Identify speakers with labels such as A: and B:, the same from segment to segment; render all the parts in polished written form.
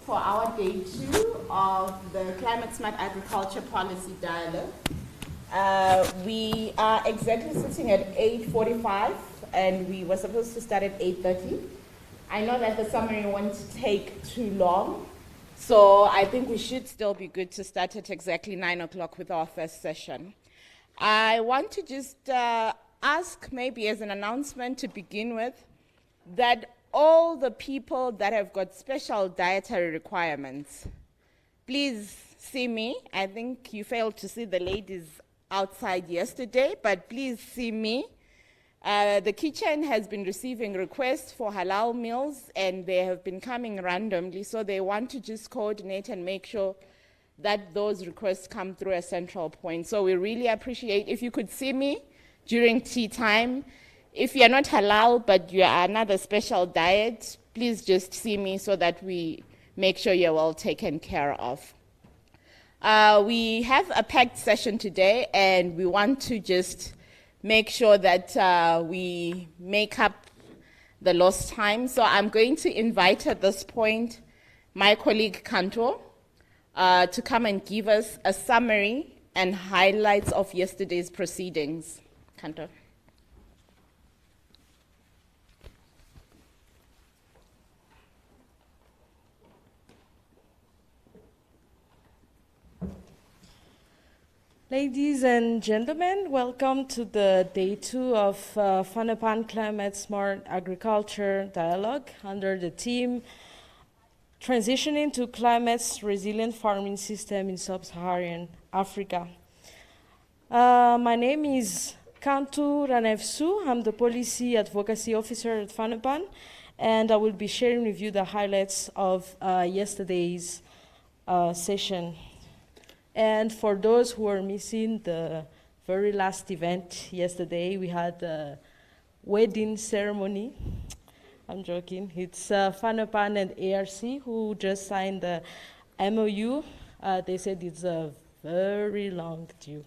A: for our day 2 of the Climate Smart Agriculture Policy Dialogue. We are exactly sitting at 8:45 and we were supposed to start at 8:30. I know that the summary won't take too long, so I think we should still be good to start at exactly 9 o'clock with our first session. I want to just ask, maybe as an announcement to begin with, that all the people that have got special dietary requirements, please see me. I think you failed to see the ladies outside yesterday, but please see me. The kitchen has been receiving requests for halal meals and they have been coming randomly, so they want to just coordinate and make sure that those requests come through a central point. So we really appreciate if you could see me during tea time. If you're not halal but you are another special diet, please just see me so that we make sure you're well taken care of. We have a packed session today and we want to just make sure that we make up the lost time. So I'm going to invite at this point my colleague Kanto to come and give us a summary and highlights of yesterday's proceedings. Kanto.
B: Ladies and gentlemen, welcome to the day 2 of FUNAPAN Climate Smart Agriculture Dialogue under the theme Transitioning to Climate Resilient Farming System in Sub-Saharan Africa. My name is Kantu Ranevsu. I'm the Policy Advocacy Officer at FUNAPAN, and I will be sharing with you the highlights of yesterday's session. And for those who are missing the very last event yesterday, we had a wedding ceremony. I'm joking. It's FUNAPAN and ARC who just signed the MOU. They said it's a very long due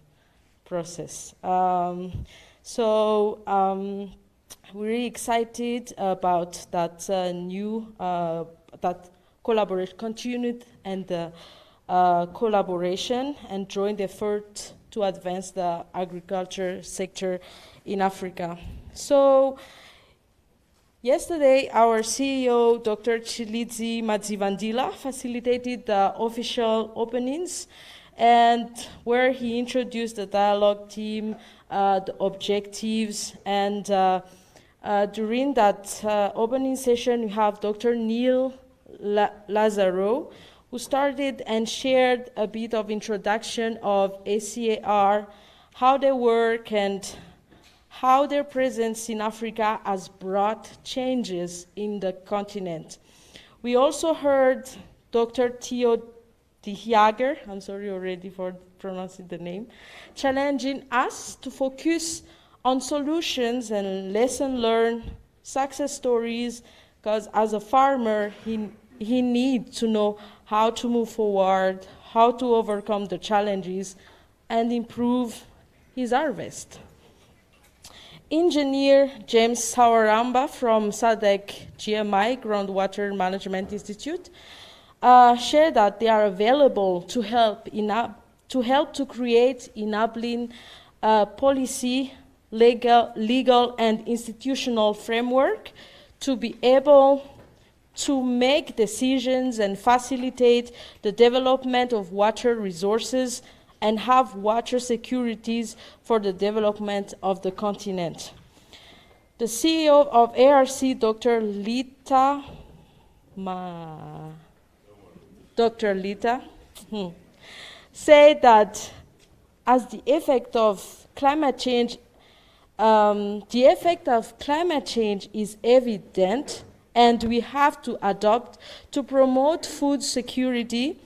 B: process. We're really excited about that that collaboration continued and collaboration and joint effort to advance the agriculture sector in Africa. So yesterday, our CEO, Dr. Chilidzi Madzivandila, facilitated the official openings and where he introduced the dialogue team, the objectives, and during that opening session, we have Dr. Neil Lazaro, who started and shared a bit of introduction of ACAR, how they work, and how their presence in Africa has brought changes in the continent. We also heard Dr. Theo Dihiager, I'm sorry already for pronouncing the name, challenging us to focus on solutions and lesson learned, success stories, because as a farmer, he needs to know how to move forward, how to overcome the challenges, and improve his harvest. Engineer James Sawaramba from SADC GMI, Groundwater Management Institute, shared that they are available to help to create enabling policy, legal and institutional framework to be able to make decisions and facilitate the development of water resources and have water securities for the development of the continent. The CEO of ARC, Dr. Lita, said that as the effect of climate change, is evident, and we have to adopt to promote food security.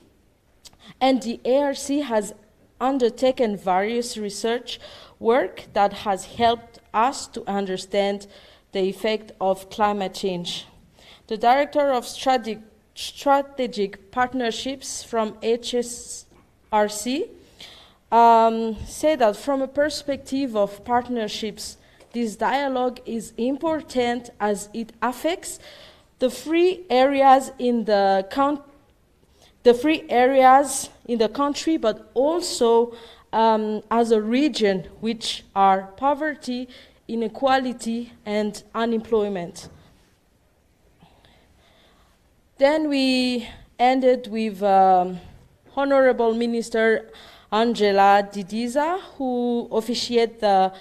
B: And the ARC has undertaken various research work that has helped us to understand the effect of climate change. The Director of Strategic Partnerships from HSRC said that from a perspective of partnerships, this dialogue is important as it affects the three areas in the the free areas in the country, but also as a region, which are poverty, inequality, and unemployment. Then we ended with Honorable Minister Angela Didiza, who officiated the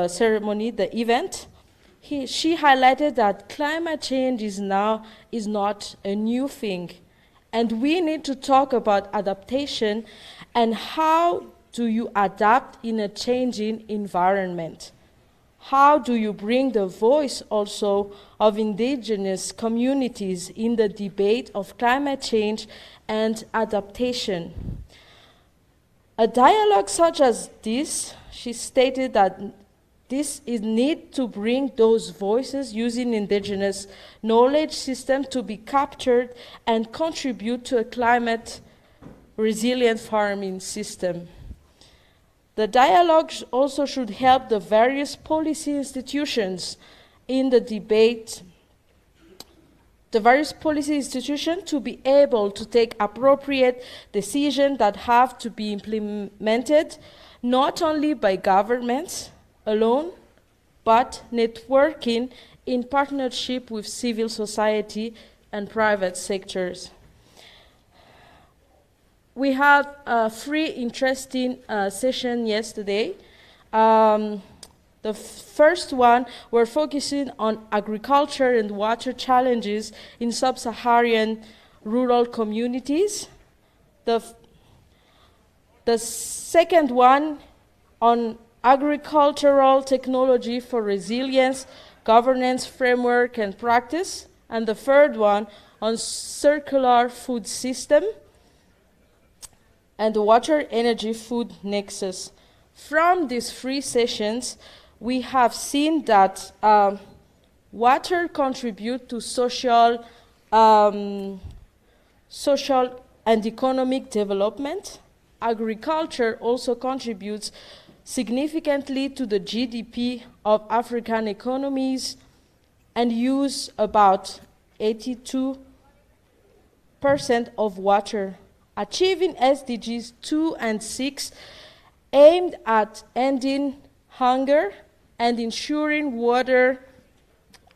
B: ceremony, the event. She highlighted that climate change is not a new thing, and we need to talk about adaptation and how do you adapt in a changing environment. How do you bring the voice also of indigenous communities in the debate of climate change and adaptation? A dialogue such as this, she stated that this is need to bring those voices using indigenous knowledge system to be captured and contribute to a climate resilient farming system. The dialogue also should help the various policy institutions in the debate, the various policy institutions to be able to take appropriate decisions that have to be implemented not only by governments alone, but networking in partnership with civil society and private sectors. We had a three interesting sessions yesterday. The first one, we're focusing on agriculture and water challenges in sub-Saharan rural communities. The second one on agricultural technology for resilience, governance framework and practice. And the third one on circular food system and the water energy food nexus. From these three sessions, we have seen that water contributes to social and economic development. Agriculture also contributes significantly to the GDP of African economies and use about 82% of water. Achieving SDGs 2 and 6 aimed at ending hunger and ensuring water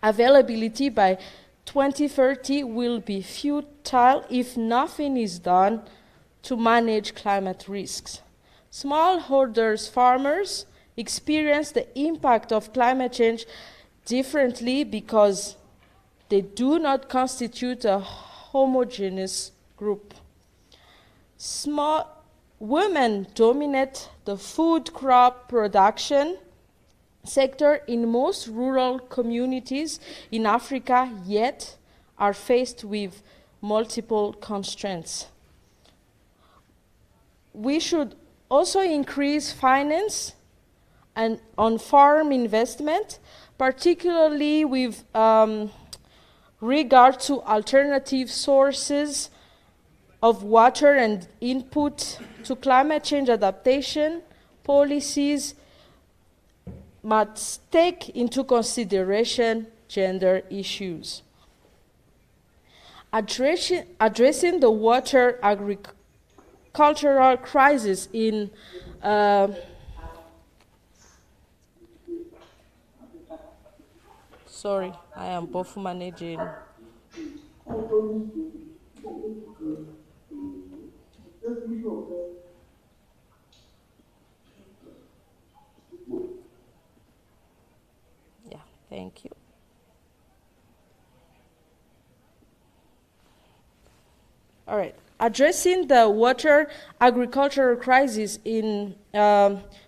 B: availability by 2030 will be futile if nothing is done to manage climate risks. Smallholders farmers experience the impact of climate change differently because they do not constitute a homogeneous group. Small women dominate the food crop production sector in most rural communities in Africa, yet are faced with multiple constraints. We should also increase finance and on farm investment, particularly with regard to alternative sources of water and input to climate change adaptation. Policies must take into consideration gender issues. Addressing the water agricultural crisis in sorry, I am both managing. Yeah, thank you. All right. Addressing the water agricultural crisis in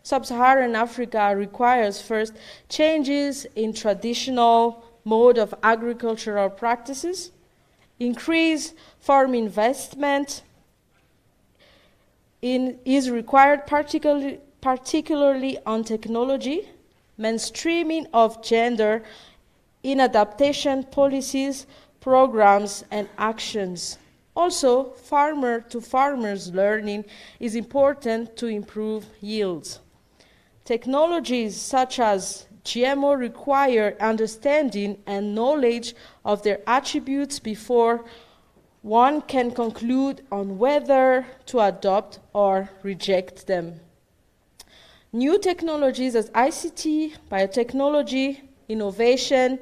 B: sub-Saharan Africa requires first changes in traditional mode of agricultural practices, increase farm investment is required, particularly on technology, mainstreaming of gender in adaptation policies, programs, and actions. Also, farmer-to-farmers learning is important to improve yields. Technologies such as GMO require understanding and knowledge of their attributes before one can conclude on whether to adopt or reject them. New technologies as ICT, biotechnology, innovation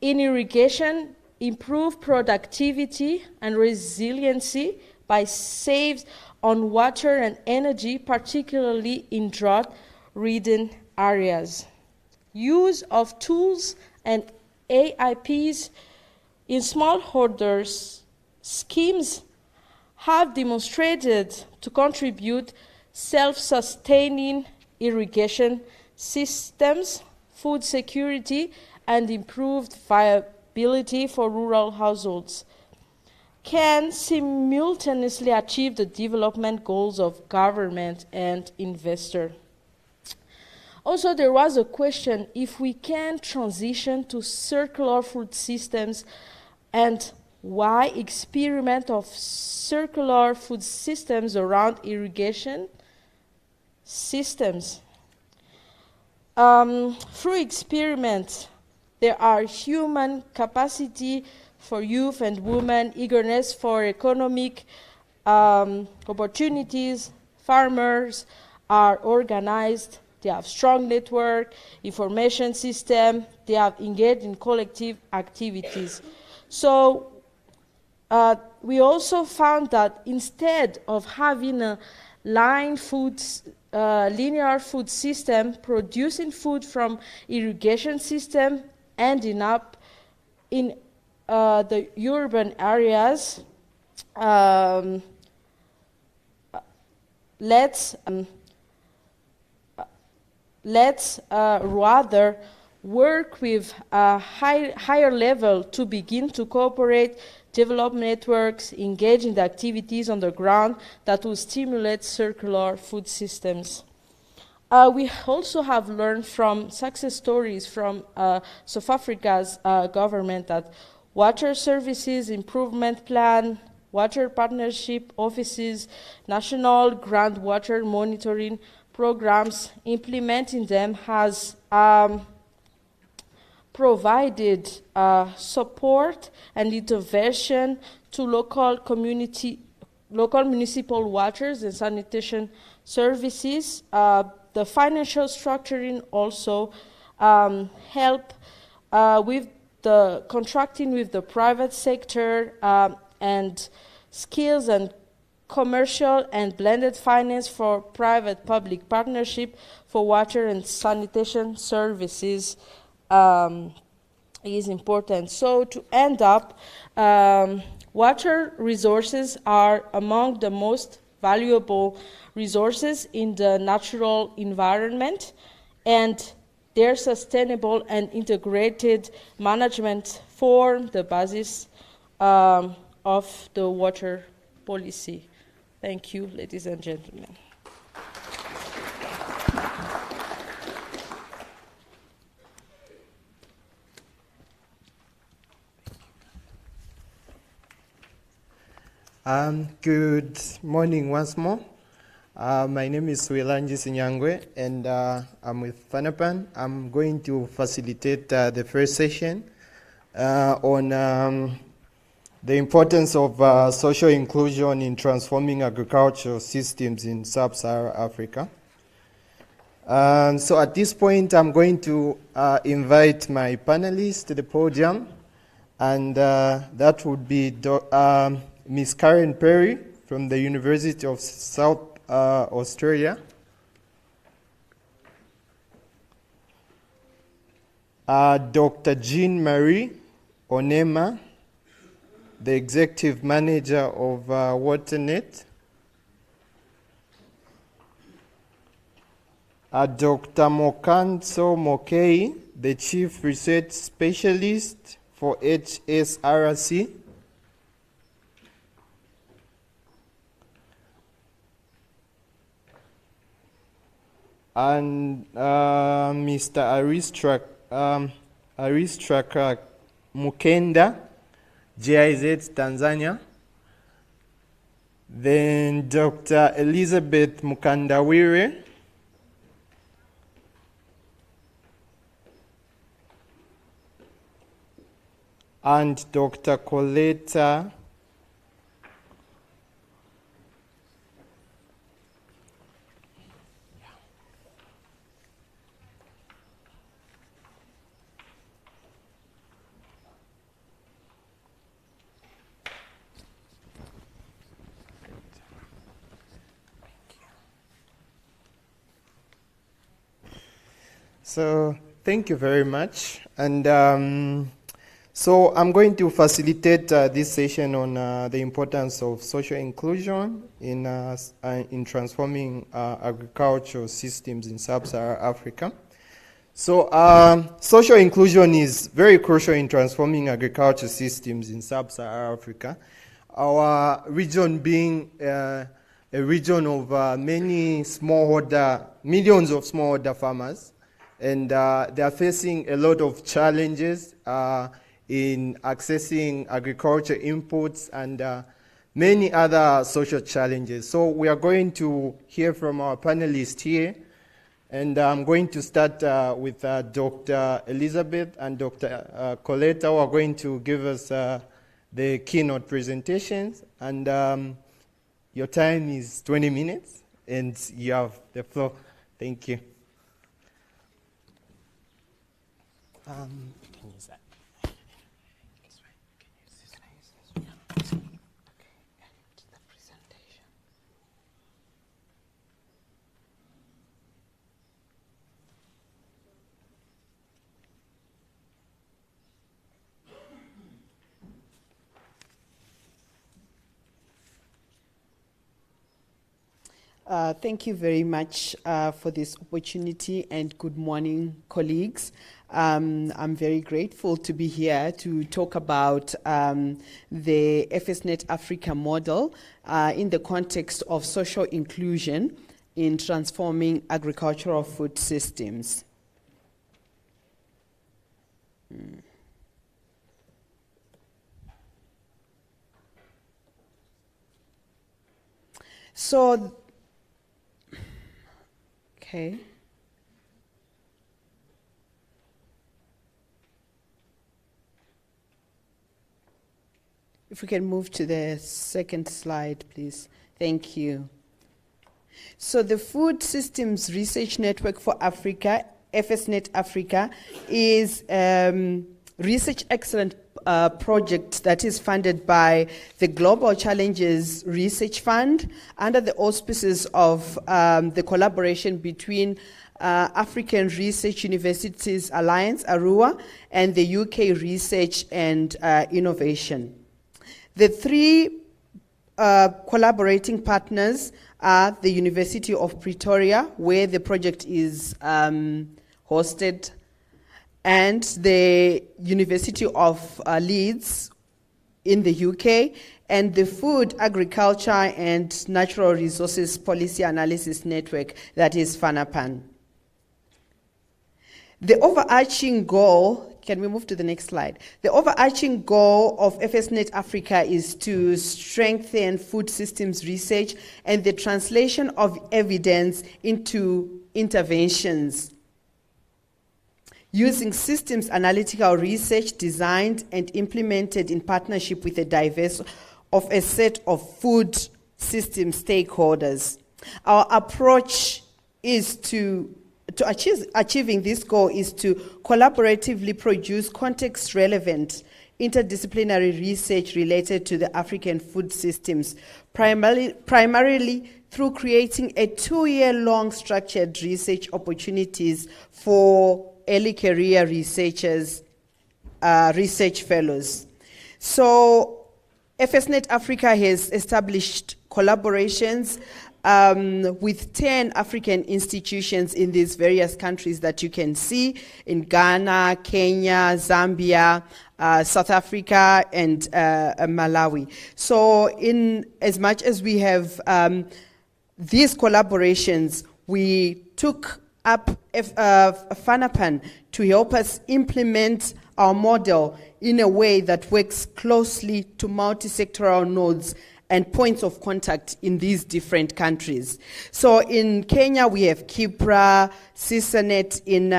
B: in irrigation improve productivity and resiliency by saves on water and energy, particularly in drought-ridden areas. Use of tools and AIPs in smallholders schemes have demonstrated to contribute self-sustaining irrigation systems, food security, and improved viability for rural households, can simultaneously achieve the development goals of government and investor. Also, there was a question if we can transition to circular food systems and why experiment of circular food systems around irrigation systems. Through experiments, there are human capacity for youth and women, eagerness for economic opportunities. Farmers are organized, they have strong network, information system, they have engaged in collective activities. So we also found that instead of having a linear food system producing food from irrigation system ending up in the urban areas, let's rather work with a higher level to begin to cooperate, develop networks, engage in the activities on the ground that will stimulate circular food systems. We also have learned from success stories from South Africa's government that water services improvement plan, water partnership offices, national groundwater monitoring programs, implementing them has provided support and intervention to local municipal waters and sanitation services. The financial structuring also help with the contracting with the private sector and skills and commercial and blended finance for private-public partnership for water and sanitation services is important. So to end up, water resources are among the most valuable resources in the natural environment, and their sustainable and integrated management form the basis of the water policy. Thank you, ladies and gentlemen.
C: Good morning once more. My name is Wilanji Sinyangwe, and I'm with FANAPAN. I'm going to facilitate the first session on the importance of social inclusion in transforming agricultural systems in sub-Saharan Africa. So at this point, I'm going to invite my panelists to the podium, and that would be Ms. Karen Perry from the University of South Australia. Dr. Jean-Marie Onema, the Executive Manager of WaterNet. Dr. Mokanso Mokei, the Chief Research Specialist for HSRC. And Mr. Aristrakar Mukenda, GIZ Tanzania. Then Dr. Elizabeth Mukandawire, and Dr. Coletta So thank you very much. And so I'm going to facilitate this session on the importance of social inclusion in transforming agricultural systems in sub-Saharan Africa. So social inclusion is very crucial in transforming agricultural systems in sub-Saharan Africa. Our region being a region of many millions of smallholder farmers, and they are facing a lot of challenges in accessing agriculture inputs and many other social challenges. So we are going to hear from our panelists here, and I'm going to start with Dr. Elizabeth and Dr. Coletta, who are going to give us the keynote presentations. And your time is 20 minutes, and you have the floor. Thank you. Can you use that?
D: Thank you very much for this opportunity, and good morning, colleagues. I'm very grateful to be here to talk about the FSNet Africa model in the context of social inclusion in transforming agricultural food systems. So, okay. If we can move to the second slide, please. Thank you. So the Food Systems Research Network for Africa, FSNet Africa, is research excellence project that is funded by the Global Challenges Research Fund under the auspices of the collaboration between African Research Universities Alliance, ARUA, and the UK Research and Innovation. The three collaborating partners are the University of Pretoria, where the project is hosted, and the University of Leeds in the UK, and the Food, Agriculture and Natural Resources Policy Analysis Network, that is FANAPAN. The overarching goal, can we move to the next slide? The overarching goal of FSNet Africa is to strengthen food systems research and the translation of evidence into interventions, using systems analytical research designed and implemented in partnership with a set of food system stakeholders. Our approach is to achieving this goal is to collaboratively produce context-relevant interdisciplinary research related to the African food systems, primarily through creating a 2-year-long structured research opportunities for early career researchers, research fellows. So FSNet Africa has established collaborations with 10 African institutions in these various countries that you can see in Ghana, Kenya, Zambia, South Africa, and Malawi. So in as much as we have these collaborations, we took up FANAPAN to help us implement our model in a way that works closely to multi-sectoral nodes and points of contact in these different countries. So in Kenya, we have Kipra, CISANET in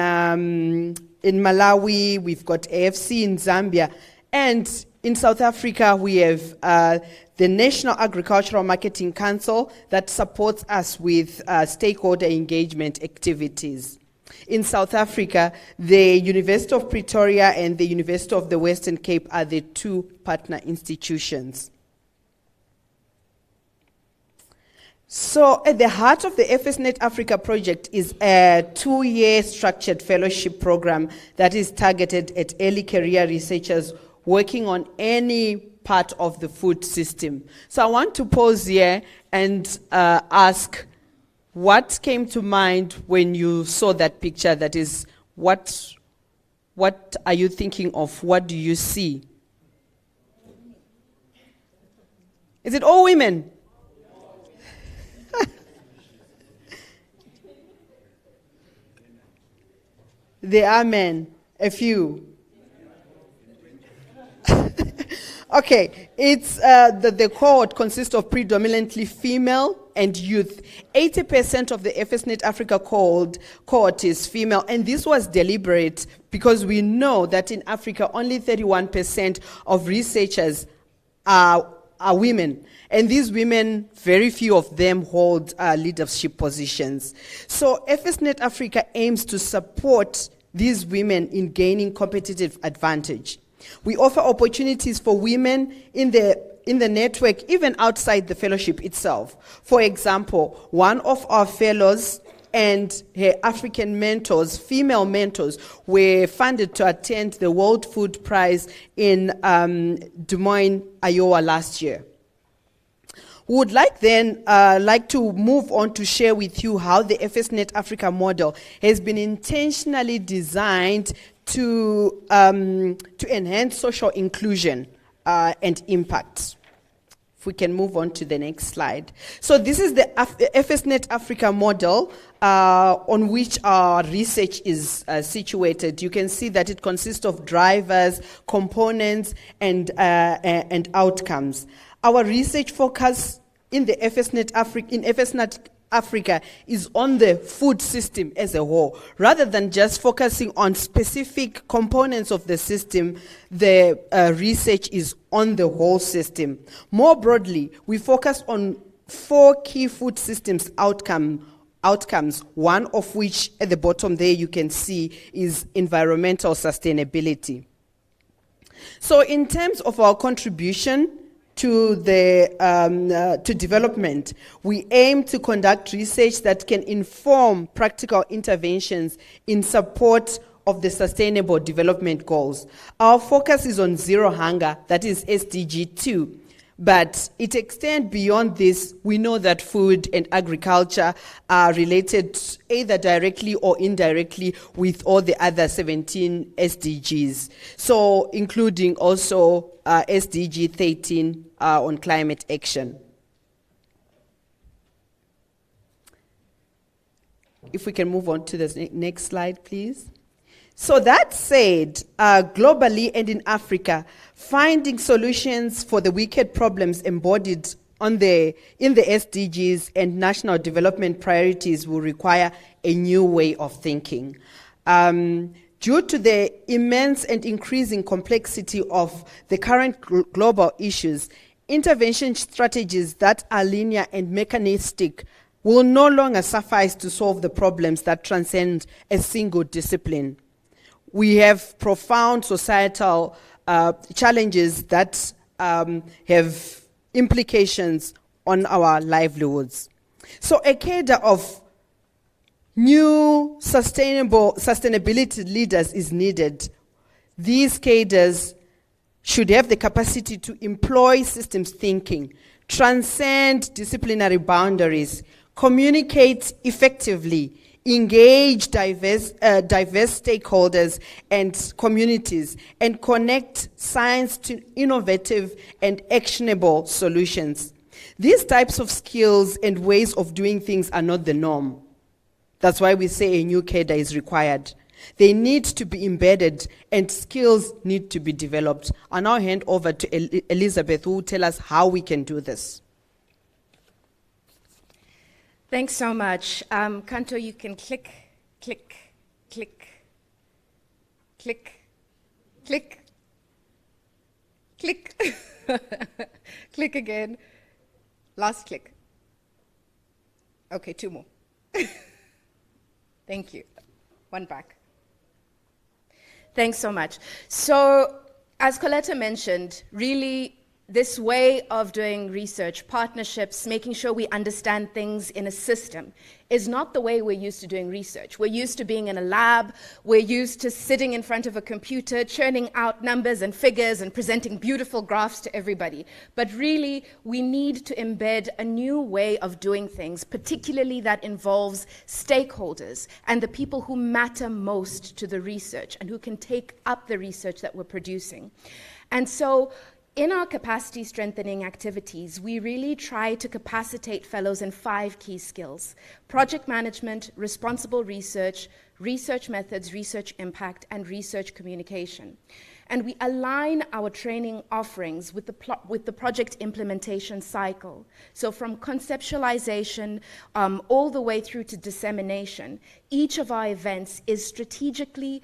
D: Malawi, we've got AFC in Zambia, and in South Africa, we have the National Agricultural Marketing Council that supports us with stakeholder engagement activities. In South Africa, the University of Pretoria and the University of the Western Cape are the two partner institutions. So at the heart of the FSNet Africa project is a 2-year structured fellowship program that is targeted at early career researchers working on any part of the food system. So I want to pause here and ask, what came to mind when you saw that picture? That is, what are you thinking of? What do you see? Is it all women? There are men, a few. Okay, it's the cohort consists of predominantly female and youth. 80% of the FSNet Africa cohort is female, and this was deliberate because we know that in Africa only 31% of researchers are women. And these women, very few of them hold leadership positions. So FSNet Africa aims to support these women in gaining competitive advantage. We offer opportunities for women in the network, even outside the fellowship itself. For example, one of our fellows and her African mentors, female mentors, were funded to attend the World Food Prize in Des Moines, Iowa last year. We would like to move on to share with you how the FSNet Africa model has been intentionally designed to enhance social inclusion and impact. If we can move on to the next slide. So this is the FSNet Africa model on which our research is situated. You can see that it consists of drivers, components, and outcomes. Our research focus in the FSNet Africa is on the food system as a whole. Rather than just focusing on specific components of the system, the research is on the whole system. More broadly, we focus on 4 key food systems outcomes, one of which at the bottom there you can see is environmental sustainability. So in terms of our contribution to development, we aim to conduct research that can inform practical interventions in support of the Sustainable Development Goals. Our focus is on zero hunger, that is SDG 2. But it extends beyond this. We know that food and agriculture are related either directly or indirectly with all the other 17 SDGs. So including also SDG 13 on climate action. If we can move on to the next slide, please. So that said, globally and in Africa, finding solutions for the wicked problems embodied in the SDGs and national development priorities will require a new way of thinking. Due to the immense and increasing complexity of the current global issues, intervention strategies that are linear and mechanistic will no longer suffice to solve the problems that transcend a single discipline. We have profound societal challenges that have implications on our livelihoods. So a cadre of new sustainability leaders is needed. These cadres should have the capacity to employ systems thinking, transcend disciplinary boundaries, communicate effectively, engage diverse stakeholders and communities, and connect science to innovative and actionable solutions. These types of skills and ways of doing things are not the norm. That's why we say a new cadre is required. They need to be embedded and skills need to be developed. I'll now hand over to Elizabeth, who will tell us how we can do this.
E: Thanks so much. Kanto, you can click, click, click, click, click, click, click again. Last click. Okay, 2 more. Thank you. 1 back. Thanks so much. So, as Coletta mentioned, really this way of doing research, partnerships, making sure we understand things in a system, is not the way we're used to doing research. We're used to being in a lab, we're used to sitting in front of a computer, churning out numbers and figures and presenting beautiful graphs to everybody. But really, we need to embed a new way of doing things, particularly that involves stakeholders and the people who matter most to the research and who can take up the research that we're producing. And so, in our capacity strengthening activities, we really try to capacitate fellows in 5 key skills: project management, responsible research, research methods, research impact, and research communication. And we align our training offerings with the project implementation cycle. So from conceptualization all the way through to dissemination, each of our events is strategically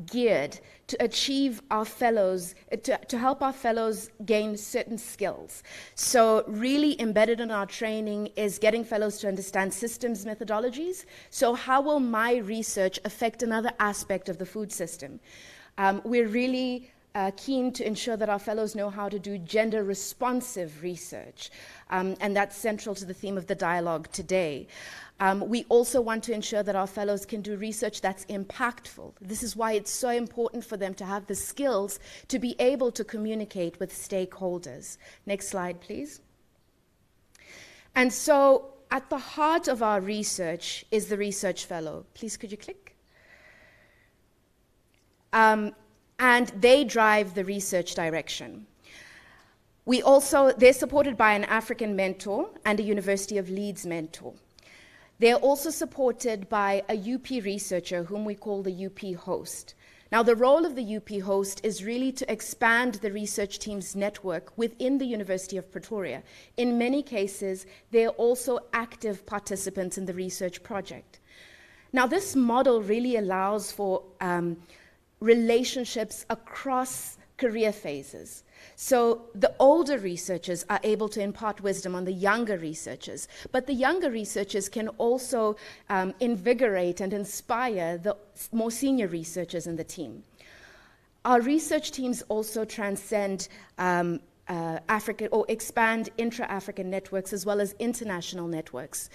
E: geared to achieve our fellows, to help our fellows gain certain skills. So really embedded in our training is getting fellows to understand systems methodologies. So how will my research affect another aspect of the food system? We're really keen to ensure that our fellows know how to do gender responsive research, and that's central to the theme of the dialogue today. We also want to ensure that our fellows can do research that's impactful. This is why it's so important for them to have the skills to be able to communicate with stakeholders. Next slide, please. And so at the heart of our research is the research fellow. Please, could you click? And they drive the research direction. They're supported by an African mentor and a University of Leeds mentor. They're also supported by a UP researcher whom we call the UP host. Now, the role of the UP host is really to expand the research team's network within the University of Pretoria. In many cases, they're also active participants in the research project. Now, this model really allows for relationships across career phases. So the older researchers are able to impart wisdom on the younger researchers, but the younger researchers can also invigorate and inspire the more senior researchers in the team. Our research teams also transcend African or expand intra-African networks as well as international networks.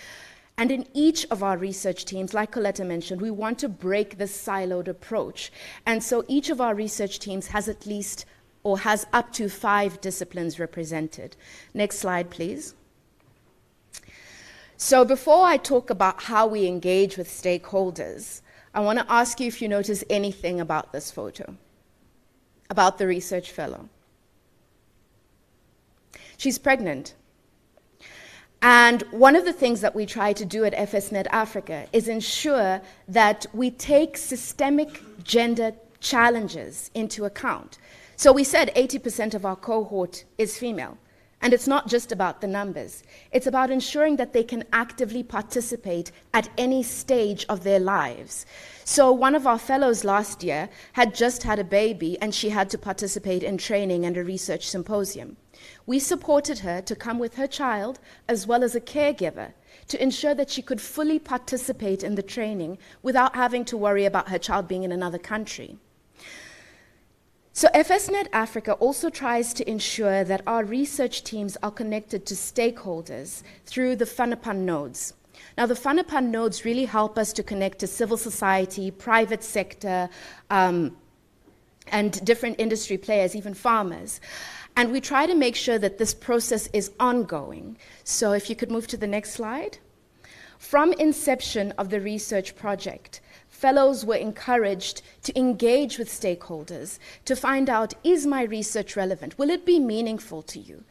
E: And in each of our research teams, like Coletta mentioned, we want to break this siloed approach. And so each of our research teams has at least or has up to 5 disciplines represented. Next slide, please. So before I talk about how we engage with stakeholders, I want to ask you if you notice anything about this photo, about the research fellow. She's pregnant. And one of the things that we try to do at FSNet Africa is ensure that we take systemic gender challenges into account. So we said 80% of our cohort is female. And it's not just about the numbers. It's about ensuring that they can actively participate at any stage of their lives. So one of our fellows last year had just had a baby, and she had to participate in training and a research symposium. We supported her to come with her child, as well as a caregiver, to ensure that she could fully participate in the training without having to worry about her child being in another country. So FSNet Africa also tries to ensure that our research teams are connected to stakeholders through the Fanapan nodes. Now, the Fanapan nodes really help us to connect to civil society, private sector, and different industry players, even farmers. And we try to make sure that this process is ongoing. So if you could move to the next slide. From inception of the research project, fellows were encouraged to engage with stakeholders to find out, is my research relevant? Will it be meaningful to you?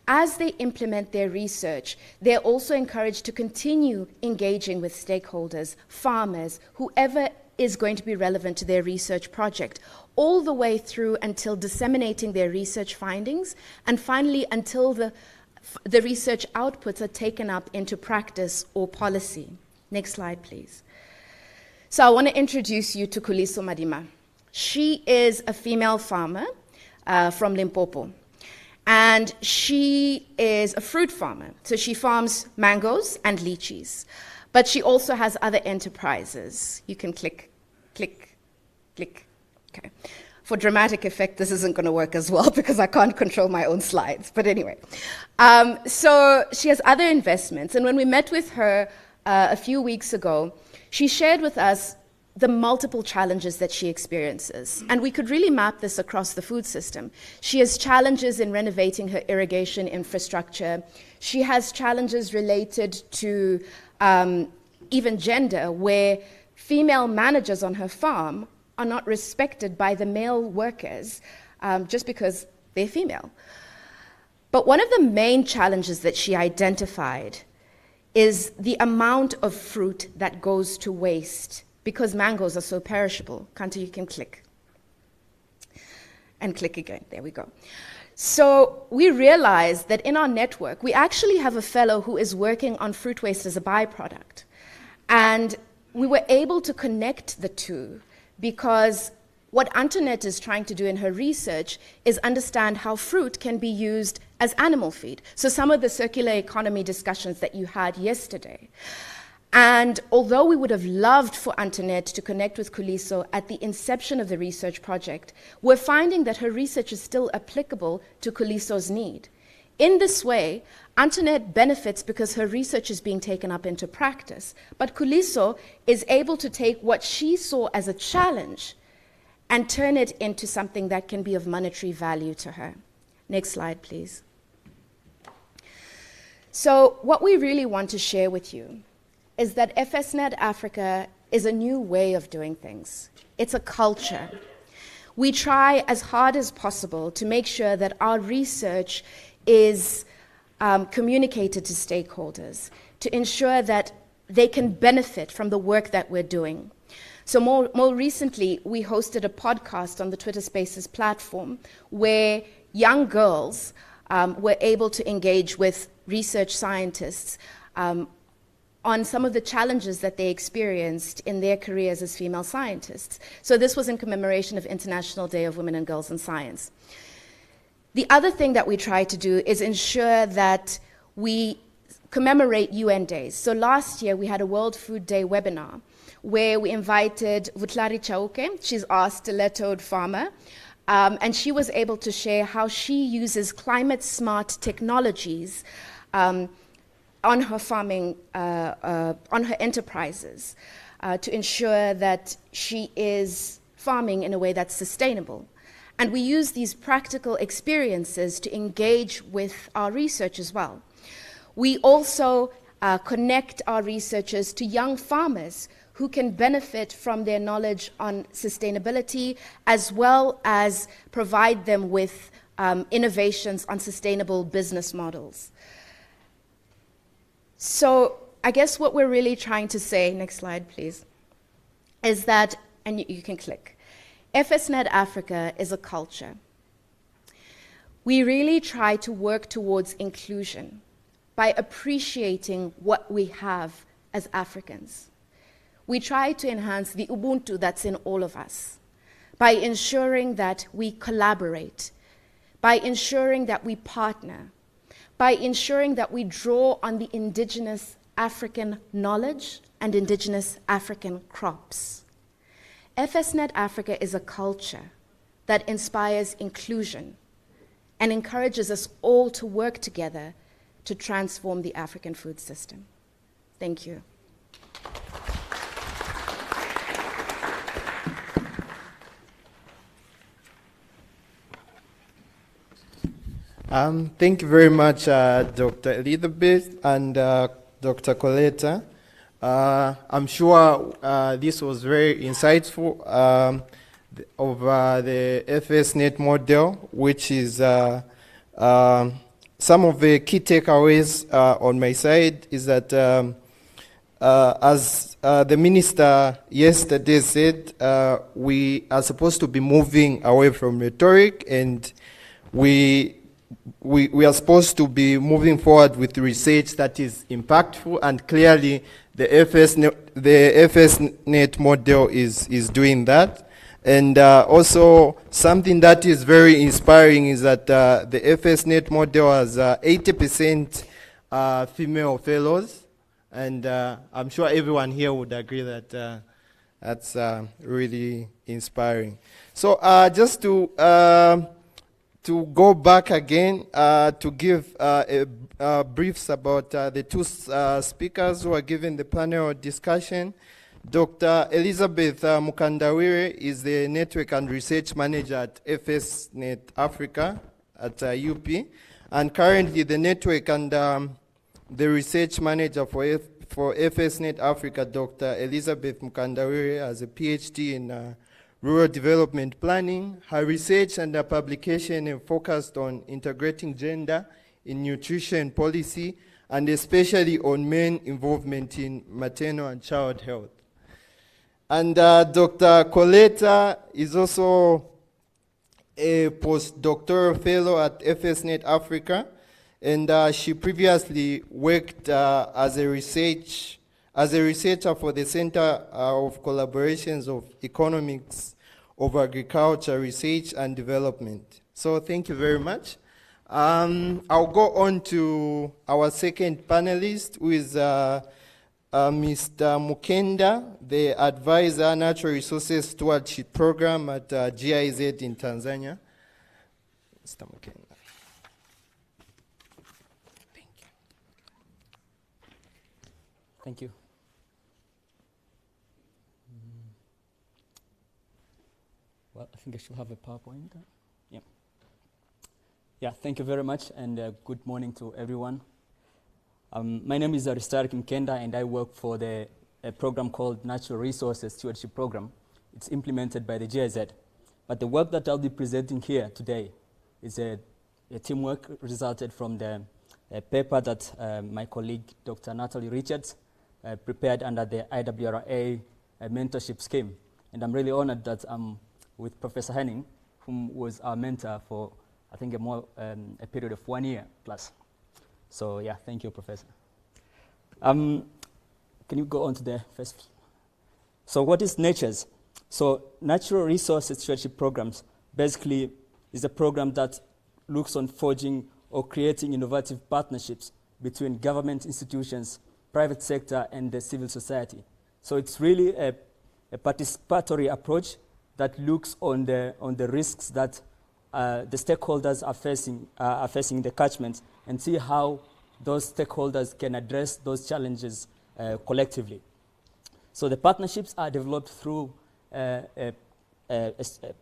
E: As they implement their research, they're also encouraged to continue engaging with stakeholders, farmers, whoever is going to be relevant to their research project, all the way through until disseminating their research findings, and finally until the research outputs are taken up into practice or policy. Next slide, please. So I want to introduce you to Khuliso Madima. She is a female farmer from Limpopo. And she is a fruit farmer. So she farms mangoes and lychees. But she also has other enterprises. You can click, click, click. Okay. For dramatic effect, this isn't going to work as well because I can't control my own slides. But anyway, so she has other investments. And when we met with her a few weeks ago, she shared with us the multiple challenges that she experiences. And we could really map this across the food system. She has challenges in renovating her irrigation infrastructure. She has challenges related to even gender, where female managers on her farm are not respected by the male workers just because they're female. But one of the main challenges that she identified is the amount of fruit that goes to waste because mangoes are so perishable. Kanti, you can click. And click again. There we go. So we realized that in our network, we actually have a fellow who is working on fruit waste as a byproduct. And we were able to connect the two because what Antoinette is trying to do in her research is understand how fruit can be used as animal feed. So some of the circular economy discussions that you had yesterday. And although we would have loved for Antoinette to connect with Kuliso at the inception of the research project, we're finding that her research is still applicable to Kuliso's need. In this way, Antoinette benefits because her research is being taken up into practice, but Kuliso is able to take what she saw as a challenge and turn it into something that can be of monetary value to her. Next slide, please. So what we really want to share with you is that FSNet Africa is a new way of doing things. It's a culture. We try as hard as possible to make sure that our research is communicated to stakeholders, to ensure that they can benefit from the work that we're doing. So more recently, we hosted a podcast on the Twitter Spaces platform where young girls were able to engage with research scientists on some of the challenges that they experienced in their careers as female scientists. So this was in commemoration of International Day of Women and Girls in Science. The other thing that we try to do is ensure that we commemorate UN days. So last year we had a World Food Day webinar where we invited Vutlari Chauke. She's our stilettoed farmer. And she was able to share how she uses climate-smart technologies on her farming, on her enterprises to ensure that she is farming in a way that's sustainable. And we use these practical experiences to engage with our research as well. We also connect our researchers to young farmers who can benefit from their knowledge on sustainability, as well as provide them with innovations on sustainable business models. So I guess what we're really trying to say, next slide please, is that, and you can click, FSNet Africa is a culture. We really try to work towards inclusion by appreciating what we have as Africans. We try to enhance the Ubuntu that's in all of us by ensuring that we collaborate, by ensuring that we partner, by ensuring that we draw on the indigenous African knowledge and indigenous African crops. FSNet Africa is a culture that inspires inclusion and encourages us all to work together to transform the African food system. Thank you.
C: Thank you very much, Dr. Elizabeth and Dr. Coletta. I'm sure this was very insightful of the FSNet model, which is some of the key takeaways on my side is that as the minister yesterday said, we are supposed to be moving away from rhetoric, and we are supposed to be moving forward with research that is impactful, and clearly the FSNet model is doing that. And also something that is very inspiring is that the FSNet model has 80% female fellows, and I'm sure everyone here would agree that that's really inspiring. So just to go back again to give briefs about the two speakers who are giving the panel discussion. Dr. Elizabeth Mukandawire is the Network and Research Manager at FSNet Africa at UP, and currently the Network and the Research Manager for FSNet Africa, Dr. Elizabeth Mukandawire, has a PhD in rural development planning. Her research and her publication have focused on integrating gender in nutrition policy, and especially on men involvement in maternal and child health. And Dr. Coletta is also a postdoctoral fellow at FSNet Africa, and she previously worked as a researcher for the Center of Collaborations of Economics of Agriculture, Research and Development. So thank you very much. I'll go on to our second panelist, who is Mr. Mukenda, the Advisor Natural Resources Stewardship Program at GIZ in Tanzania. Mr. Mukenda.
F: Thank you. Well, I think I should have a PowerPoint. Yeah. Yeah, thank you very much, and good morning to everyone. My name is Aristarch Mkenda, and I work for a program called Natural Resources Stewardship Program. It's implemented by the GIZ. But the work that I'll be presenting here today is a teamwork resulted from the paper that my colleague, Dr. Natalie Richards, prepared under the IWRA mentorship scheme. And I'm really honored that I'm with Professor Henning, whom was our mentor for, I think, a period of 1 year plus. So yeah, thank you, Professor. Can you go on to the first? So what is NATURES? So Natural Resources Stewardship Programs basically is a program that looks on forging or creating innovative partnerships between government institutions, private sector, and the civil society. So it's really a participatory approach that looks on the risks that the stakeholders are facing in the catchment, and see how those stakeholders can address those challenges collectively. So the partnerships are developed through an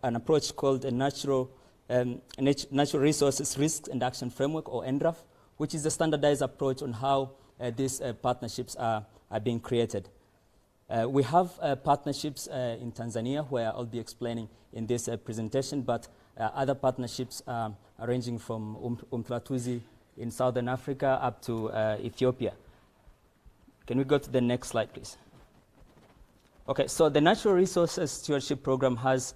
F: approach called a Natural Resources Risk and Action Framework, or NRAF, which is a standardized approach on how these partnerships are being created. We have partnerships in Tanzania, where I'll be explaining in this presentation, but other partnerships ranging from Umhlatuzi in Southern Africa up to Ethiopia. Can we go to the next slide, please? Okay, so the Natural Resources Stewardship Program has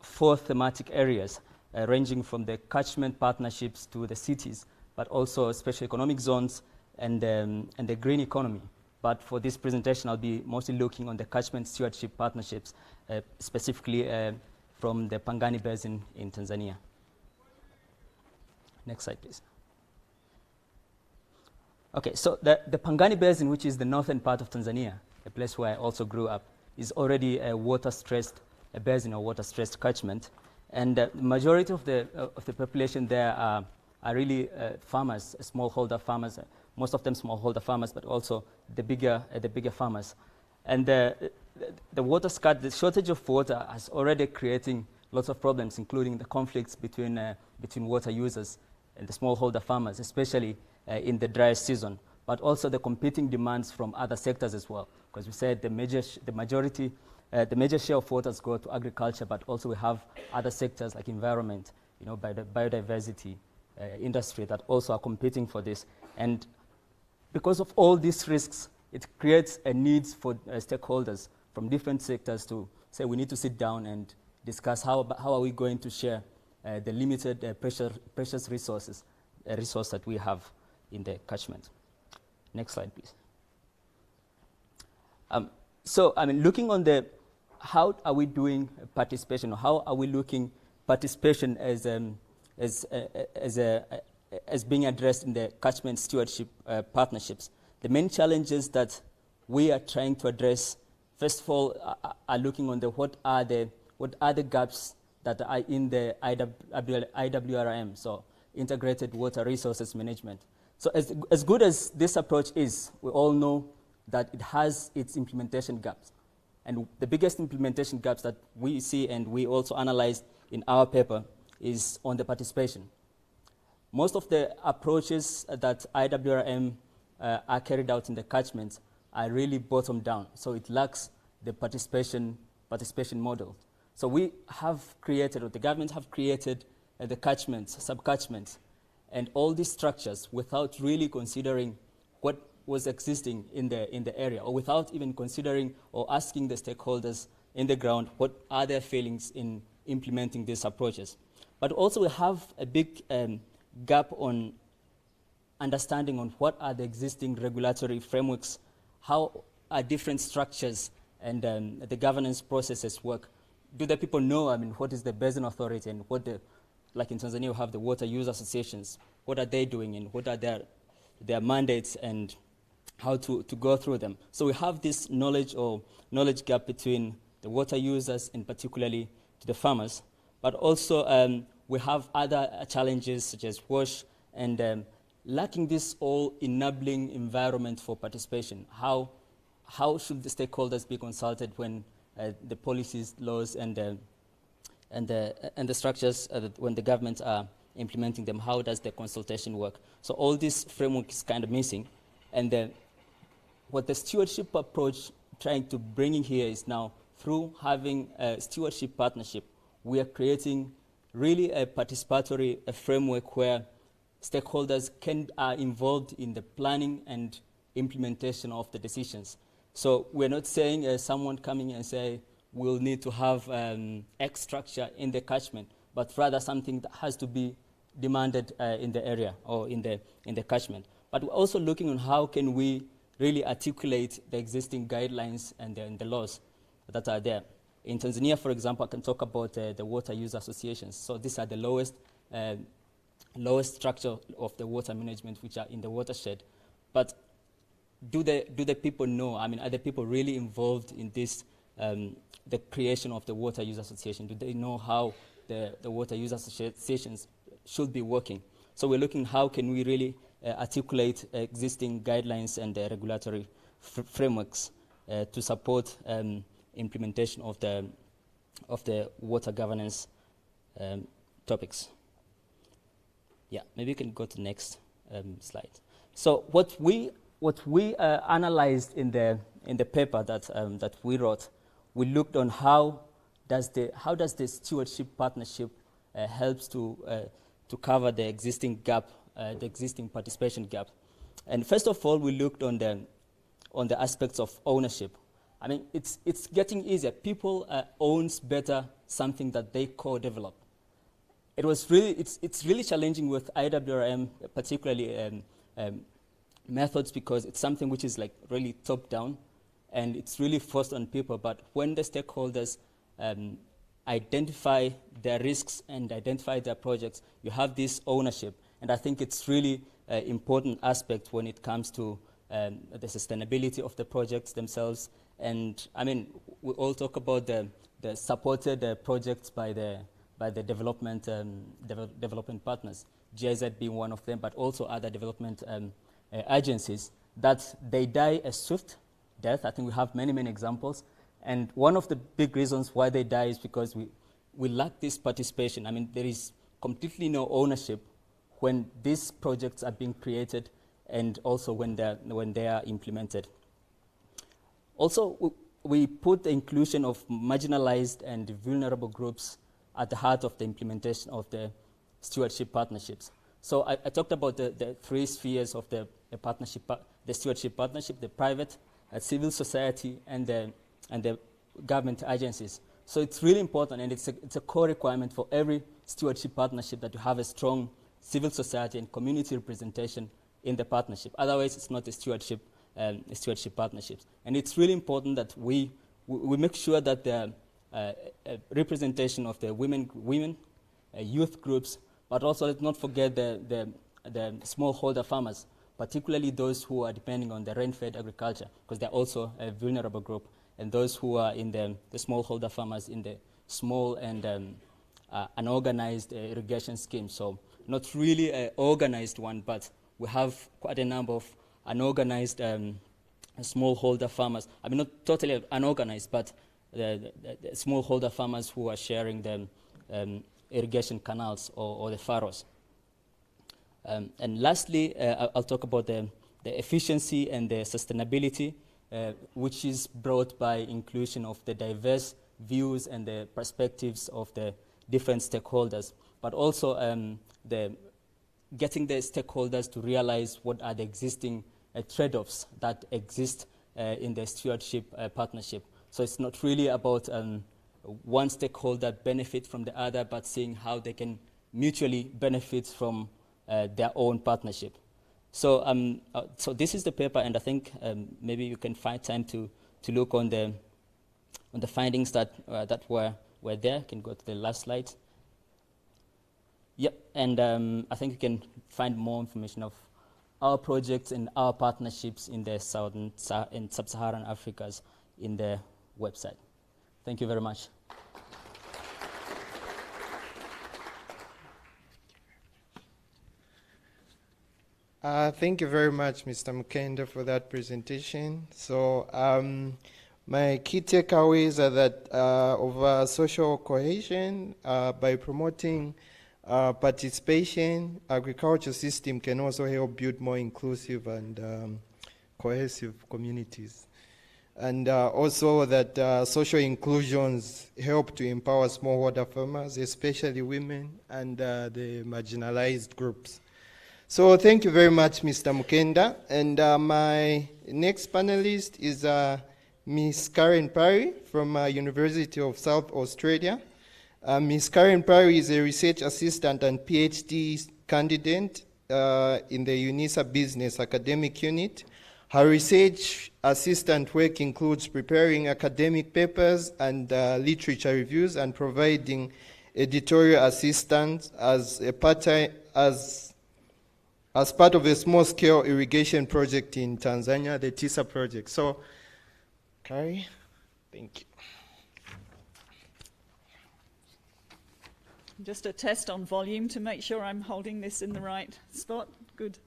F: 4 thematic areas, ranging from the catchment partnerships to the cities, but also special economic zones and the green economy. But for this presentation, I'll be mostly looking on the catchment stewardship partnerships, specifically from the Pangani Basin in Tanzania. Next slide, please. Okay, so the Pangani Basin, which is the northern part of Tanzania, a place where I also grew up, is already a water-stressed basin or water-stressed catchment. And the majority of the population there are really farmers, smallholder farmers, most of them smallholder farmers, but also the bigger farmers. And the shortage of water is already creating lots of problems, including the conflicts between water users and the smallholder farmers, especially in the dry season, but also the competing demands from other sectors as well. Because we said the major share of waters go to agriculture, but also we have other sectors like environment, biodiversity, industry that also are competing for this. And because of all these risks, it creates a need for stakeholders from different sectors to say we need to sit down and discuss how are we going to share the limited precious resources, a resource that we have in the catchment. Next slide, please. So, looking on how are we doing participation, or how are we looking participation as being addressed in the catchment stewardship partnerships? The main challenges that we are trying to address, first of all, are looking on what are the what are the gaps that are in the IWRM, so Integrated Water Resources Management. So as good as this approach is, we all know that it has its implementation gaps. And the biggest implementation gaps that we see and we also analyzed in our paper is on the participation. Most of the approaches that IWRM are carried out in the catchments are really bottom down, so it lacks the participation model. So we have created, or the government have created the catchments, sub-catchments, and all these structures without really considering what was existing in the area, or without even considering or asking the stakeholders in the ground what are their feelings in implementing these approaches. But also we have a big gap on understanding on what are the existing regulatory frameworks, how are different structures and the governance processes work. Do the people know, I mean, what is the basin authority and what the, like in Tanzania we have the water use associations, what are they doing and what are their mandates and how to go through them. So we have this knowledge gap between the water users and particularly to the farmers, but also we have other challenges such as wash and lacking this all enabling environment for participation. How should the stakeholders be consulted when the policies, laws, and the structures when the governments are implementing them? How does the consultation work? So all this framework is kind of missing, and what the stewardship approach trying to bring in here is now through having a stewardship partnership, we are creating really a participatory framework where stakeholders are involved in the planning and implementation of the decisions. So we're not saying someone coming and say we'll need to have X structure in the catchment, but rather something that has to be demanded in the area or in the catchment. But we're also looking on how can we really articulate the existing guidelines and the laws that are there. In Tanzania, for example, I can talk about the water use associations. So these are the lowest structure of the water management which are in the watershed. But do the people know, I mean, are the people really involved in this, the creation of the water use association? Do they know how the water use associations should be working? So we're looking how can we really articulate existing guidelines and regulatory frameworks to support implementation of the water governance topics. Yeah, maybe you can go to the next slide. So what we analyzed in the paper that we wrote, we looked on how does the stewardship partnership helps to cover the existing gap, the existing participation gap. And first of all, we looked on the aspects of ownership. I mean, it's getting easier. People owns better something that they co-develop. It's really challenging with IWRM, particularly methods, because it's something which is like really top down, and it's really forced on people. But when the stakeholders identify their risks and identify their projects, you have this ownership. And I think it's really an important aspect when it comes to the sustainability of the projects themselves. And I mean, we all talk about the supported projects by the development partners, GIZ being one of them, but also other development agencies, that they die a swift death. I think we have many examples. And one of the big reasons why they die is because we lack this participation. I mean, there is completely no ownership when these projects are being created and also when they are implemented. Also, we put the inclusion of marginalized and vulnerable groups at the heart of the implementation of the stewardship partnerships. So I talked about the three spheres of the partnership, the stewardship partnership: the private, civil society, and the government agencies. So it's really important, and it's a core requirement for every stewardship partnership that you have a strong civil society and community representation in the partnership. Otherwise, it's not a stewardship partnerships. And it's really important that we make sure that the representation of the women, youth groups, but also let's not forget the smallholder farmers, particularly those who are depending on the rain-fed agriculture, because they're also a vulnerable group, and those who are in the smallholder farmers in small and unorganized irrigation schemes. So not really an organized one, but we have quite a number of unorganized smallholder farmers. I mean, not totally unorganized, but the smallholder farmers who are sharing the irrigation canals or the furrows. And lastly, I'll talk about the efficiency and the sustainability, which is brought by inclusion of the diverse views and the perspectives of the different stakeholders, but also getting the stakeholders to realize what are the existing trade-offs that exist in the stewardship partnership. So it's not really about one stakeholder benefit from the other, but seeing how they can mutually benefit from their own partnership. So, so this is the paper, and I think maybe you can find time to look on the findings that were there. You can go to the last slide. Yep, and I think you can find more information of our projects and our partnerships in the in sub-Saharan Africas in the website. Thank you very much.
C: Thank you very much, Mr. Mukenda, for that presentation. So my key takeaways are that of social cohesion, by promoting participation, agriculture system can also help build more inclusive and cohesive communities. And also that social inclusions help to empower smallholder farmers, especially women and the marginalized groups. So thank you very much, Mr. Mukenda. And my next panelist is Ms. Karen Parry from University of South Australia. Ms. Karen Parry is a research assistant and PhD candidate in the UNISA Business Academic Unit. Her research assistant work includes preparing academic papers and literature reviews and providing editorial assistance as part of a small-scale irrigation project in Tanzania, the TISA project. So, Kari, thank you.
G: Just a test on volume to make sure I'm holding this in the right spot. Good.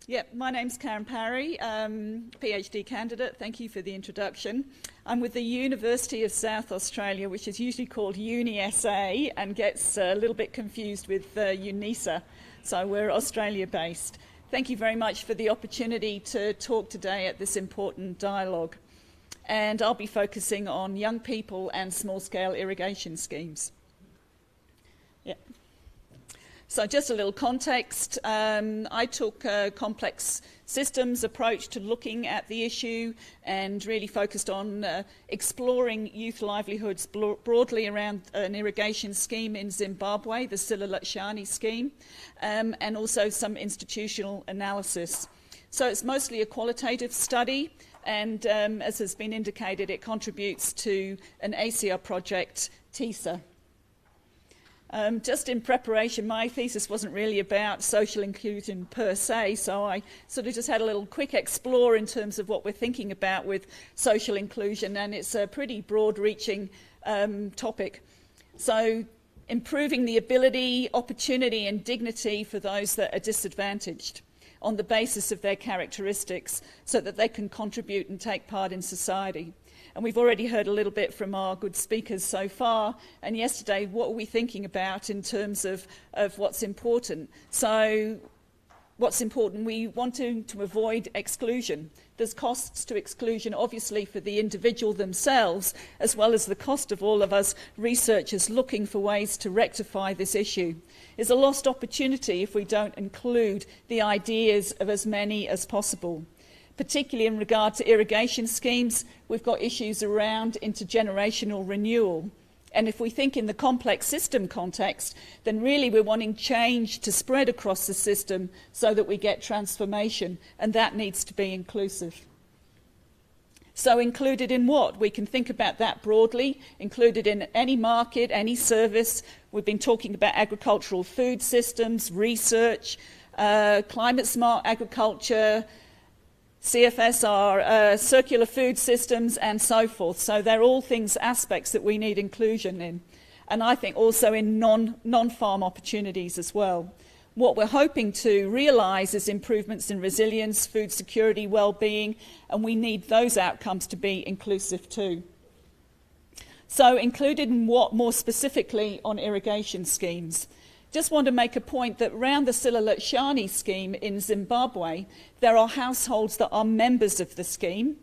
G: Yep, my name's Karen Parry, PhD candidate. Thank you for the introduction. I'm with the University of South Australia, which is usually called UniSA and gets a little bit confused with UNISA. So we're Australia-based. Thank you very much for the opportunity to talk today at this important dialogue. And I'll be focusing on young people and small-scale irrigation schemes. Yeah. So just a little context. I took a complex systems approach to looking at the issue and really focused on exploring youth livelihoods broadly around an irrigation scheme in Zimbabwe, the Sila-Lutshani scheme, and also some institutional analysis. So it's mostly a qualitative study, and as has been indicated, it contributes to an ACR project, TISA. Just in preparation, my thesis wasn't really about social inclusion per se, so I sort of just had a little quick explore in terms of what we're thinking about with social inclusion, and it's a pretty broad-reaching topic. So improving the ability, opportunity and dignity for those that are disadvantaged on the basis of their characteristics so that they can contribute and take part in society. And we've already heard a little bit from our good speakers so far. And yesterday, what are we thinking about in terms of what's important? So what's important? We want to avoid exclusion. There's costs to exclusion, obviously, for the individual themselves, as well as the cost of all of us researchers looking for ways to rectify this issue. It's a lost opportunity if we don't include the ideas of as many as possible. Particularly in regard to irrigation schemes, we've got issues around intergenerational renewal. And if we think in the complex system context, then really we're wanting change to spread across the system so that we get transformation, and that needs to be inclusive. So included in what? We can think about that broadly, included in any market, any service. We've been talking about agricultural food systems, research, climate smart agriculture, CFS are circular food systems and so forth. So they're all aspects that we need inclusion in. And I think also in non-farm opportunities as well. What we're hoping to realise is improvements in resilience, food security, well-being, and we need those outcomes to be inclusive too. So included in what more specifically on irrigation schemes? Just want to make a point that around the Sileleshani scheme in Zimbabwe, there are households that are members of the scheme,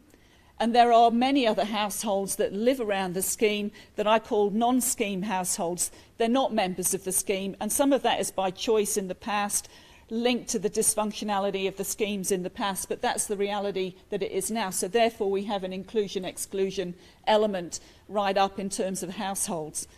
G: and there are many other households that live around the scheme that I call non-scheme households. They're not members of the scheme, and some of that is by choice in the past, linked to the dysfunctionality of the schemes in the past, but that's the reality that it is now. So therefore we have an inclusion-exclusion element right up in terms of households.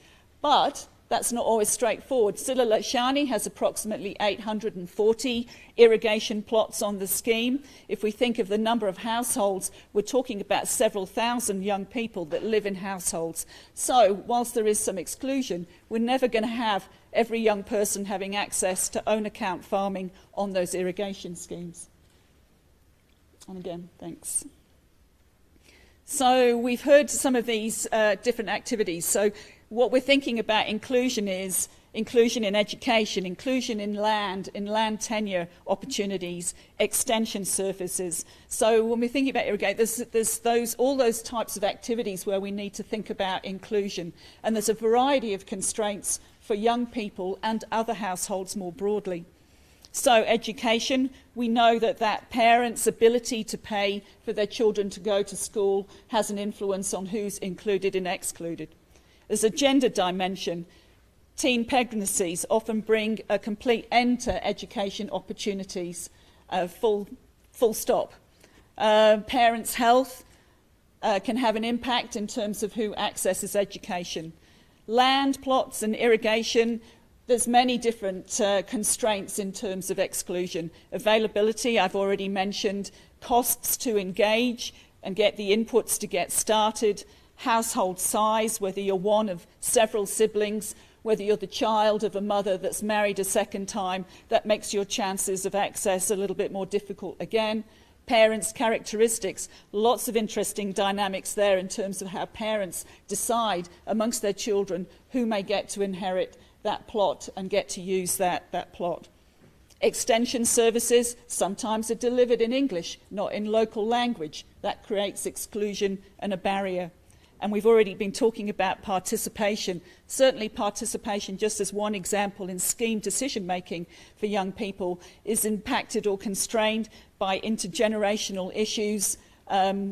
G: But that's not always straightforward. Sileleshani has approximately 840 irrigation plots on the scheme. If we think of the number of households, we're talking about several thousand young people that live in households. So whilst there is some exclusion, we're never going to have every young person having access to own account farming on those irrigation schemes. And again, thanks. So we've heard some of these different activities. So what we're thinking about inclusion is inclusion in education, inclusion in land tenure opportunities, extension services. So when we're thinking about irrigation, there's all those types of activities where we need to think about inclusion. And there's a variety of constraints for young people and other households more broadly. So education, we know that parents' ability to pay for their children to go to school has an influence on who's included and excluded. There's a gender dimension. Teen pregnancies often bring a complete end to education opportunities, full stop. Parents' health can have an impact in terms of who accesses education. Land, plots and irrigation, there's many different constraints in terms of exclusion. Availability, I've already mentioned. Costs to engage and get the inputs to get started. Household size, whether you're one of several siblings, whether you're the child of a mother that's married a second time, that makes your chances of access a little bit more difficult again. Parents' characteristics, lots of interesting dynamics there in terms of how parents decide amongst their children who may get to inherit that plot and get to use that plot. Extension services sometimes are delivered in English, not in local language. That creates exclusion and a barrier. And we've already been talking about participation. Certainly participation, just as one example in scheme decision-making for young people, is impacted or constrained by intergenerational issues,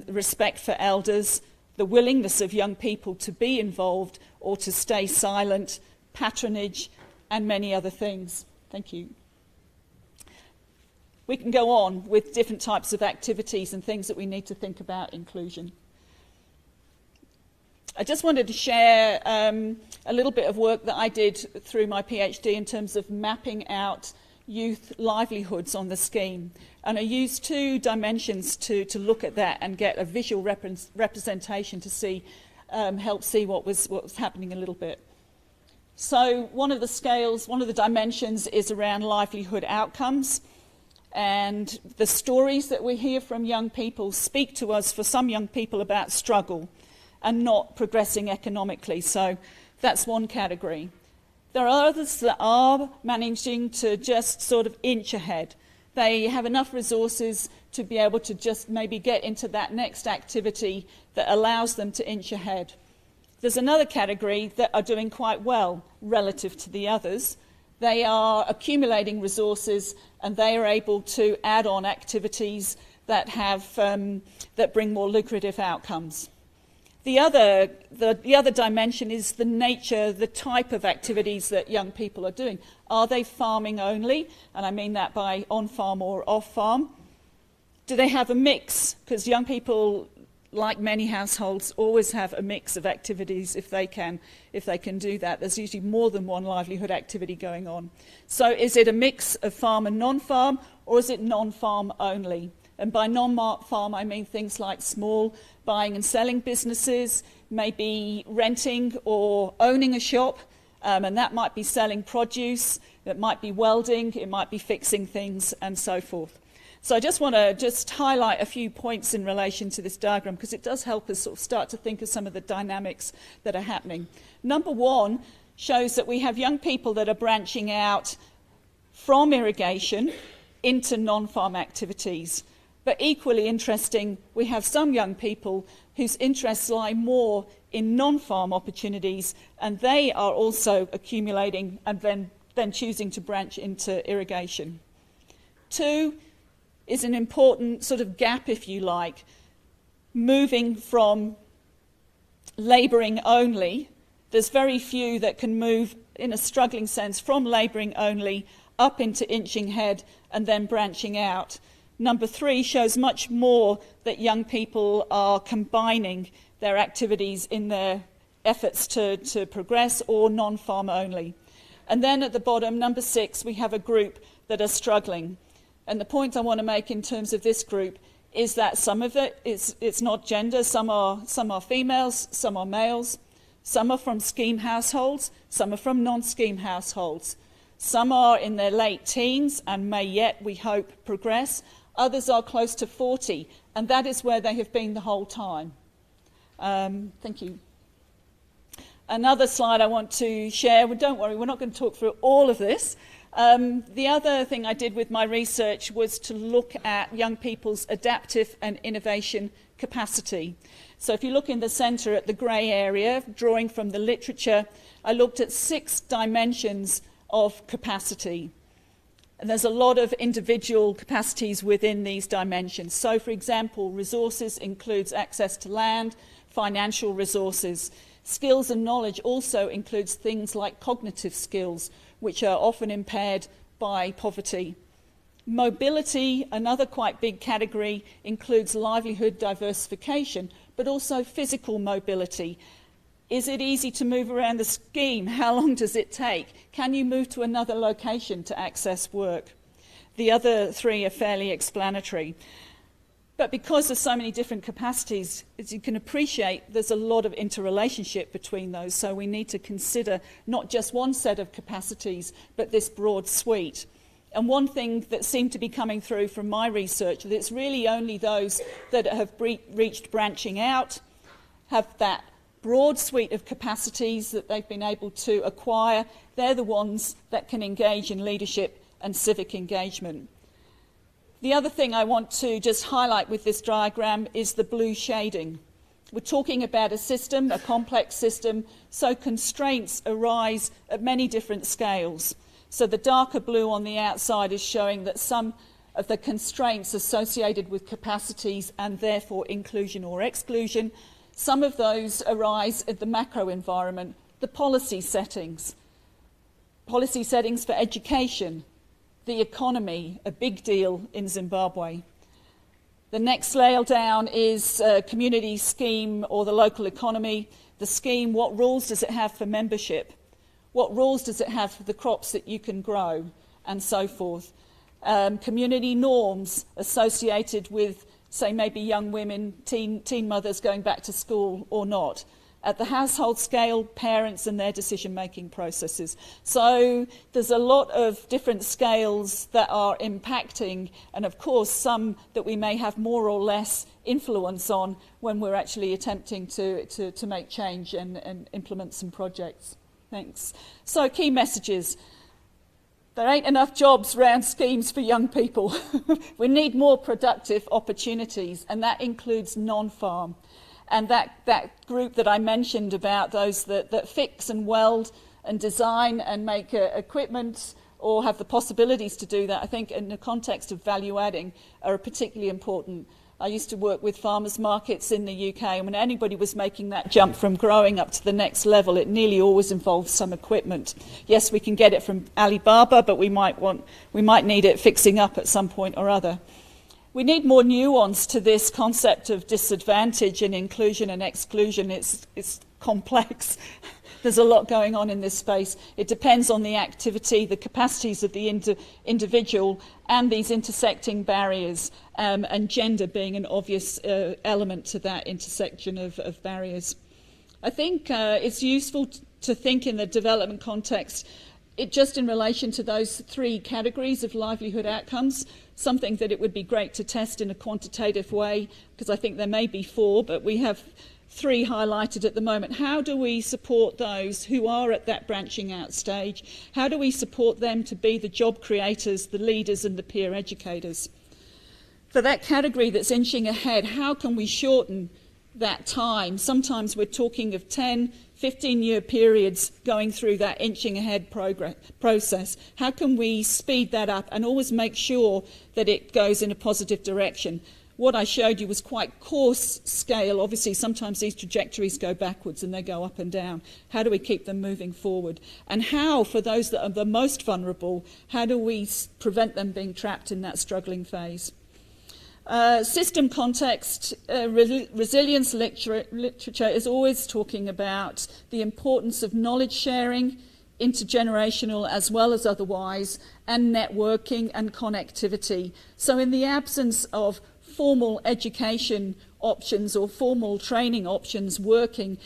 G: respect for elders, the willingness of young people to be involved or to stay silent, patronage, and many other things. Thank you. We can go on with different types of activities and things that we need to think about inclusion. I just wanted to share a little bit of work that I did through my PhD in terms of mapping out youth livelihoods on the scheme. And I used two dimensions to look at that and get a visual representation to see, help see what was happening a little bit. So one of the dimensions is around livelihood outcomes. And the stories that we hear from young people speak to us, for some young people, about struggle and not progressing economically. So that's one category. There are others that are managing to just sort of inch ahead. They have enough resources to be able to just maybe get into that next activity that allows them to inch ahead. There's another category that are doing quite well relative to the others. They are accumulating resources and they are able to add on activities that that bring more lucrative outcomes. The other dimension is the nature, the type of activities that young people are doing. Are they farming only? And I mean that by on-farm or off-farm. Do they have a mix? Because young people, like many households, always have a mix of activities if they can do that. There's usually more than one livelihood activity going on. So is it a mix of farm and non-farm, or is it non-farm only? And by non-farm, I mean things like small buying and selling businesses, maybe renting or owning a shop, and that might be selling produce, it might be welding, it might be fixing things, and so forth. So I just want to highlight a few points in relation to this diagram, because it does help us sort of start to think of some of the dynamics that are happening. Number one shows that we have young people that are branching out from irrigation into non-farm activities. But equally interesting, we have some young people whose interests lie more in non-farm opportunities, and they are also accumulating and then choosing to branch into irrigation. Two is an important sort of gap, if you like, moving from labouring only. There's very few that can move, in a struggling sense, from labouring only up into inching head and then branching out. Number three shows much more that young people are combining their activities in their efforts to progress, or non-farm only. And then at the bottom, number six, we have a group that are struggling. And the point I want to make in terms of this group is that some of it it's not gender. Some are females, some are males. Some are from scheme households, some are from non-scheme households. Some are in their late teens and may yet, we hope, progress. Others are close to 40, and that is where they have been the whole time. Thank you. Another slide I want to share. Well, don't worry, we're not going to talk through all of this. The other thing I did with my research was to look at young people's adaptive and innovation capacity. So if you look in the centre at the grey area, drawing from the literature, I looked at 6 dimensions of capacity. And there's a lot of individual capacities within these dimensions. So, for example, resources includes access to land, financial resources. Skills and knowledge also includes things like cognitive skills, which are often impaired by poverty. Mobility, another quite big category, includes livelihood diversification, but also physical mobility. Is it easy to move around the scheme? How long does it take? Can you move to another location to access work? The other 3 are fairly explanatory. But because there's so many different capacities, as you can appreciate, there's a lot of interrelationship between those. So we need to consider not just one set of capacities, but this broad suite. And one thing that seemed to be coming through from my research, that it's really only those that have reached branching out, have that broad suite of capacities that they've been able to acquire. They're the ones that can engage in leadership and civic engagement. The other thing I want to just highlight with this diagram is the blue shading. We're talking about a system, a complex system, so constraints arise at many different scales. So the darker blue on the outside is showing that some of the constraints associated with capacities and therefore inclusion or exclusion, some of those arise at the macro environment, the policy settings for education, the economy, a big deal in Zimbabwe. The next layer down is community scheme or the local economy. The scheme, what rules does it have for membership? What rules does it have for the crops that you can grow, and so forth? Community norms associated with, say, maybe young women, teen mothers going back to school or not. At the household scale, parents and their decision-making processes. So there's a lot of different scales that are impacting, and of course some that we may have more or less influence on when we're actually attempting to make change and implement some projects. Thanks. So key messages. There ain't enough jobs around schemes for young people. We need more productive opportunities, and that includes non-farm. And that group that I mentioned about those that fix and weld and design and make equipment or have the possibilities to do that, I think in the context of value adding are particularly important. I used to work with farmers markets in the UK, and when anybody was making that jump from growing up to the next level, it nearly always involved some equipment. Yes, we can get it from Alibaba, but we might need it fixing up at some point or other. We need more nuance to this concept of disadvantage and inclusion and exclusion. It's complex. There's a lot going on in this space. It depends on the activity, the capacities of the individual, and these intersecting barriers, and gender being an obvious element to that intersection of barriers. I think it's useful to think in the development context just in relation to those 3 categories of livelihood outcomes, something that it would be great to test in a quantitative way, because I think there may be 4, but we have 3 highlighted at the moment. How do we support those who are at that branching out stage? How do we support them to be the job creators, the leaders and the peer educators? For that category that's inching ahead, how can we shorten that time? Sometimes we're talking of 10, 15-year periods going through that inching ahead process. How can we speed that up and always make sure that it goes in a positive direction? What I showed you was quite coarse scale. Obviously, sometimes these trajectories go backwards and they go up and down. How do we keep them moving forward? And how, for those that are the most vulnerable, how do we prevent them being trapped in that struggling phase? System context, resilience literature is always talking about the importance of knowledge sharing, intergenerational as well as otherwise, and networking and connectivity. So in the absence of formal education options or formal training options working,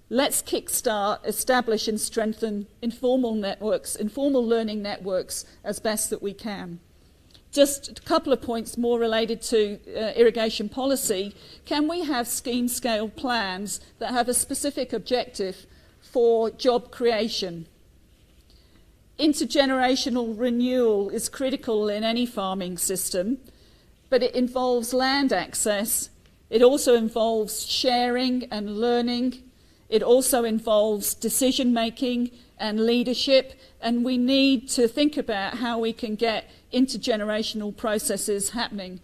G: let's kickstart, establish and strengthen informal networks, informal learning networks as best that we can. Just a couple of points more related to irrigation policy. Can we have scheme-scale plans that have a specific objective for job creation? Intergenerational renewal is critical in any farming system, but it involves land access. It also involves sharing and learning. It also involves decision-making and leadership, and we need to think about how we can get intergenerational processes happening.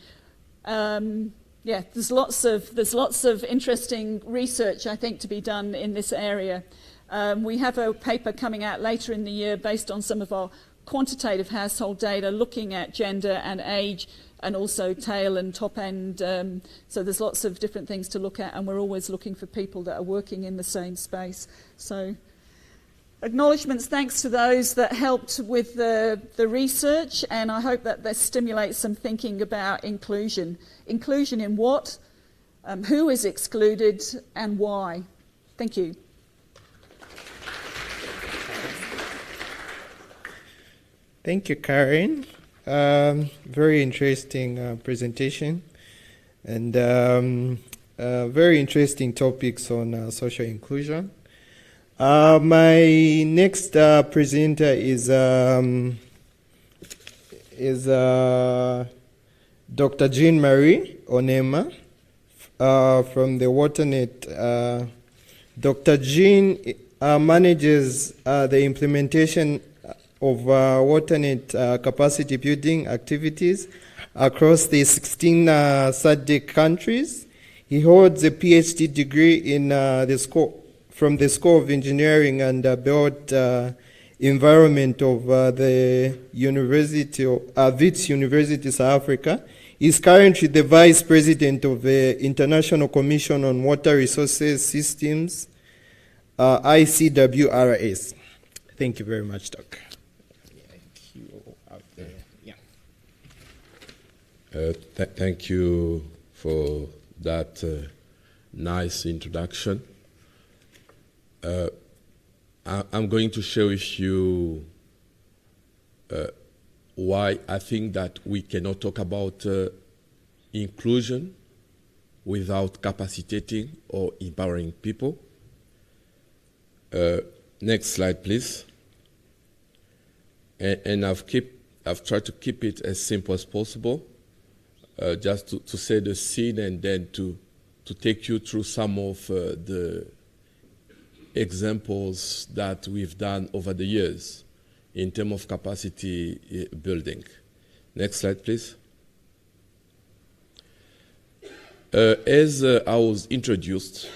G: There's lots of interesting research, I think, to be done in this area. We have a paper coming out later in the year based on some of our quantitative household data looking at gender and age and also tail and top end. So there's lots of different things to look at, and we're always looking for people that are working in the same space. So acknowledgements, thanks to those that helped with the research, and I hope that this stimulates some thinking about inclusion. Inclusion in what, who is excluded, and why. Thank you.
C: Thank you, Karen. Very interesting presentation, and very interesting topics on social inclusion. My next presenter is Dr. Jean-Marie Onema from the WaterNet. Dr. Jean manages the implementation of WaterNet capacity building activities across the 16 SADC countries. He holds a PhD degree in from the School of Engineering and Built Environment of the University of Wits University, South Africa. He is currently the Vice President of the International Commission on Water Resources Systems, ICWRS. Thank you very much, Doc.
H: Thank you for that nice introduction. I'm going to share with you why I think that we cannot talk about inclusion without capacitating or empowering people. Next slide, please. And I've tried to keep it as simple as possible, just to set the scene and then to take you through some of the examples that we've done over the years in terms of capacity building. Next slide, please. As I was introduced,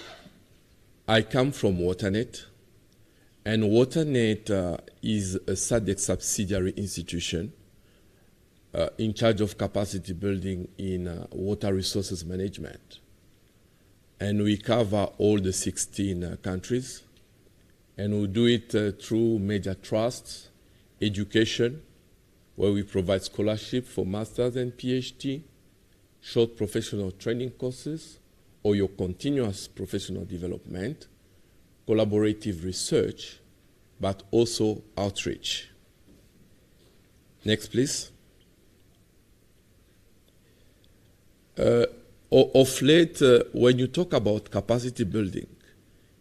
H: I come from WaterNet, and WaterNet is a SADC subsidiary institution in charge of capacity building in water resources management. And we cover all the 16 countries, and we do it through major trusts, education, where we provide scholarship for master's and PhD, short professional training courses, or your continuous professional development, collaborative research, but also outreach. Next, please. Of late, when you talk about capacity building,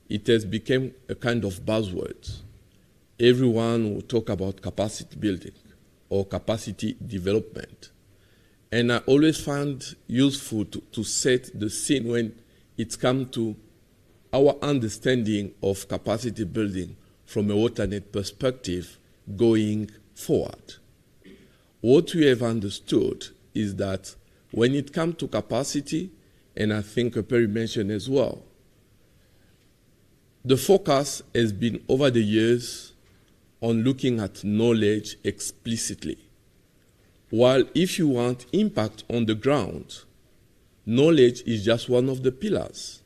H: it has become a kind of buzzword. Everyone will talk about capacity building or capacity development. And I always find useful to set the scene when it comes to our understanding of capacity building from a WaterNet perspective going forward. What we have understood is that when it comes to capacity, and I think Perry mentioned as well, the focus has been over the years on looking at knowledge explicitly. While if you want impact on the ground, knowledge is just one of the pillars.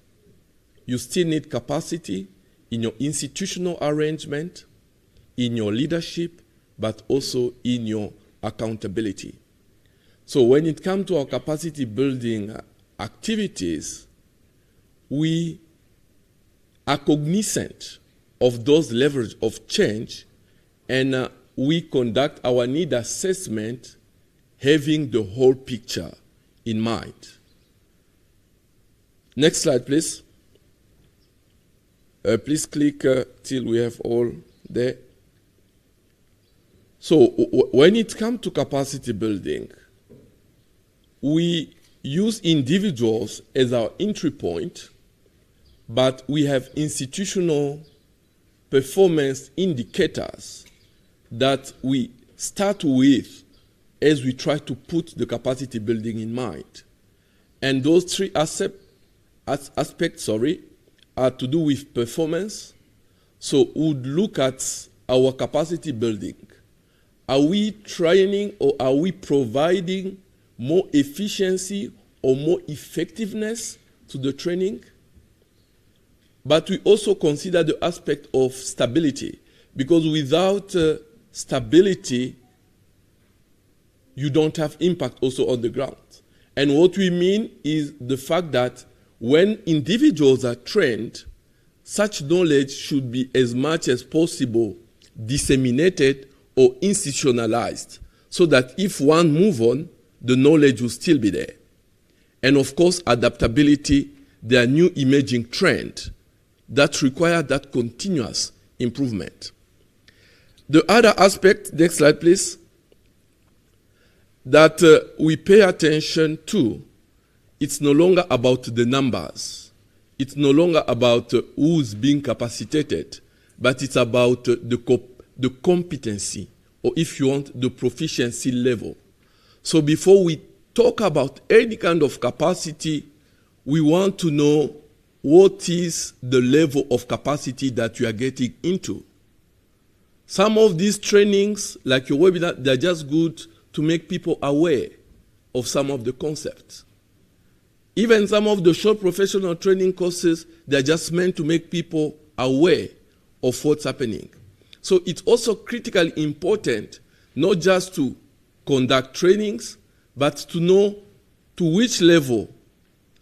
H: You still need capacity in your institutional arrangement, in your leadership, but also in your accountability. So when it comes to our capacity building activities, we are cognizant of those levels of change, and we conduct our need assessment having the whole picture in mind. Next slide, please. Please click till we have all there. So when it comes to capacity building, we use individuals as our entry point, but we have institutional performance indicators that we start with as we try to put the capacity building in mind. And those three aspects are to do with performance. So we would look at our capacity building. Are we training or are we providing more efficiency or more effectiveness to the training? But we also consider the aspect of stability, because without stability, you don't have impact also on the ground. And what we mean is the fact that when individuals are trained, such knowledge should be as much as possible disseminated or institutionalized, so that if one move on, the knowledge will still be there. And of course, adaptability, there are new emerging trends that require that continuous improvement. The other aspect, next slide please, that we pay attention to, it's no longer about the numbers. It's no longer about who's being capacitated, but it's about the competency, or if you want, the proficiency level. So before we talk about any kind of capacity, we want to know what is the level of capacity that you are getting into. Some of these trainings, like your webinar, they're just good to make people aware of some of the concepts. Even some of the short professional training courses, they're just meant to make people aware of what's happening. So it's also critically important not just to conduct trainings, but to know to which level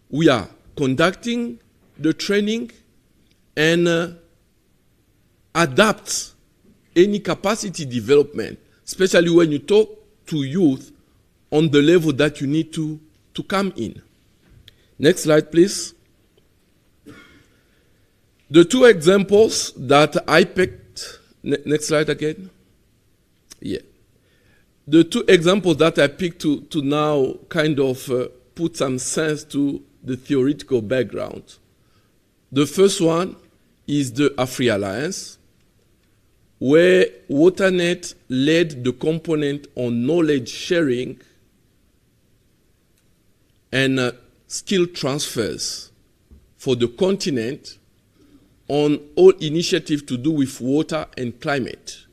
H: we are conducting the training and adapt any capacity development, especially when you talk to youth on the level that you need to come in. Next slide, please. The two examples that I picked, next slide again. Yeah. The two examples that I picked to now kind of put some sense to the theoretical background. The first one is the Afri Alliance, where WaterNet led the component on knowledge sharing and skill transfers for the continent on all initiatives to do with water and climate.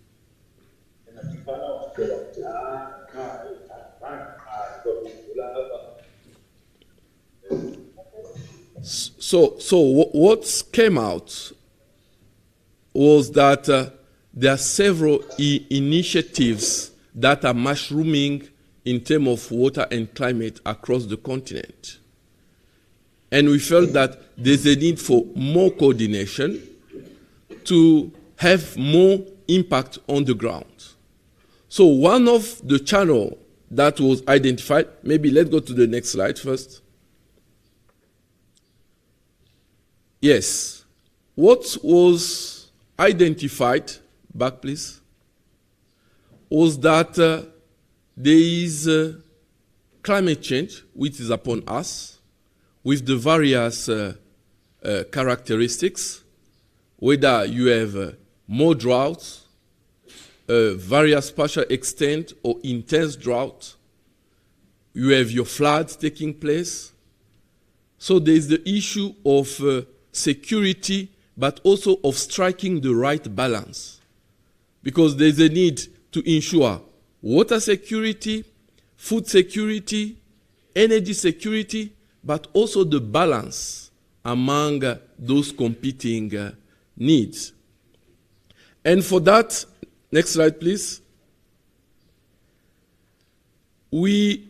H: So what came out was that there are several initiatives that are mushrooming in terms of water and climate across the continent. And we felt that there's a need for more coordination to have more impact on the ground. So one of the channel that was identified, maybe let's go to the next slide first. Yes. What was identified, back please, was that there is climate change which is upon us with the various characteristics, whether you have more droughts, various spatial extent or intense drought, you have your floods taking place. So there is the issue of security, but also of striking the right balance. Because there's a need to ensure water security, food security, energy security, but also the balance among those competing needs. And for that, next slide please, we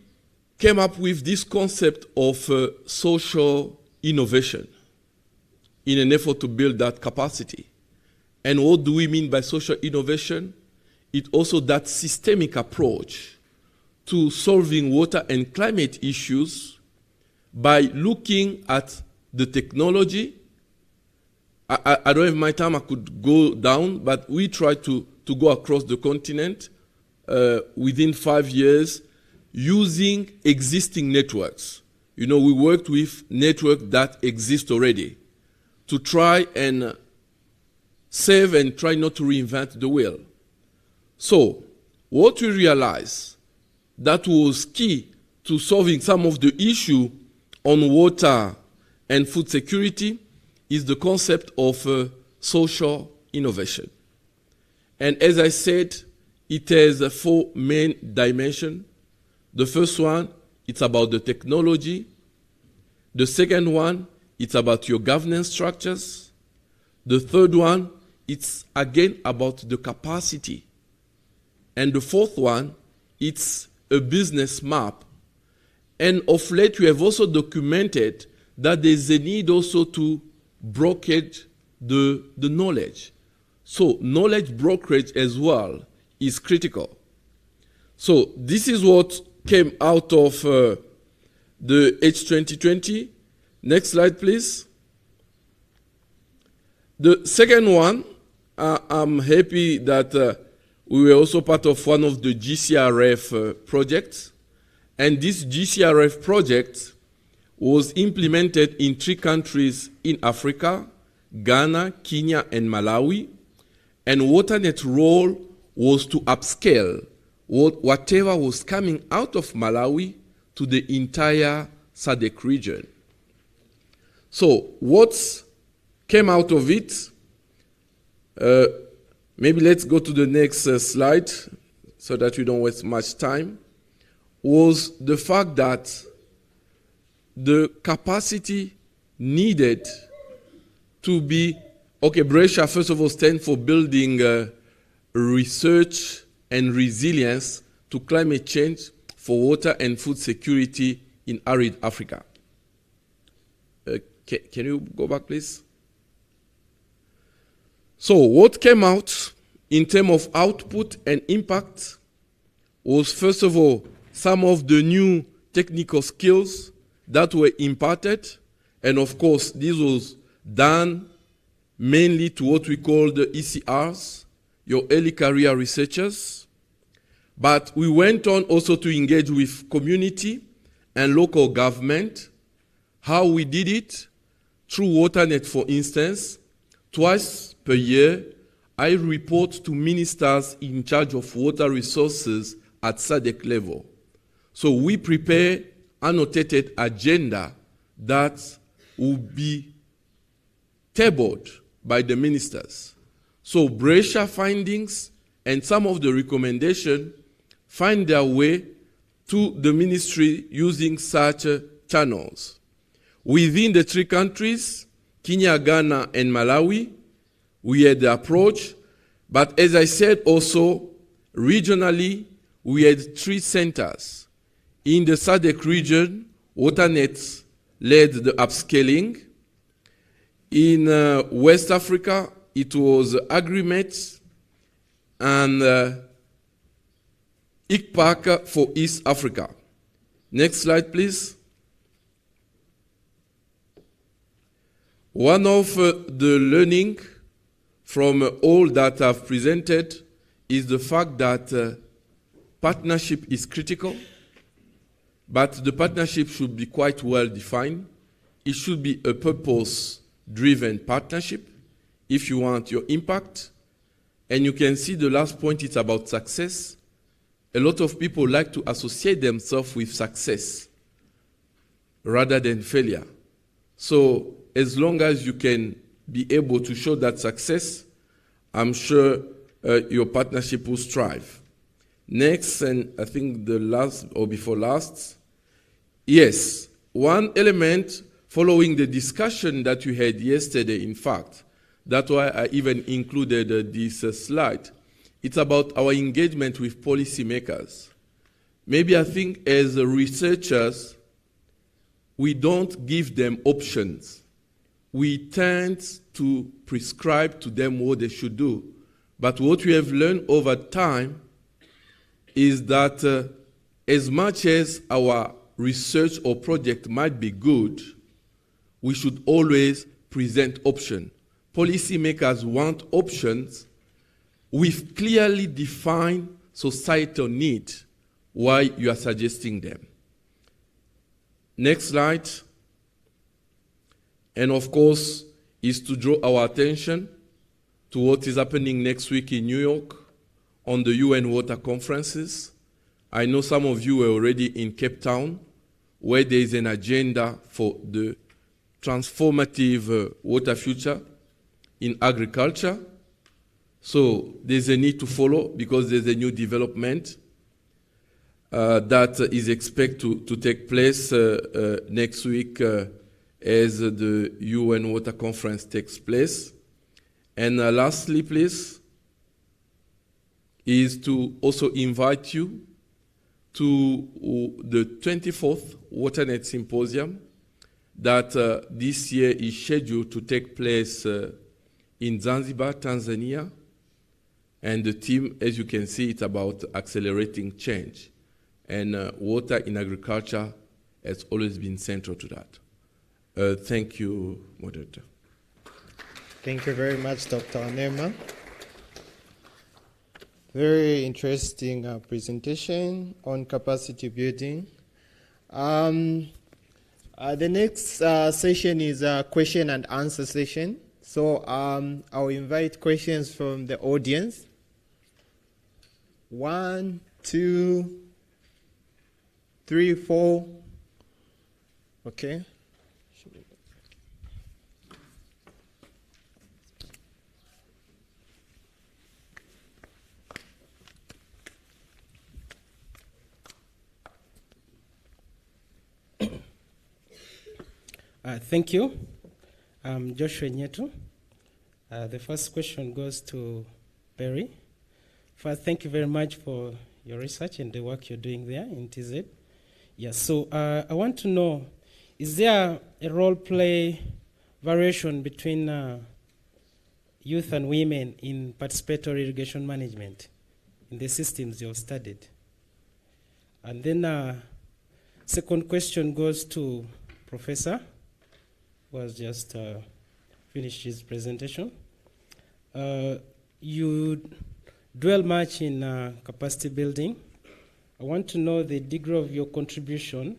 H: came up with this concept of social innovation in an effort to build that capacity. And what do we mean by social innovation? It's also that systemic approach to solving water and climate issues by looking at the technology. I don't have my time, I could go down, but we try to go across the continent within 5 years using existing networks. You know, we worked with networks that exist already to try and save and try not to reinvent the wheel. So, what we realized that was key to solving some of the issue on water and food security is the concept of social innovation. And as I said, it has 4 main dimensions. The first one, it's about the technology. The second one, it's about your governance structures. The third one, it's again about the capacity. And the fourth one, it's a business map. And of late, we have also documented that there's a need also to brokerage the knowledge. So knowledge brokerage as well is critical. So this is what came out of the H2020. Next slide, please. The second one, I'm happy that we were also part of one of the GCRF projects. And this GCRF project was implemented in 3 countries in Africa, Ghana, Kenya, and Malawi. And WaterNet's role was to upscale whatever was coming out of Malawi to the entire SADC region. So what came out of it, maybe let's go to the next slide so that we don't waste much time, was the fact that the capacity needed to be, okay, Brescia first of all stands for building research and resilience to climate change for water and food security in arid Africa. Can you go back, please? So what came out in terms of output and impact was, first of all, some of the new technical skills that were imparted. And of course, this was done mainly to what we call the ECRs, your early career researchers. But we went on also to engage with community and local government. How we did it? Through WaterNet, for instance, twice per year, I report to ministers in charge of water resources at SADC level. So we prepare annotated agenda that will be tabled by the ministers. So Brescia findings and some of the recommendations find their way to the ministry using such channels. Within the 3 countries, Kenya, Ghana, and Malawi, we had the approach, but as I said also, regionally, we had 3 centers. In the SADC region, WaterNet led the upscaling. In West Africa, it was AgriMet, and ICPAC for East Africa. Next slide, please. One of the learning from all that I've presented is the fact that partnership is critical, but the partnership should be quite well defined. It should be a purpose-driven partnership if you want your impact. And you can see the last point is about success. A lot of people like to associate themselves with success rather than failure. So as long as you can be able to show that success, I'm sure your partnership will strive. Next, and I think the last or before last, yes, one element following the discussion that we had yesterday, in fact, that's why I even included this slide. It's about our engagement with policymakers. Maybe I think as researchers, we don't give them options. We tend to prescribe to them what they should do. But what we have learned over time is that as much as our research or project might be good, we should always present options. Policymakers want options with clearly defined societal need why you are suggesting them. Next slide. And of course, is to draw our attention to what is happening next week in New York on the UN water conferences. I know some of you were already in Cape Town, where there is an agenda for the transformative water future in agriculture. So there's a need to follow because there's a new development that is expected to take place next week as the UN Water Conference takes place. And lastly, please, is to also invite you to the 24th WaterNet Symposium that this year is scheduled to take place in Zanzibar, Tanzania. And the theme, as you can see, it's about accelerating change. And water in agriculture has always been central to that. Thank you, moderator.
C: Thank you very much, Dr. Onema. Very interesting presentation on capacity building. The next session is a question and answer session. So I'll invite questions from the audience. 1, 2, 3, 4. Okay.
I: Thank you. I'm Joshua Nyetu. The first question goes to Perry. First, thank you very much for your research and the work you're doing there in TZ. Yes, so I want to know, is there a role play variation between youth and women in participatory irrigation management in the systems you've studied? And then second question goes to Professor, who has just finished his presentation. You dwell much in capacity building. I want to know the degree of your contribution,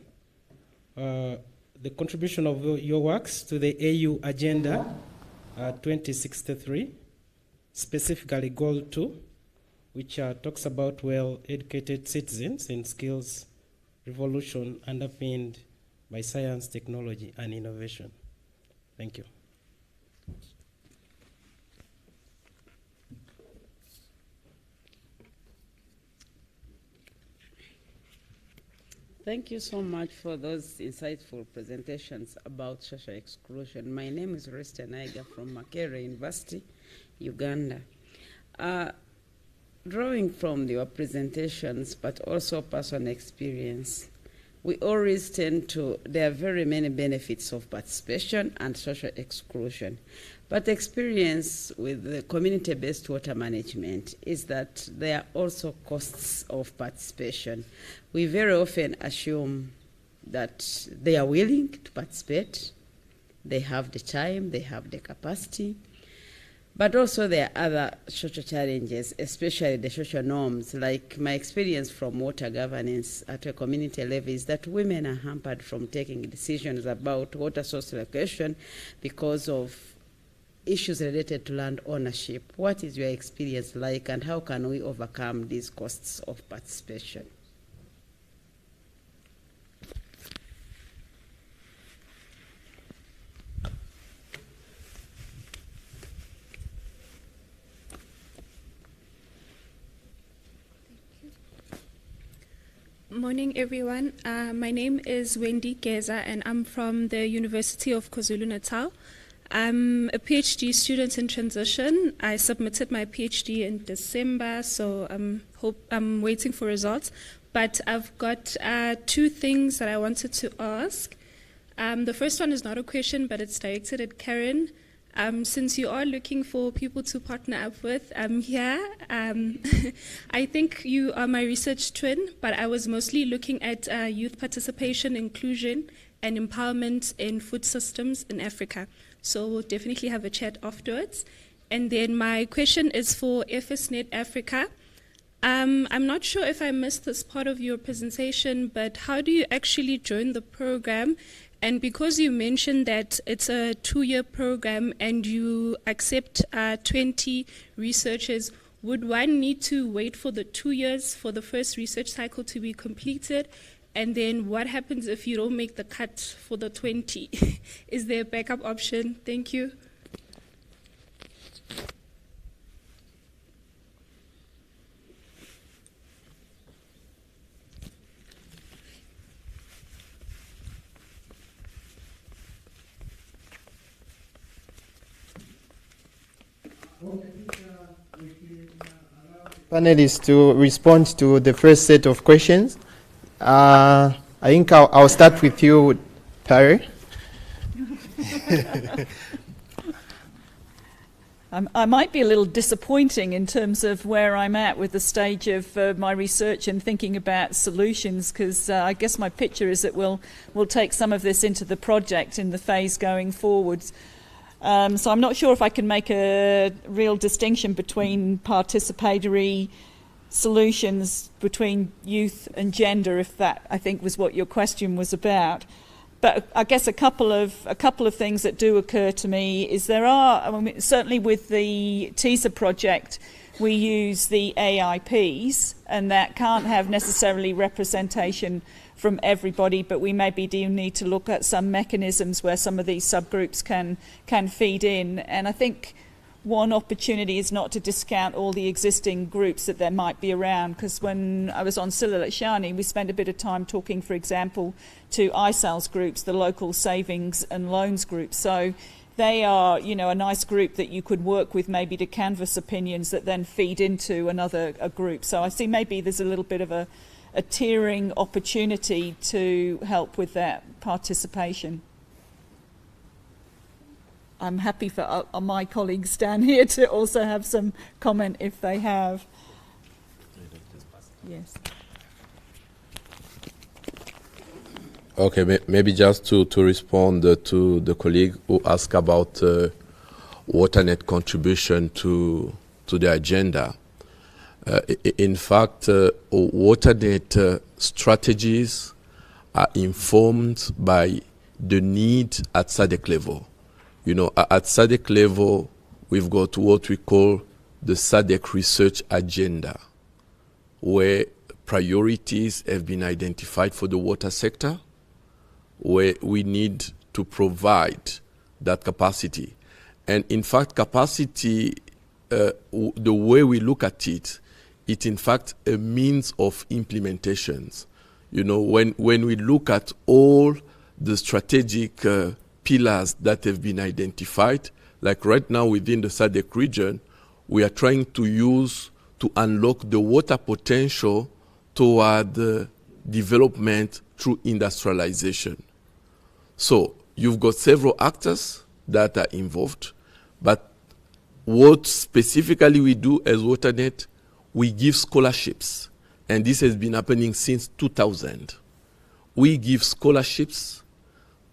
I: the contribution of your works to the AU Agenda 2063, specifically Goal 2, which talks about well-educated citizens and skills revolution underpinned by science, technology, and innovation. Thank you.
J: Thank you so much for those insightful presentations about social exclusion. My name is Resta Naiga from Makerere University, Uganda. Drawing from your presentations, but also personal experience, we always tend to, there are very many benefits of participation and social exclusion. But experience with the community-based water management is that there are also costs of participation. We very often assume that they are willing to participate, they have the time, they have the capacity, but also there are other social challenges, especially the social norms. Like my experience from water governance at a community level is that women are hampered from taking decisions about water source allocation because of issues related to land ownership. What is your experience like, and how can we overcome these costs of participation?
K: Morning, everyone. My name is Wendy Geza, and I'm from the University of KwaZulu-Natal. I'm a PhD student in transition. I submitted my PhD in December, so I'm waiting for results. But I've got two things that I wanted to ask. The first one is not a question, but it's directed at Karen. Since you are looking for people to partner up with, I'm here. I think you are my research twin, but I was mostly looking at youth participation, inclusion, and empowerment in food systems in Africa. So we'll definitely have a chat afterwards. And then my question is for FSNet Africa. I'm not sure if I missed this part of your presentation, but how do you actually join the program? And because you mentioned that it's a 2-year program and you accept 20 researchers, would one need to wait for the 2 years for the first research cycle to be completed? And then what happens if you don't make the cut for the 20? Is there a backup option? Thank you.
C: Panelists to respond to the first set of questions. I think I'll start with you, Perry.
G: I might be a little disappointing in terms of where I'm at with the stage of my research and thinking about solutions, because I guess my picture is that we'll take some of this into the project in the phase going forwards. So I'm not sure if I can make a real distinction between participatory solutions between youth and gender, if that, I think, was what your question was about. But I guess a couple of things that do occur to me is there are, I mean, certainly with the TISA project, we use the AIPs, and that can't have necessarily representation from everybody, but we maybe do need to look at some mechanisms where some of these subgroups can feed in. And I think one opportunity is not to discount all the existing groups that there might be around, because when I was on Sila Lakshani, we spent a bit of time talking, for example, to ISAL's groups, the local savings and loans groups. So they are, you know, a nice group that you could work with maybe to canvass opinions that then feed into a group. So I see maybe there's a little bit of a tiering opportunity to help with that participation. I'm happy for my colleagues down here to also have some comment if they have. Yes.
H: Okay, maybe just to respond to the colleague who asked about WaterNet contribution to the agenda. In fact, WaterNet strategies are informed by the need at SADC level. You know, at SADC level, we've got what we call the SADC research agenda, where priorities have been identified for the water sector, where we need to provide that capacity. And in fact, capacity, the way we look at it, it's in fact a means of implementations. You know, when we look at all the strategic pillars that have been identified, like right now within the SADC region, we are trying to unlock the water potential toward development through industrialization. So you've got several actors that are involved, but what specifically we do as WaterNet, we give scholarships, and this has been happening since 2000. We give scholarships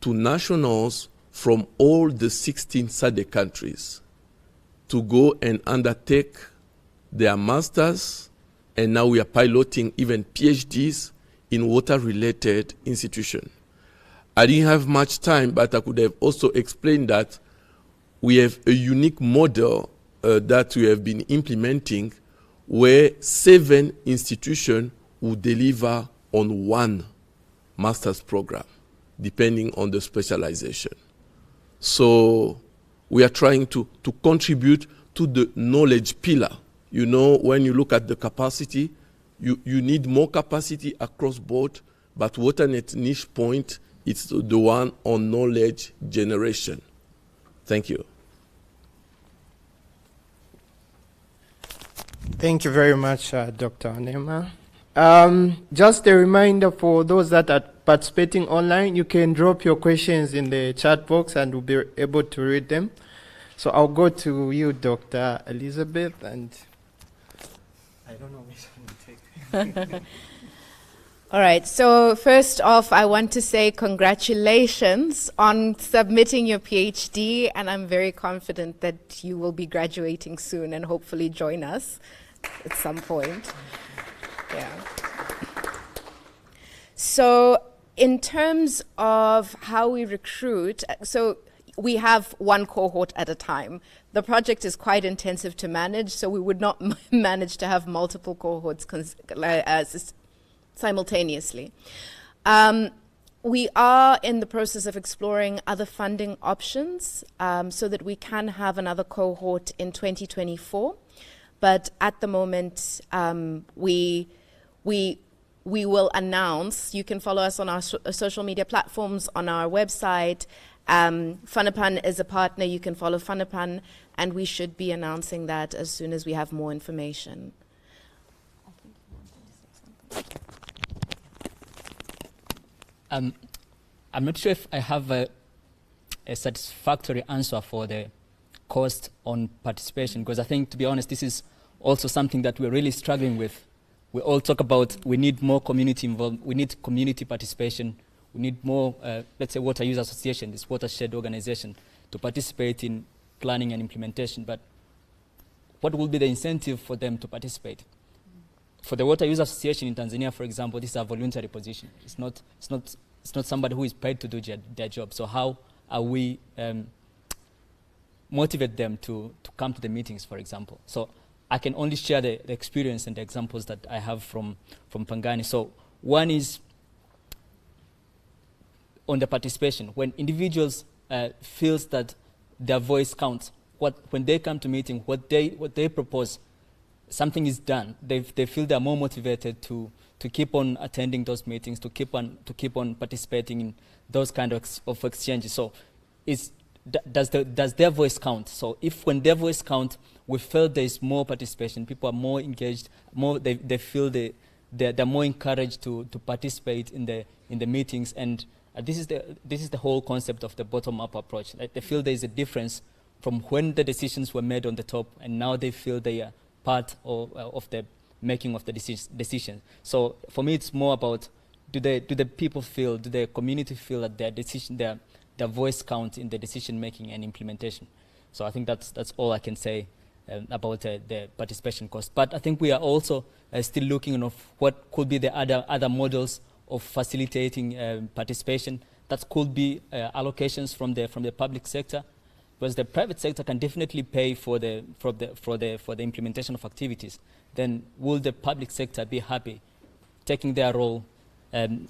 H: to nationals from all the 16 SADC countries to go and undertake their masters, and now we are piloting even PhDs in water-related institutions. I didn't have much time, but I could have also explained that we have a unique model that we have been implementing where 7 institutions will deliver on 1 master's program, depending on the specialization. So we are trying to contribute to the knowledge pillar. You know, when you look at the capacity, you need more capacity across board, but WaterNet niche point, it's the one on knowledge generation. Thank you.
C: Thank you very much, Dr. Onema. Just a reminder for those that are participating online, you can drop your questions in the chat box and we'll be able to read them. So I'll go to you, Dr. Elizabeth, and I don't know which one to take.
E: All right, so first off, I want to say congratulations on submitting your PhD, and I'm very confident that you will be graduating soon and hopefully join us at some point. Yeah. So in terms of how we recruit, so we have 1 cohort at a time. The project is quite intensive to manage, so we would not manage to have multiple cohorts simultaneously. We are in the process of exploring other funding options so that we can have another cohort in 2024. But at the moment, we will announce. You can follow us on our social media platforms, on our website. Funapan is a partner. You can follow Funapan, and we should be announcing that as soon as we have more information.
F: I'm not sure if I have a satisfactory answer for the cost on participation, because I think, to be honest, this is also something that we're really struggling with. We all talk about we need more community involvement, we need community participation, we need more, let's say, water use association, this watershed organization, to participate in planning and implementation. But what will be the incentive for them to participate? For the Water Use Association in Tanzania, for example, this is a voluntary position. It's not somebody who is paid to do their job. So how are we motivate them to come to the meetings, for example? So I can only share the experience and the examples that I have from Pangani. So one is on the participation. When individuals feels that their voice counts, when they come to meeting, what they propose, something is done. They feel they're more motivated to keep on attending those meetings, to keep on participating in those kind of exchanges. So does their voice count? So if when their voice count, we feel there is more participation, people are more engaged, they feel they're more encouraged to participate in the meetings. And this is the whole concept of the bottom-up approach. Like, they feel there is a difference from when the decisions were made on the top, and now they feel they are part of the making of the decision. So for me, it's more about do the people feel, do the community feel that their voice counts in the decision making and implementation. So I think that's all I can say about the participation cost. But I think we are also still looking at what could be the other models of facilitating participation. That could be allocations from the public sector, because the private sector can definitely pay for the implementation of activities. Then will the public sector be happy taking their role,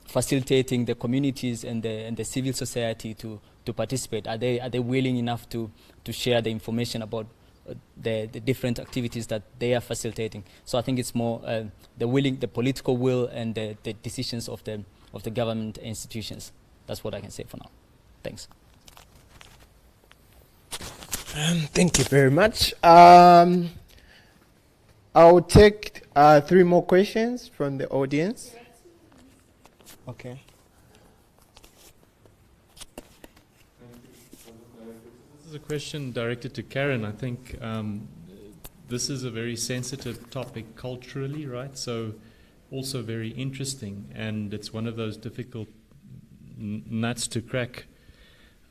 F: facilitating the communities and the civil society to participate? Are they willing enough to share the information about the different activities that they are facilitating? So I think it's more the political will and the decisions of the government institutions. That's what I can say for now. Thanks.
C: Thank you very much. I'll take 3 more questions from the audience. Okay.
L: This is a question directed to Karen. I think this is a very sensitive topic culturally, right? So also very interesting, and it's one of those difficult nuts to crack.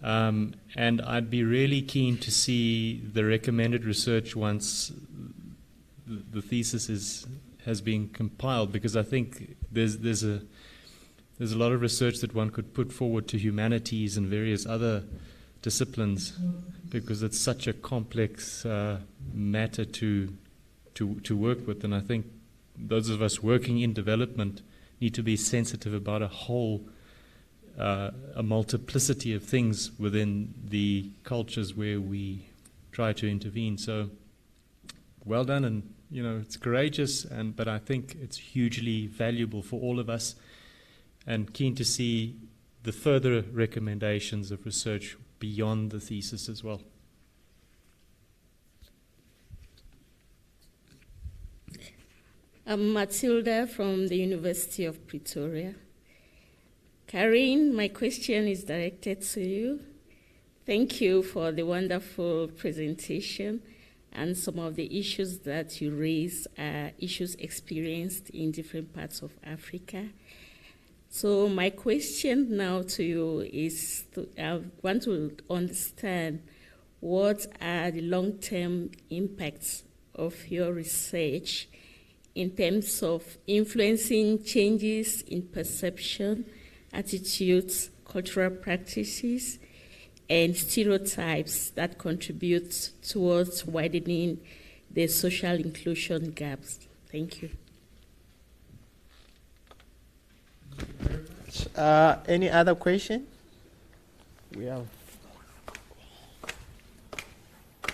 L: And I'd be really keen to see the recommended research once the thesis has been compiled, because I think there's a lot of research that one could put forward to humanities and various other disciplines, because it's such a complex matter to work with. And I think those of us working in development need to be sensitive about a multiplicity of things within the cultures where we try to intervene. So well done, and it's courageous, but I think it's hugely valuable for all of us, and keen to see the further recommendations of research beyond the thesis as well.
M: I'm Matilda from the University of Pretoria. Karen, my question is directed to you. Thank you for the wonderful presentation, and some of the issues that you raised are issues experienced in different parts of Africa. So my question now to you is, I want to understand what are the long-term impacts of your research in terms of influencing changes in perception, attitudes, cultural practices, and stereotypes that contribute towards widening the social inclusion gaps. Thank you.
C: Any other question? We have.
G: I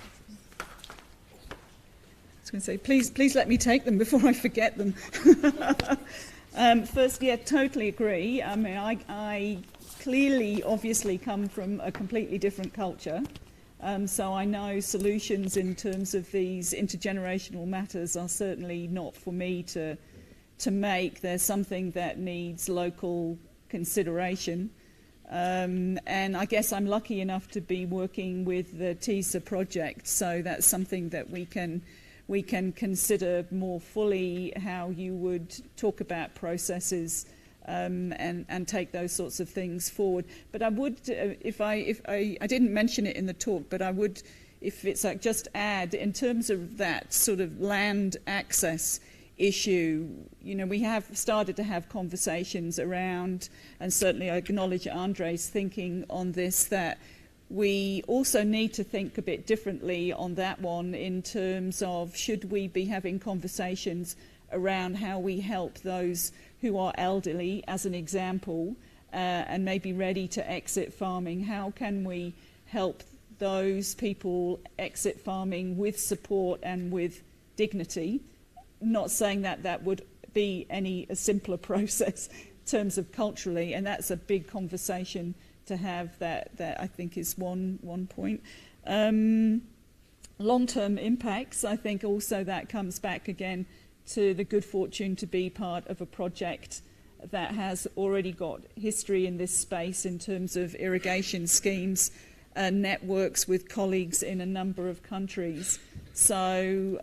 G: was going to say, please let me take them before I forget them. First, yeah, totally agree. I mean, I clearly, obviously, come from a completely different culture. So I know solutions in terms of these intergenerational matters are certainly not for me to make. There's something that needs local consideration. And I guess I'm lucky enough to be working with the TISA project, so that's something that we can consider more fully, how you would talk about processes and take those sorts of things forward. But I would, if I didn't mention it in the talk, but I would, if it's like, just add, in terms of that sort of land access issue, we have started to have conversations around, and certainly I acknowledge Andre's thinking on this, that we also need to think a bit differently on that one, in terms of, should we be having conversations around how we help those who are elderly, as an example, and maybe ready to exit farming? How can we help those people exit farming with support and with dignity? Not saying that that would be a simpler process in terms of culturally, and that's a big conversation to have. That I think is one point. Long-term impacts, I think also that comes back again to the good fortune to be part of a project that has already got history in this space in terms of irrigation schemes and networks with colleagues in a number of countries. So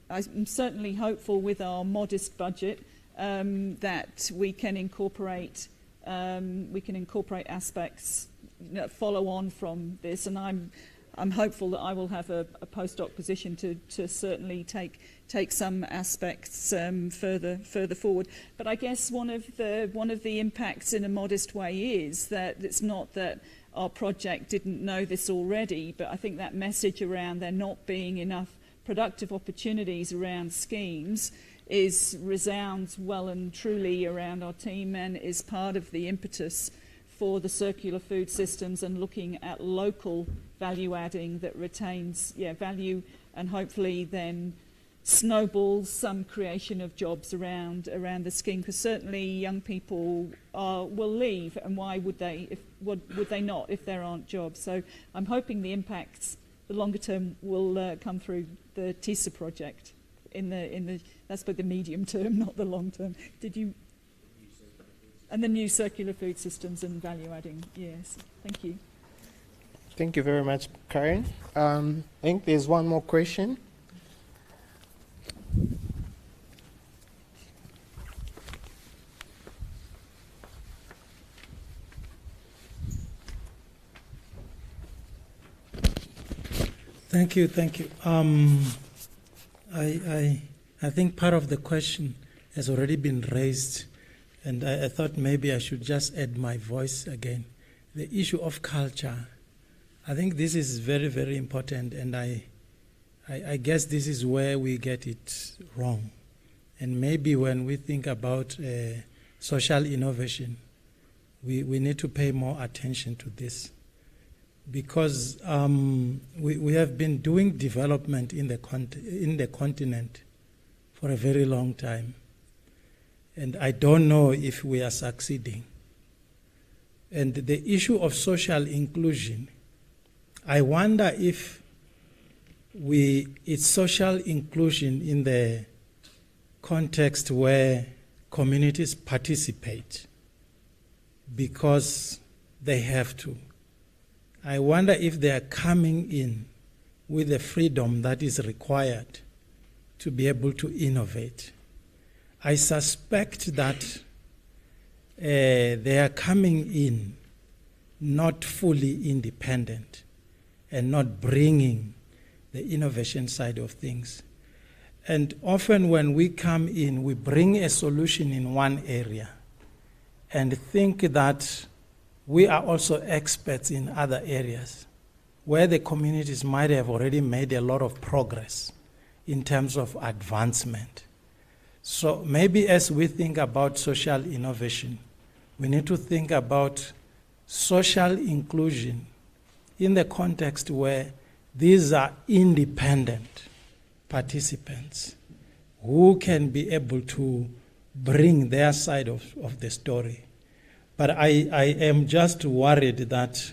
G: I'm certainly hopeful with our modest budget that we can incorporate aspects that follow on from this, and I'm hopeful that I will have a postdoc position to certainly take some aspects further forward. But I guess one of the impacts in a modest way is that it's not that our project didn't know this already, but I think that message around there not being enough productive opportunities around schemes resounds well and truly around our team, and is part of the impetus for the circular food systems and looking at local value adding that retains value, and hopefully then snowballs some creation of jobs around the scheme, because certainly young people will leave, and why would they? Would they not if there aren't jobs? So I'm hoping the impacts, the longer term, will come through the TISA project. That's about the medium term, not the long term. Did you? and the new circular food systems and value adding. Yes, thank you.
C: Thank you very much, Karen. I think there's one more question.
N: Thank you, thank you. I think part of the question has already been raised, and I thought maybe I should just add my voice again. The issue of culture, I think this is very, very important, and I guess this is where we get it wrong. And maybe when we think about social innovation, we need to pay more attention to this. Because we have been doing development in the continent for a very long time. And I don't know if we are succeeding. And the issue of social inclusion, I wonder if it's social inclusion in the context where communities participate because they have to. I wonder if they are coming in with the freedom that is required to be able to innovate. I suspect that they are coming in not fully independent and not bringing the innovation side of things. And often when we come in, we bring a solution in one area and think that we are also experts in other areas where the communities might have already made a lot of progress in terms of advancement. So maybe as we think about social innovation, we need to think about social inclusion in the context where these are independent participants who can be able to bring their side of the story. But I am just worried that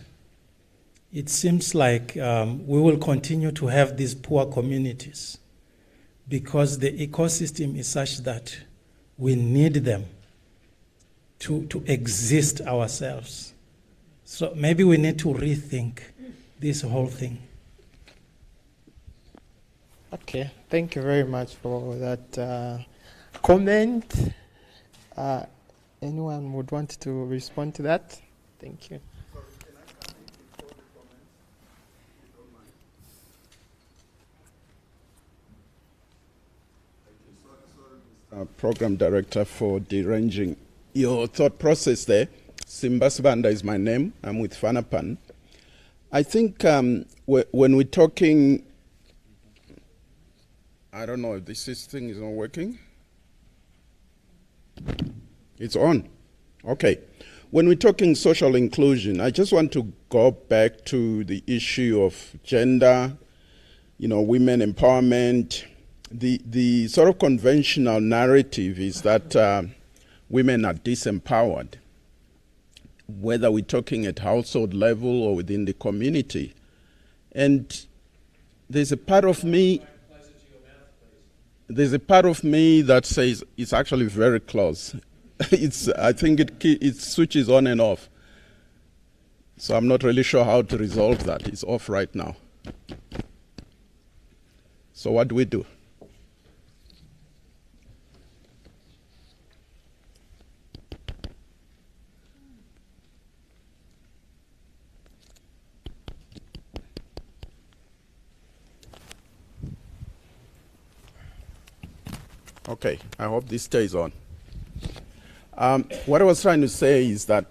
N: it seems like we will continue to have these poor communities because the ecosystem is such that we need them to exist ourselves. So maybe we need to rethink this whole thing.
C: Okay, thank you very much for that comment. Anyone would want to respond to that? Thank you.
O: Program Director, for deranging your thought process there. Simbasibanda is my name. I'm with FANAPAN. I think when we're talking, I don't know if this thing is not working. It's on. Okay. When we're talking social inclusion, I just want to go back to the issue of gender, women empowerment. The sort of conventional narrative is that women are disempowered, whether we're talking at household level or within the community. And there's a part of me that says it's actually very close. I think it switches on and off. So I'm not really sure how to resolve that. It's off right now. So what do we do? Okay, I hope this stays on. What I was trying to say is that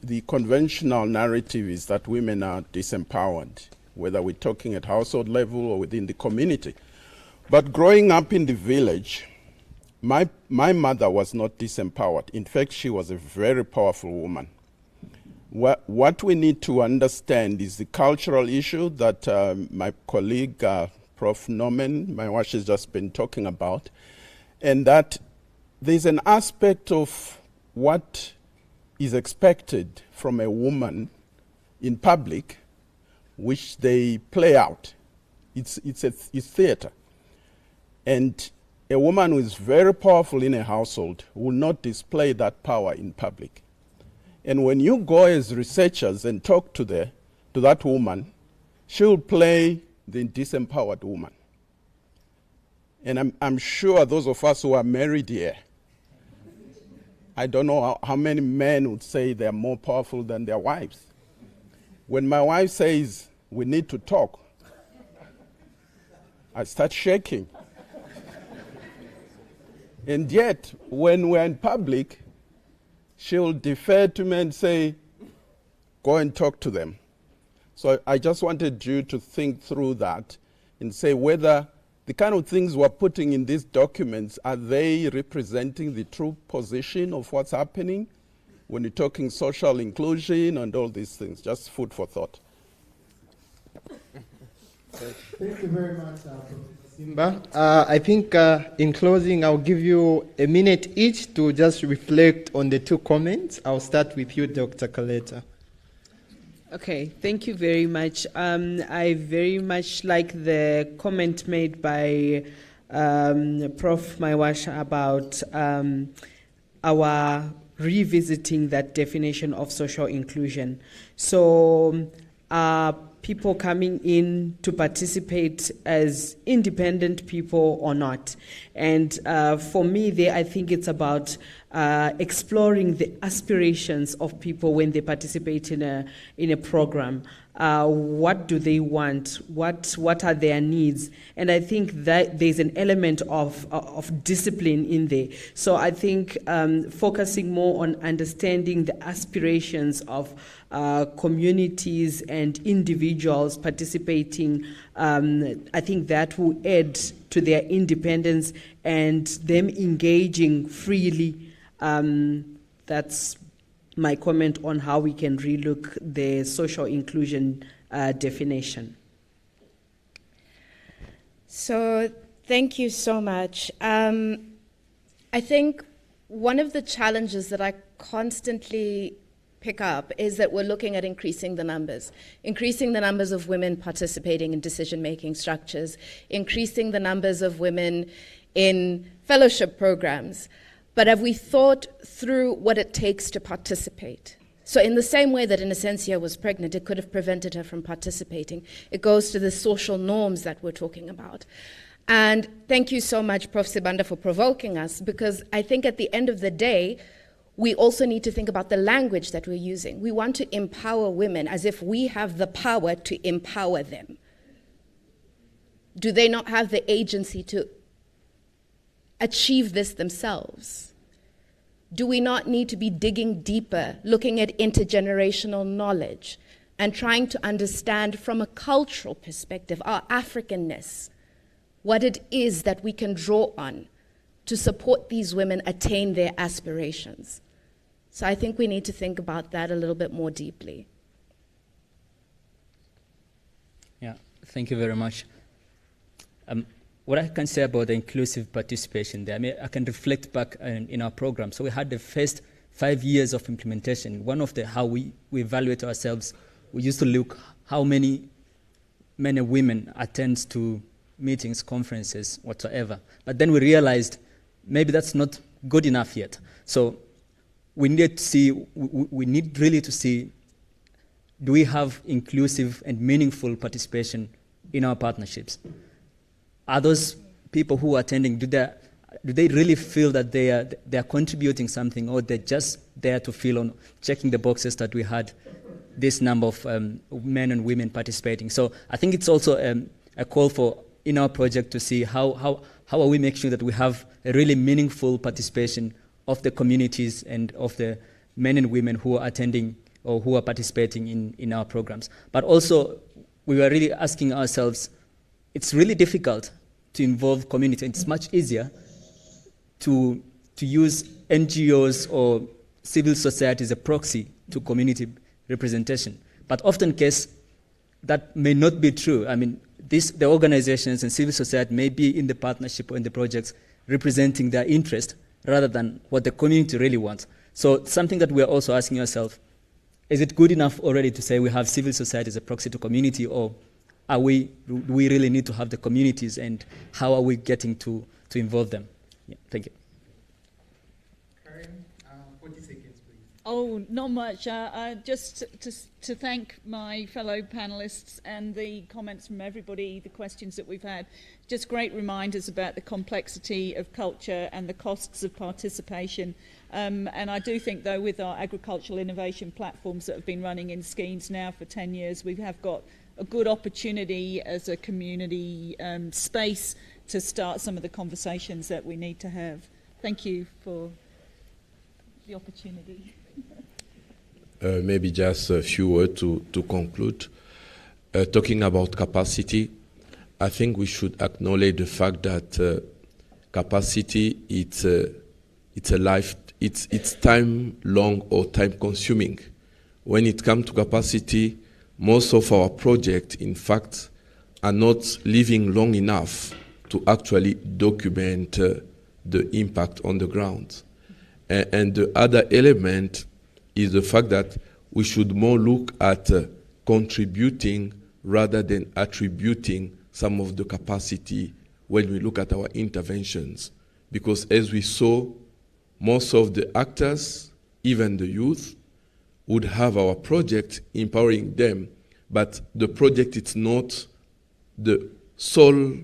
O: the conventional narrative is that women are disempowered, whether we're talking at household level or within the community. But growing up in the village, my mother was not disempowered. In fact, she was a very powerful woman. What we need to understand is the cultural issue that my colleague, Prof. Norman, my wife, has just been talking about, and that there's an aspect of what is expected from a woman in public, which they play out. It's theater. And a woman who is very powerful in a household will not display that power in public. And when you go as researchers and talk to that woman, she'll play the disempowered woman. And I'm sure those of us who are married here, I don't know how many men would say they're more powerful than their wives. When my wife says, we need to talk, I start shaking. And yet, when we're in public, she'll defer to me and say, go and talk to them. So I just wanted you to think through that and say whether the kind of things we're putting in these documents, are they representing the true position of what's happening when you're talking social inclusion and all these things? Just food for thought.
C: Thank you very much, Professor Simba. I think in closing, I'll give you a minute each to just reflect on the two comments. I'll start with you, Dr. Kaleta.
D: Okay, thank you very much. I very much like the comment made by Prof. Maiwasha about our revisiting that definition of social inclusion. So people coming in to participate as independent people or not. And for me, I think it's about exploring the aspirations of people when they participate in a program. What do they want? What are their needs? And I think that there's an element of discipline in there. So I think focusing more on understanding the aspirations of communities and individuals participating, I think that will add to their independence and them engaging freely. That's my comment on how we can relook the social inclusion definition.
E: So thank you so much. I think one of the challenges that I constantly pick up is that we're looking at increasing the numbers of women participating in decision-making structures, increasing the numbers of women in fellowship programs. But have we thought through what it takes to participate? So in the same way that Innocencia was pregnant, it could have prevented her from participating. It goes to the social norms that we're talking about. And thank you so much, Prof. Sibanda, for provoking us, because I think at the end of the day, we also need to think about the language that we're using. We want to empower women as if we have the power to empower them. Do they not have the agency to achieve this themselves? Do we not need to be digging deeper, looking at intergenerational knowledge, and trying to understand from a cultural perspective, our Africanness, what it is that we can draw on to support these women attain their aspirations? So I think we need to think about that a little bit more deeply.
F: Yeah, thank you very much. What I can say about the inclusive participation there, I can reflect back in our program. So we had the first 5 years of implementation. One of how we evaluate ourselves, we used to look how many men and women attend to meetings, conferences, whatsoever. But then we realized maybe that's not good enough yet. So we need to see, we need really to see, do we have inclusive and meaningful participation in our partnerships? Are those people who are attending, do they really feel that they are contributing something, or they're just there to fill on checking the boxes that we had this number of men and women participating? So I think it's also a call for in our project to see how are we making sure that we have a really meaningful participation of the communities and of the men and women who are attending or who are participating in our programs. But also, we were really asking ourselves, it's really difficult to involve community. It's much easier to use NGOs or civil society as a proxy to community representation. But often case, that may not be true. I mean, the organizations and civil society may be in the partnership or in the projects representing their interest rather than what the community really wants. So something that we're also asking ourselves, is it good enough already to say we have civil society as a proxy to community, or do we really need to have the communities, and how are we getting to involve them? Yeah, thank you.
C: Karen, 40 seconds, please.
G: Oh, not much. Just to thank my fellow panelists and the comments from everybody, the questions that we've had. Just great reminders about the complexity of culture and the costs of participation. And I do think, though, with our agricultural innovation platforms that have been running in schemes now for 10 years, we have got a good opportunity as a community space to start some of the conversations that we need to have. Thank you for the opportunity.
H: Maybe just a few words to conclude. Talking about capacity, I think we should acknowledge the fact that capacity it's time long or time consuming. When it comes to capacity, most of our projects, in fact, are not living long enough to actually document the impact on the ground. And the other element is the fact that we should more look at contributing rather than attributing some of the capacity when we look at our interventions. Because as we saw, most of the actors, even the youth, would have our project empowering them, but the project is not the sole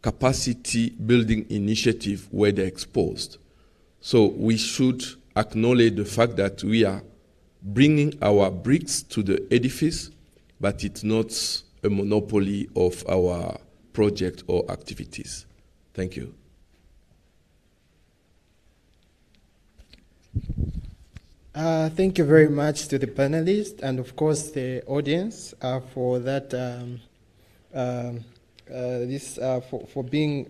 H: capacity building initiative where they're exposed. So we should acknowledge the fact that we are bringing our bricks to the edifice, but it's not a monopoly of our project or activities. Thank you.
C: Thank you very much to the panelists and, of course, the audience for that. For being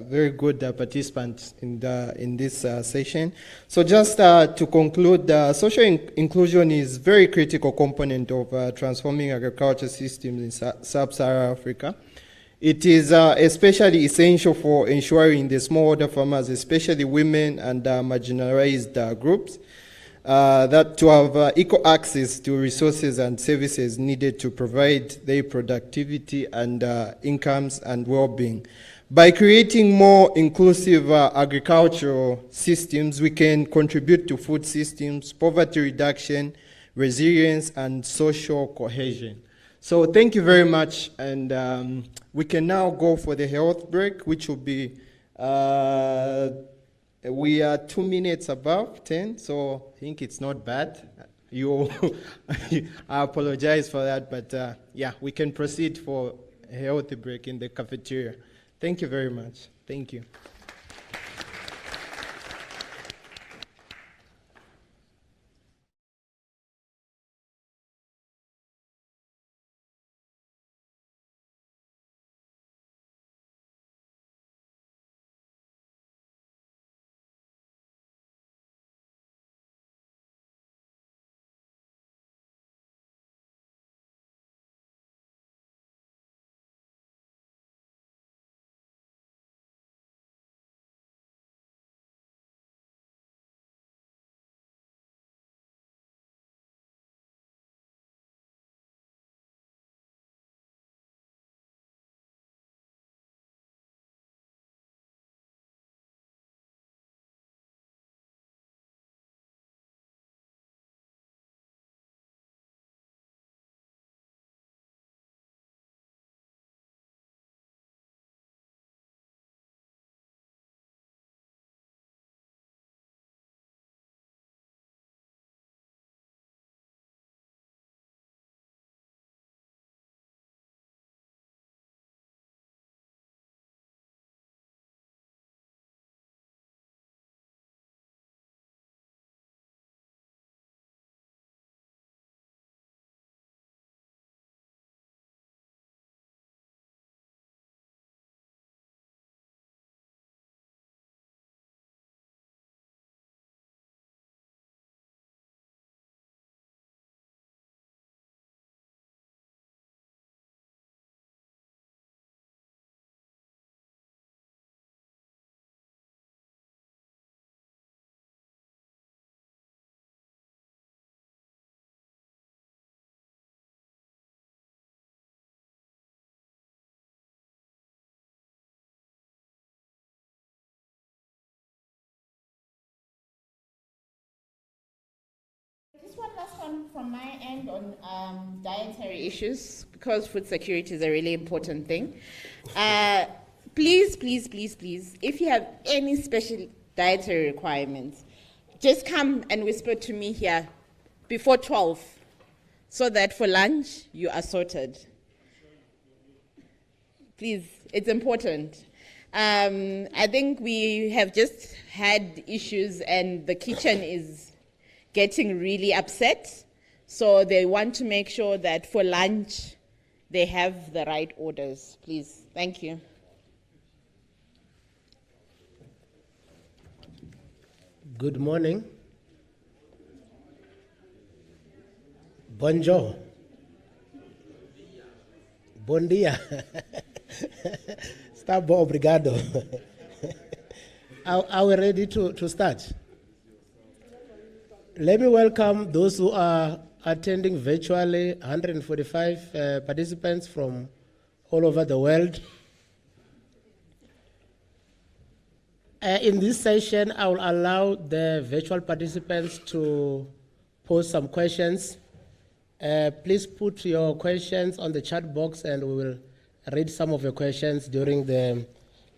C: very good participants in this session. So just to conclude, social inclusion is very critical component of transforming agriculture systems in sub-Saharan Africa. It is especially essential for ensuring the smallholder farmers, especially women and marginalized groups, that to have equal access to resources and services needed to provide their productivity and incomes and well-being. By creating more inclusive agricultural systems, we can contribute to food systems, poverty reduction, resilience, and social cohesion. So thank you very much, and we can now go for the health break, which will be we are 2 minutes above 10, so I think it's not bad. I apologize for that, but yeah, we can proceed for a healthy break in the cafeteria. Thank you very much. Thank you.
A: just one last one from my end on dietary issues, because food security is a really important thing. Please, please, please, please, if you have any special dietary requirements, just come and whisper to me here before 12, so that for lunch you are sorted. Please, it's important. I think we have just had issues and the kitchen is getting really upset. So they want to make sure that for lunch they have the right orders. Please, thank you.
P: Good morning. Bonjour. Bom dia. Está bom, obrigado. Are we ready to start? Let me welcome those who are attending virtually, 145 participants from all over the world. In this session, I will allow the virtual participants to pose some questions. Please put your questions on the chat box and we will read some of your questions during the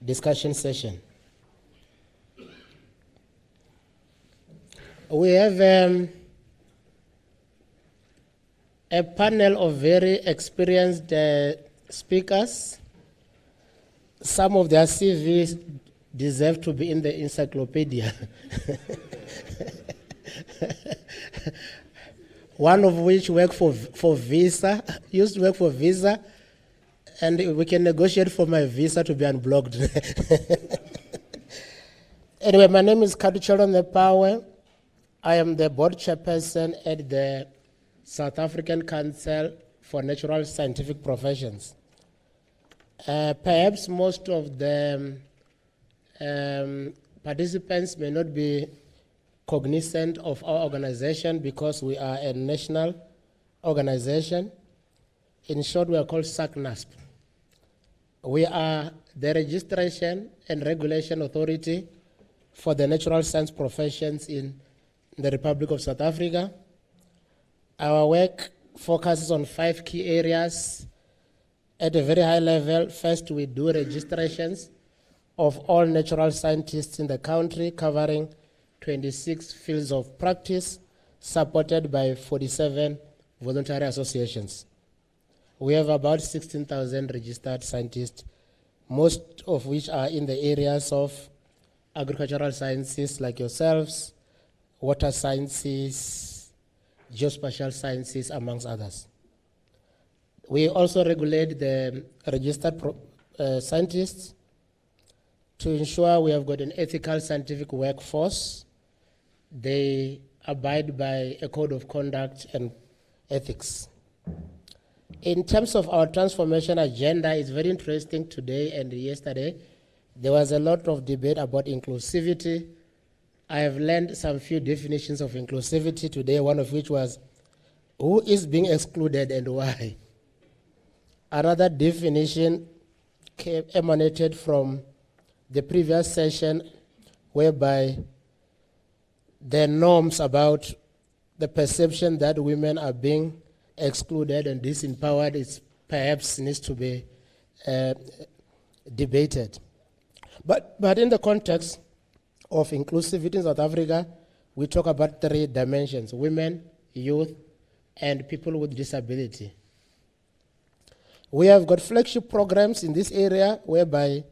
P: discussion session. We have a panel of very experienced speakers. Some of their CVs deserve to be in the encyclopedia. One of which worked for Visa, used to work for Visa, and we can negotiate for my visa to be unblocked. Anyway, my name is Kaduchelon Nepawe. I am the board chairperson at the South African Council for Natural Scientific Professions. Perhaps most of the participants may not be cognizant of our organization because we are a national organization. In short, we are called SACNASP. We are the registration and regulation authority for the natural science professions in the Republic of South Africa. Our work focuses on 5 key areas at a very high level. First, we do registrations of all natural scientists in the country, covering 26 fields of practice, supported by 47 voluntary associations. We have about 16,000 registered scientists, most of which are in the areas of agricultural sciences like yourselves, water sciences, geospatial sciences, amongst others. We also regulate the registered scientists to ensure we have got an ethical scientific workforce. They abide by a code of conduct and ethics. In terms of our transformation agenda, it's very interesting today and yesterday. There was a lot of debate about inclusivity. I have learned some few definitions of inclusivity today, one of which was, who is being excluded and why? Another definition emanated from the previous session, whereby the norms about the perception that women are being excluded and disempowered is perhaps needs to be debated. But in the context of inclusivity in South Africa, we talk about 3 dimensions: women, youth, and people with disability. We have got flagship programs in this area whereby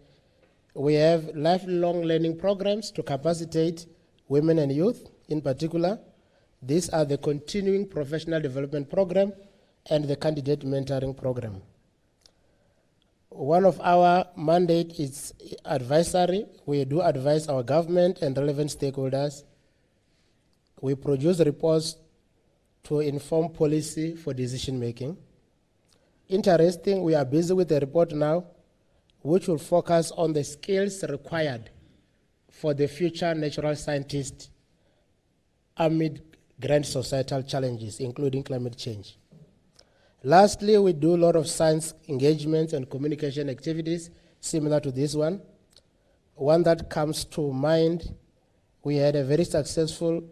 P: we have lifelong learning programs to capacitate women and youth in particular. These are the continuing professional development program and the candidate mentoring program. One of our mandate is advisory. We do advise our government and relevant stakeholders. We produce reports to inform policy for decision making. Interesting, we are busy with a report now which will focus on the skills required for the future natural scientist amid grand societal challenges, including climate change. Lastly, we do a lot of science engagements and communication activities similar to this one. One that comes to mind, we had a very successful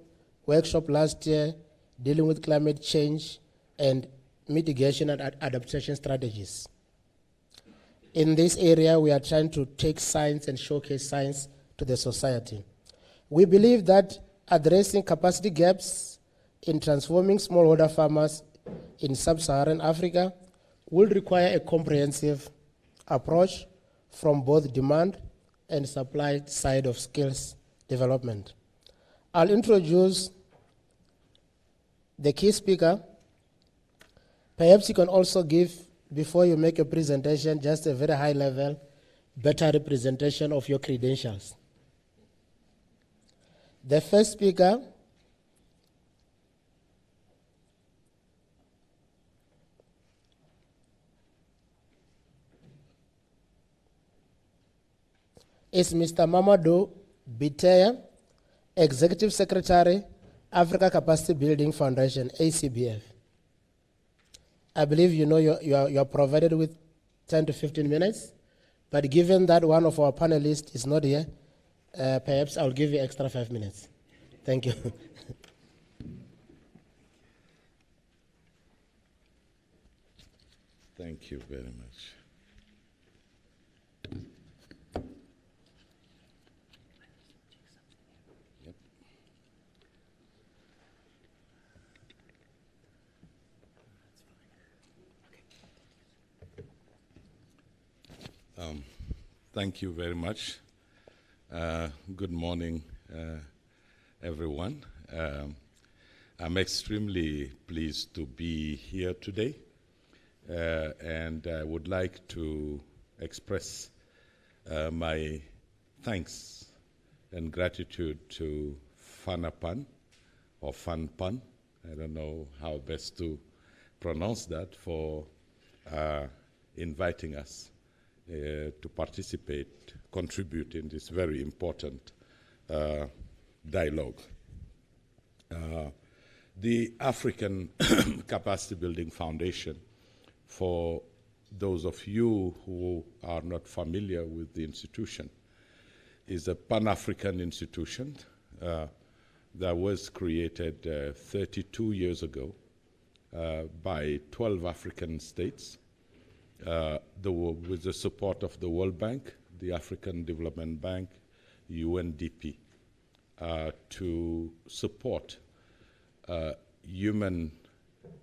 P: workshop last year dealing with climate change, and mitigation and adaptation strategies. In this area, we are trying to take science and showcase science to the society. We believe that addressing capacity gaps in transforming smallholder farmers in sub-Saharan Africa will require a comprehensive approach from both demand and supply side of skills development. I'll introduce the key speaker. Perhaps you can also give, before you make a presentation, just a very high level, better representation of your credentials. The first speaker is Mr. Mamadou Biteya, Executive Secretary, Africa Capacity Building Foundation, ACBF. I believe you know you're provided with 10 to 15 minutes, but given that one of our panelists is not here, perhaps I'll give you extra 5 minutes. Thank you.
Q: Thank you very much. Thank you very much. Good morning, everyone. I'm extremely pleased to be here today, and I would like to express my thanks and gratitude to FANAPAN, or FANPAN, I don't know how best to pronounce that, for inviting us to participate, contribute in this very important dialogue. The African Capacity Building Foundation, for those of you who are not familiar with the institution, is a Pan-African institution that was created 32 years ago by 12 African states, with the support of the World Bank, the African Development Bank, UNDP, to support human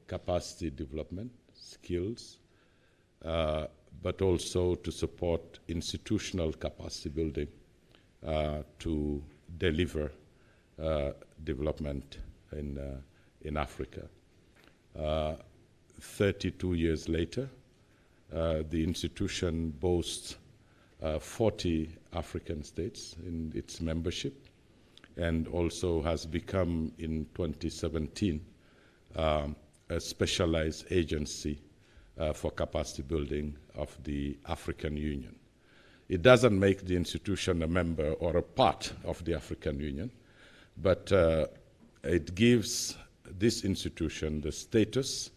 Q: capacity development, skills, but also to support institutional capacity building to deliver development in Africa. 32 years later, the institution boasts 40 African states in its membership, and also has become, in 2017, a specialized agency for capacity building of the African Union. It doesn't make the institution a member or a part of the African Union, but it gives this institution the status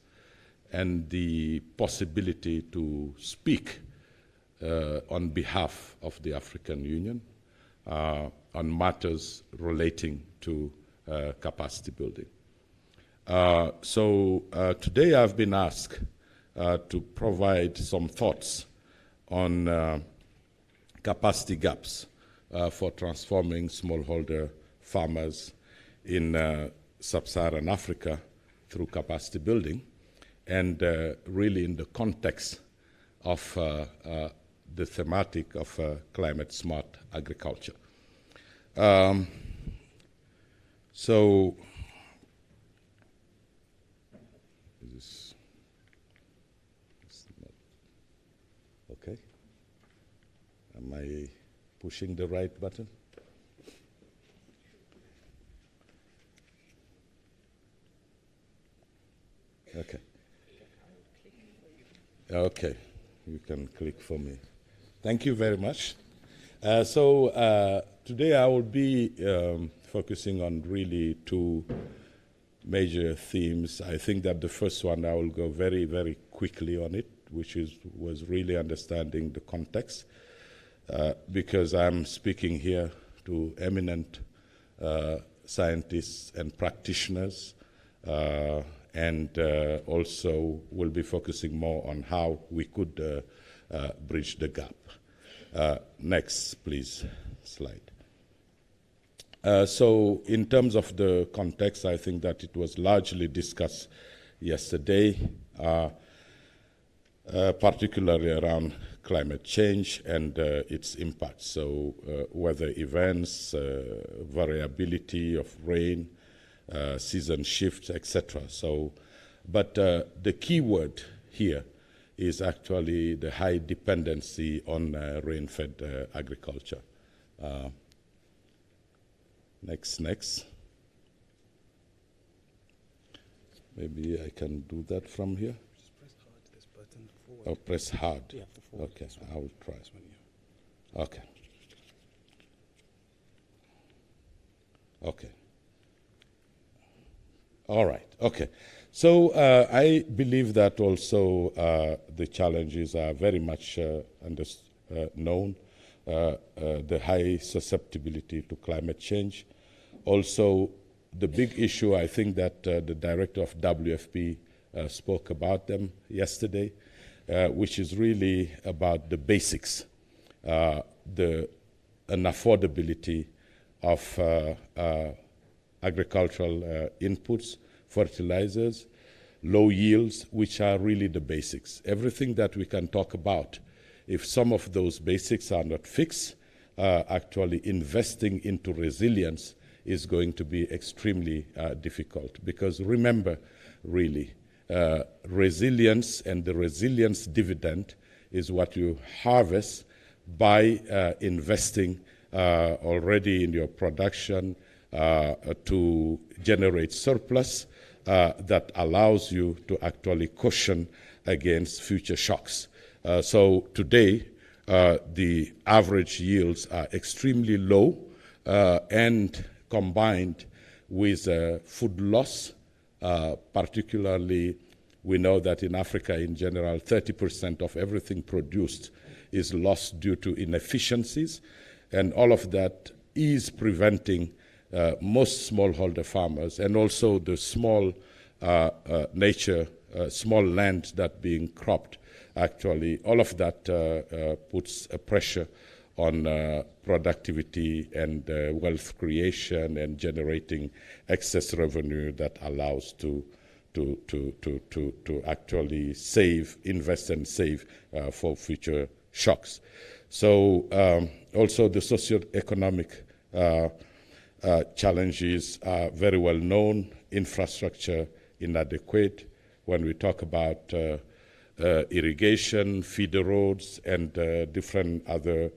Q: and the possibility to speak on behalf of the African Union on matters relating to capacity building. So today I've been asked to provide some thoughts on capacity gaps for transforming smallholder farmers in sub-Saharan Africa through capacity building, and really in the context of the thematic of climate-smart agriculture. So, is this not okay? Am I pushing the right button? Okay. Okay, you can click for me. Thank you very much. So today I will be focusing on really two major themes. I think that the first one I will go very, very quickly on it, which was really understanding the context, because I'm speaking here to eminent scientists and practitioners and also will be focusing more on how we could bridge the gap. Next, please, slide. So in terms of the context, I think that it was largely discussed yesterday, particularly around climate change and its impact. So weather events, variability of rain, season shifts, etc. So, but the key word here is actually the high dependency on rain-fed agriculture. Next. Maybe I can do that from here.
I: Just press hard this button forward.
Q: Oh, press hard.
I: Yeah, forward.
Q: Okay, I will try. Okay. Okay. All right. Okay. So I believe that also the challenges are very much known. The high susceptibility to climate change. Also, the big issue, I think that the director of WFP spoke about them yesterday, which is really about the basics, an affordability of agricultural inputs, fertilizers, low yields, which are really the basics. Everything that we can talk about, if some of those basics are not fixed, actually investing into resilience is going to be extremely difficult. Because remember, really, resilience and the resilience dividend is what you harvest by investing already in your production to generate surplus that allows you to actually cushion against future shocks. So today, the average yields are extremely low and combined with food loss, particularly we know that in Africa in general, 30% of everything produced is lost due to inefficiencies, and all of that is preventing most smallholder farmers and also the small small land that being cropped. Actually, all of that puts a pressure on productivity and wealth creation and generating excess revenue that allows to actually invest and save for future shocks. So also the socioeconomic challenges are very well known, infrastructure inadequate. When we talk about irrigation, feeder roads, and different other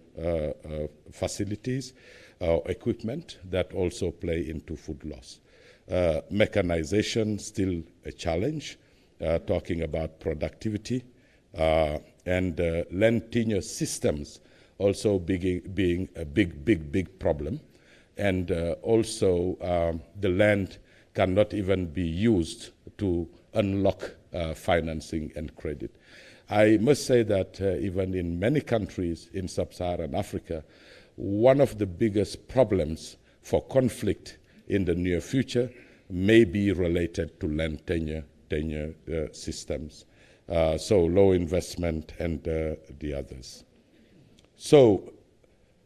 Q: facilities, equipment that also play into food loss. Mechanization, still a challenge, talking about productivity, and land tenure systems also being a big problem. And also the land cannot even be used to unlock financing and credit. I must say that even in many countries in sub-Saharan Africa, one of the biggest problems for conflict in the near future may be related to land tenure systems. So low investment and the others. So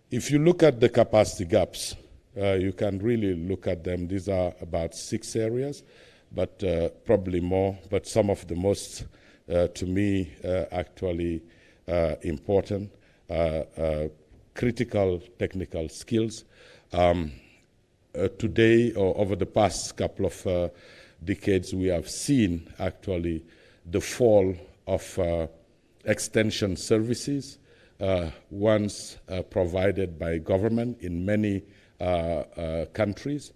Q: if you look at the capacity gaps, you can really look at them. These are about 6 areas, but probably more, but some of the most, to me, actually important, critical technical skills. Today, or over the past couple of decades, we have seen actually the fall of extension services, once provided by government in many countries.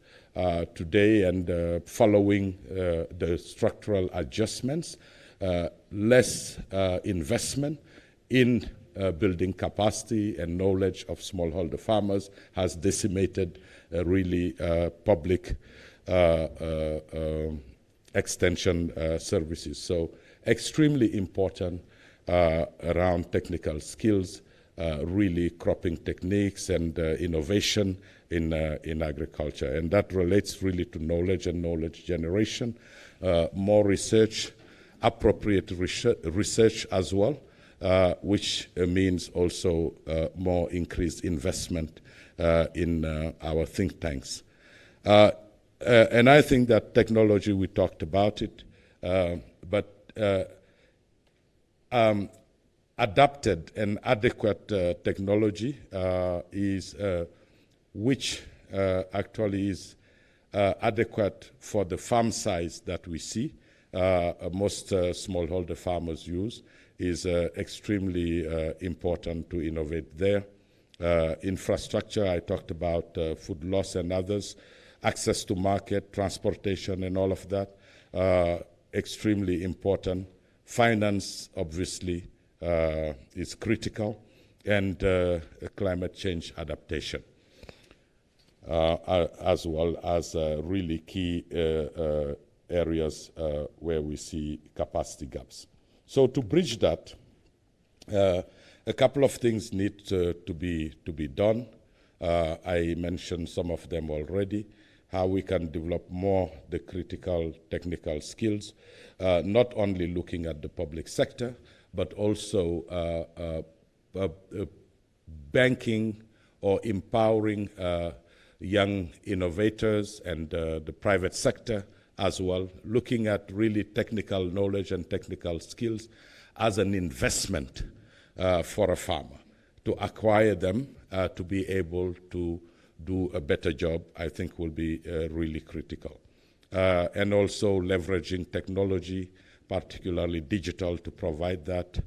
Q: Today, and following the structural adjustments, less investment in building capacity and knowledge of smallholder farmers has decimated really public extension services. So extremely important around technical skills, really cropping techniques and innovation in agriculture. And that relates really to knowledge and knowledge generation, more research, appropriate research as well, which means also more increased investment in our think tanks. And I think that technology, we talked about it, but adapted and adequate technology is which actually is adequate for the farm size that we see. Most smallholder farmers use is extremely important to innovate there. Infrastructure, I talked about food loss and others, access to market, transportation and all of that, extremely important. Finance, obviously, is critical, and climate change adaptation, as well as really key areas where we see capacity gaps. So to bridge that, a couple of things need to be done. I mentioned some of them already, how we can develop more the critical technical skills, not only looking at the public sector, but also banking or empowering young innovators and the private sector as well, looking at really technical knowledge and technical skills as an investment for a farmer, to acquire them, to be able to do a better job, I think will be really critical. And also leveraging technology, particularly digital, to provide that.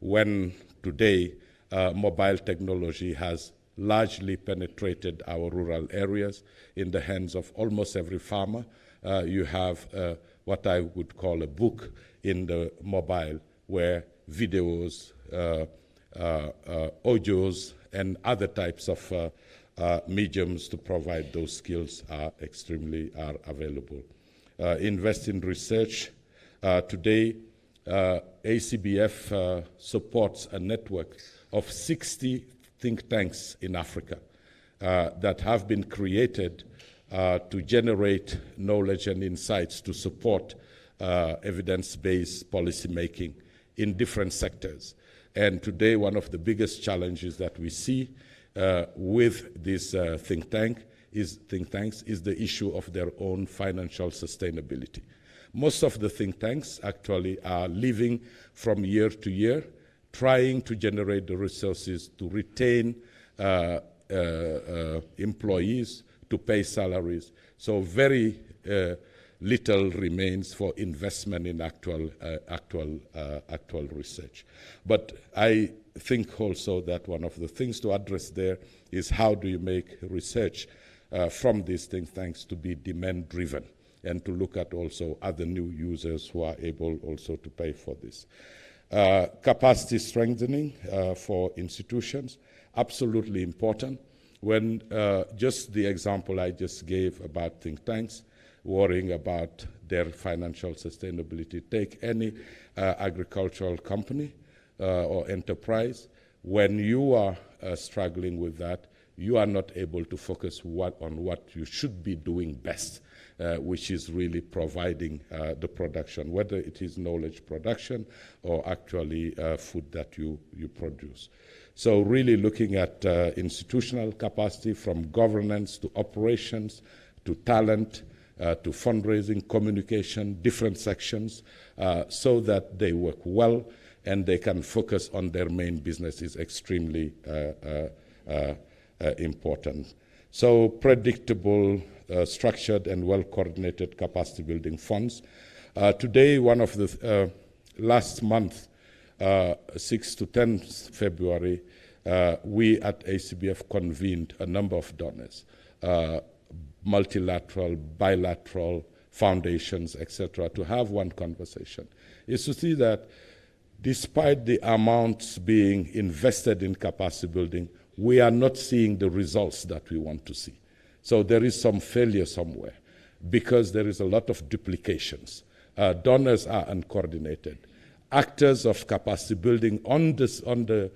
Q: When today mobile technology has largely penetrated our rural areas in the hands of almost every farmer, you have what I would call a book in the mobile, where videos, audios, and other types of mediums to provide those skills are available. Invest in research. Today, ACBF supports a network of 60 think tanks in Africa that have been created to generate knowledge and insights to support evidence-based policy making in different sectors. And today, one of the biggest challenges that we see with these think tanks is the issue of their own financial sustainability. Most of the think tanks actually are living from year to year, trying to generate the resources to retain employees, to pay salaries. So very little remains for investment in actual research. But I think also that one of the things to address there is how do you make research from these think tanks to be demand-driven, and to look at also other new users who are able also to pay for this. Capacity strengthening for institutions, absolutely important. When just the example I just gave about think tanks, worrying about their financial sustainability, take any agricultural company or enterprise, when you are struggling with that, you are not able to focus on what you should be doing best, which is really providing the production, whether it is knowledge production or actually food that you produce. So really looking at institutional capacity, from governance to operations to talent to fundraising, communication, different sections, so that they work well and they can focus on their main business is extremely important. So predictable, structured and well-coordinated capacity building funds. Today, one of the last month, 6 to 10 February, we at ACBF convened a number of donors, multilateral, bilateral, foundations, etc., to have one conversation, is to see that despite the amounts being invested in capacity building, we are not seeing the results that we want to see. So there is some failure somewhere because there is a lot of duplications. Donors are uncoordinated. Actors of capacity building on the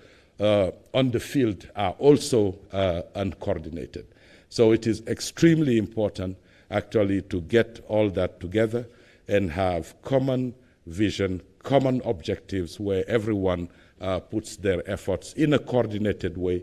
Q: field are also uncoordinated. So it is extremely important actually to get all that together and have common vision, common objectives where everyone puts their efforts in a coordinated way,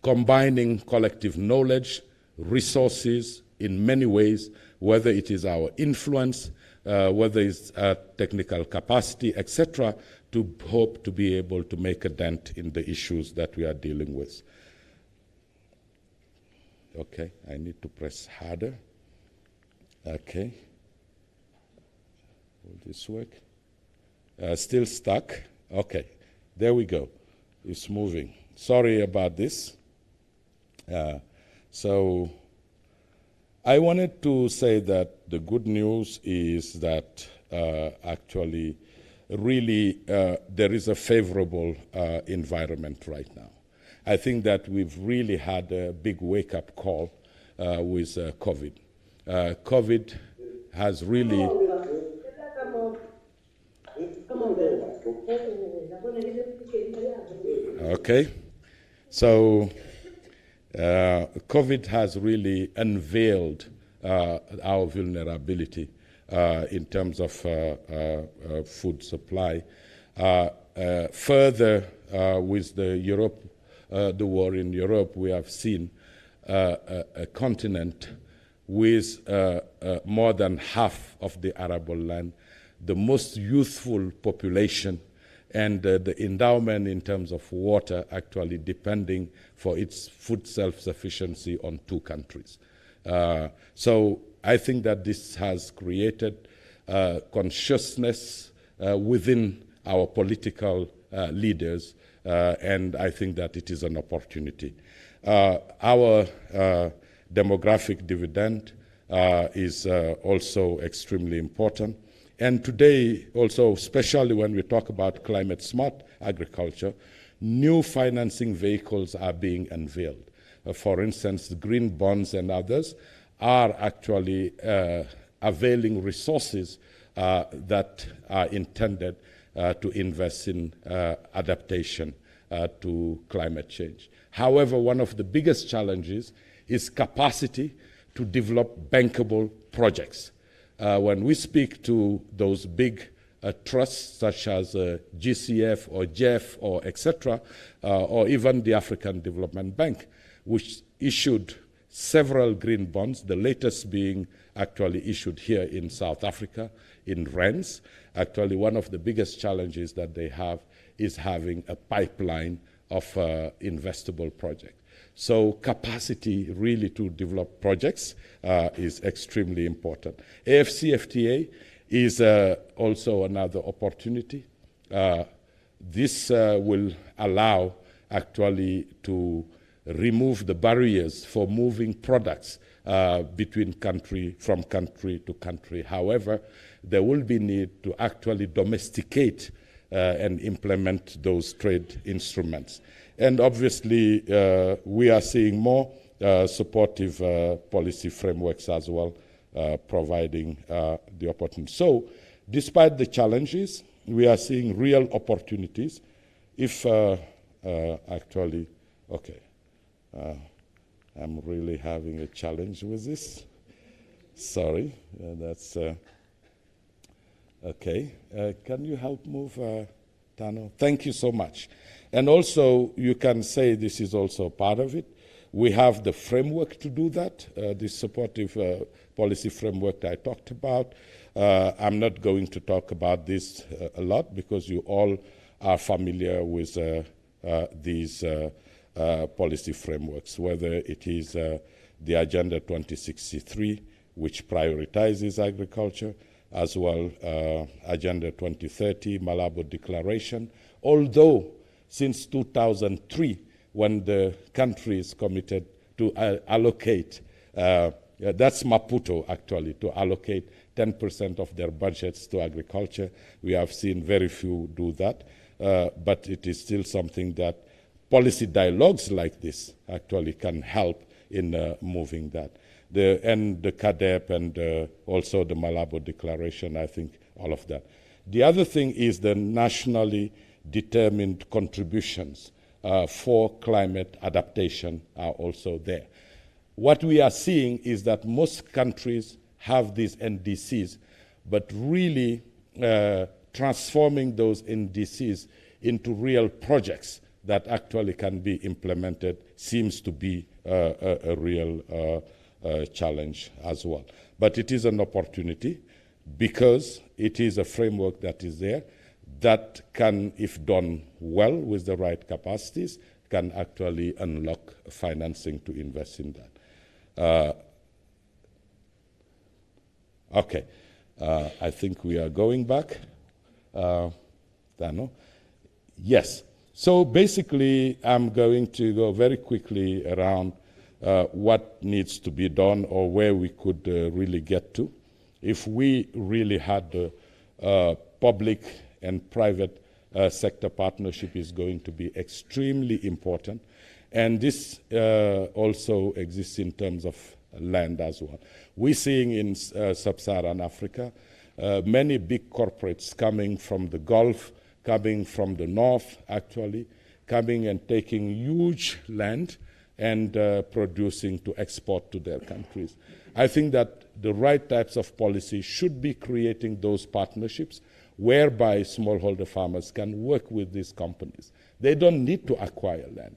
Q: combining collective knowledge, resources in many ways, whether it is our influence, whether it's technical capacity, etc., to hope to be able to make a dent in the issues that we are dealing with. Okay, I need to press harder. Okay. Will this work? Still stuck? Okay, there we go. It's moving. Sorry about this. So I wanted to say that the good news is that actually really there is a favorable environment right now. I think that we've really had a big wake-up call with COVID. COVID has really... Okay, so COVID has really unveiled our vulnerability in terms of food supply. Further, with the war in Europe, we have seen a continent with more than half of the arable land, the most youthful population, and the endowment in terms of water actually depending for its food self-sufficiency on 2 countries. So I think that this has created consciousness within our political leaders, and I think that it is an opportunity. Our demographic dividend is also extremely important. And today, also, especially when we talk about climate-smart agriculture, new financing vehicles are being unveiled. For instance, the green bonds and others are actually availing resources that are intended to invest in adaptation to climate change. However, one of the biggest challenges is capacity to develop bankable projects. When we speak to those big trusts such as GCF or JEF or etc., or even the African Development Bank, which issued several green bonds, the latest being actually issued here in South Africa, in rands. Actually, one of the biggest challenges that they have is having a pipeline of investable projects. So capacity really to develop projects is extremely important. AFCFTA is also another opportunity. This will allow actually to remove the barriers for moving products between from country to country. However, there will be need to actually domesticate and implement those trade instruments. And obviously, we are seeing more supportive policy frameworks as well, providing the opportunity. So, despite the challenges, we are seeing real opportunities. If actually, okay, I'm really having a challenge with this. Sorry, that's okay. Can you help move, Tano? Thank you so much. And also, you can say this is also part of it. We have the framework to do that, the supportive policy framework that I talked about. I'm not going to talk about this a lot because you all are familiar with these policy frameworks, whether it is the Agenda 2063, which prioritizes agriculture, as well Agenda 2030, Malabo Declaration, although since 2003, when the country is committed to allocate, that's Maputo actually, to allocate 10% of their budgets to agriculture. We have seen very few do that, but it is still something that policy dialogues like this actually can help in moving that. The CADEP and also the Malabo Declaration, I think all of that. The other thing is the nationally determined contributions for climate adaptation are also there. What we are seeing is that most countries have these NDCs, but really transforming those NDCs into real projects that actually can be implemented seems to be a real challenge as well. But it is an opportunity because it is a framework that is there that can, if done well with the right capacities, can actually unlock financing to invest in that. Okay, I think we are going back. Dano? Yes. So basically, I'm going to go very quickly around what needs to be done or where we could really get to if we really had the public and private sector partnership is going to be extremely important. And this also exists in terms of land as well. We're seeing in sub-Saharan Africa many big corporates coming from the Gulf, coming from the north, actually, coming and taking huge land and producing to export to their countries. I think that the right types of policy should be creating those partnerships whereby smallholder farmers can work with these companies. They don't need to acquire land,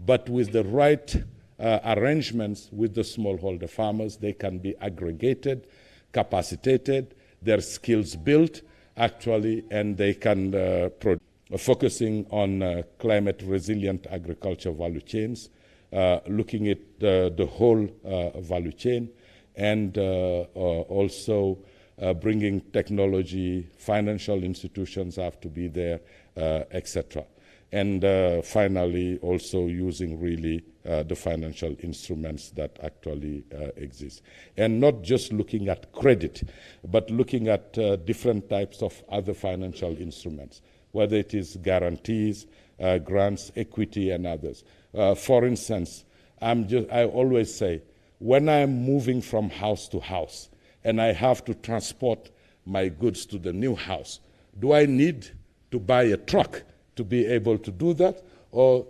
Q: but with the right arrangements with the smallholder farmers, they can be aggregated, capacitated, their skills built, actually, and they can focusing on climate resilient agriculture value chains, looking at the whole value chain, and also bringing technology, financial institutions have to be there, etc. And finally, also using really the financial instruments that actually exist. And not just looking at credit, but looking at different types of other financial instruments, whether it is guarantees, grants, equity, and others. For instance, I always say, when I'm moving from house to house and I have to transport my goods to the new house, do I need to buy a truck to be able to do that? Or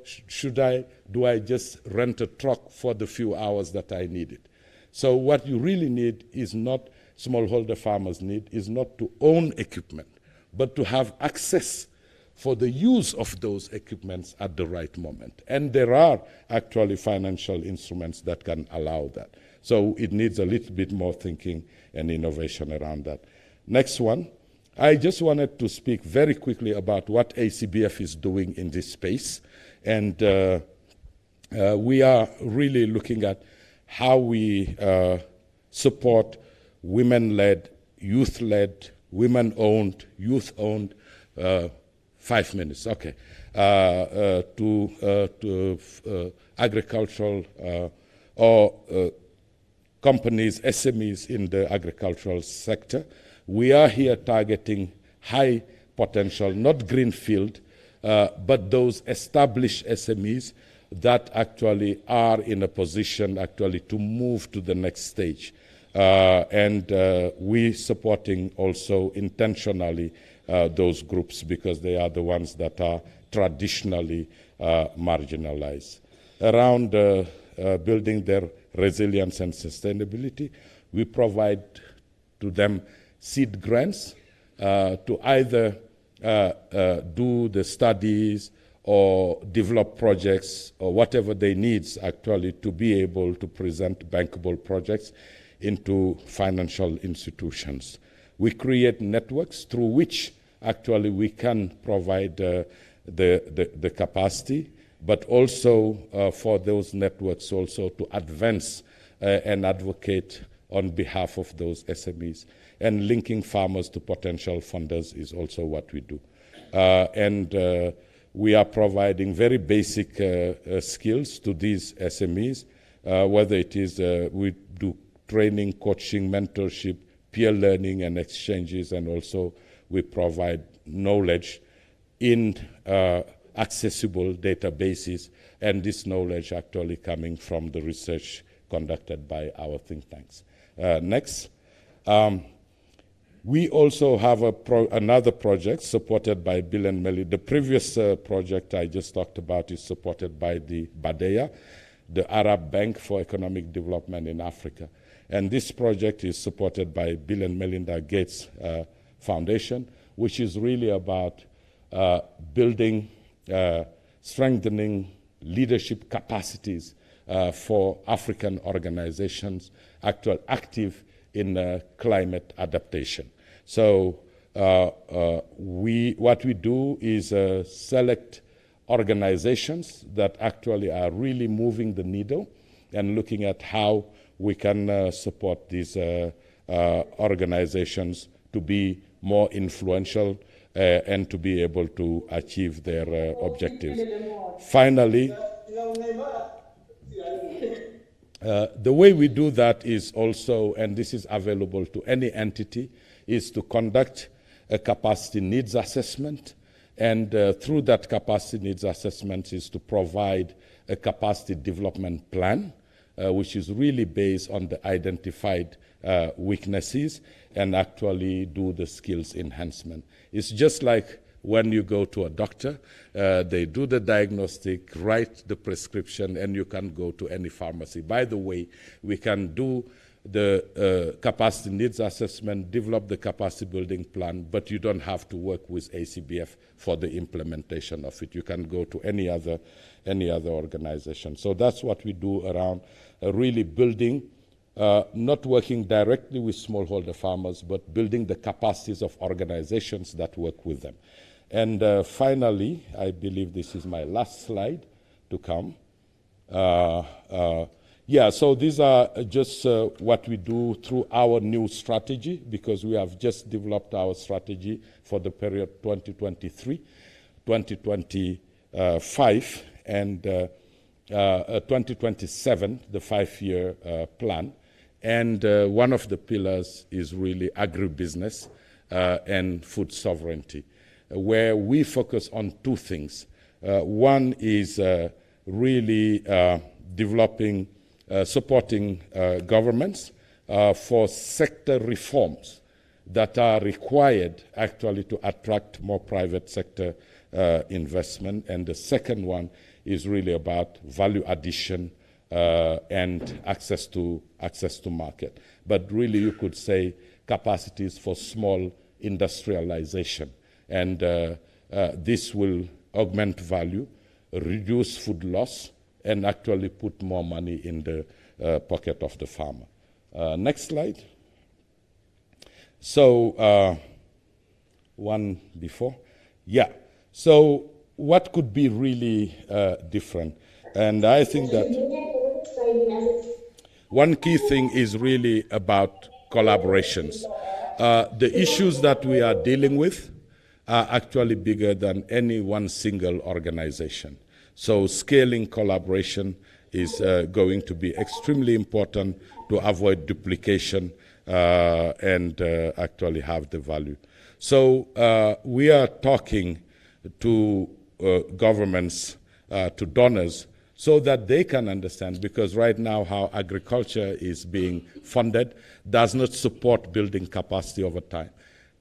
Q: do I just rent a truck for the few hours that I need it? So what you really need is not, smallholder farmers need, is not to own equipment, but to have access for the use of those equipments at the right moment. And there are actually financial instruments that can allow that. So it needs a little bit more thinking and innovation around that. Next one. I just wanted to speak very quickly about what ACBF is doing in this space. And we are really looking at how we support women-led, youth-led, women-owned, youth-owned, 5 minutes, okay, to agricultural or companies, SMEs in the agricultural sector. We are here targeting high potential, not greenfield, but those established SMEs that actually are in a position actually to move to the next stage. And we supporting also intentionally those groups because they are the ones that are traditionally marginalized. Around building their resilience and sustainability, we provide to them seed grants to either do the studies or develop projects or whatever they need actually to be able to present bankable projects into financial institutions. We create networks through which actually we can provide the capacity, but also for those networks also to advance and advocate on behalf of those SMEs. And linking farmers to potential funders is also what we do. And we are providing very basic skills to these SMEs, whether it is we do training, coaching, mentorship, peer learning and exchanges, and also we provide knowledge in accessible databases, and this knowledge actually coming from the research conducted by our think tanks. Next. We also have another project supported by Bill and Melinda. The previous project I just talked about is supported by the BADEA, the Arab Bank for Economic Development in Africa. And this project is supported by Bill and Melinda Gates Foundation, which is really about building, strengthening leadership capacities for African organizations active in climate adaptation. So what we do is select organizations that actually are really moving the needle and looking at how we can support these organizations to be more influential and to be able to achieve their objectives. Finally, the way we do that is also, and this is available to any entity, is to conduct a capacity needs assessment, and through that capacity needs assessment is to provide a capacity development plan, which is really based on the identified weaknesses and actually do the skills enhancement. It's just like when you go to a doctor, they do the diagnostic, write the prescription, and you can go to any pharmacy. By the way, we can do the capacity needs assessment, develop the capacity building plan, but you don't have to work with ACBF for the implementation of it. You can go to any other organization. So that's what we do around really building, not working directly with smallholder farmers, but building the capacities of organizations that work with them. And finally, I believe this is my last slide to come. So these are just what we do through our new strategy, because we have just developed our strategy for the period 2023, 2025, and 2027, the 5-year plan. And one of the pillars is really agribusiness and food sovereignty, where we focus on two things. One is really developing, supporting governments for sector reforms that are required actually to attract more private sector investment. And the second one is really about value addition and access to market. But really you could say capacities for small industrialization. And this will augment value, reduce food loss, and actually put more money in the pocket of the farmer. Next slide. So one before. Yeah. So what could be really different? And I think that one key thing is really about collaborations. The issues that we are dealing with are actually bigger than any one single organization. So scaling collaboration is going to be extremely important to avoid duplication and actually have the value. So we are talking to governments, to donors, so that they can understand, because right now how agriculture is being funded does not support building capacity over time.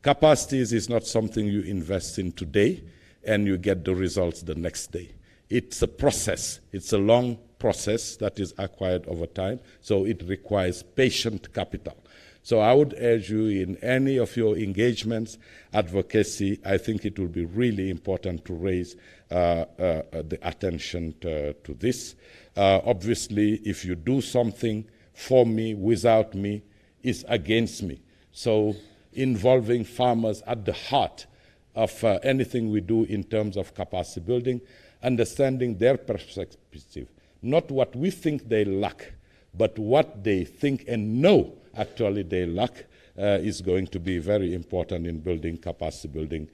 Q: Capacities is not something you invest in today and you get the results the next day. It's a process. It's a long process that is acquired over time, so it requires patient capital. So I would urge you in any of your engagements, advocacy, I think it will be really important to raise the attention to this. Obviously, if you do something for me, without me, is against me. So involving farmers at the heart of anything we do in terms of capacity building, understanding their perspective, not what we think they lack, but what they think and know actually they lack is going to be very important in building capacity building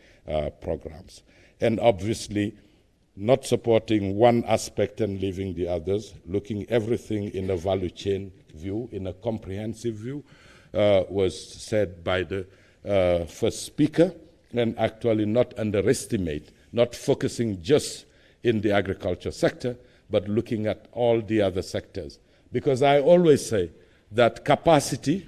Q: programs. And obviously, not supporting one aspect and leaving the others, looking everything in a value chain view, in a comprehensive view, was said by the first speaker, and actually not underestimate, not focusing just in the agriculture sector, but looking at all the other sectors. Because I always say that capacity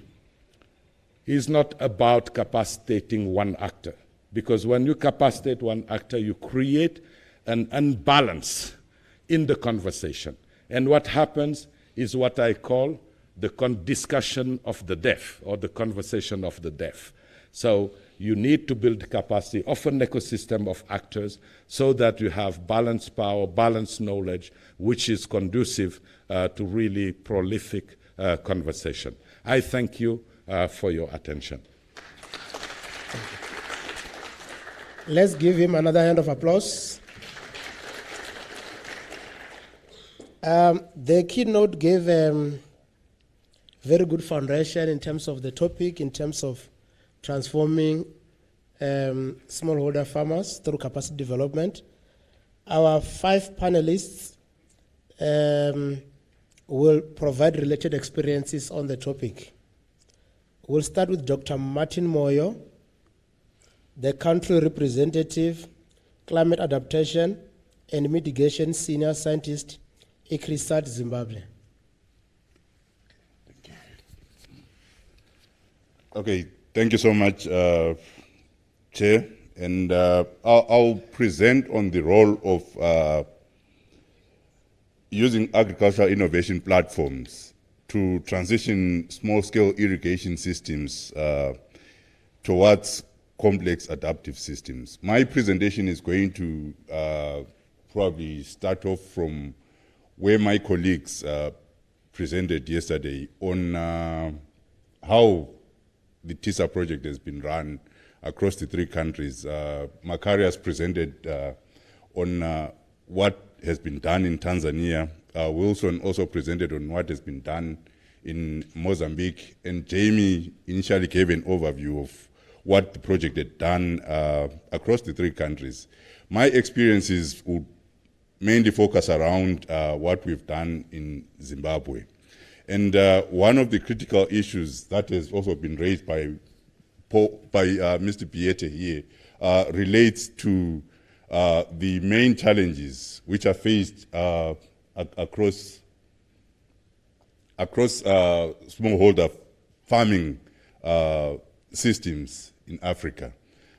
Q: is not about capacitating one actor. Because when you capacitate one actor, you create an unbalance in the conversation. And what happens is what I call the discussion of the deaf, or the conversation of the deaf. So you need to build capacity of an ecosystem of actors so that you have balanced power, balanced knowledge, which is conducive to really prolific conversation. I thank you for your attention.
P: Let's give him another hand of applause. The keynote gave very good foundation in terms of the topic, in terms of transforming smallholder farmers through capacity development. Our 5 panelists will provide related experiences on the topic. We'll start with Dr. Martin Moyo, the country representative, climate adaptation and mitigation senior scientist, ICRISAT, Zimbabwe.
R: Okay, thank you so much, Chair. And I'll present on the role of using agricultural innovation platforms to transition small-scale irrigation systems towards complex adaptive systems. My presentation is going to probably start off from where my colleagues presented yesterday on how the TISA project has been run across the 3 countries. Macarius presented on what has been done in Tanzania. Wilson also presented on what has been done in Mozambique. And Jamie initially gave an overview of what the project had done across the 3 countries. My experiences would mainly focus around what we've done in Zimbabwe. And one of the critical issues that has also been raised by Mr. Piete here relates to the main challenges which are faced across smallholder farming systems in Africa.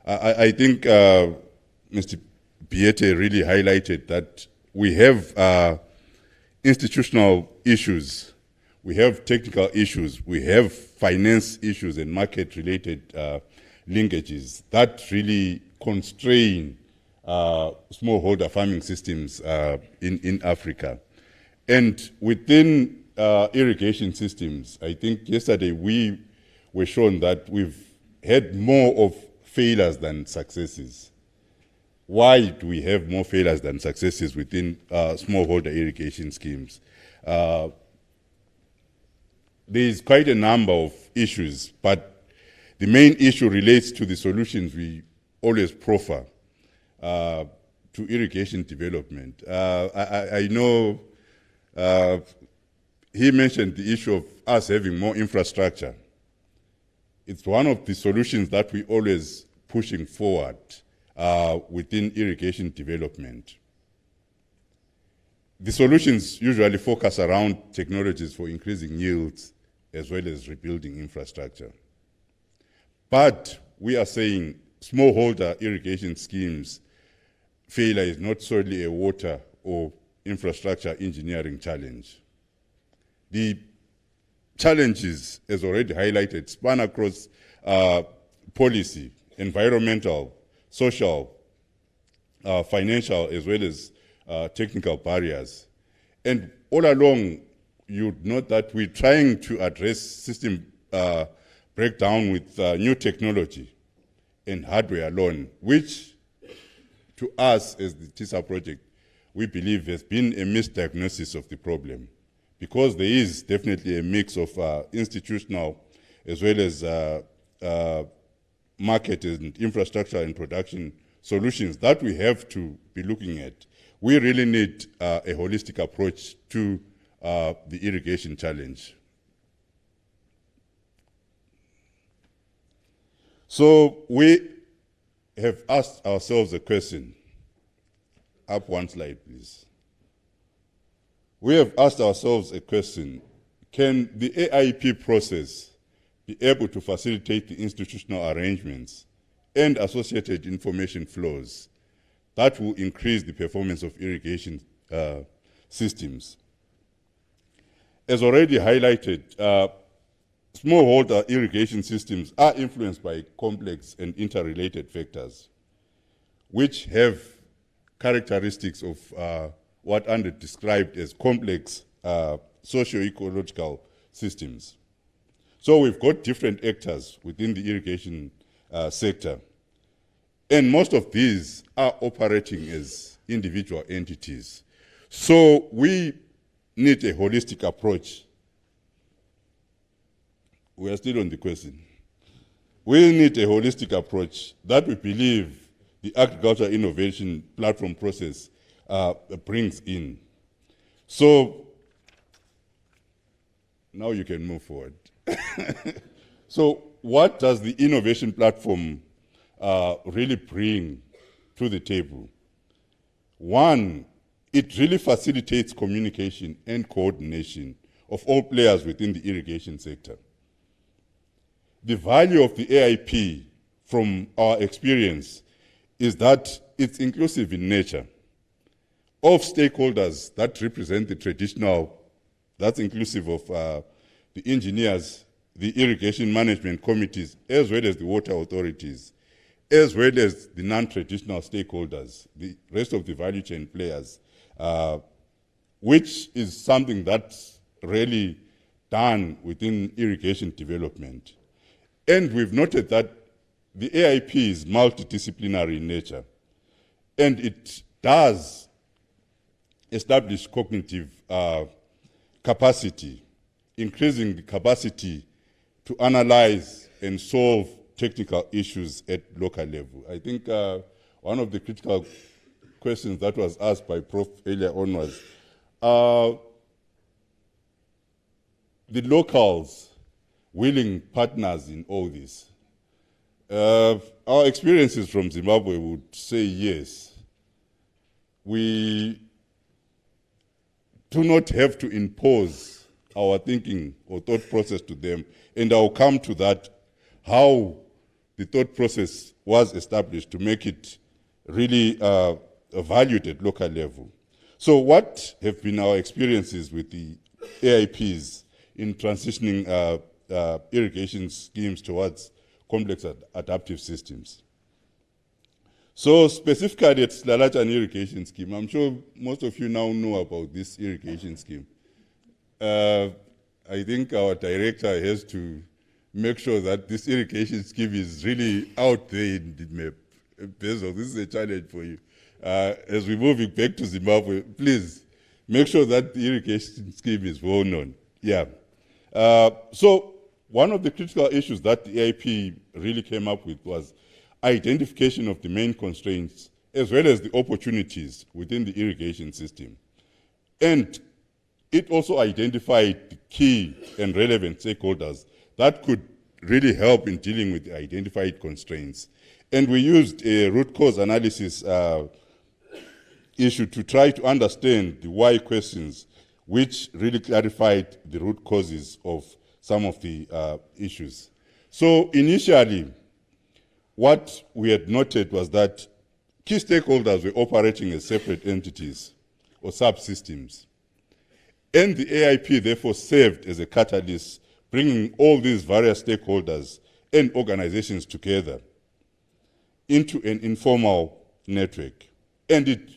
R: I think Mr. Piete really highlighted that we have institutional issues, we have technical issues, we have finance issues and market-related linkages that really constrain smallholder farming systems in Africa. And within irrigation systems, I think yesterday we were shown that we've had more of failures than successes. Why do we have more failures than successes within smallholder irrigation schemes? There's quite a number of issues, but the main issue relates to the solutions we always proffer to irrigation development. I know he mentioned the issue of us having more infrastructure. It's one of the solutions that we always pushing forward within irrigation development. The solutions usually focus around technologies for increasing yields as well as rebuilding infrastructure. But we are saying smallholder irrigation schemes failure is not solely a water or infrastructure engineering challenge. The challenges, as already highlighted, span across policy, environmental, social, financial, as well as technical barriers. And all along, you'd note that we're trying to address system breakdown with new technology and hardware alone, which to us as the TISA project, we believe has been a misdiagnosis of the problem, because there is definitely a mix of institutional as well as market and infrastructure and production solutions that we have to be looking at. We really need a holistic approach to the irrigation challenge. So we have asked ourselves a question. Up one slide, please. We have asked ourselves a question. Can the AIP process be able to facilitate the institutional arrangements and associated information flows that will increase the performance of irrigation systems. As already highlighted, smallholder irrigation systems are influenced by complex and interrelated factors, which have characteristics of what Andre described as complex socio-ecological systems. So we've got different actors within the irrigation sector, and most of these are operating as individual entities. So we need a holistic approach. We are still on the question. We need a holistic approach that we believe the agriculture innovation platform process brings in. So now you can move forward. So what does the innovation platform really bring to the table? One, it really facilitates communication and coordination of all players within the irrigation sector. The value of the AIP, from our experience, is that it's inclusive in nature. Of stakeholders that represent the traditional, that's inclusive of the engineers, the irrigation management committees, as well as the water authorities, as well as the non-traditional stakeholders, the rest of the value chain players, which is something that's really done within irrigation development. And we've noted that the AIP is multidisciplinary in nature, and it does establish cognitive capacity, increasing the capacity to analyze and solve technical issues at local level. I think one of the critical questions that was asked by Prof. earlier on was, the locals willing partners in all this? Our experiences from Zimbabwe would say yes. We do not have to impose our thinking or thought process to them, and I'll come to that, how the thought process was established to make it really valued at local level. So what have been our experiences with the AIPs in transitioning irrigation schemes towards complex adaptive systems? So specifically at Slalachan irrigation scheme, I'm sure most of you now know about this irrigation scheme. I think our director has to make sure that this irrigation scheme is really out there in the map. Bezo, this is a challenge for you. As we're moving back to Zimbabwe, please make sure that the irrigation scheme is well known. Yeah. So one of the critical issues that the AIP really came up with was identification of the main constraints as well as the opportunities within the irrigation system. And it also identified the key and relevant stakeholders that could really help in dealing with the identified constraints. And we used a root cause analysis issue to try to understand the why questions, which really clarified the root causes of some of the issues. So initially, what we had noted was that key stakeholders were operating as separate entities or subsystems. And the AIP therefore served as a catalyst, bringing all these various stakeholders and organizations together into an informal network. And it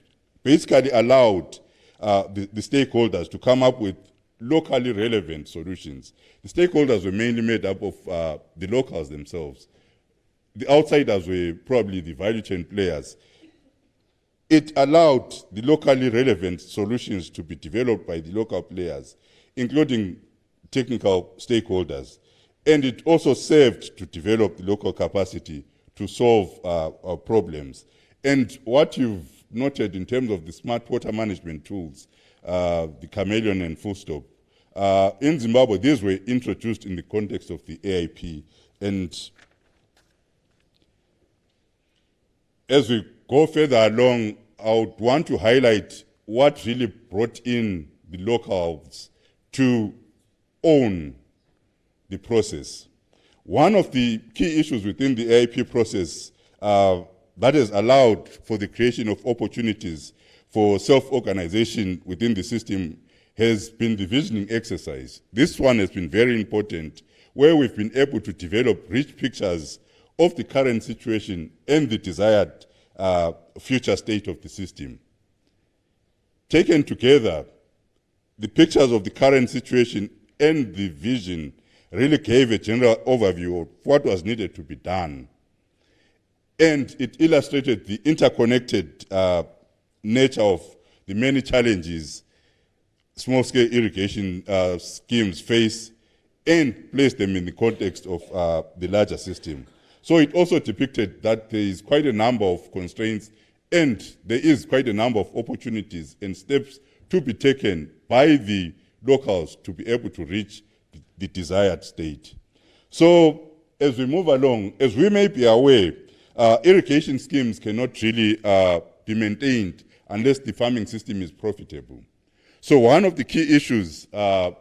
R: basically allowed the stakeholders to come up with locally relevant solutions. The stakeholders were mainly made up of the locals themselves. The outsiders were probably the value chain players. It allowed the locally relevant solutions to be developed by the local players, including technical stakeholders. And it also served to develop the local capacity to solve our problems. And what you've noted in terms of the smart water management tools, the Chameleon and Full Stop, in Zimbabwe, these were introduced in the context of the AIP. And as we go further along, I would want to highlight what really brought in the locals to own the process. One of the key issues within the AIP process that has allowed for the creation of opportunities for self-organization within the system has been the visioning exercise. This one has been very important, where we've been able to develop rich pictures of the current situation and the desired future state of the system. Taken together, the pictures of the current situation and the vision really gave a general overview of what was needed to be done. And it illustrated the interconnected nature of the many challenges small-scale irrigation schemes face and place them in the context of the larger system. So it also depicted that there is quite a number of constraints and there is quite a number of opportunities and steps to be taken by the locals to be able to reach the desired state. So as we move along, as we may be aware, irrigation schemes cannot really be maintained unless the farming system is profitable. So one of the key issues the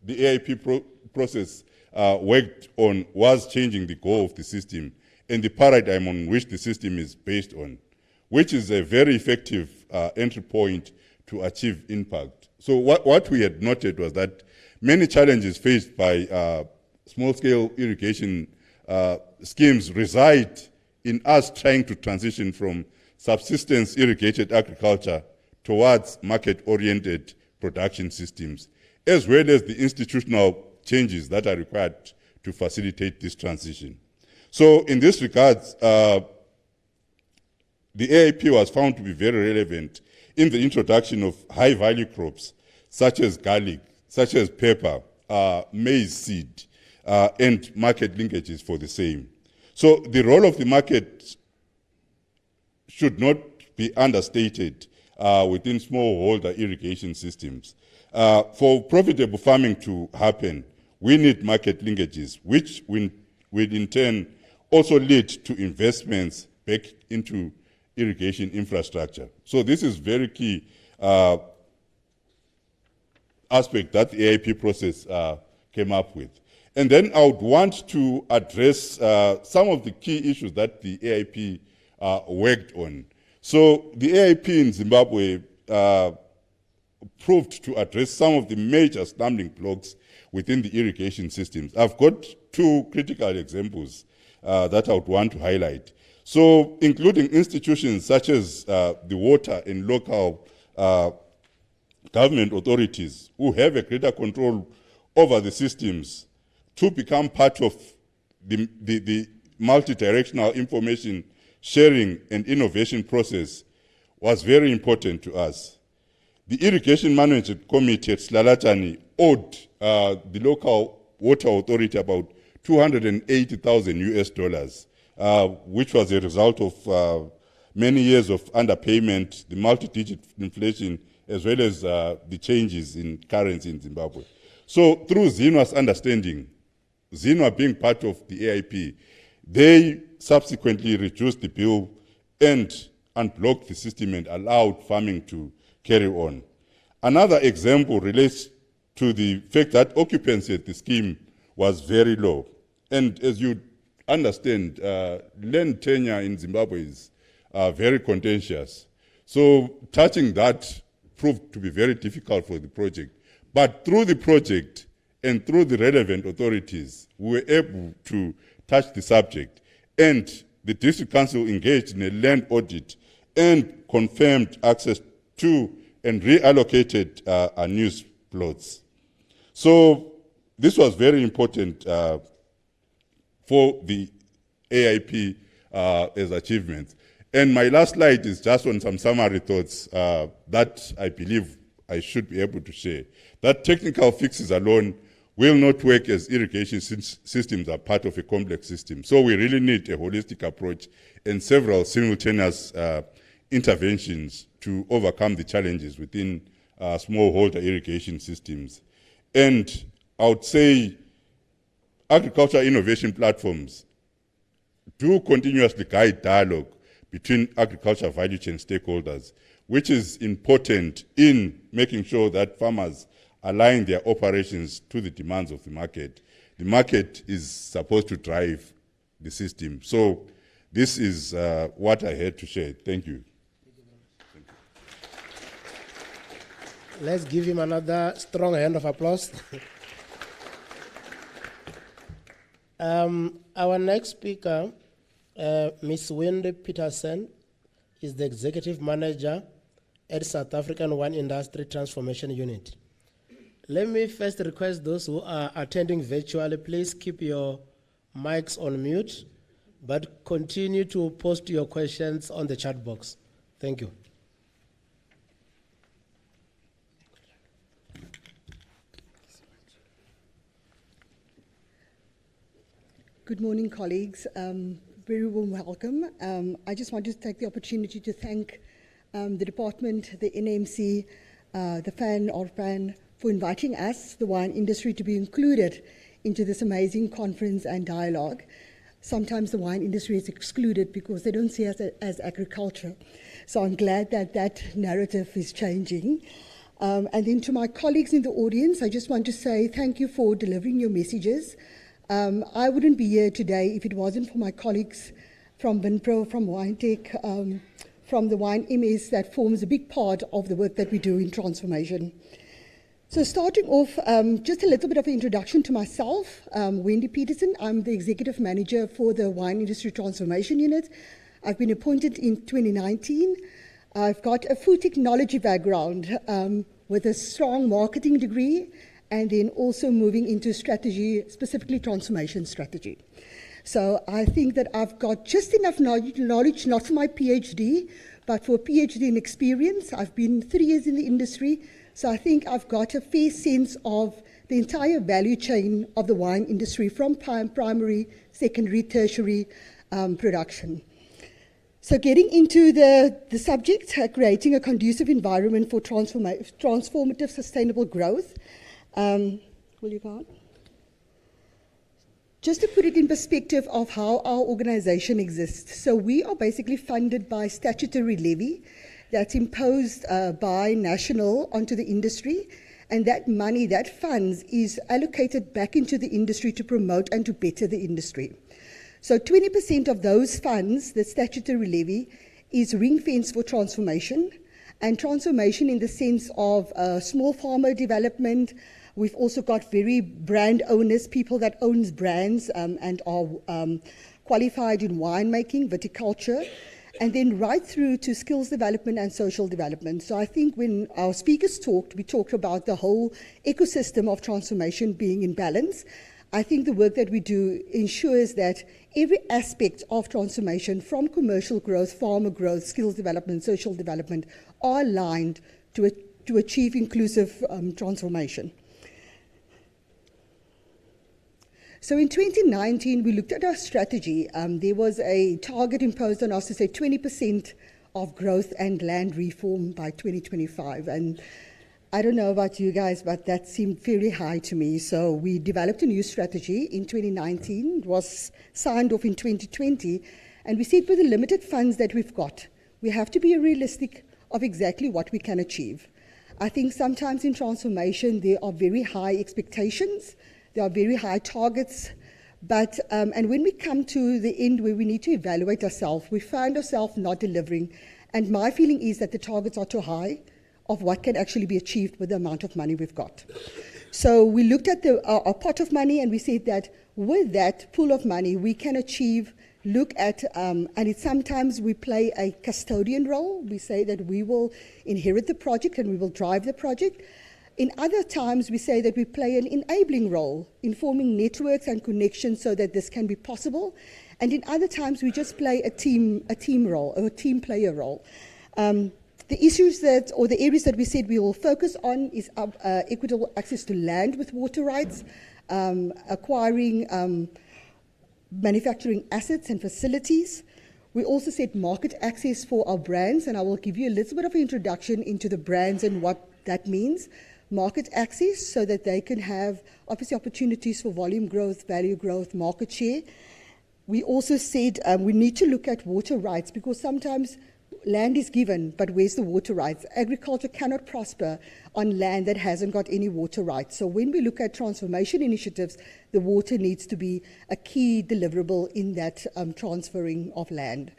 R: AIP process worked on was changing the goal of the system and the paradigm on which the system is based on, which is a very effective entry point to achieve impact. So what we had noted was that many challenges faced by small-scale irrigation schemes reside in us trying to transition from subsistence irrigated agriculture towards market-oriented production systems, as well as the institutional changes that are required to facilitate this transition. So in this regard, the AIP was found to be very relevant in the introduction of high-value crops, such as garlic, such as pepper, maize seed, and market linkages for the same. So the role of the market should not be understated within smallholder irrigation systems. For profitable farming to happen, we need market linkages, which will in turn also lead to investments back into irrigation infrastructure. So this is very key aspect that the AIP process came up with. And then I would want to address some of the key issues that the AIP worked on. So the AIP in Zimbabwe proved to address some of the major stumbling blocks within the irrigation systems. I've got two critical examples that I would want to highlight. So including institutions such as the water and local government authorities who have a greater control over the systems to become part of the multi-directional information sharing and innovation process was very important to us. The Irrigation Management Committee at Slalatani owed the local water authority about $280,000, which was a result of many years of underpayment, the multi-digit inflation, as well as the changes in currency in Zimbabwe. So through ZINWA's understanding, ZINWA being part of the AIP, they subsequently reduced the bill and unblocked the system and allowed farming to carry on. Another example relates to the fact that occupancy at the scheme was very low. And as you understand, land tenure in Zimbabwe is very contentious. So touching that proved to be very difficult for the project. But through the project and through the relevant authorities, we were able to touch the subject. And the district council engaged in a land audit and confirmed access to and reallocated unused plots. So this was very important for the AIP as achievements. And my last slide is just on some summary thoughts that I believe I should be able to share. That technical fixes alone will not work as irrigation systems are part of a complex system. So we really need a holistic approach and several simultaneous interventions to overcome the challenges within smallholder irrigation systems. And I would say agricultural innovation platforms do continuously guide dialogue between agriculture value chain stakeholders, which is important in making sure that farmers align their operations to the demands of the market. The market is supposed to drive the system. So this is what I had to share. Thank you.
P: Let's give him another strong hand of applause. Our next speaker, Ms. Wendy Peterson, is the Executive Manager at South African Wine Industry Transformation Unit. Let me first request those who are attending virtually, please keep your mics on mute, but continue to post your questions on the chat box. Thank you.
S: Good morning, colleagues. Very warm welcome. I just wanted to take the opportunity to thank the department, the NMC, the FAN or FAN, for inviting us, the wine industry, to be included into this amazing conference and dialogue. Sometimes the wine industry is excluded because they don't see us as agriculture. So I'm glad that that narrative is changing. And then to my colleagues in the audience, I just want to say thank you for delivering your messages. I wouldn't be here today if it wasn't for my colleagues from Vinpro, from WineTech, from the Wine MS that forms a big part of the work that we do in transformation. So starting off, just a little bit of an introduction to myself. Wendy Peterson, I'm the Executive Manager for the Wine Industry Transformation Unit. I've been appointed in 2019. I've got a food technology background with a strong marketing degree, and then also moving into strategy, specifically transformation strategy. So I think that I've got just enough knowledge, not for my PhD, but for a PhD in experience. I've been 3 years in the industry, so I think I've got a fair sense of the entire value chain of the wine industry, from primary, secondary, tertiary production. So getting into the subject, creating a conducive environment for transformative sustainable growth. Will you go on? Just to put it in perspective of how our organization exists. So we are basically funded by statutory levy that's imposed by national onto the industry. And that money, that funds, is allocated back into the industry to promote and to better the industry. So 20% of those funds, the statutory levy, is ring-fenced for transformation. And transformation in the sense of small farmer development. We've also got very brand owners, people that owns brands and are qualified in winemaking, viticulture, and then right through to skills development and social development. So I think when our speakers talked, we talked about the whole ecosystem of transformation being in balance. I think the work that we do ensures that every aspect of transformation, from commercial growth, farmer growth, skills development, social development, are aligned to achieve inclusive transformation. So in 2019, we looked at our strategy. There was a target imposed on us to say 20% of growth and land reform by 2025. And I don't know about you guys, but that seemed very high to me. So we developed a new strategy in 2019. It was signed off in 2020. And we said with the limited funds that we've got, we have to be realistic of exactly what we can achieve. I think sometimes in transformation, there are very high expectations. There are very high targets, but and when we come to the end where we need to evaluate ourselves, we find ourselves not delivering. And my feeling is that the targets are too high of what can actually be achieved with the amount of money we've got. So we looked at our pot of money, and we said that with that pool of money, we can achieve, look at, and it's sometimes we play a custodian role. We say that we will inherit the project and we will drive the project. In other times, we say that we play an enabling role in forming networks and connections so that this can be possible. And in other times, we just play a team role, or a team player role. The issues that, or the areas that we said we will focus on is equitable access to land with water rights, acquiring manufacturing assets and facilities. We also said market access for our brands, and I will give you a little bit of an introduction into the brands and what that means. Market access so that they can have obviously opportunities for volume growth, value growth, market share. We also said we need to look at water rights, because sometimes land is given, but where's the water rights? Agriculture cannot prosper on land that hasn't got any water rights. So when we look at transformation initiatives, the water needs to be a key deliverable in that transferring of land.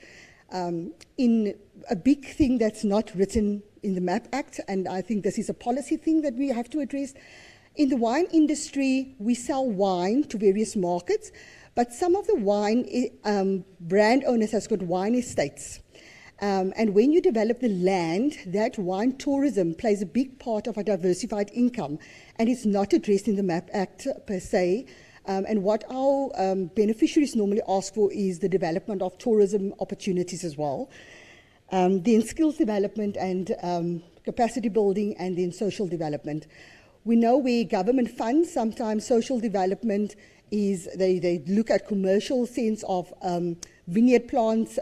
S: In a big thing that's not written in the MAP Act, and I think this is a policy thing that we have to address, in the wine industry, we sell wine to various markets, but some of the wine brand owners has got wine estates. And when you develop the land, that wine tourism plays a big part of a diversified income, and it's not addressed in the MAP Act per se. And what our beneficiaries normally ask for is the development of tourism opportunities as well. Then skills development and capacity building, and then social development. We know where government funds, sometimes social development is, they look at commercial sense of vineyard plants,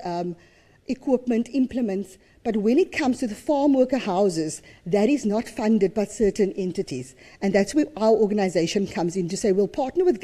S: equipment, implements, but when it comes to the farm worker houses, that is not funded by certain entities. And that's where our organization comes in to say, we'll partner with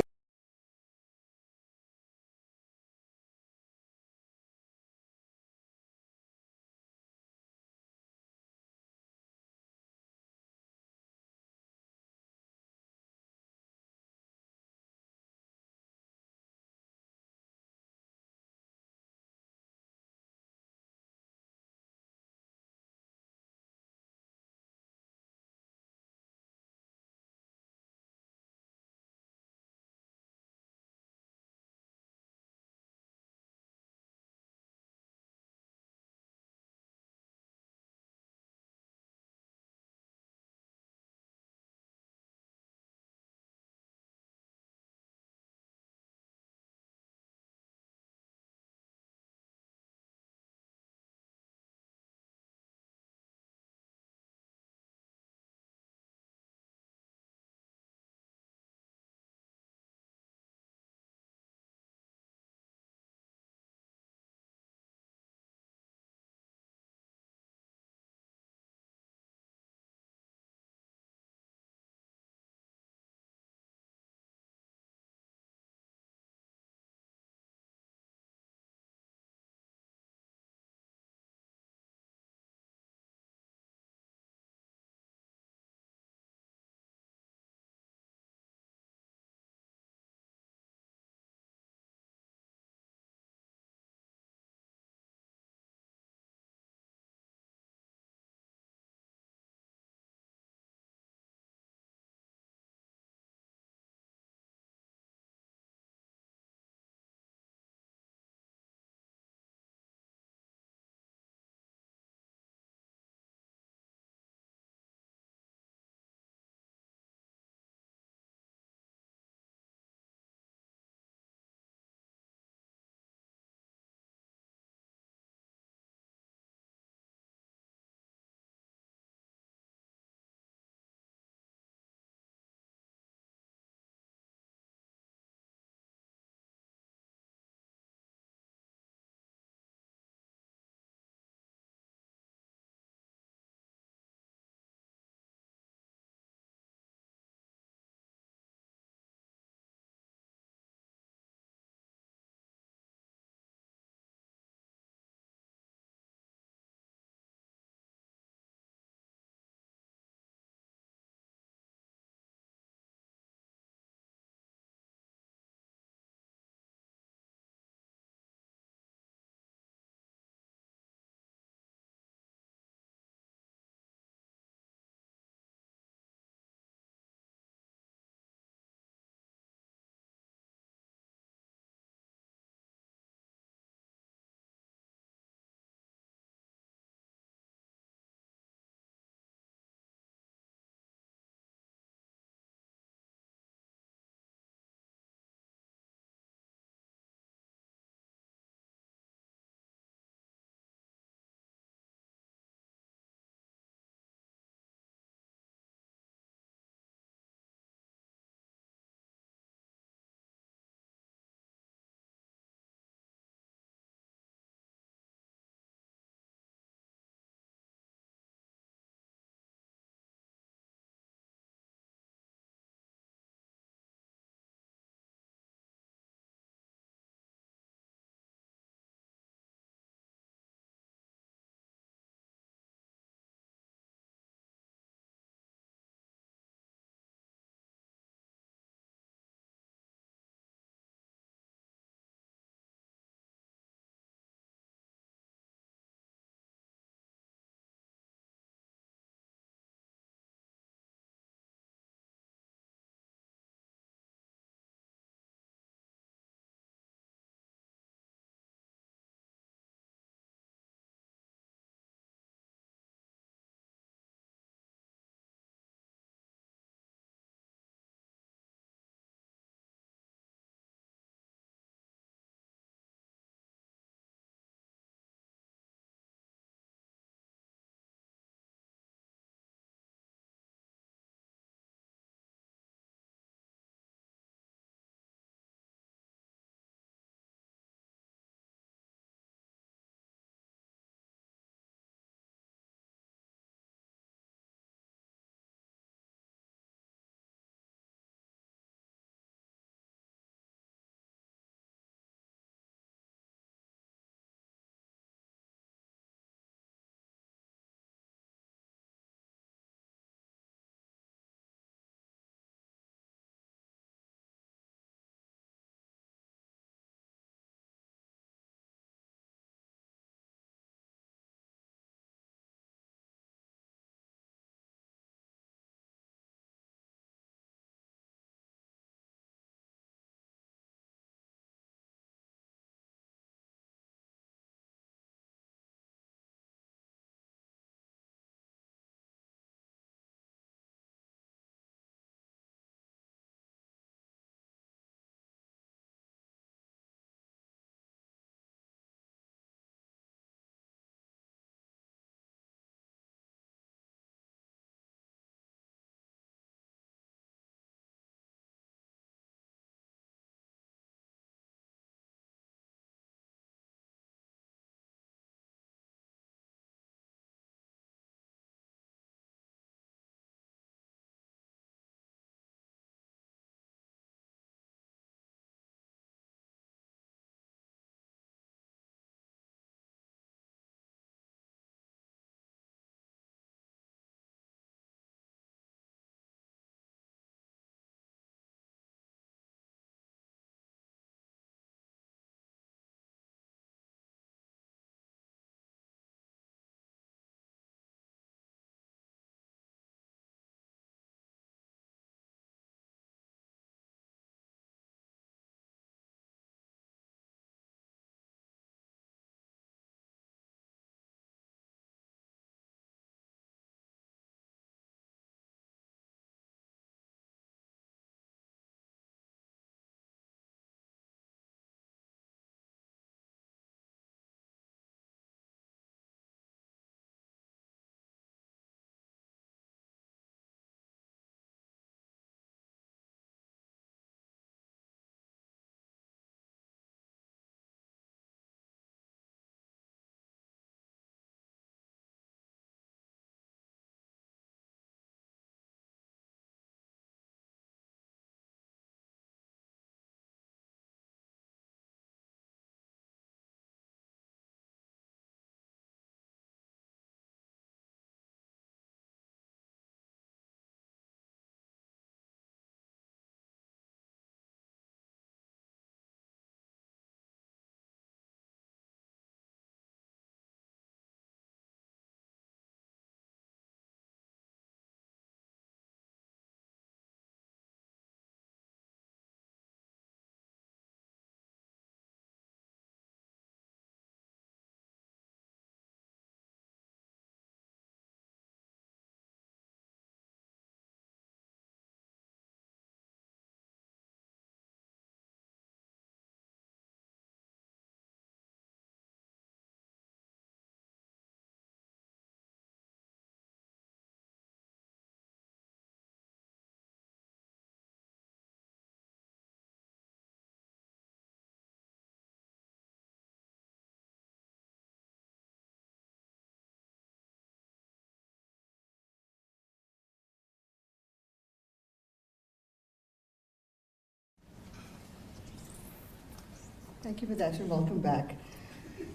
S: Thank you for that, and welcome back.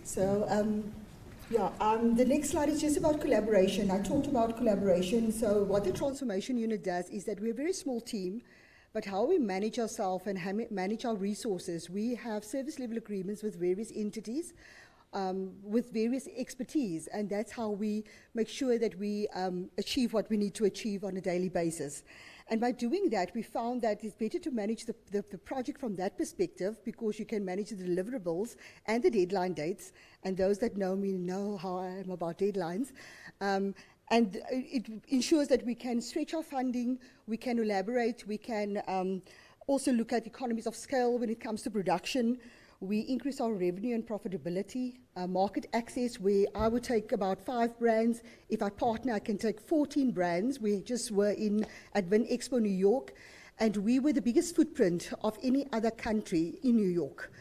S: So, the next slide is just about collaboration. I talked about collaboration. So what the transformation unit does is that we're a very small team, but how we manage ourselves and manage our resources, we have service level agreements with various entities, with various expertise, and that's how we make sure that we achieve what we need to achieve on a daily basis. And by doing that, we found that it's better to manage the project from that perspective, because you can manage the deliverables and the deadline dates, and those that know me know how I am about deadlines. And it ensures that we can stretch our funding, we can elaborate, we can also look at economies of scale when it comes to production. We increase our revenue and profitability, market access, where I would take about 5 brands. If I partner, I can take 14 brands. We just were at Vin Expo New York, and we were the biggest footprint of any other country in New York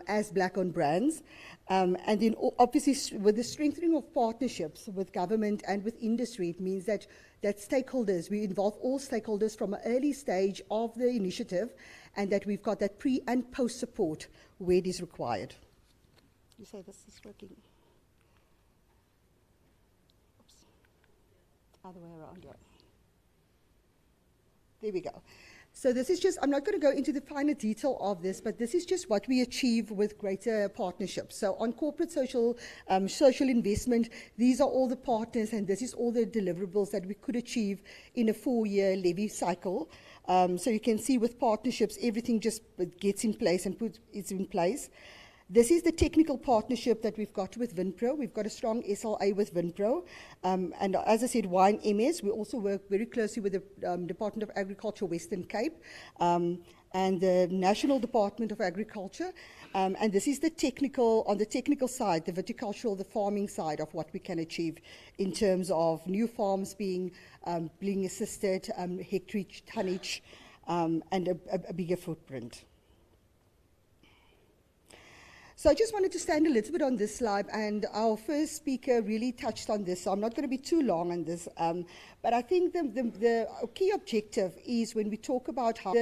S: as black-owned brands. And then obviously with the strengthening of partnerships with government and with industry, it means that stakeholders, we involve all stakeholders from an early stage of the initiative, and that we've got that pre and post support where it is required. You say this is working. Oops. Other way around, yeah. There we go. So this is just, I'm not going to go into the finer detail of this, but this is just what we achieve with greater partnerships. So on corporate social investment, these are all the partners, and this is all the deliverables that we could achieve in a 4-year levy cycle. So you can see with partnerships, everything just gets in place and it's in place. This is the technical partnership that we've got with Vinpro. We've got a strong SLA with Vinpro. And as I said, Wine MS, we also work very closely with the Department of Agriculture, Western Cape, and the National Department of Agriculture. And this is the technical, on the technical side, the viticultural, the farming side of what we can achieve in terms of new farms being assisted, hectarage, tonnage, and a bigger footprint. So I just wanted to stand a little bit on this slide, and our first speaker really touched on this, so I'm not going to be too long on this. But I think the key objective is when we talk about how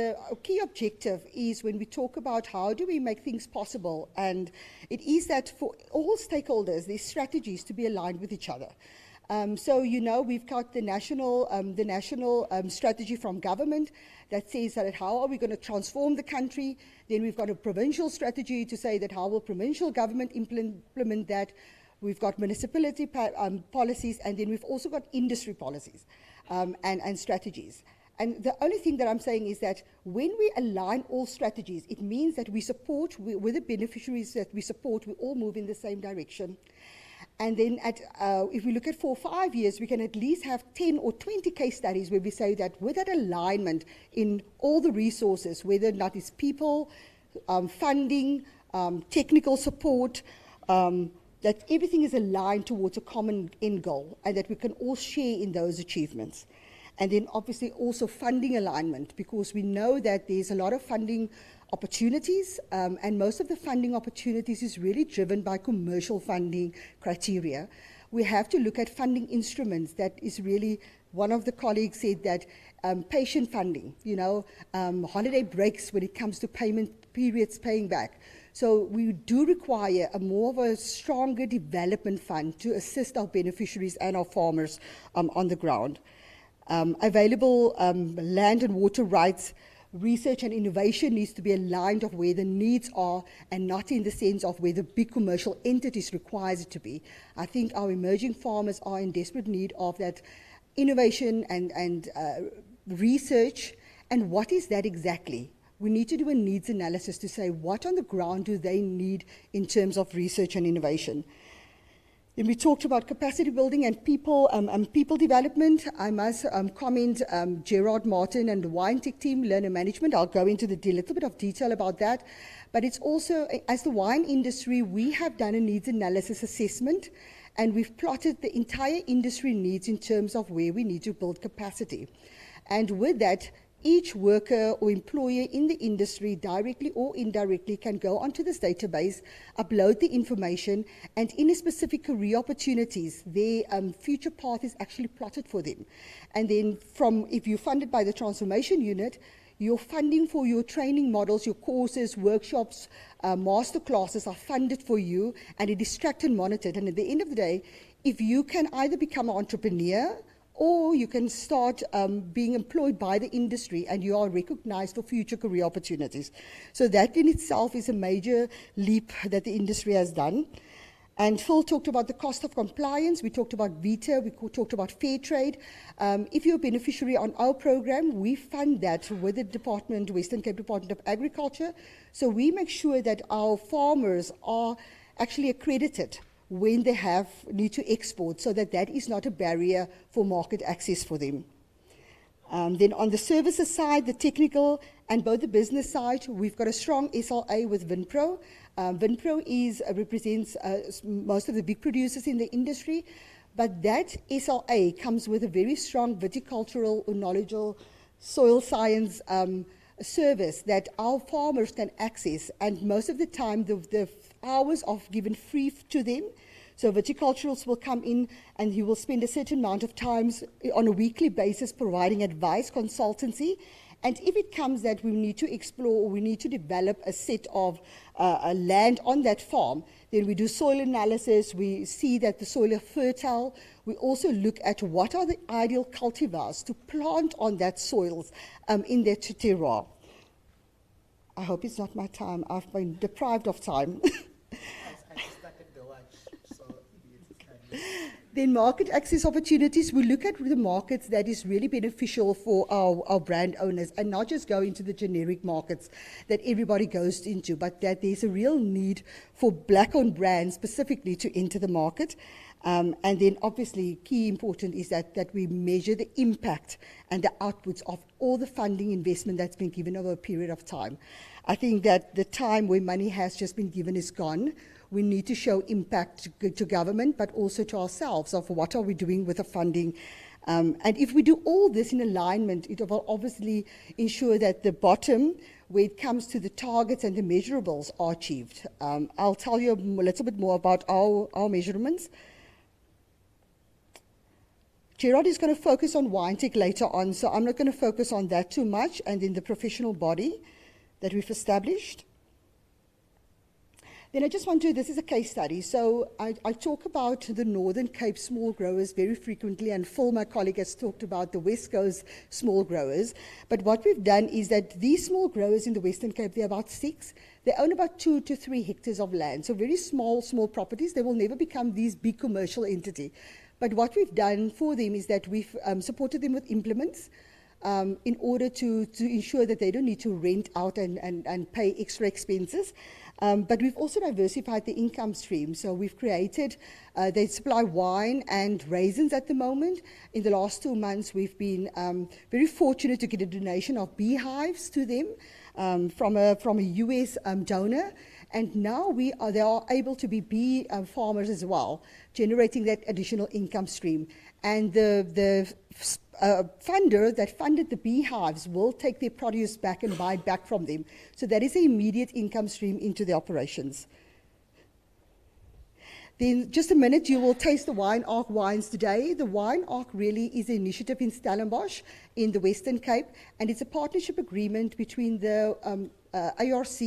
S: do we make things possible, and it is that for all stakeholders, there's strategies to be aligned with each other. So, you know, we've got the national strategy from government that says that how are we going to transform the country. Then we've got a provincial strategy to say that how will provincial government implement that. We've got municipality policies, and then we've also got industry policies and strategies. And the only thing that I'm saying is that when we align all strategies, it means that we support, with the beneficiaries that we support, we all move in the same direction. And then if we look at 4 or 5 years, we can at least have 10 or 20 case studies where we say that with that alignment in all the resources, whether or not it's people, funding, technical support, that everything is aligned towards a common end goal, and that we can all share in those achievements. And then obviously also funding alignment, because we know that there's a lot of funding opportunities, and most of the funding opportunities is really driven by commercial funding criteria. We have to look at funding instruments. That is really, one of the colleagues said that patient funding, you know, holiday breaks when it comes to payment periods paying back. So we do require more of a stronger development fund to assist our beneficiaries and our farmers on the ground. Available land and water rights, research and innovation needs to be aligned of where the needs are, and not in the sense of where the big commercial entities requires it to be. I think our emerging farmers are in desperate need of that innovation and research. And what is that exactly? We need to do a needs analysis to say what on the ground do they need in terms of research and innovation. Then we talked about capacity building and people development. I must comment Gerard Martin and the Wine Tech team, learner management. I'll go into a little bit of detail about that. But it's also, as the wine industry, we have done a needs analysis assessment, and we've plotted the entire industry needs in terms of where we need to build capacity. And with that, each worker or employer in the industry, directly or indirectly, can go onto this database, upload the information, and in a specific career opportunities, their future path is actually plotted for them. And then if you're funded by the transformation unit, your funding for your training models, your courses, workshops, master classes are funded for you, and it is tracked and monitored. And at the end of the day, if you can either become an entrepreneur or you can start being employed by the industry and you are recognized for future career opportunities. So that in itself is a major leap that the industry has done. And Phil talked about the cost of compliance. We talked about VETA. We talked about fair trade. If you're a beneficiary on our program, we fund that with the department, Western Cape Department of Agriculture. So we make sure that our farmers are actually accredited when they need to export, so that that is not a barrier for market access for them. Then on the services side, the technical and both the business side, we've got a strong SLA with Vinpro. Vinpro represents most of the big producers in the industry, but that SLA comes with a very strong viticultural or knowledgeable soil science service that our farmers can access, and most of the time the hours are given free to them. So viticulturals will come in and he will spend a certain amount of time on a weekly basis providing advice, consultancy. And if it comes that we need to explore or we need to develop a set of land on that farm, then we do soil analysis, we see that the soil is fertile. We also look at what are the ideal cultivars to plant on that soil in that terroir. I hope it's not my time. I've been deprived of time. Then market access opportunities, we look at the markets that is really beneficial for our brand owners and not just go into the generic markets that everybody goes into, but that there's a real need for black-owned brands specifically to enter the market. And then obviously key important is that we measure the impact and the outputs of all the funding investment that's been given over a period of time. I think that the time where money has just been given is gone. We need to show impact to government, but also to ourselves of what are we doing with the funding. And if we do all this in alignment, it will obviously ensure that the bottom, where it comes to the targets and the measurables, are achieved. I'll tell you a little bit more about our measurements. Gerard is going to focus on wine tech later on, so I'm not going to focus on that too much, and then the professional body that we've established. Then I just want to, this is a case study. So I talk about the Northern Cape small growers very frequently, and Phil, my colleague, has talked about the West Coast small growers. But what we've done is that these small growers in the Western Cape, they're about 6. They own about 2 to 3 hectares of land. So very small properties. They will never become these big commercial entity. But what we've done for them is that we've supported them with implements in order to ensure that they don't need to rent out and pay extra expenses. But we've also diversified the income stream. So we've created, they supply wine and raisins at the moment. In the last 2 months, we've been very fortunate to get a donation of beehives to them from a US donor. And now they are able to be bee farmers as well, generating that additional income stream. And the funder that funded the beehives will take their produce back and buy back from them. So that is an immediate income stream into the operations. Then just a minute, you will taste the Wine Ark wines today. The Wine Ark really is an initiative in Stellenbosch in the Western Cape, and it's a partnership agreement between the ARC,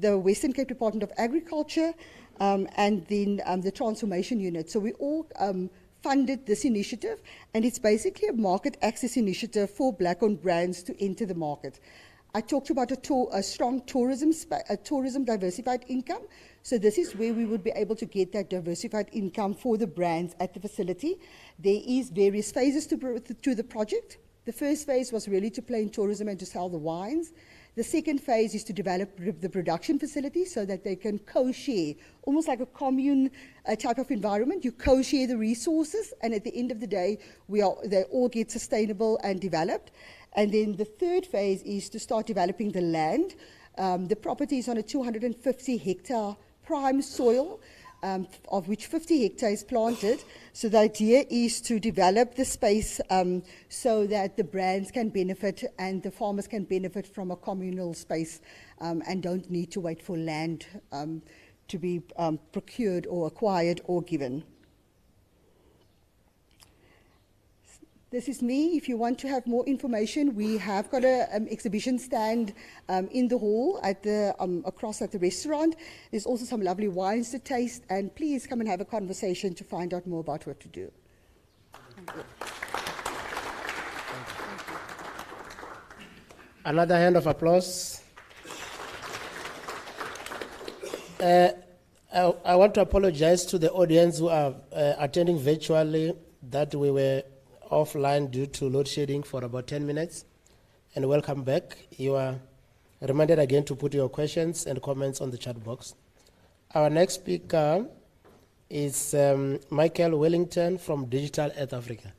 S: the Western Cape Department of Agriculture, and then the Transformation Unit. So we all funded this initiative, and it's basically a market access initiative for black-owned brands to enter the market. I talked about a strong tourism diversified income. So this is where we would be able to get that diversified income for the brands at the facility. There is various phases to the project. The first phase was really to play in tourism and to sell the wines. The second phase is to develop the production facility so that they can co-share, almost like a commune type of environment. You co-share the resources, and at the end of the day, they all get sustainable and developed. And then the third phase is to start developing the land. The property is on a 250-hectare prime soil, of which 50 hectares planted. So the idea is to develop the space so that the brands can benefit and the farmers can benefit from a communal space and don't need to wait for land to be procured or acquired or given. This is me. If you want to have more information, we have got an exhibition stand in the hall at the across at the restaurant. There's also some lovely wines to taste, and please come and have a conversation to find out more about what to do. Thank you.
P: Another hand of applause. I want to apologize to the audience who are attending virtually that we were offline due to load shedding for about 10 minutes. And welcome back. You are reminded again to put your questions and comments on the chat box. Our next speaker is Michael Wellington from Digital Earth Africa.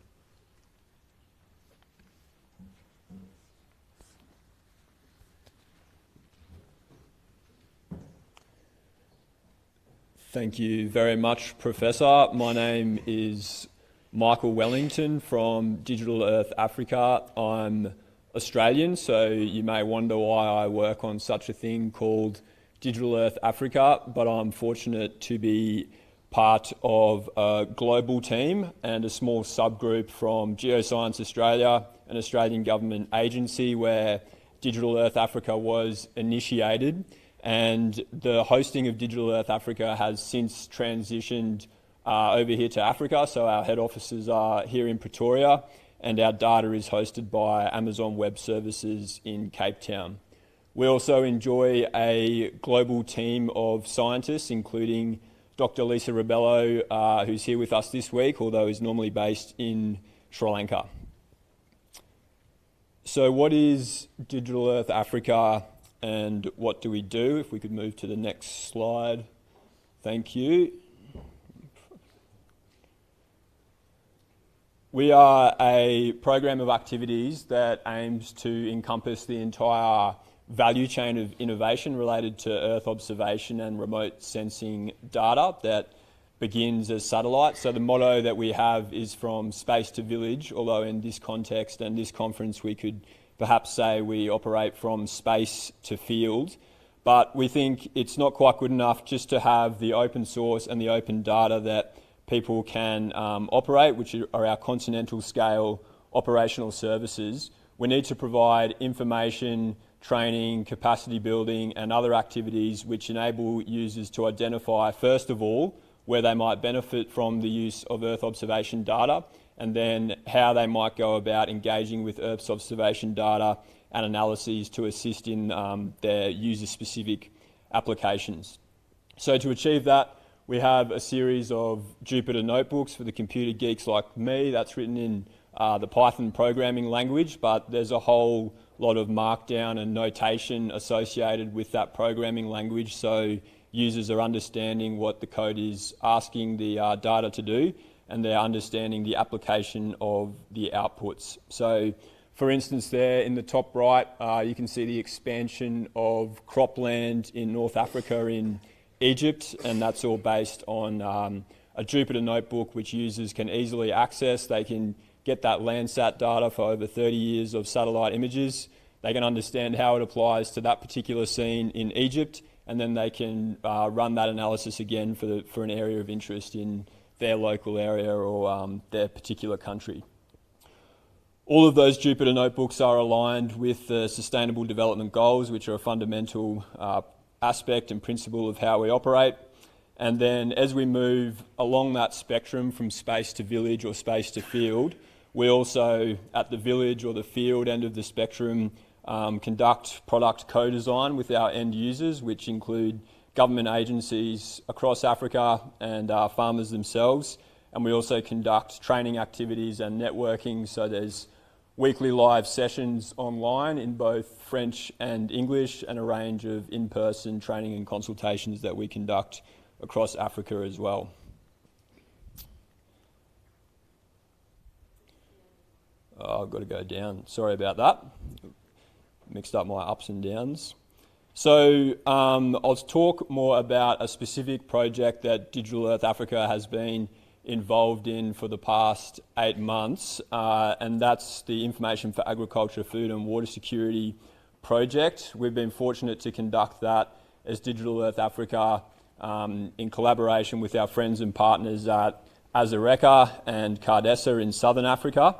T: Thank you very much, Professor. My name is Michael Wellington from Digital Earth Africa. I'm Australian, so you may wonder why I work on such a thing called Digital Earth Africa, but I'm fortunate to be part of a global team and a small subgroup from Geoscience Australia, an Australian government agency where Digital Earth Africa was initiated. And the hosting of Digital Earth Africa has since transitioned over here to Africa. So our head offices are here in Pretoria, and our data is hosted by Amazon Web Services in Cape Town. We also enjoy a global team of scientists, including Dr. Lisa Rebello, who's here with us this week, although is normally based in Sri Lanka. So what is Digital Earth Africa? And what do we do? If we could move to the next slide. Thank you. We are a program of activities that aims to encompass the entire value chain of innovation related to Earth observation and remote sensing data that begins as satellites. So the motto that we have is from space to village, although in this context and this conference we could perhaps say we operate from space to field, but we think it's not quite good enough just to have the open source and the open data that people can operate, which are our continental scale operational services. We need to provide information, training, capacity building and other activities which enable users to identify, first of all, where they might benefit from the use of Earth observation data, and then how they might go about engaging with Earth's observation data and analyses to assist in their user-specific applications. So to achieve that, we have a series of Jupyter notebooks for the computer geeks like me. That's written in the Python programming language, but there's a whole lot of markdown and notation associated with that programming language, so users are understanding what the code is asking the data to do, and they're understanding the application of the outputs. So, for instance, there in the top right, you can see the expansion of cropland in North Africa in Egypt, and that's all based on a Jupyter notebook which users can easily access. They can get that Landsat data for over 30 years of satellite images. They can understand how it applies to that particular scene in Egypt, and then they can run that analysis again for an area of interest in their local area or their particular country. All of those Jupyter notebooks are aligned with the Sustainable Development Goals, which are a fundamental aspect and principle of how we operate. And then as we move along that spectrum from space to village or space to field, we also, at the village or the field end of the spectrum, conduct product co-design with our end users, which include government agencies across Africa and farmers themselves. And we also conduct training activities and networking, so there's weekly live sessions online in both French and English, and a range of in-person training and consultations that we conduct across Africa as well. Oh, I've got to go down. Sorry about that. Mixed up my ups and downs. So I'll talk more about a specific project that Digital Earth Africa has been involved in for the past 8 months, and that's the Information for Agriculture, Food and Water Security project. We've been fortunate to conduct that as Digital Earth Africa in collaboration with our friends and partners at Azareka and Cardessa in Southern Africa.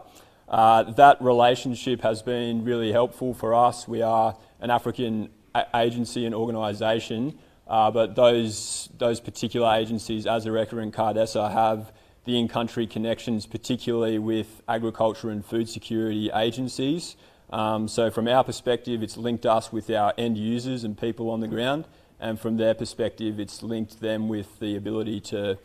T: That relationship has been really helpful for us. We are an African agency and organisation, but those particular agencies, Azareka and Cardessa, have the in-country connections, particularly with agriculture and food security agencies. So from our perspective, it's linked us with our end users and people on the ground, and from their perspective, it's linked them with the ability to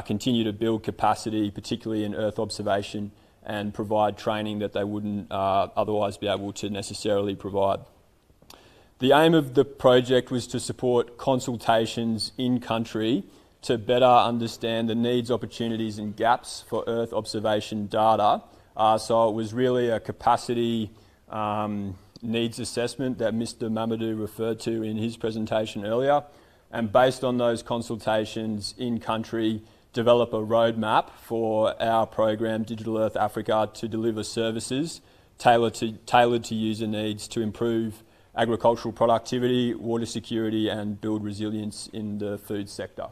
T: continue to build capacity, particularly in Earth observation, and provide training that they wouldn't otherwise be able to necessarily provide. The aim of the project was to support consultations in country to better understand the needs, opportunities and gaps for Earth observation data. So it was really a capacity needs assessment that Mr. Mamadou referred to in his presentation earlier. And based on those consultations in country, develop a roadmap for our program, Digital Earth Africa, to deliver services tailored to user needs to improve agricultural productivity, water security and build resilience in the food sector.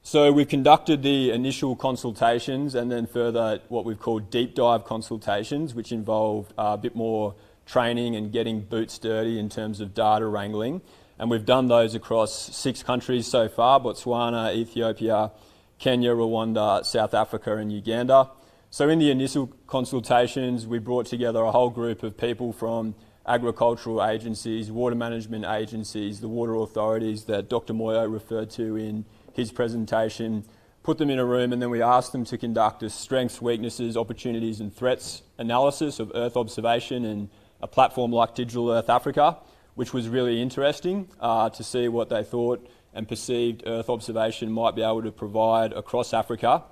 T: So we've conducted the initial consultations and then further what we've called deep dive consultations, which involved a bit more training and getting boots dirty in terms of data wrangling. And we've done those across 6 countries so far: Botswana, Ethiopia, Kenya, Rwanda, South Africa and Uganda. So in the initial consultations, we brought together a whole group of people from agricultural agencies, water management agencies, the water authorities that Dr. Moyo referred to in his presentation, put them in a room, and then we asked them to conduct a strengths, weaknesses, opportunities and threats analysis of Earth observation and a platform like Digital Earth Africa, which was really interesting to see what they thought and perceived Earth observation might be able to provide across Africa.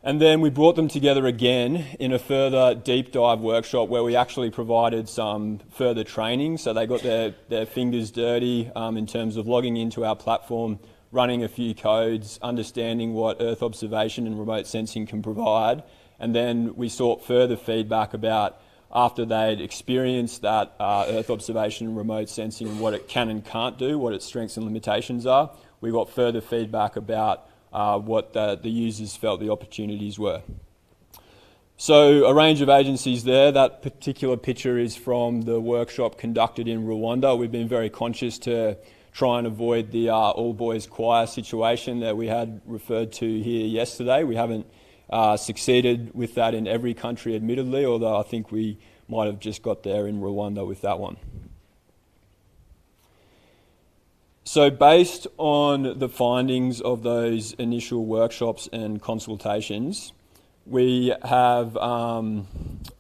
T: And then we brought them together again in a further deep dive workshop where we actually provided some further training. So they got their fingers dirty in terms of logging into our platform, running a few codes, understanding what Earth observation and remote sensing can provide. And then we sought further feedback about, after they'd experienced that Earth observation and remote sensing and what it can and can't do, what its strengths and limitations are, we got further feedback about what the users felt the opportunities were. So a range of agencies there. That particular picture is from the workshop conducted in Rwanda. We've been very conscious to try and avoid the all-boys choir situation that we had referred to here yesterday. We haven't succeeded with that in every country, admittedly, although I think we might have just got there in Rwanda with that one. So based on the findings of those initial workshops and consultations, we have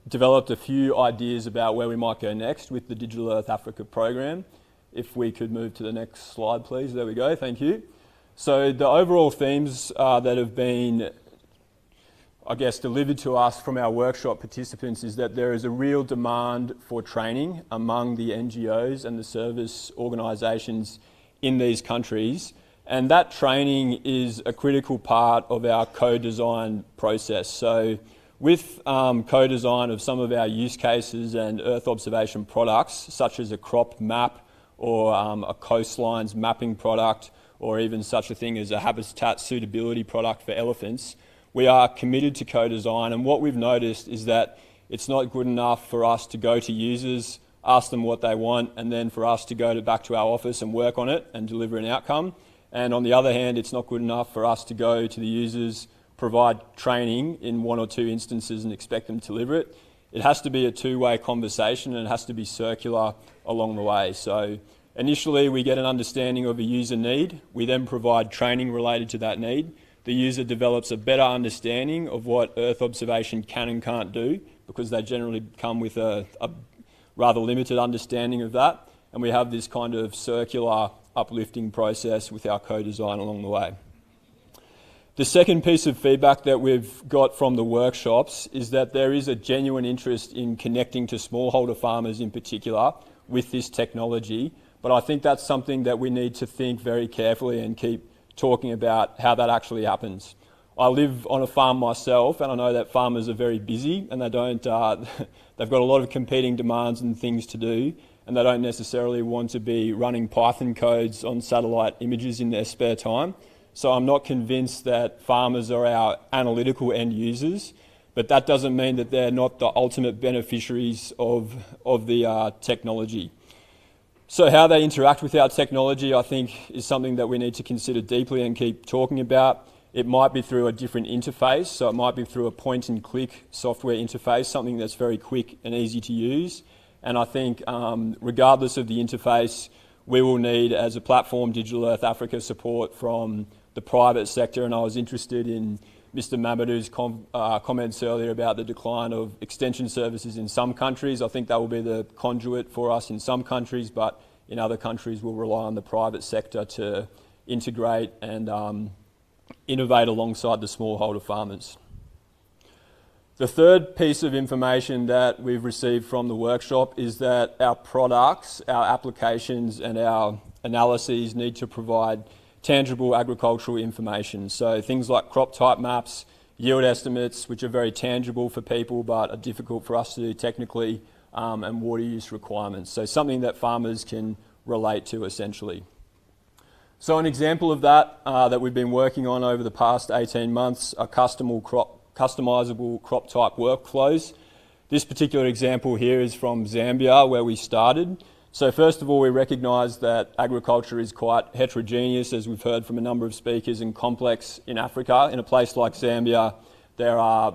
T: developed a few ideas about where we might go next with the Digital Earth Africa program. If we could move to the next slide, please. There we go, thank you. So the overall themes that have been, I guess, delivered to us from our workshop participants is that there is a real demand for training among the NGOs and the service organisations in these countries, and that training is a critical part of our co-design process. So with co-design of some of our use cases and Earth observation products, such as a crop map or a coastlines mapping product, or even such a thing as a habitat suitability product for elephants, we are committed to co-design. And what we've noticed is that it's not good enough for us to go to users, ask them what they want, and then for us to go back to our office and work on it and deliver an outcome. And on the other hand, it's not good enough for us to go to the users, provide training in 1 or 2 instances and expect them to deliver it. It has to be a two-way conversation, and it has to be circular along the way. So initially we get an understanding of a user need. We then provide training related to that need. The user develops a better understanding of what Earth observation can and can't do, because they generally come with a rather limited understanding of that, and we have this kind of circular uplifting process with our co-design along the way. The second piece of feedback that we've got from the workshops is that there is a genuine interest in connecting to smallholder farmers in particular with this technology, but I think that's something that we need to think very carefully and keep talking about how that actually happens. I live on a farm myself, and I know that farmers are very busy and they don't, they've got a lot of competing demands and things to do, and they don't necessarily want to be running Python codes on satellite images in their spare time. So I'm not convinced that farmers are our analytical end users, but that doesn't mean that they're not the ultimate beneficiaries of the technology. So how they interact with our technology, I think, is something that we need to consider deeply and keep talking about. It might be through a different interface, so it might be through a point-and-click software interface, something that's very quick and easy to use. And I think regardless of the interface, we will need, as a platform, Digital Earth Africa support from the private sector. And I was interested in Mr. Mamadou's comments earlier about the decline of extension services in some countries. I think that will be the conduit for us in some countries, but in other countries we'll rely on the private sector to integrate and innovate alongside the smallholder farmers. The third piece of information that we've received from the workshop is that our products, our applications and our analyses need to provide tangible agricultural information. So things like crop type maps, yield estimates, which are very tangible for people but are difficult for us to do technically, and water use requirements. So something that farmers can relate to essentially. So an example of that that we've been working on over the past 18 months are customizable crop type workflows. This particular example here is from Zambia, where we started. So first of all, we recognise that agriculture is quite heterogeneous, as we've heard from a number of speakers, and complex in Africa. In a place like Zambia, there are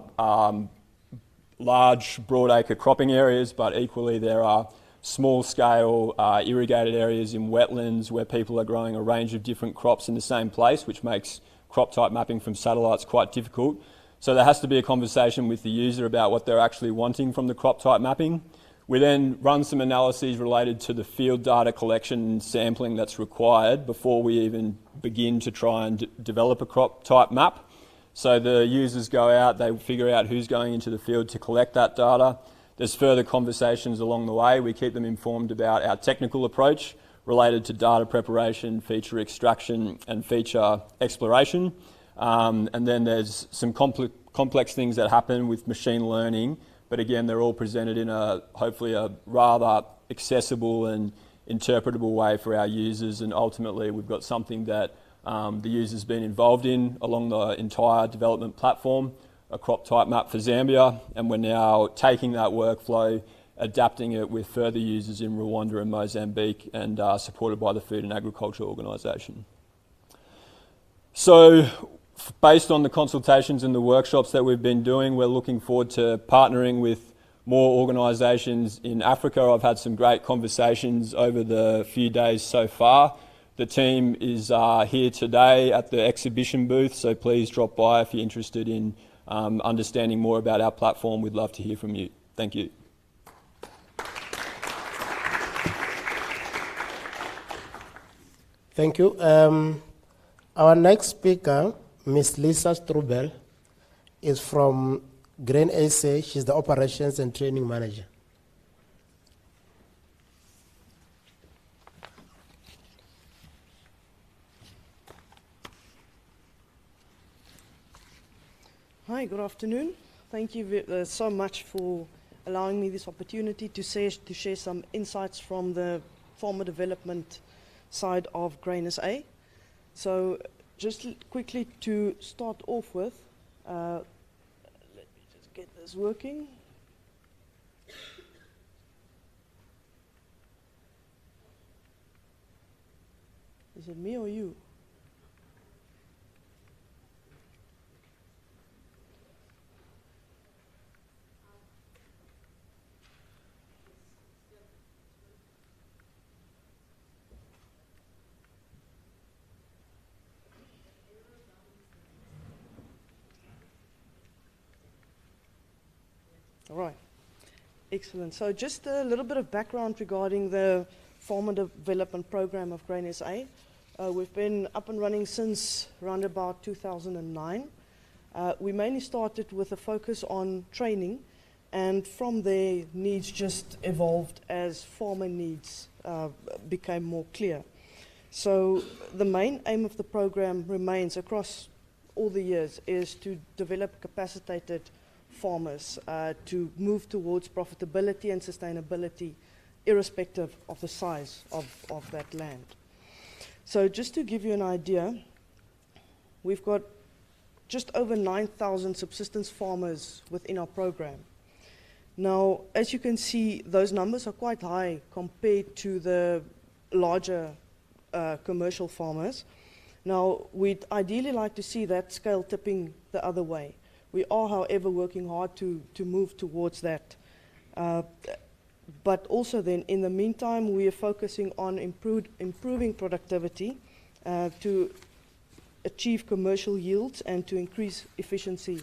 T: large broadacre cropping areas, but equally there are small-scale irrigated areas in wetlands where people are growing a range of different crops in the same place, which makes crop type mapping from satellites quite difficult. So there has to be a conversation with the user about what they're actually wanting from the crop type mapping. We then run some analyses related to the field data collection and sampling that's required before we even begin to try and develop a crop type map. So the users go out, they figure out who's going into the field to collect that data. There's further conversations along the way. We keep them informed about our technical approach related to data preparation, feature extraction and feature exploration. And then there's some complex things that happen with machine learning, but again, they're all presented in hopefully a rather accessible and interpretable way for our users, and ultimately we've got something that the user's been involved in along the entire development platform, a crop type map for Zambia, and we're now taking that workflow, adapting it with further users in Rwanda and Mozambique, and supported by the Food and Agriculture Organisation. So, based on the consultations and the workshops that we've been doing, we're looking forward to partnering with more organisations in Africa. I've had some great conversations over the few days so far. The team is here today at the exhibition booth, so please drop by if you're interested in understanding more about our platform. We'd love to hear from you. Thank you.
P: Thank you. Our next speaker, Ms. Lisa Strubel, is from Grain SA. She's the Operations and Training Manager.
B: Hi, good afternoon. Thank you so much for allowing me this opportunity to share some insights from the farmer development side of Grain SA. So just quickly to start off with, let me just get this working. Is it me or you? All right, excellent. So just a little bit of background regarding the Farmer Development Program of Grain SA. We've been up and running since around about 2009. We mainly started with a focus on training, and from there needs just evolved as farmer needs became more clear. So the main aim of the program remains across all the years is to develop capacitated farmers to move towards profitability and sustainability irrespective of the size of that land. So just to give you an idea, we've got
U: just over 9,000 subsistence farmers within our program. Now, as you can see, those numbers are quite high compared to the larger commercial farmers. Now, we'd ideally like to see that scale tipping the other way. We are, however, working hard to move towards that. But also then, in the meantime, we are focusing on improving productivity to achieve commercial yields and to increase efficiency,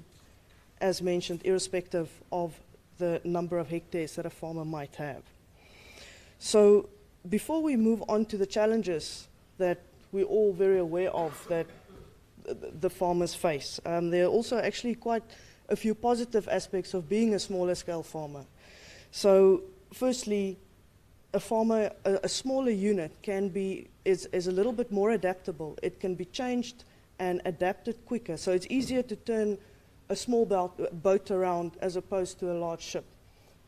U: as mentioned, irrespective of the number of hectares that a farmer might have. So before we move on to the challenges that we're all very aware of that the farmers face, there are also actually quite a few positive aspects of being a smaller scale farmer. So firstly, a farmer, a smaller unit is a little bit more adaptable. It can be changed and adapted quicker. So it's easier to turn a small boat around as opposed to a large ship.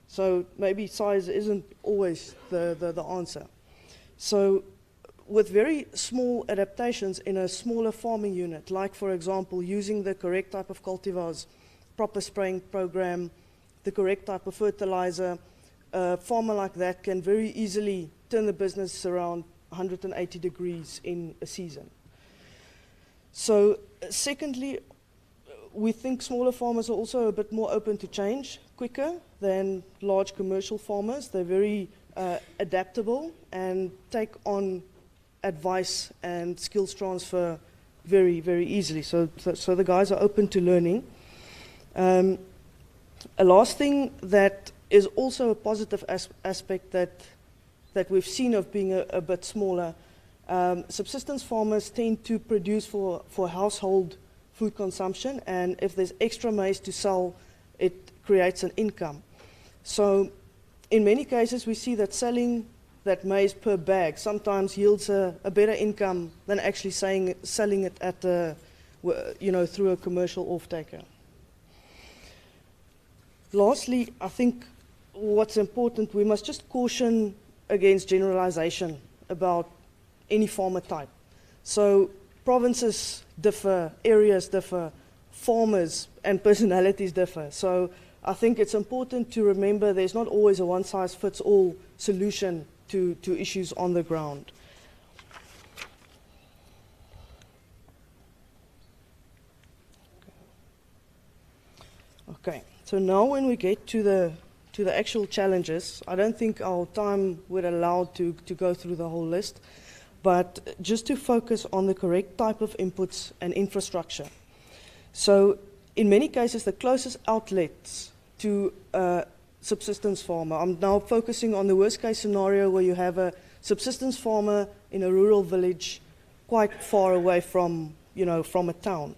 U: So maybe size isn't always the answer. So with very small adaptations in a smaller farming unit, like for example, using the correct type of cultivars, proper spraying program, the correct type of fertilizer, a farmer like that can very easily turn the business around 180 degrees in a season. So secondly, we think smaller farmers are also a bit more open to change quicker than large commercial farmers. They're very adaptable and take on advice and skills transfer very, very easily. So the guys are open to learning. A last thing that is also a positive aspect that we've seen of being a bit smaller, subsistence farmers tend to produce for household food consumption, and if there's extra maize to sell, it creates an income. So in many cases, we see that selling that maize per bag sometimes yields a better income than actually selling it at through a commercial off-taker. Lastly, I think what's important, we must just caution against generalization about any farmer type. So provinces differ, areas differ, farmers and personalities differ. So I think it's important to remember there's not always a one-size-fits-all solution to issues on the ground. Okay, so now when we get to the actual challenges, I don't think our time would allow to go through the whole list, but just to focus on the correct type of inputs and infrastructure. So in many cases, the closest outlets to a subsistence farmer, I'm now focusing on the worst case scenario where you have a subsistence farmer in a rural village quite far away from a town.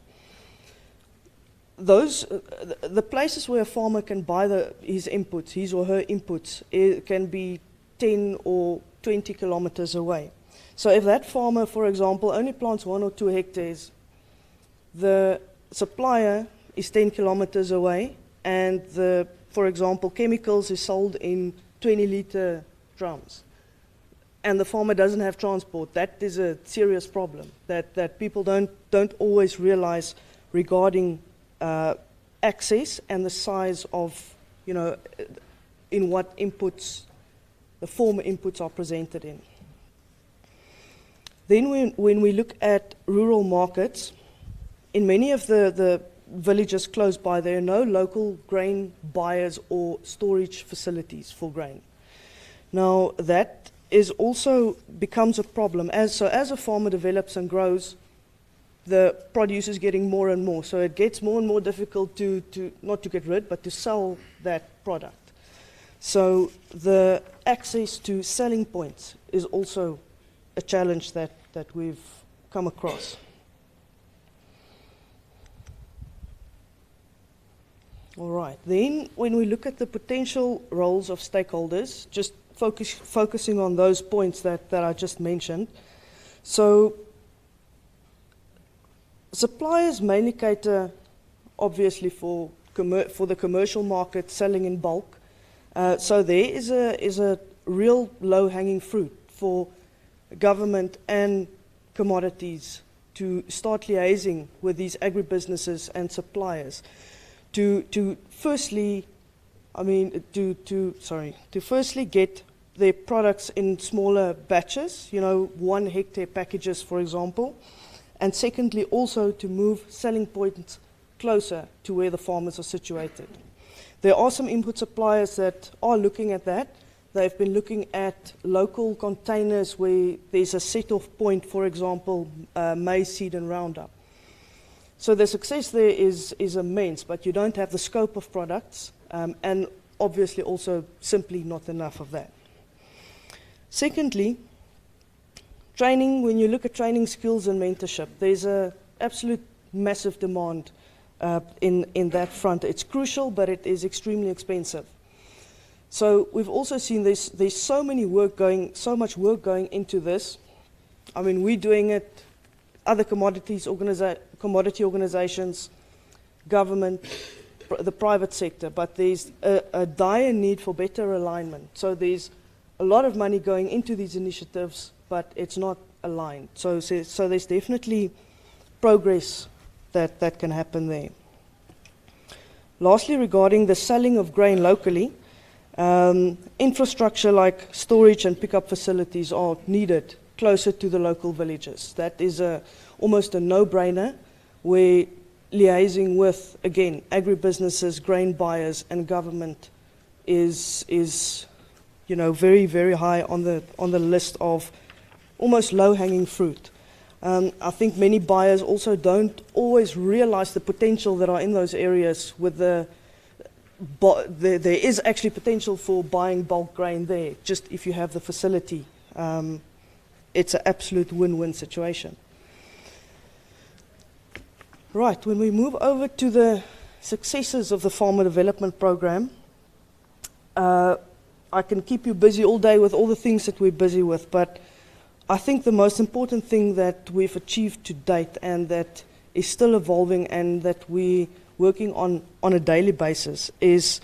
U: The places where a farmer can buy his or her inputs, it can be 10 or 20 kilometers away. So if that farmer, for example, only plants 1 or 2 hectares, the supplier is 10 kilometers away, and for example, chemicals is sold in 20-liter drums, and the farmer doesn't have transport. That is a serious problem that people don't always realize regarding access and the size of, in what inputs, the former inputs are presented in. Then when we look at rural markets, in many of the villages close by, there are no local grain buyers or storage facilities for grain. Now that is also becomes a problem. As a farmer develops and grows, the produce is getting more and more. So it gets more and more difficult to not to get rid, but to sell that product. So the access to selling points is also a challenge that we've come across. All right, then when we look at the potential roles of stakeholders, just focusing on those points that I just mentioned. So suppliers mainly cater, obviously, for the commercial market, selling in bulk. So there is a real low-hanging fruit for government and commodities to start liaising with these agribusinesses and suppliers to firstly get their products in smaller batches, 1 hectare packages, for example, and secondly also to move selling points closer to where the farmers are situated. There are some input suppliers that are looking at that. They've been looking at local containers where there's a set-off point, for example, maize seed and Roundup. So the success there is immense, but you don't have the scope of products, and obviously also simply not enough of that. Secondly, training, when you look at training skills and mentorship, there's an absolute massive demand in that front. It's crucial, but it is extremely expensive. So we've also seen there's so much work going into this. I mean, we're doing it, other commodity organizations, government, the private sector, but there's a dire need for better alignment. So there's a lot of money going into these initiatives, but it's not aligned. So there's definitely progress that can happen there. Lastly, regarding the selling of grain locally, infrastructure like storage and pickup facilities are needed closer to the local villages. That is almost a no-brainer, where liaising with, again, agribusinesses, grain buyers, and government is very, very high on the list of almost low-hanging fruit. I think many buyers also don't always realize the potential that are in those areas. There is actually potential for buying bulk grain there, just if you have the facility. It's an absolute win-win situation. Right, when we move over to the successes of the Farmer Development Program, I can keep you busy all day with all the things that we're busy with, but I think the most important thing that we've achieved to date, and that is still evolving and that we're working on a daily basis, is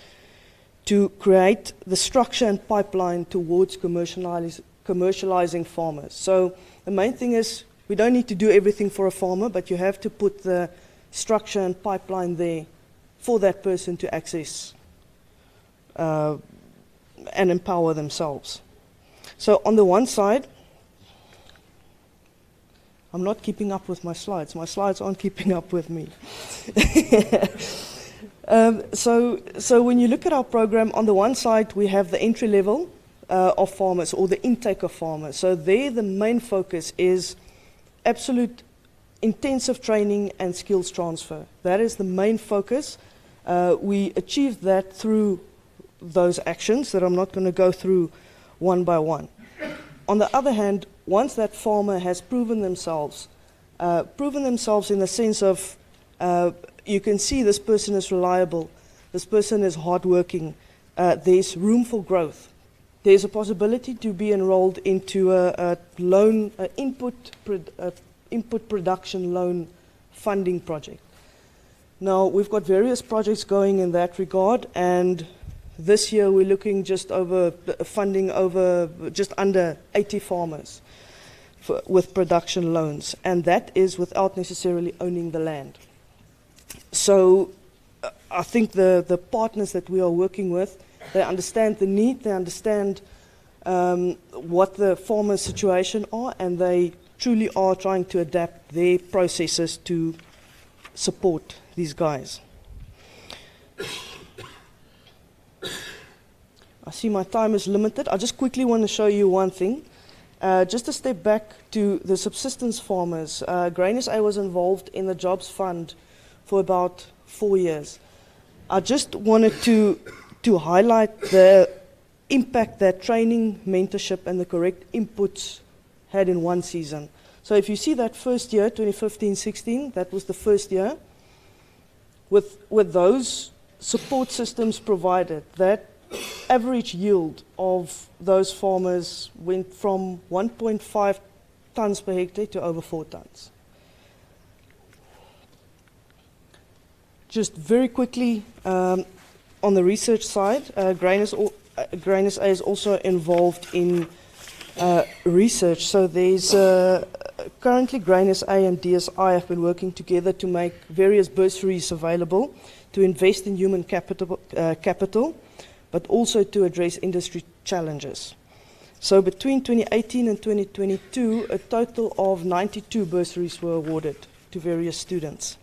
U: to create the structure and pipeline towards commercializing farmers. So the main thing is, we don't need to do everything for a farmer, but you have to put the structure and pipeline there for that person to access and empower themselves. So on the one side, I'm not keeping up with my slides. My slides aren't keeping up with me. So when you look at our program, on the one side, we have the entry level of farmers, or the intake of farmers. So there, the main focus is absolute intensive training and skills transfer. That is the main focus. We achieved that through those actions that I'm not going to go through one by one. On the other hand, once that farmer has proven themselves in the sense of you can see this person is reliable, this person is hardworking, there's room for growth. There's a possibility to be enrolled into a input production loan funding project. Now, we've got various projects going in that regard, and this year we're looking funding over just under 80 farmers with production loans, and that is without necessarily owning the land. So I think the partners that we are working with, they understand the need, they understand what the farmers' situation are, and they truly are trying to adapt their processes to support these guys. I see my time is limited. I just quickly want to show you one thing. Just a step back to the subsistence farmers. Grain SA was involved in the Jobs Fund for about 4 years. I just wanted to highlight the impact that training, mentorship, and the correct inputs had in one season. So if you see that first year, 2015-16, that was the first year. With those support systems provided, that average yield of those farmers went from 1.5 tons per hectare to over 4 tons. Just very quickly, on the research side, Grain SA is also involved in research. So there's currently Grain SA and DSI have been working together to make various bursaries available to invest in human capital, but also to address industry challenges. So between 2018 and 2022, a total of 92 bursaries were awarded to various students.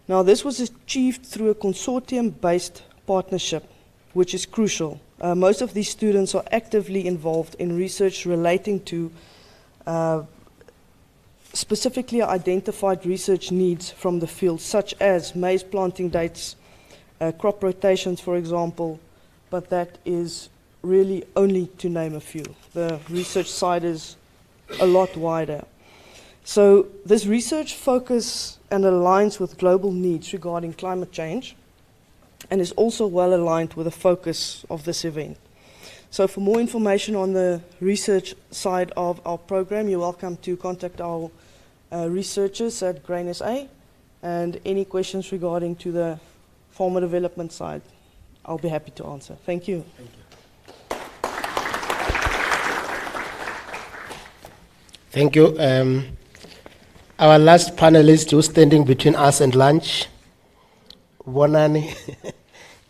U: Now, this was achieved through a consortium-based partnership, which is crucial. Most of these students are actively involved in research relating to specifically identified research needs from the field, such as maize planting dates, crop rotations, for example, but that is really only to name a few. The research side is a lot wider. So this research focus and aligns with global needs regarding climate change and is also well aligned with the focus of this event. So for more information on the research side of our program, you're welcome to contact our researchers at Grain SA, and any questions regarding to the farmer development side, I'll be happy to answer. Thank you.
P: Thank you. Thank you. Our last panelist who's standing between us and lunch, Bonani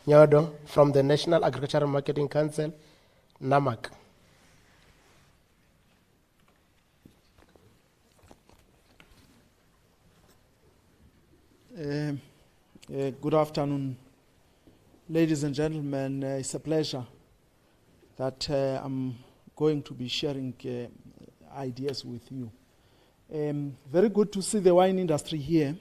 P: Nyodo from the National Agricultural Marketing Council, NAMAC.
J: Good afternoon, ladies and gentlemen. It's a pleasure that I'm going to be sharing ideas with you. Very good to see the wine industry here.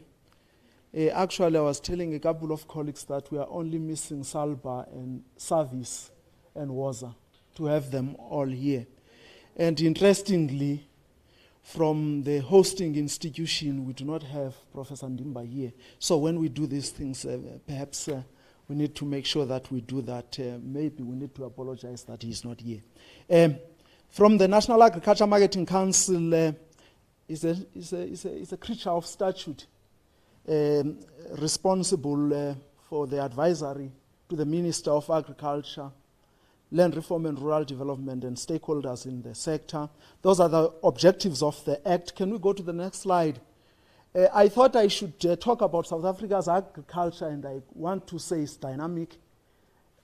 J: Actually, I was telling a couple of colleagues that we are only missing Salba and Service and Waza to have them all here. And interestingly, from the hosting institution, we do not have Professor Ndimba here. So when we do these things, perhaps we need to make sure that we do that. Maybe we need to apologize that he's not here. From the National Agriculture Marketing Council, is a creature of statute responsible for the advisory to the Minister of Agriculture, Land Reform and Rural Development, and stakeholders in the sector. Those are the objectives of the Act. Can we go to the next slide? I thought I should talk about South Africa's agriculture, and I want to say it's dynamic,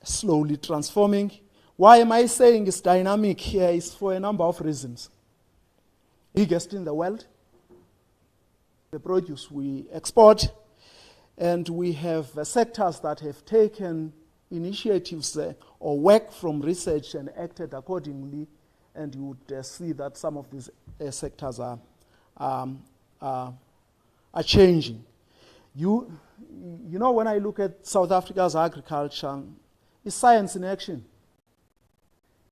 J: slowly transforming. Why am I saying it's dynamic here? It's for a number of reasons. Biggest in the world, the produce we export, and we have sectors that have taken initiatives or work from research and acted accordingly, and you would see that some of these sectors are changing. You know, when I look at South Africa's agriculture, it's science in action.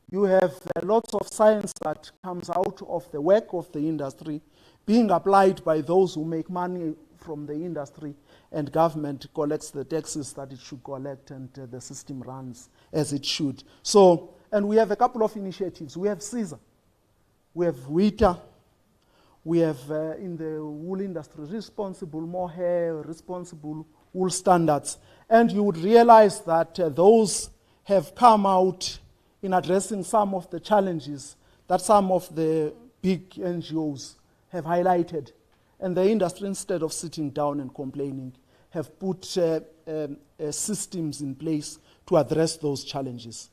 J: You have lots of science that comes out of the work of the industry being applied by those who make money from the industry, and government collects the taxes that it should collect, and the system runs as it should. So, and we have a couple of initiatives. We have CISA, we have WITA, we have in the wool industry responsible mohair, responsible wool standards, and you would realize that those have come out in addressing some of the challenges that some of the big NGOs have highlighted. And the industry, instead of sitting down and complaining, have put systems in place to address those challenges.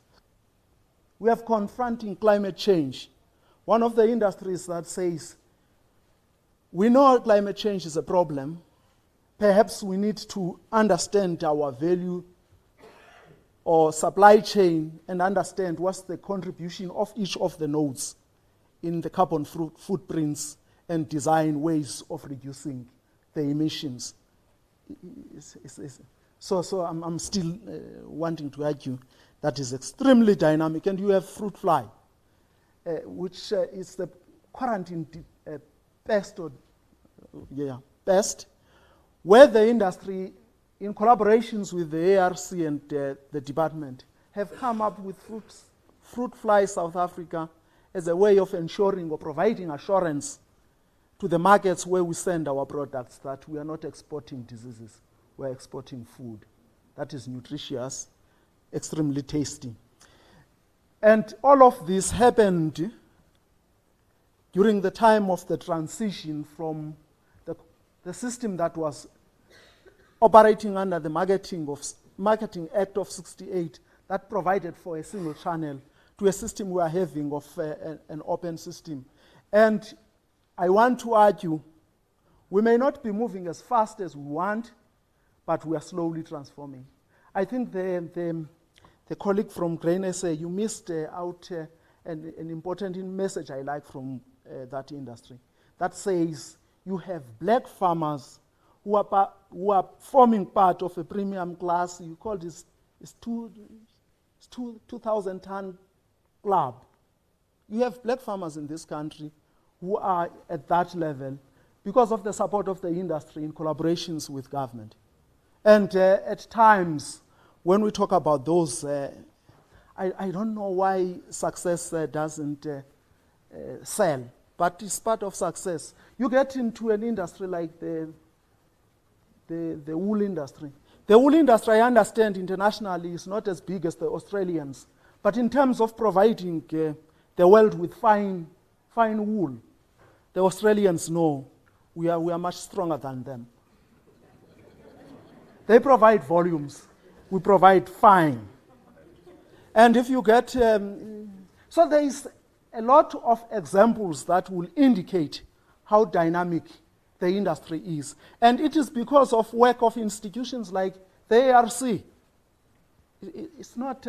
J: We have confronting climate change. One of the industries that says, we know climate change is a problem. Perhaps we need to understand our value or supply chain and understand what's the contribution of each of the nodes in the carbon footprints and design ways of reducing the emissions. So I'm still wanting to argue that is extremely dynamic. And you have fruit fly, which is the quarantine pest, where the industry, in collaborations with the ARC and the department, have come up with Fruit Fly South Africa as a way of ensuring or providing assurance to the markets where we send our products that we are not exporting diseases, we're exporting food that is nutritious, extremely tasty. And all of this happened during the time of the transition from the system that was operating under the Marketing Act of 68 that provided for a single channel to a system we are having of an open system. And I want to argue, we may not be moving as fast as we want, but we are slowly transforming. I think the colleague from Grain SA, you missed out an important message I like from that industry. That says you have black farmers who are forming part of a premium class. You call this 2,000 ton club. You have black farmers in this country who are at that level because of the support of the industry in collaborations with government. And at times, when we talk about those, I don't know why success doesn't sell, but it's part of success. You get into an industry like the wool industry. The wool industry, I understand internationally, is not as big as the Australians, but in terms of providing the world with fine wool, the Australians know we are much stronger than them. They provide volumes, we provide fine. And if you get, so there is a lot of examples that will indicate how dynamic the industry is. And it is because of work of institutions like the ARC. It's not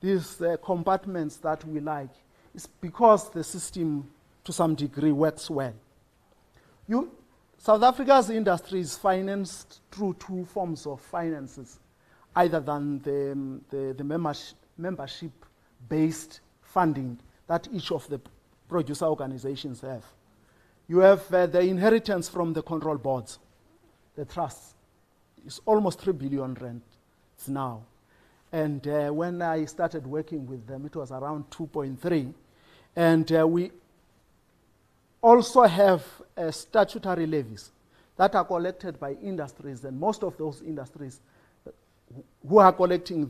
J: these compartments that we like. It's because the system, to some degree, works well. South Africa's industry is financed through two forms of finances, either than the membership-based funding that each of the producer organizations have. You have the inheritance from the control boards, the trusts. It's almost 3 billion rand now. And when I started working with them, it was around 2.3. And we also have statutory levies that are collected by industries, and most of those industries who are collecting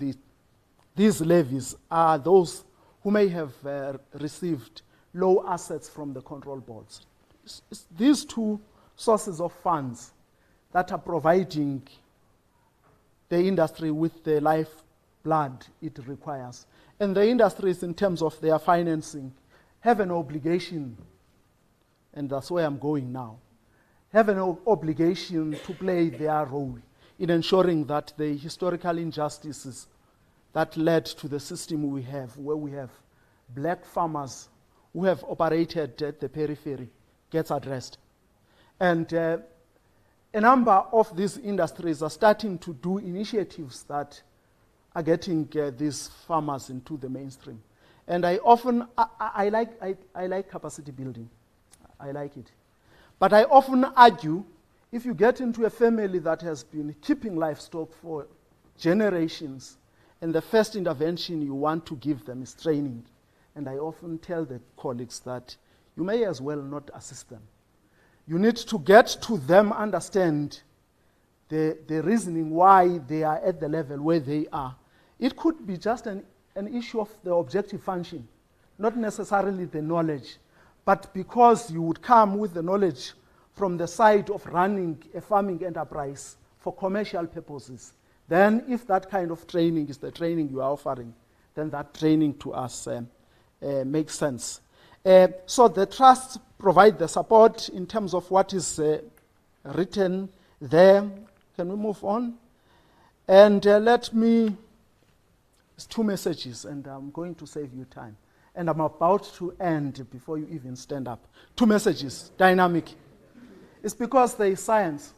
J: these levies are those who may have received low assets from the control boards. It's these two sources of funds that are providing the industry with the lifeblood it requires. And the industries, in terms of their financing, have an obligation, and that's where I'm going now, have an obligation to play their role in ensuring that the historical injustices that led to the system we have, where we have black farmers who have operated at the periphery, gets addressed. And a number of these industries are starting to do initiatives that are getting these farmers into the mainstream. And I like capacity building. I like it. But I often argue, if you get into a family that has been keeping livestock for generations, and the first intervention you want to give them is training, and I often tell the colleagues that you may as well not assist them. You need to get to them, understand the reasoning why they are at the level where they are. It could be just an issue of the objective function, not necessarily the knowledge, but because you would come with the knowledge from the side of running a farming enterprise for commercial purposes, then if that kind of training is the training you are offering, then that training to us makes sense. So the trusts provide the support in terms of what is written there. Can we move on? And it's 2 messages, and I'm going to save you time. And I'm about to end before you even stand up. 2 messages, dynamic. It's because there is science.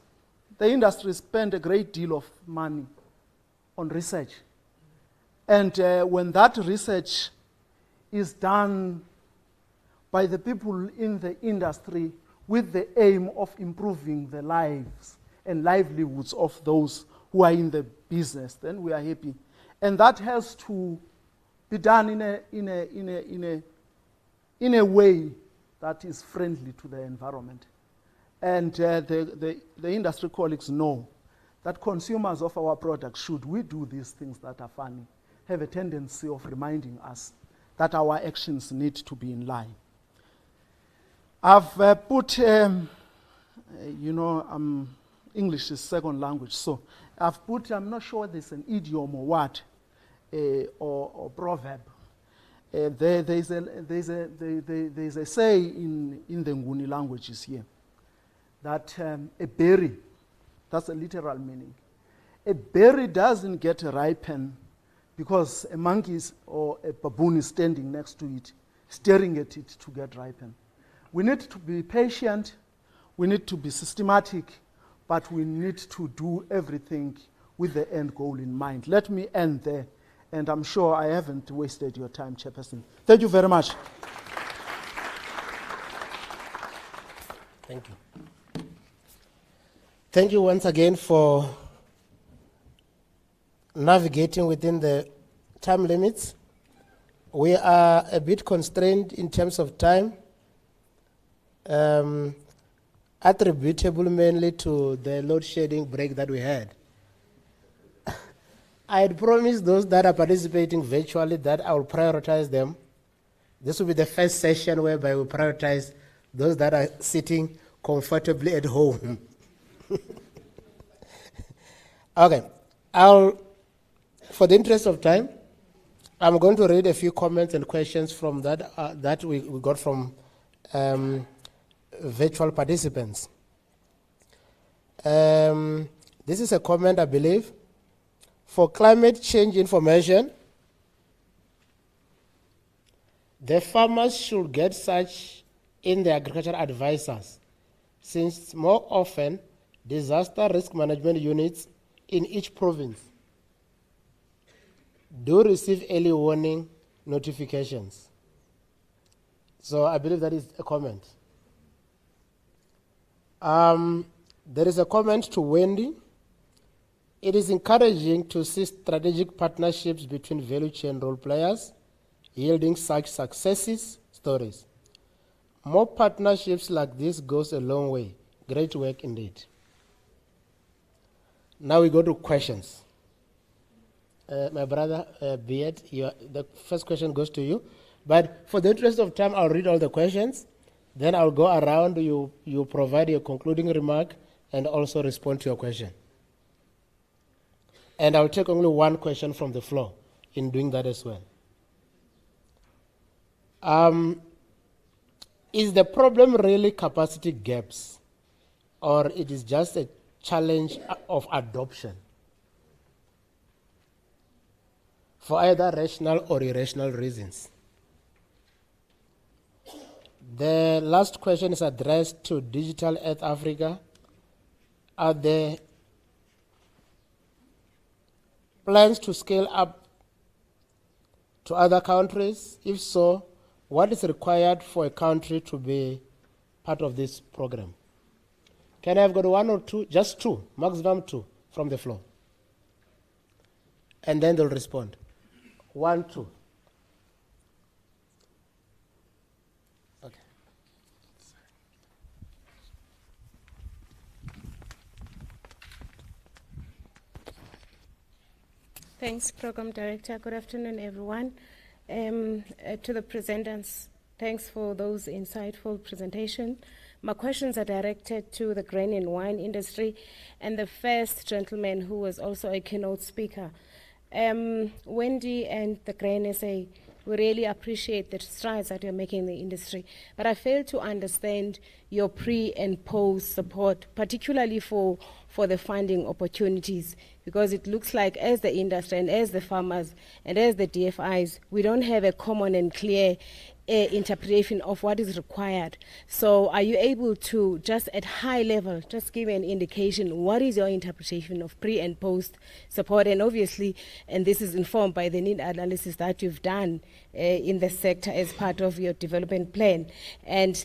J: The industry spends a great deal of money on research. And when that research is done by the people in the industry with the aim of improving the lives and livelihoods of those who are in the business, then we are happy. And that has to be done in a way that is friendly to the environment. And the industry colleagues know that consumers of our products, should we do these things that are funny, have a tendency of reminding us that our actions need to be in line. I've put, English is second language, so I've put, I'm not sure there's an idiom or what, or proverb. There's a say in the Nguni languages here that a berry, that's a literal meaning. A berry doesn't get ripen because a monkey or a baboon is standing next to it, staring at it to get ripened. We need to be patient, we need to be systematic, but we need to do everything with the end goal in mind. Let me end there, and I'm sure I haven't wasted your time, Chairperson. Thank you very much.
P: Thank you. Thank you once again for navigating within the time limits. We are a bit constrained in terms of time, attributable mainly to the load shedding break that we had. I had promised those that are participating virtually that I will prioritize them. This will be the first session whereby we prioritize those that are sitting comfortably at home. Okay, for the interest of time, I'm going to read a few comments and questions from that we got from virtual participants. This is a comment, I believe. For climate change information, the farmers should get such in the agricultural advisors, since more often disaster risk management units in each province do receive early warning notifications. So I believe that is a comment. There is a comment to Wendy. It is encouraging to see strategic partnerships between value chain role players yielding such successes stories. More partnerships like this goes a long way. Great work indeed. Now we go to questions. My brother, Beard, the first question goes to you. But for the interest of time, I'll read all the questions. Then I'll go around, you provide your concluding remark and also respond to your question. And I'll take only one question from the floor in doing that as well. Is the problem really capacity gaps, or it is just a challenge of adoption for either rational or irrational reasons? The last question is addressed to Digital Earth Africa. Are there plans to scale up to other countries? If so, what is required for a country to be part of this program? Can I have got one or two? Just two, maximum two from the floor. And then they'll respond. 1, 2. Okay.
K: Thanks, Program Director. Good afternoon, everyone. To the presenters, thanks for those insightful presentations. My questions are directed to the grain and wine industry and the first gentleman who was also a keynote speaker. Wendy and the Grain SA, we really appreciate the strides that you're making in the industry, but I fail to understand your pre and post support, particularly for the funding opportunities, because it looks like as the industry and as the farmers and as the DFIs, we don't have a common and clear interpretation of what is required. So are you able to, just at high level, just give an indication, what is your interpretation of pre and post support? And obviously, and this is informed by the need analysis that you've done in the sector as part of your development plan. And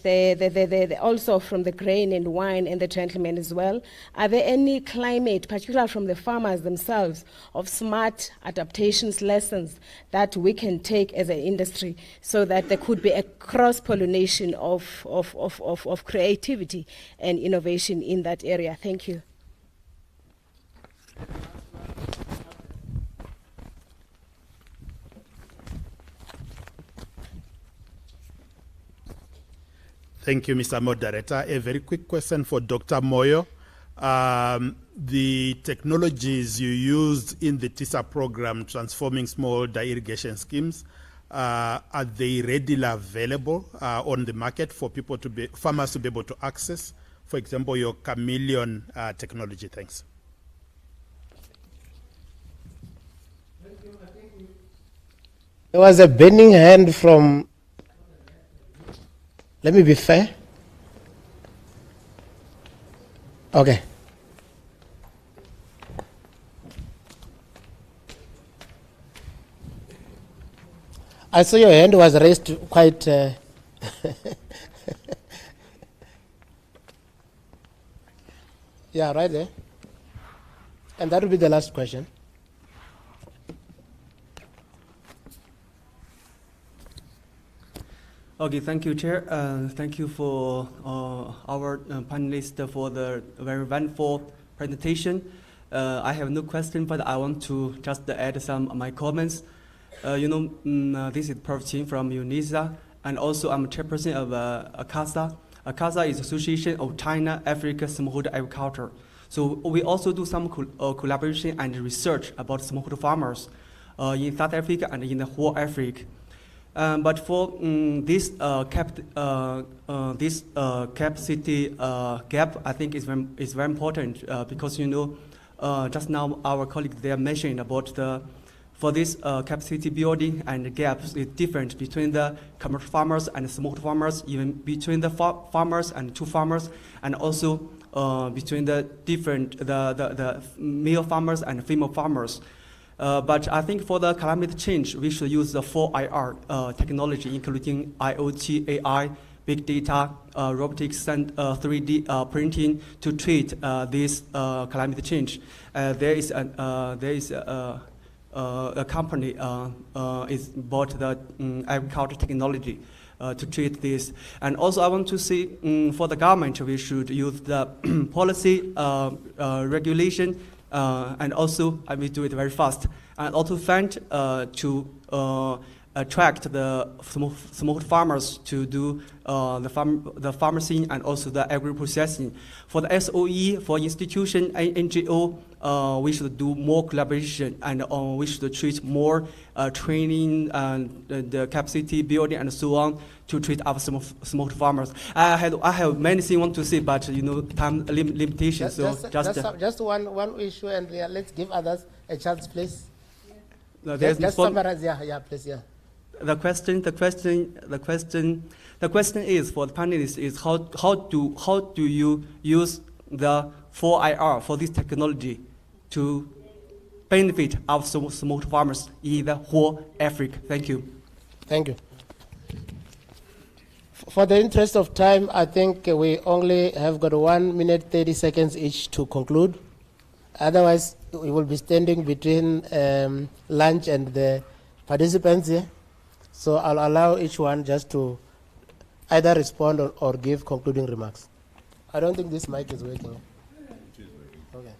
K: also from the grain and wine and the gentlemen as well, are there any climate, particularly from the farmers themselves, of smart adaptations lessons that we can take as an industry so that there could be a cross-pollination of creativity and innovation in that area? Thank you.
L: Thank you, Mr. Moderator. A very quick question for Dr. Moyo. The technologies you used in the TISA program, transforming smallholder irrigation schemes, are they readily available on the market for farmers to be able to access? For example, your chameleon technology. Thanks.
P: There was a burning hand from, let me be fair. Okay. I saw your hand was raised quite. Yeah, right there. And that will be the last question.
V: Okay, thank you, Chair. Thank you for our panelists for the very wonderful presentation. I have no question, but I want to just add some of my comments. This is Pervin from UNISA, and also I'm chairperson of ACASA. ACASA is Association of China Africa Smallholder Agriculture. So we also do some collaboration and research about smallholder farmers in South Africa and in the whole Africa. But for this capacity gap, I think is very important because just now our colleagues they are mentioning about for this capacity building and gaps is different between the commercial farmers and smallholder farmers, even between the farmers and two farmers, and also between the male farmers and female farmers. But I think for the climate change, we should use the 4IR technology, including IoT, AI, big data, robotics, and 3D printing to treat this climate change. There is a company is bought the agriculture technology to treat this. And also I want to see for the government, we should use the policy regulation and also I will do it very fast. And also fund to attract the small farmers to do the pharmacy and also the agri-processing. For the SOE, for institution and NGO, we should do more collaboration and we should treat more training and the capacity building and so on to treat our small farmers. I have many things I want to say, but time limitations.
P: Just one issue, and let's give others a chance, please.
V: Just
P: summarize, yeah, please, yeah.
V: The question is for the panelists is how do you use the 4IR for this technology to benefit our small farmers in the whole Africa? Thank you.
P: Thank you. For the interest of time, I think we only have got 1 minute 30 seconds each to conclude. Otherwise, we will be standing between lunch and the participants here. So I'll allow each one just to either respond or give concluding remarks. I don't think this mic is working.
R: It is working.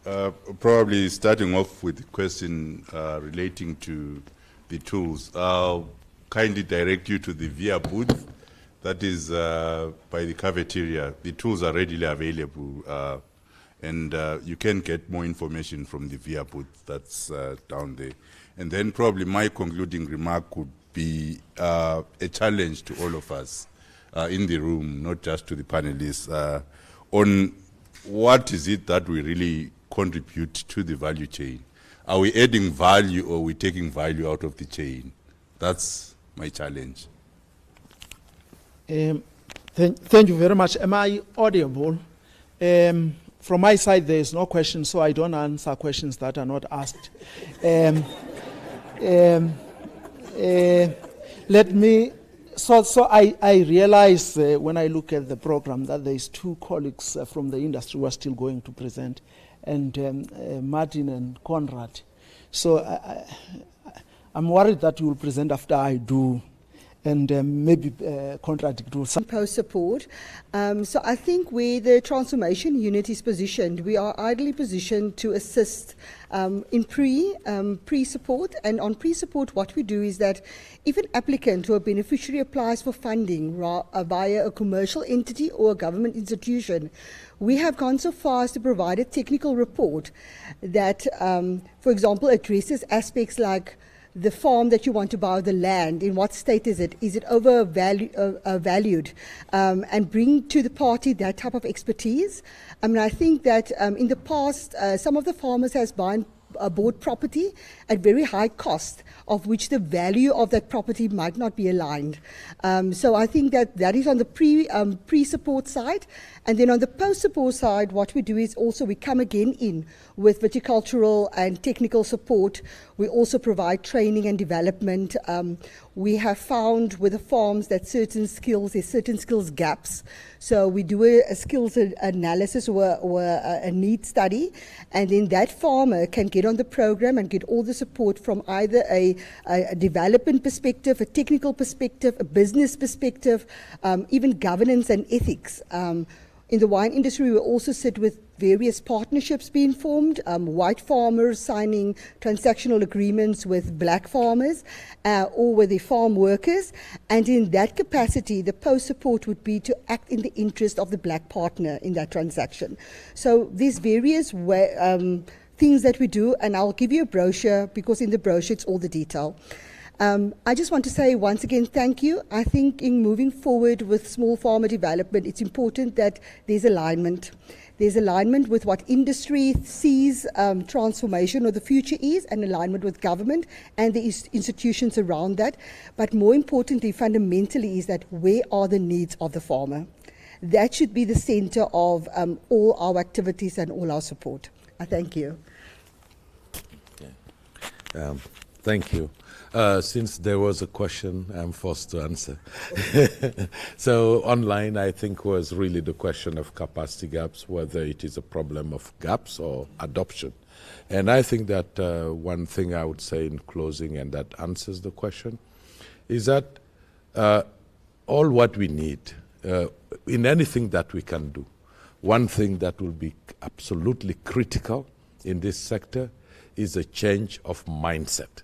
P: Okay.
R: Probably starting off with the question relating to the tools. I'll kindly direct you to the VIA booth that is by the cafeteria. The tools are readily available and you can get more information from the VIA booth that's down there. And then probably my concluding remark could be a challenge to all of us in the room, not just to the panelists, on what is it that we really contribute to the value chain. Are we adding value or are we taking value out of the chain? That's my challenge.
J: Thank you very much. Am I audible? From my side, there is no question, so I don't answer questions that are not asked. Let me. So I realize when I look at the program that there is two colleagues from the industry who are still going to present, and Martin and Conrad. So I'm worried that you will present after I do. and maybe contradict with some.
S: Post support. So I think where the transformation unit is positioned, we are ideally positioned to assist in pre-support. And on pre-support, what we do is that if an applicant or a beneficiary applies for funding via a commercial entity or a government institution, we have gone so far as to provide a technical report that, for example, addresses aspects like the farm that you want to buy, or the land, in what state is it? Is it overvalued? And bring to the party that type of expertise. I mean, I think that in the past, some of the farmers has bought property at very high cost, of which the value of that property might not be aligned. So I think that is on the pre-support side. And then on the post-support side, what we do is also we come again in with viticultural and technical support. We also provide training and development. We have found with the farms that there's certain skills gaps. So we do a skills analysis or a need study, and then that farmer can get on the program and get all the support from either a development perspective, a technical perspective, a business perspective, even governance and ethics. In the wine industry, we also sit with various partnerships being formed, white farmers signing transactional agreements with black farmers or with the farm workers. And in that capacity, the post-support would be to act in the interest of the black partner in that transaction. So these various things that we do, and I'll give you a brochure because in the brochure it's all the detail. I just want to say once again, thank you. I think in moving forward with small farmer development, it's important that there's alignment. There's alignment with what industry sees transformation or the future is, and alignment with government and the institutions around that. But more importantly, fundamentally, is that where are the needs of the farmer? That should be the center of all our activities and all our support. I thank you.
M: Thank you. Since there was a question, I'm forced to answer. So online, I think, was really the question of capacity gaps, whether it is a problem of gaps or adoption. And I think that one thing I would say in closing, and that answers the question, is that all what we need in anything that we can do, one thing that will be absolutely critical in this sector is a change of mindset.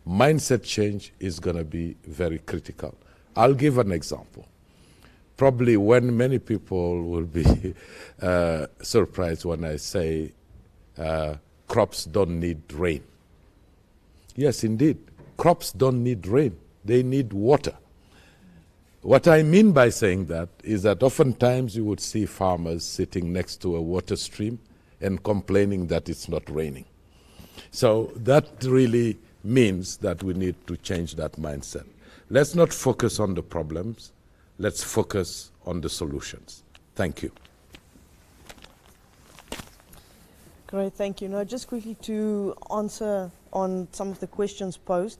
M: Mindset change is going to be very critical. I'll give an example. Probably when many people will be surprised when I say crops don't need rain. Yes, indeed. Crops don't need rain. They need water. What I mean by saying that is that oftentimes you would see farmers sitting next to a water stream and complaining that it's not raining. So that really means that we need to change that mindset. Let's not focus on the problems. Let's focus on the solutions. Thank you.
U: Great, thank you. Now, just quickly to answer on some of the questions posed.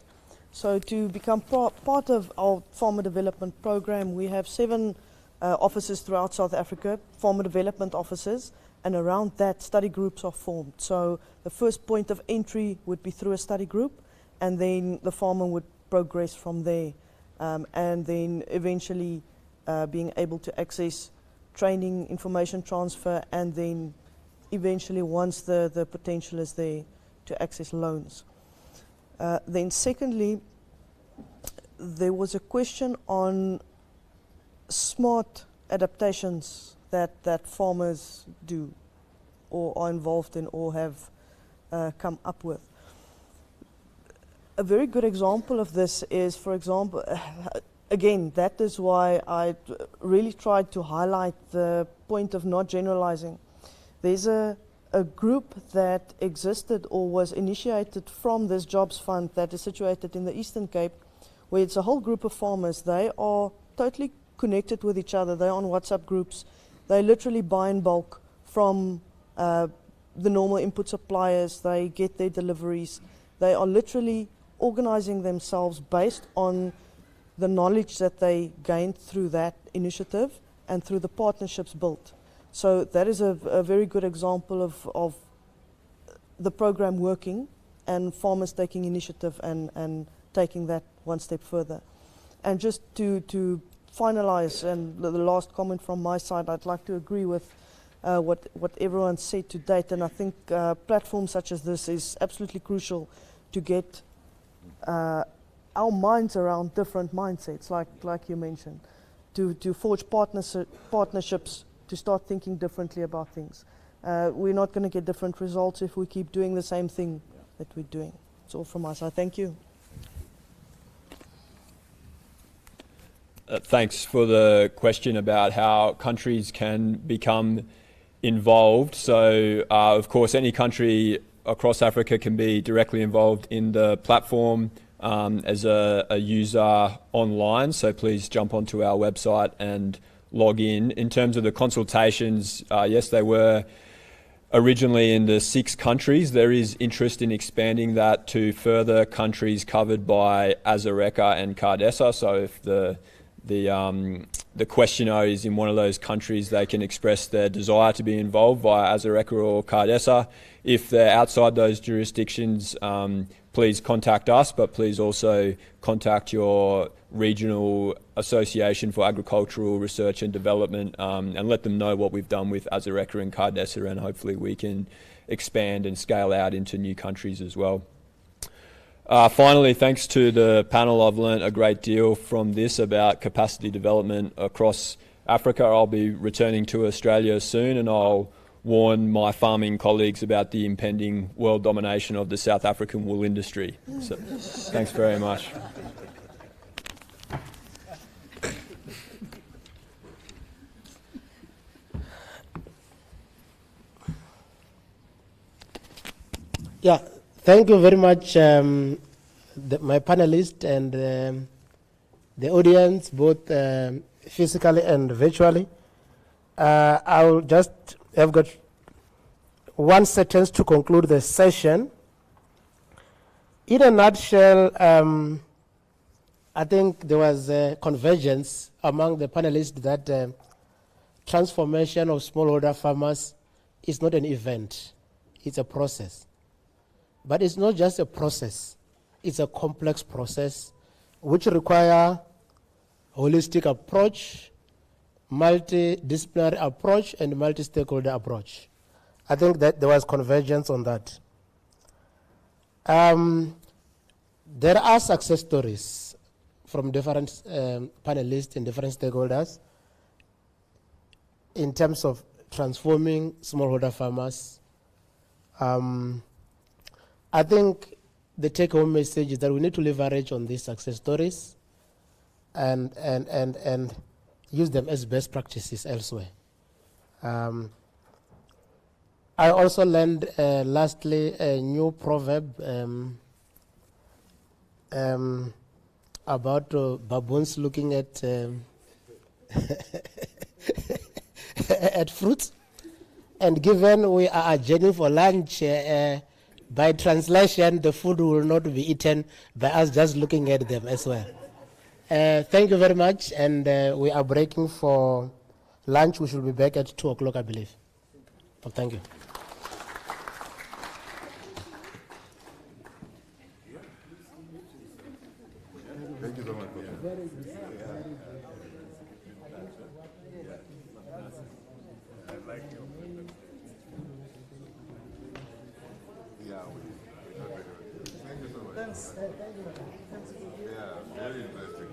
U: So to become part of our farmer development program, we have 7 offices throughout South Africa, farmer development offices, and around that study groups are formed. So the first point of entry would be through a study group, and then the farmer would progress from there, and then eventually being able to access training, information transfer, and then eventually, once the potential is there, to access loans. Then secondly, there was a question on smart adaptations that farmers do or are involved in or have come up with. A very good example of this is, for example, again, that is why I really tried to highlight the point of not generalizing. There's a group that existed or was initiated from this jobs fund that is situated in the Eastern Cape, where it's a whole group of farmers. They are totally connected with each other. They're on WhatsApp groups. They literally buy in bulk from the normal input suppliers. They get their deliveries. They are literally organizing themselves based on the knowledge that they gained through that initiative and through the partnerships built. So that is a very good example of the program working and farmers taking initiative and taking that one step further. And just to finalize, and the last comment from my side, I'd like to agree with what everyone said to date, and I think platforms such as this is absolutely crucial to get our minds around different mindsets, like you mentioned, to forge partnerships, to start thinking differently about things. We're not going to get different results if we keep doing the same thing that we're doing. That's all from my side. Thank you.
T: Thanks for the question about how countries can become involved. So, of course, any country across Africa can be directly involved in the platform as a user online. So please jump onto our website and log in. In terms of the consultations, yes, they were originally in the 6 countries. There is interest in expanding that to further countries covered by AZARECA and CARDESA. So if the questioner is in one of those countries, they can express their desire to be involved via AZARECA or CARDESA. If they're outside those jurisdictions, please contact us, but please also contact your regional association for agricultural research and development and let them know what we've done with AZARECA and CARDESA, and hopefully we can expand and scale out into new countries as well. Finally, thanks to the panel, I've learned a great deal from this about capacity development across Africa. I'll be returning to Australia soon, and I'll warn my farming colleagues about the impending world domination of the South African wool industry. So, thanks very much.
P: Yeah, thank you very much, my panelists and the audience, both physically and virtually. I'll just have got one sentence to conclude the session. In a nutshell, I think there was a convergence among the panelists that transformation of smallholder farmers is not an event, it's a process. But it's not just a process, it's a complex process which requires holistic approach, multidisciplinary approach, and multi-stakeholder approach. I think that there was convergence on that. There are success stories from different panelists and different stakeholders in terms of transforming smallholder farmers. I think the take-home message is that we need to leverage on these success stories and use them as best practices elsewhere. I also learned, lastly, a new proverb about baboons looking at at fruits. And given we are adjourning for lunch, by translation, the food will not be eaten by us just looking at them as well. Thank you very much, and we are breaking for lunch. We should be back at 2 o'clock, I believe. Well, thank you.
R: Thank you so much.
J: Thanks.
R: Yeah, very interesting.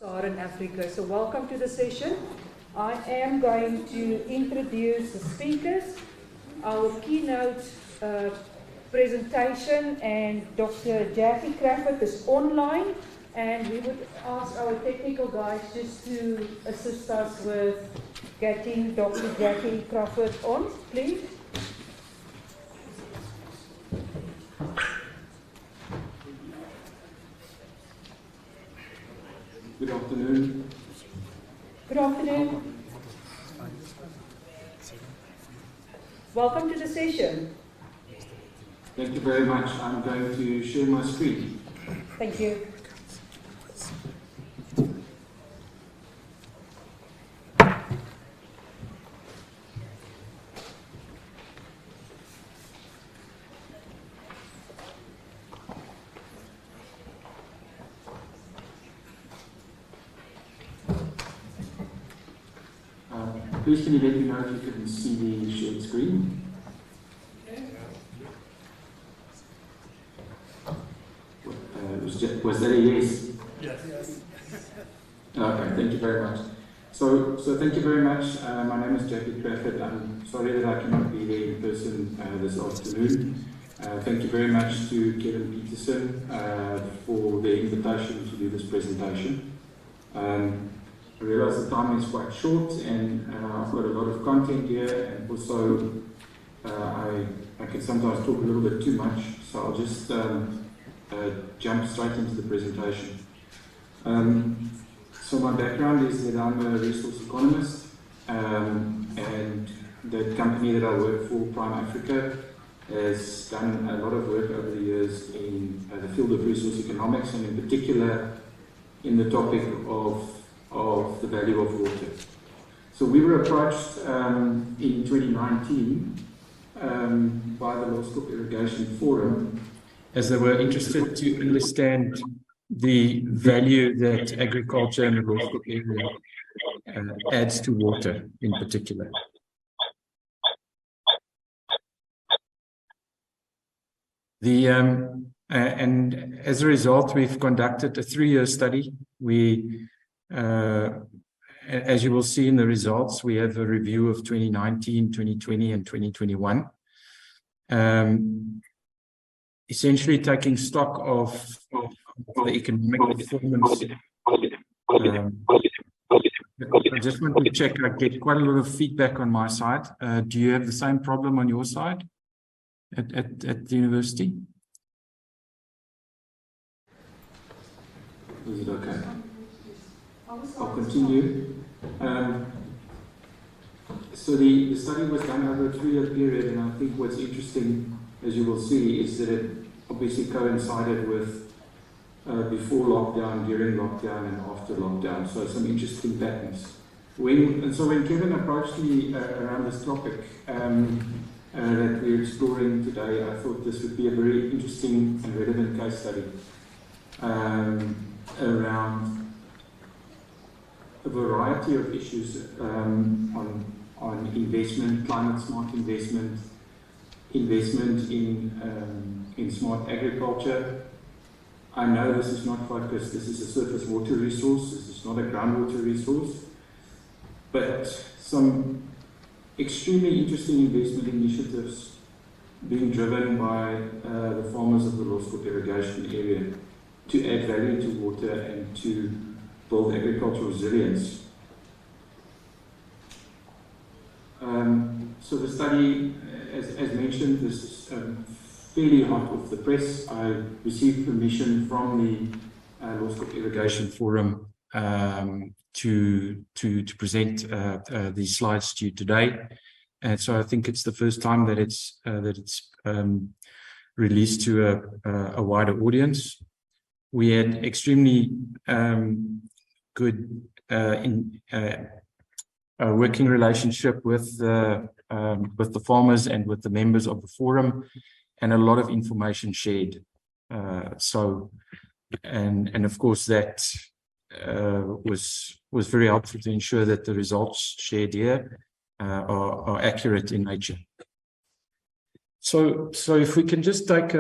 N: Sub-Saharan Africa. So welcome to the session. I am going to introduce the speakers, our keynote presentation, and Dr. Jackie Crawford is online, and we would ask our technical guys just to assist us with getting Dr. Jackie Crawford on, please.
O: Good afternoon.
N: Good afternoon. Welcome to the session.
O: Thank you very much. I'm going to share my screen.
N: Thank you.
O: Please can you let me know if you can see the shared screen? Was that a yes? Yes. Okay, thank you very much. So thank you very much. My name is Jackie Crawford. I'm sorry that I cannot be there in person this afternoon. Thank you very much to Kevin Peterson for the invitation to do this presentation. I realize the time is quite short, and I've got a lot of content here, and also I can sometimes talk a little bit too much, so I'll just jump straight into the presentation. So my background is that I'm a resource economist, and the company that I work for, Prime Africa, has done a lot of work over the years in the field of resource economics, and in particular in the topic of the value of water. So we were approached in 2019 by the Loskop Irrigation Forum, as they were interested to understand the value that agriculture in the Loskop area adds to water in particular. And as a result, we've conducted a 3-year study. As you will see in the results, we have a review of 2019, 2020, and 2021. Essentially taking stock of the economic performance. I just want to check, I get quite a lot of feedback on my side. Do you have the same problem on your side at the university? Is it okay? I'll continue. So the study was done over a 3-year period, and I think what's interesting, as you will see, is that it obviously coincided with before lockdown, during lockdown, and after lockdown. So some interesting patterns. When Kevin approached me around this topic that we're exploring today, I thought this would be a very interesting and relevant case study around a variety of issues on investment, climate smart investment, investment in smart agriculture. I know this is not focused, this is a surface water resource, this is not a groundwater resource, but some extremely interesting investment initiatives being driven by the farmers of the Loskop irrigation area to add value to water and to build agricultural resilience. So the study, as mentioned, this is fairly hot off the press. I received permission from the Loskop Irrigation Forum to present these slides to you today, and so I think it's the first time that it's released to a wider audience. We had extremely good working relationship with the farmers and with the members of the forum, and a lot of information shared. And of course that was very helpful to ensure that the results shared here are accurate in nature. So if we can just take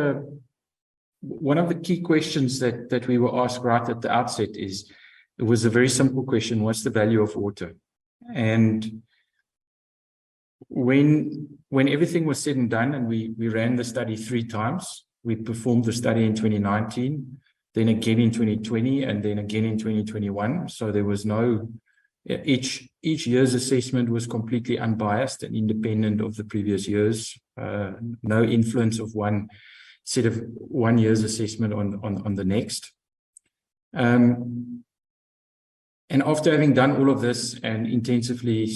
O: one of the key questions that we were asked right at the outset is,
D: It was a very simple question: what's the value of water? And when everything was said and done, and we ran the study 3 times, we performed the study in 2019, then again in 2020, and then again in 2021. So there was no, each year's assessment was completely unbiased and independent of the previous years. No influence of one set of 1 year's assessment on the next. And after having done all of this and intensively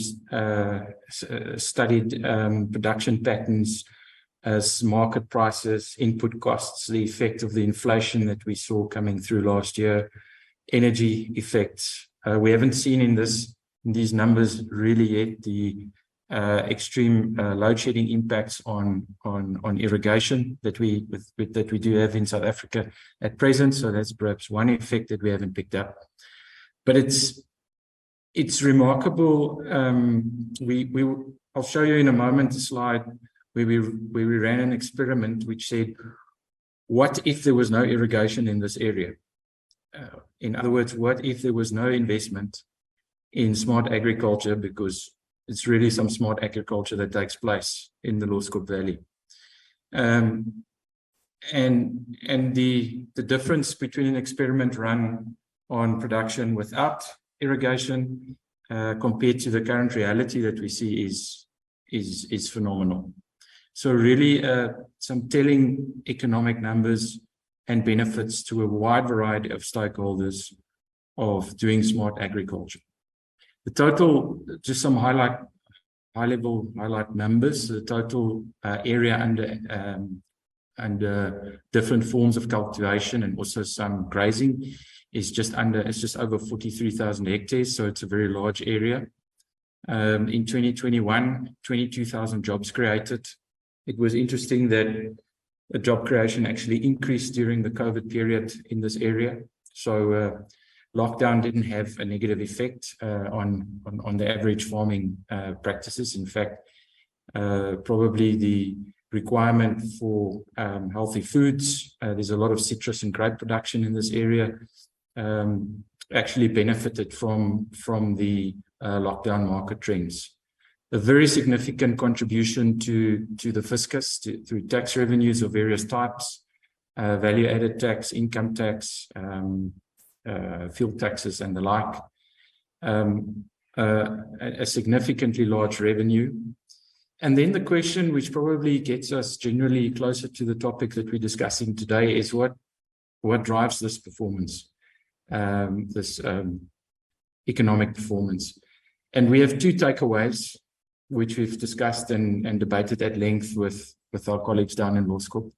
D: studied production patterns, as market prices, input costs, the effect of the inflation that we saw coming through last year, energy effects. We haven't seen in these numbers really yet the extreme load shedding impacts on irrigation that we do have in South Africa at present. So that's perhaps one effect that we haven't picked up. But it's remarkable. I'll show you in a moment a slide where we ran an experiment which said, what if there was no irrigation in this area? In other words, what if there was no investment in smart agriculture, because it's really some smart agriculture that takes place in the Loskop Valley. And the difference between an experiment run on production without irrigation compared to the current reality that we see is phenomenal. So really some telling economic numbers and benefits to a wide variety of stakeholders of doing smart agriculture. The total, just some high-level highlight numbers, the total area under different forms of cultivation and also some grazing is just over 43,000 hectares, so it's a very large area. In 2021, 22,000 jobs created. It was interesting that the job creation actually increased during the COVID period in this area. So lockdown didn't have a negative effect on the average farming practices. In fact, probably the requirement for healthy foods, there's a lot of citrus and grape production in this area, actually benefited from the lockdown market trends. A very significant contribution to the fiscus through tax revenues of various types, value-added tax, income tax, field taxes and the like. A significantly large revenue. And then the question which probably gets us generally closer to the topic that we're discussing today is what drives this performance, this economic performance. And we have 2 takeaways which we've discussed and debated at length with our colleagues down in Loskop.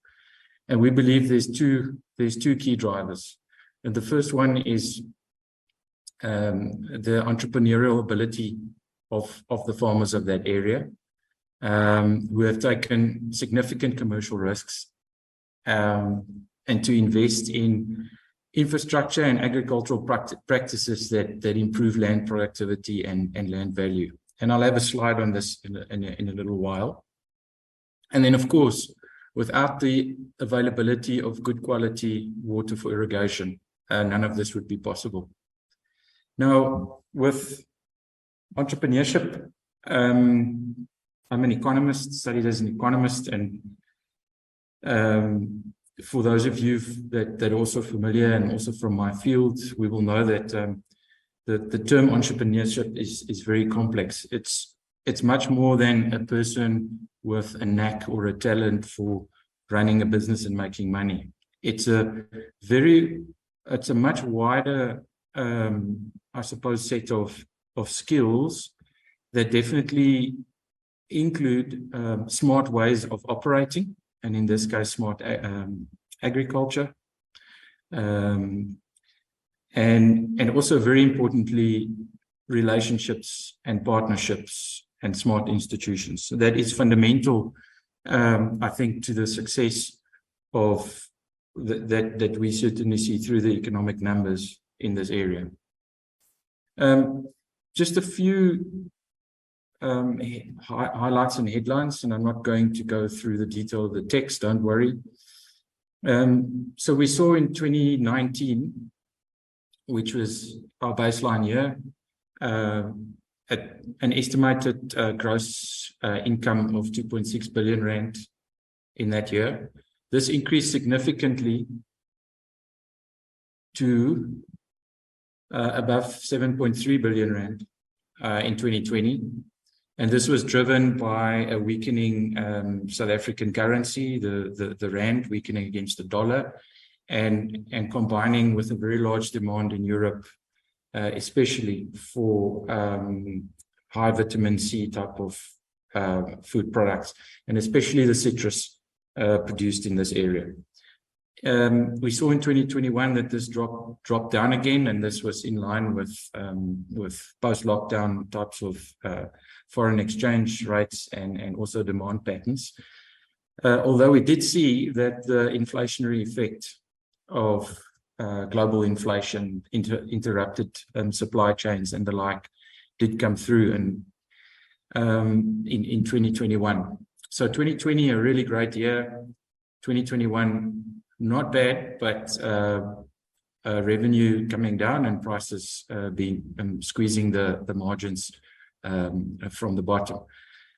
D: And we believe there's two key drivers. And the first one is the entrepreneurial ability of the farmers of that area, who have taken significant commercial risks and to invest in infrastructure and agricultural practices that improve land productivity and land value. And I'll have a slide on this in a little while. And then, of course, without the availability of good quality water for irrigation, none of this would be possible. Now, with entrepreneurship, I'm an economist, studied as an economist, and for those of you that are also familiar and also from my field, we will know that the term entrepreneurship is very complex. It's much more than a person with a knack or a talent for running a business and making money. It's a much wider, I suppose, set of skills that definitely include smart ways of operating, and in this case, smart agriculture. And also, very importantly, relationships and partnerships and smart institutions. So that is fundamental, I think, to the success of that we certainly see through the economic numbers in this area. Just a few highlights and headlines, and I'm not going to go through the detail of the text, don't worry. So we saw in 2019 which was our baseline year, at an estimated gross income of 2.6 billion rand in that year. This increased significantly to above 7.3 billion rand in 2020. And this was driven by a weakening South African currency, the rand weakening against the dollar, and combining with a very large demand in Europe, especially for high vitamin C type of food products, and especially the citrus produced in this area. We saw in 2021 that this dropped down again, and this was in line with post-lockdown types of foreign exchange rates and also demand patterns. Although we did see that the inflationary effect of global inflation interrupted supply chains and the like did come through in 2021. So 2020, a really great year. 2021, not bad, but revenue coming down and prices being squeezing the margins from the bottom.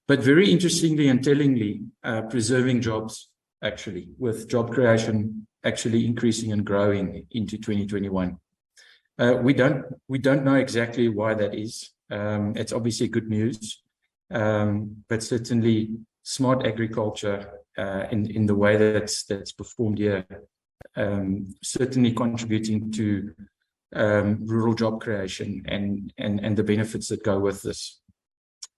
D: But very interestingly and tellingly, preserving jobs, actually, with job creation actually increasing and growing into 2021. We don't know exactly why that is. It's obviously good news, but certainly smart agriculture in the way that's performed here, certainly contributing to rural job creation and the benefits that go with this.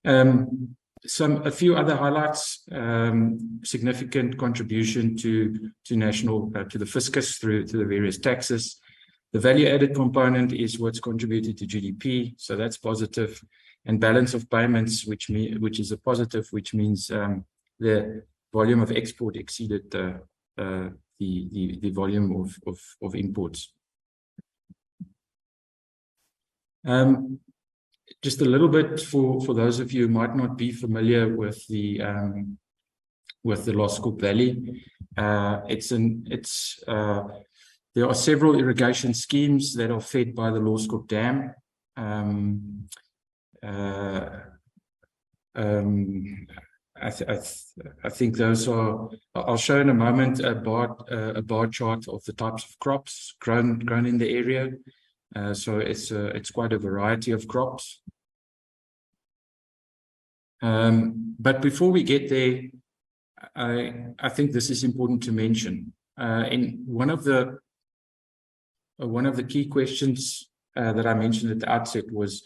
D: A few other highlights: significant contribution to the fiscus through the various taxes. The value-added component is what's contributed to GDP, so that's positive. And balance of payments, which is a positive, which means the volume of export exceeded the volume of imports. Just a little bit for those of you who might not be familiar with the Loskop Valley. There are several irrigation schemes that are fed by the Loskop Dam. I think those are. I'll show in a moment a bar chart of the types of crops grown in the area. So it's quite a variety of crops. But before we get there, I think this is important to mention. In one of the key questions that I mentioned at the outset was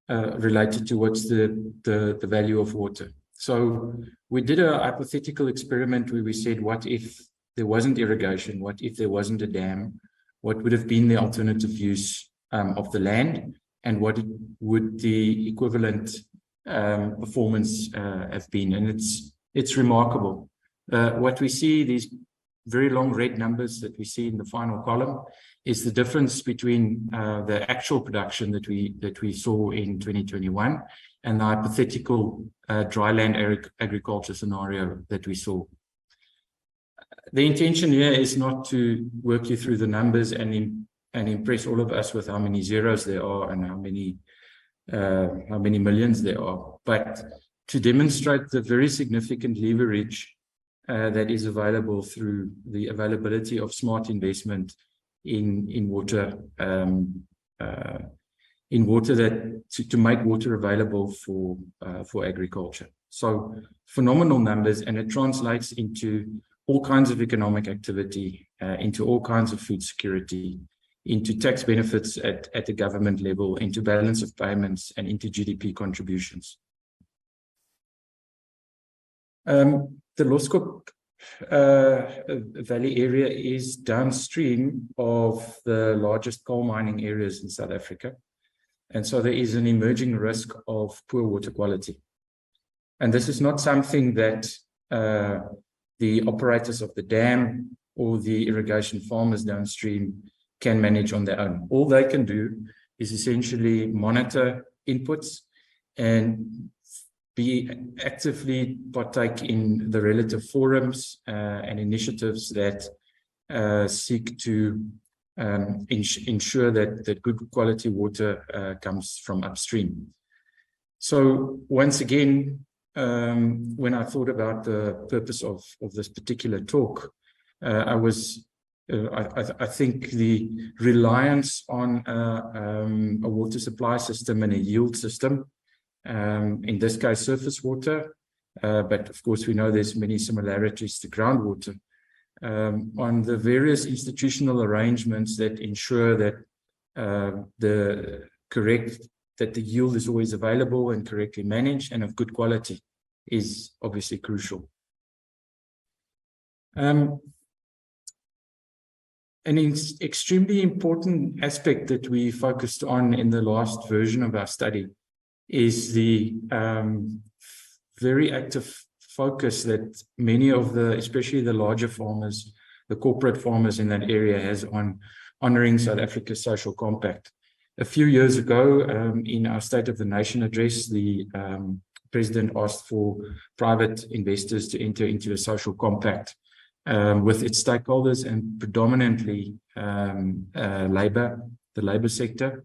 D: related to what's the value of water. So we did a hypothetical experiment where we said, what if there wasn't irrigation? What if there wasn't a dam? What would have been the alternative use of the land? And what would the equivalent performance have been? And it's remarkable. What we see, these very long red numbers that we see in the final column, is the difference between the actual production that we saw in 2021 and the hypothetical dry land agriculture scenario that we saw. The intention here is not to work you through the numbers and impress all of us with how many zeros there are and how many millions there are, but to demonstrate the very significant leverage that is available through the availability of smart investment in water, to make water available for agriculture. So phenomenal numbers, and it translates into all kinds of economic activity, into all kinds of food security, into tax benefits at the government level, into balance of payments, and into GDP contributions. The Loskop Valley area is downstream of the largest coal mining areas in South Africa. And so there is an emerging risk of poor water quality. And this is not something that the operators of the dam or the irrigation farmers downstream can manage on their own. All they can do is essentially monitor inputs and actively partake in the relative forums and initiatives that seek to ensure that good quality water comes from upstream. So once again, when I thought about the purpose of this particular talk, I think the reliance on a water supply system and a yield system, in this case surface water, but of course we know there's many similarities to groundwater, on the various institutional arrangements that ensure that that the yield is always available and correctly managed and of good quality is obviously crucial. An extremely important aspect that we focused on in the last version of our study is the very active focus that many of especially the larger farmers, the corporate farmers in that area has on honouring South Africa's social compact. A few years ago, in our State of the Nation address, the President asked for private investors to enter into a social compact with its stakeholders and predominantly the labour sector.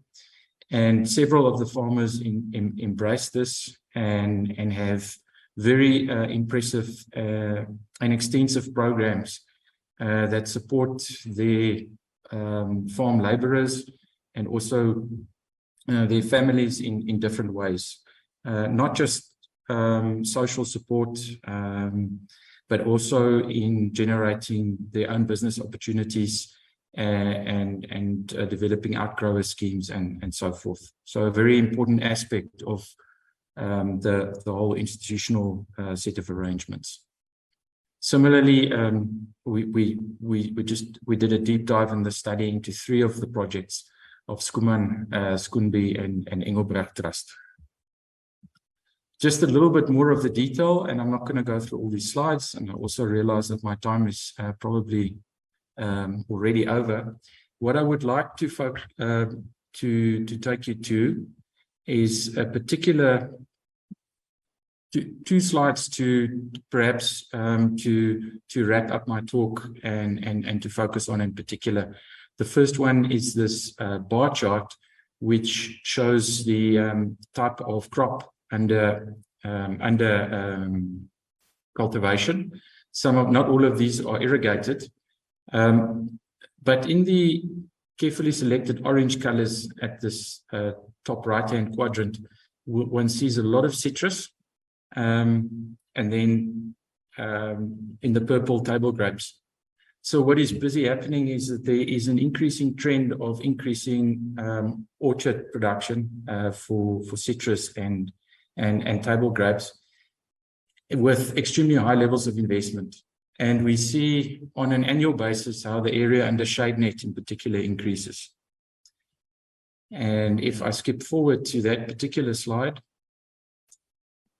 D: And several of the farmers embraced this and have very impressive and extensive programs that support their farm labourers and also their families in different ways. Not just social support, but also in generating their own business opportunities and developing outgrower schemes and so forth. So a very important aspect of the whole institutional set of arrangements. Similarly, we did a deep dive in the study into 3 of the projects of Schoeman, Schoonby and Engelbrecht Trust. Just a little bit more of the detail, and I'm not going to go through all these slides, and I also realize that my time is probably already over. What I would like to take you to is a particular 2 slides to perhaps to wrap up my talk and to focus on in particular. The first one is this bar chart, which shows the type of crop under cultivation. Not all of these are irrigated, but in the carefully selected orange colors at this top right-hand quadrant, one sees a lot of citrus, and then in the purple table grapes. So what is busy happening is that there is an increasing trend of increasing orchard production for citrus and table grapes with extremely high levels of investment. And we see on an annual basis how the area under shade net in particular increases. And if I skip forward to that particular slide,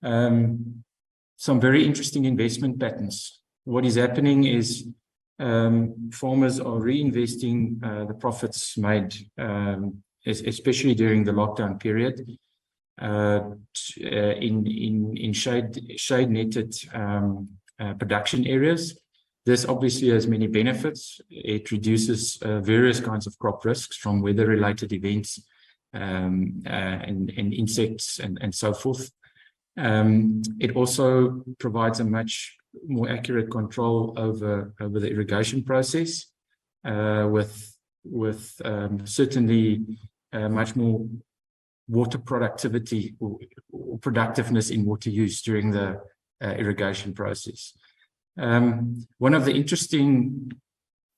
D: some very interesting investment patterns. What is happening is farmers are reinvesting the profits made, especially during the lockdown period, in shade netted production areas. This obviously has many benefits. It reduces various kinds of crop risks from weather-related events and insects and so forth. It also provides a much more accurate control over the irrigation process, with certainly much more water productivity or productiveness in water use during the irrigation process. One of the interesting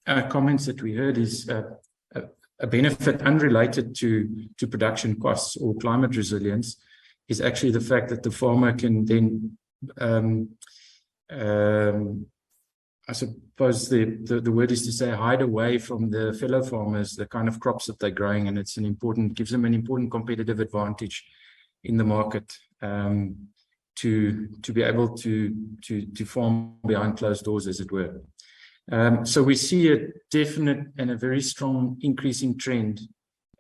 D: comments that we heard is a benefit unrelated to production costs or climate resilience is actually the fact that the farmer can then I suppose the word is to say hide away from the fellow farmers the kind of crops that they're growing, and it's gives them an important competitive advantage in the market to be able to farm behind closed doors, as it were. So we see a definite and a very strong increasing trend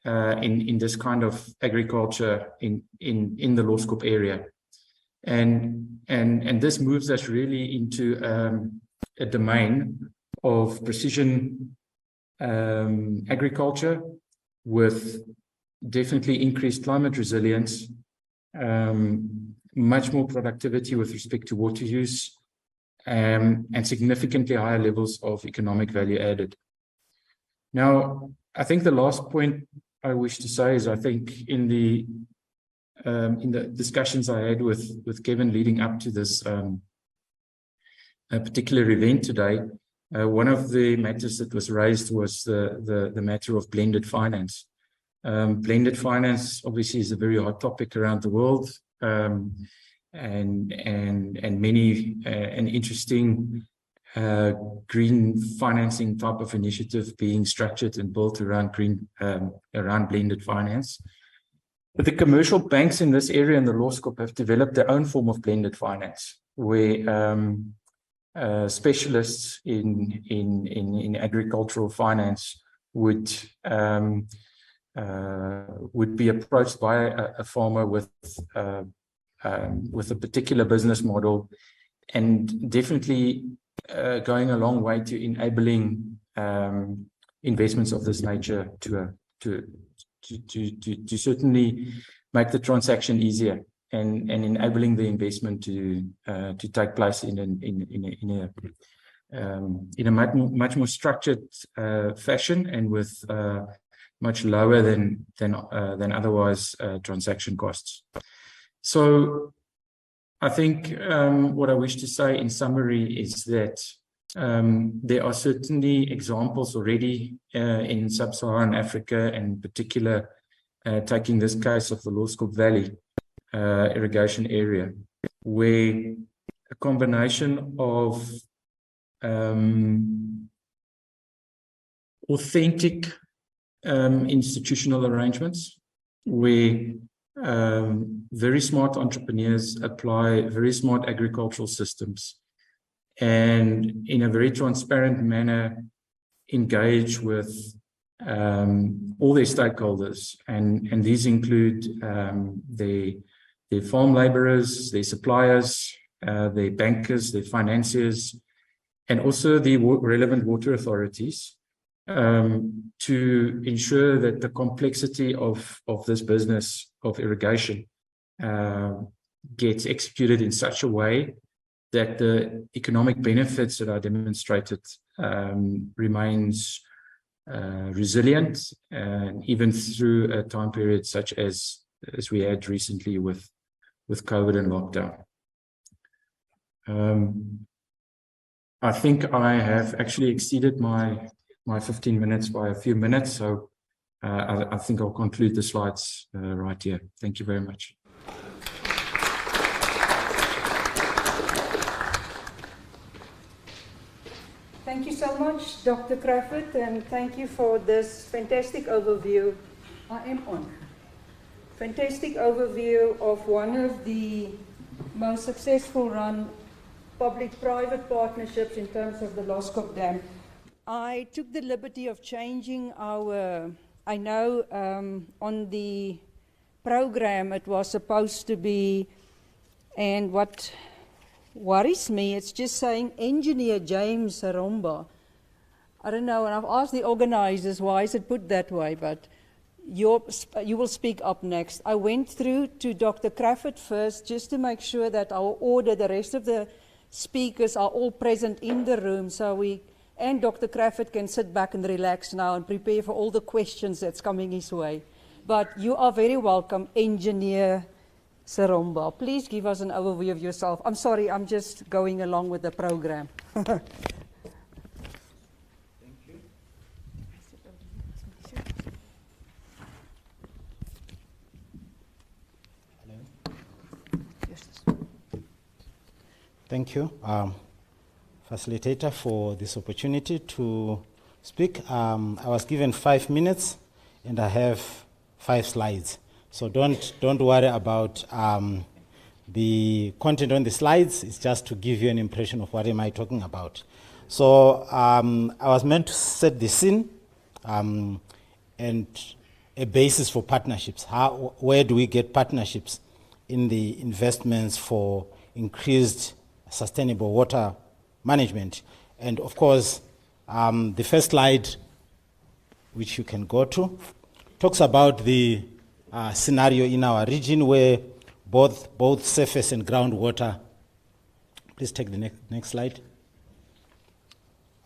D: in this kind of agriculture in the Loskop area. And this moves us really into a domain of precision agriculture with definitely increased climate resilience, much more productivity with respect to water use, and significantly higher levels of economic value added. Now, I think the last point I wish to say is I think in the discussions I had with Kevin leading up to this particular event today, one of the matters that was raised was the matter of blended finance. Blended finance obviously is a very hot topic around the world, and many an interesting green financing type of initiative being structured and built around around blended finance. But the commercial banks in this area and the law school have developed their own form of blended finance, where specialists in agricultural finance would be approached by a farmer with a particular business model, and definitely going a long way to enabling investments of this nature to certainly make the transaction easier and enabling the investment to take place in a much more structured fashion and with much lower than otherwise transaction costs. So I think what I wish to say in summary is that there are certainly examples already in sub-Saharan Africa, and in particular taking this case of the Lawskop Valley irrigation area, where a combination of authentic institutional arrangements where very smart entrepreneurs apply very smart agricultural systems and in a very transparent manner engage with all their stakeholders, and these include their farm laborers, their suppliers, their bankers, their financiers, and also the relevant water authorities, to ensure that the complexity of this business of irrigation gets executed in such a way that the economic benefits that are demonstrated remains resilient, even through a time period such as we had recently with COVID and lockdown. I think I have actually exceeded my 15 minutes by a few minutes, so I think I'll conclude the slides right here. Thank you very much.
N: Thank you so much, Dr. Crawford, and thank you for this fantastic overview. I am on. Fantastic overview of one of the most successful run public-private partnerships in terms of the Lawskop Dam. I took the liberty of changing our, I know on the program it was supposed to be, and what worries me, it's just saying Engineer James Saromba. I don't know, and I've asked the organizers why is it put that way, but you will speak up next. I went through to Dr. Crawford first just to make sure that our order, the rest of the speakers are all present in the room, so and Dr. Crawford can sit back and relax now and prepare for all the questions that's coming his way. But you are very welcome, Engineer Saromba. Please give us an overview of yourself. I'm sorry, I'm just going along with the program. Thank
E: you. Thank you, facilitator, for this opportunity to speak. I was given 5 minutes and I have 5 slides. So don't worry about the content on the slides. It's just to give you an impression of what am I talking about. So I was meant to set the scene and a basis for partnerships. Where do we get partnerships in the investments for increased sustainable water management? And of course, the first slide which you can go to, talks about the scenario in our region where both surface and groundwater. Please take the next slide.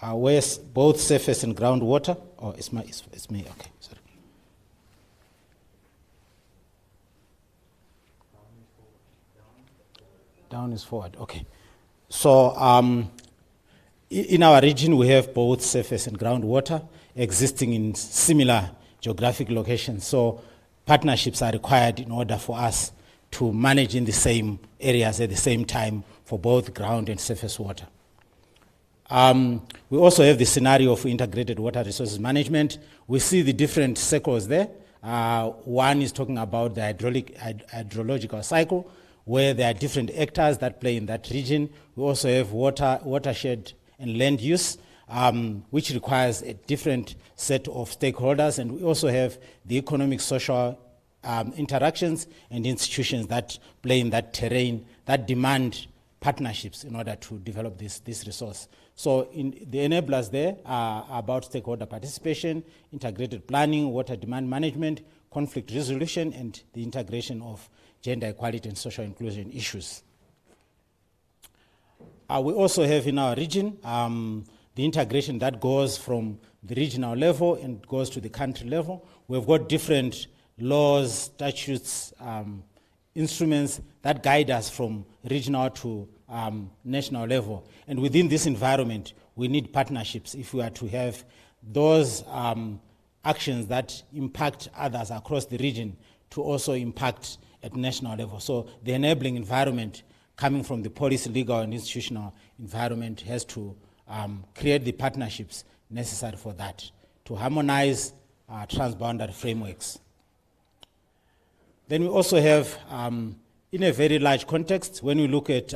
E: Where both surface and groundwater. Oh, it's me. Okay, sorry. Down is forward. Okay. So in our region, we have both surface and groundwater existing in similar geographic locations. So partnerships are required in order for us to manage in the same areas at the same time for both ground and surface water. We also have the scenario of integrated water resources management. We see the different cycles there. One is talking about the hydrological cycle, where there are different actors that play in that region. We also have watershed and land use, which requires a different set of stakeholders. And we also have the economic, social interactions and institutions that play in that terrain that demand partnerships in order to develop this resource. So the enablers there are about stakeholder participation, integrated planning, water demand management, conflict resolution, and the integration of gender equality and social inclusion issues. We also have in our region the integration that goes from the regional level and goes to the country level. We've got different laws, statutes, instruments that guide us from regional to national level. And within this environment, we need partnerships if we are to have those actions that impact others across the region to also impact at national level. So the enabling environment coming from the policy, legal, and institutional environment has to create the partnerships necessary for that, to harmonize transboundary frameworks. Then we also have, in a very large context, when we look at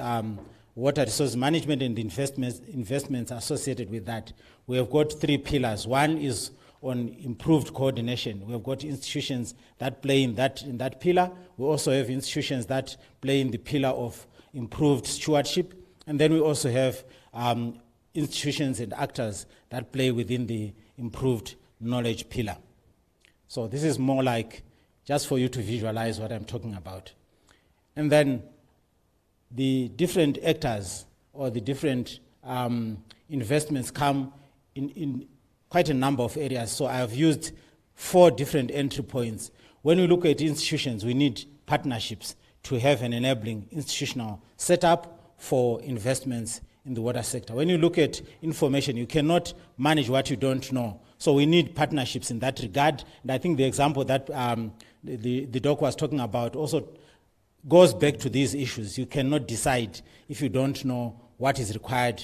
E: water resource management and the investments associated with that, we have got three pillars. One is on improved coordination. We have got institutions that play in that pillar. We also have institutions that play in the pillar of improved stewardship. And then we also have institutions and actors that play within the improved knowledge pillar. So this is more like just for you to visualize what I'm talking about. And then the different actors or the different investments come in quite a number of areas. So I have used 4 different entry points. When we look at institutions, we need partnerships to have an enabling institutional setup for investments in the water sector. When you look at information, you cannot manage what you don't know. So we need partnerships in that regard. And I think the example that the doc was talking about also goes back to these issues. You cannot decide if you don't know what is required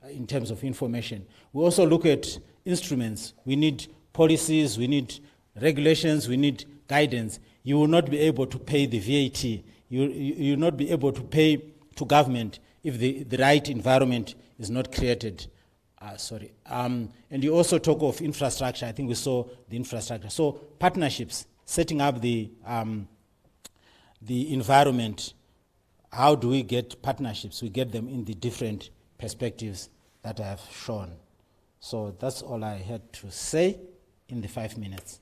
E: in terms of information. We also look at instruments. We need policies, we need regulations, we need guidance. You will not be able to pay the VAT. You will not be able to pay to government if the right environment is not created. And you also talk of infrastructure. I think we saw the infrastructure. So partnerships, setting up the environment. How do we get partnerships? We get them in the different perspectives that I have shown. So that's all I had to say in the 5 minutes.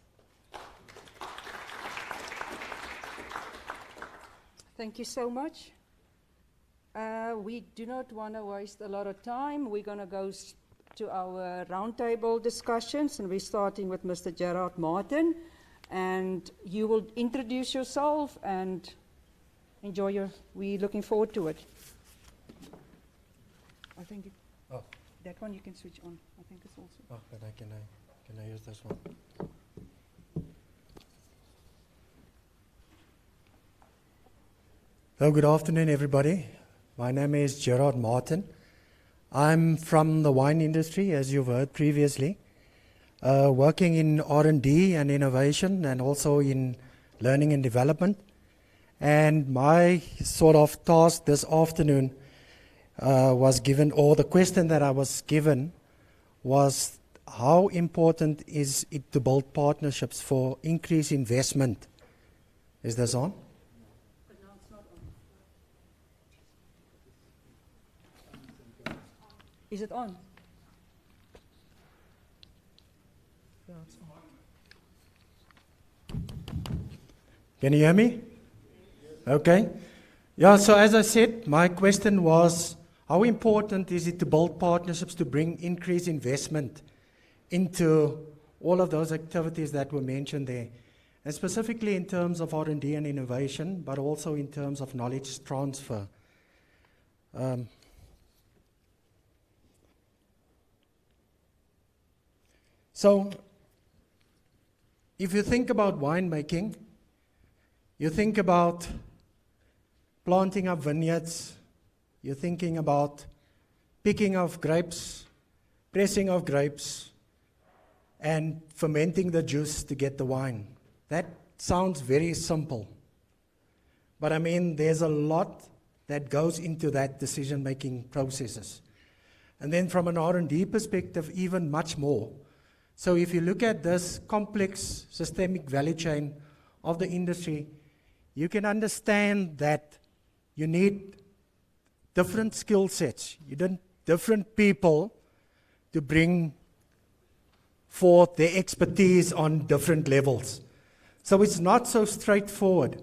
N: Thank you so much. We do not want to waste a lot of time. We're going to go to our roundtable discussions, and we're starting with Mr. Gerard Martin. And you will introduce yourself and enjoy we're looking forward to it. I think that one you can switch on. I think it's also.
F: Oh, but can I use this one? Well, good afternoon, everybody. My name is Gerard Martin. I'm from the wine industry, as you've heard previously, working in R&D and innovation, and also in learning and development. And my sort of task this afternoon was given, or the question that I was given was, how important is it to build partnerships for increased investment? Is this on?
N: But no, it's not on. Is it on? Yeah.
F: Can you hear me? Okay. Yeah, so as I said, my question was, how important is it to build partnerships to bring increased investment into all of those activities that were mentioned there? And specifically in terms of R&D and innovation, but also in terms of knowledge transfer. So, if you think about winemaking, you think about planting up vineyards, you're thinking about picking of grapes, pressing of grapes, and fermenting the juice to get the wine. That sounds very simple. But I mean, there's a lot that goes into that decision-making processes. And then from an R&D perspective, even much more. So if you look at this complex systemic value chain of the industry, you can understand that you need different skill sets. You need different people to bring forth their expertise on different levels. So it's not so straightforward.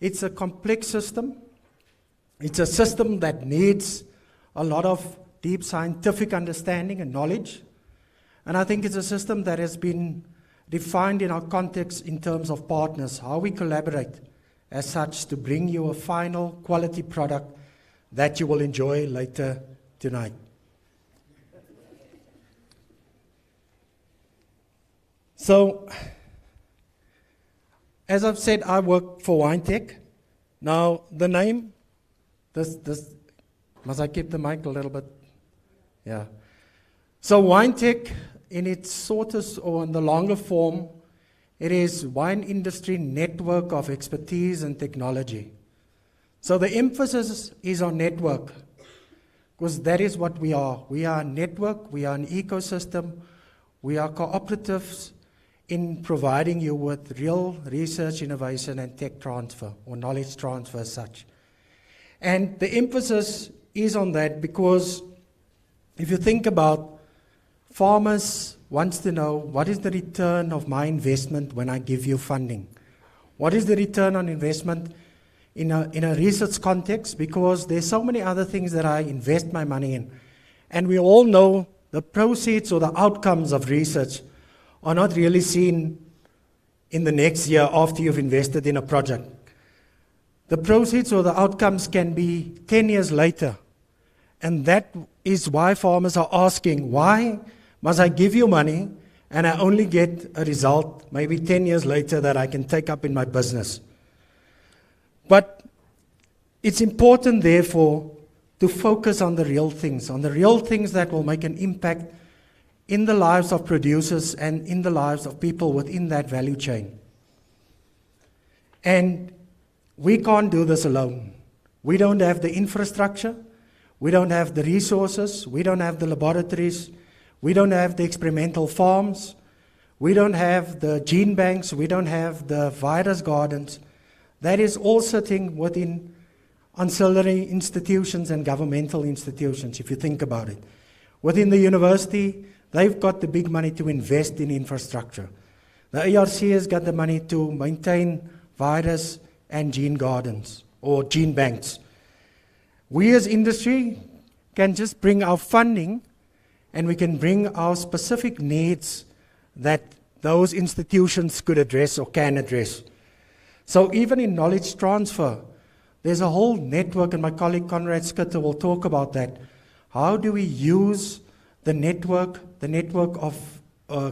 F: It's a complex system. It's a system that needs a lot of deep scientific understanding and knowledge. And I think it's a system that has been defined in our context in terms of partners, how we collaborate as such to bring you a final quality product that you will enjoy later tonight. So, as I've said, I work for WineTech. Now, the name, must I keep the mic a little bit? Yeah. So WineTech, in its shortest or in the longer form, it is Wine Industry Network of Expertise and Technology. So the emphasis is on network, because that is what we are. We are a network, we are an ecosystem, we are cooperatives in providing you with real research, innovation, and tech transfer, or knowledge transfer as such. And the emphasis is on that because if you think about farmers wants to know, what is the return of my investment when I give you funding? What is the return on investment in a research context? Because there's so many other things that I invest my money in. And we all know the proceeds or the outcomes of research are not really seen in the next year after you've invested in a project. The proceeds or the outcomes can be 10 years later. And that is why farmers are asking, why must I give you money and I only get a result maybe 10 years later that I can take up in my business? But it's important, therefore, to focus on the real things that will make an impact in the lives of producers and in the lives of people within that value chain. And we can't do this alone. We don't have the infrastructure, we don't have the resources, we don't have the laboratories, we don't have the experimental farms, we don't have the gene banks, we don't have the virus gardens. That is all sitting within ancillary institutions and governmental institutions, if you think about it. Within the university, they've got the big money to invest in infrastructure. The ARC has got the money to maintain virus and gene gardens or gene banks. We as industry can just bring our funding and we can bring our specific needs that those institutions could address or can address. So even in knowledge transfer, there's a whole network, and my colleague Conrad Skitter will talk about that. How do we use the network of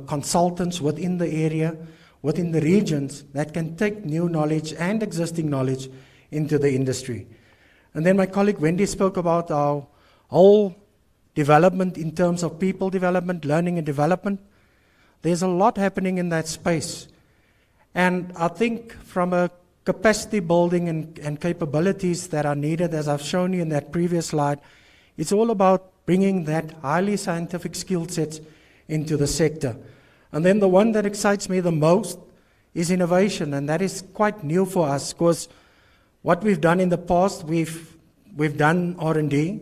F: consultants within the area, within the regions, that can take new knowledge and existing knowledge into the industry? And then my colleague Wendy spoke about our whole development in terms of people development, learning and development. There's a lot happening in that space. And I think from a capacity building and capabilities that are needed, as I've shown you in that previous slide, it's all about bringing that highly scientific skill sets into the sector. And then the one that excites me the most is innovation, and that is quite new for us, because what we've done in the past, we've done R&D.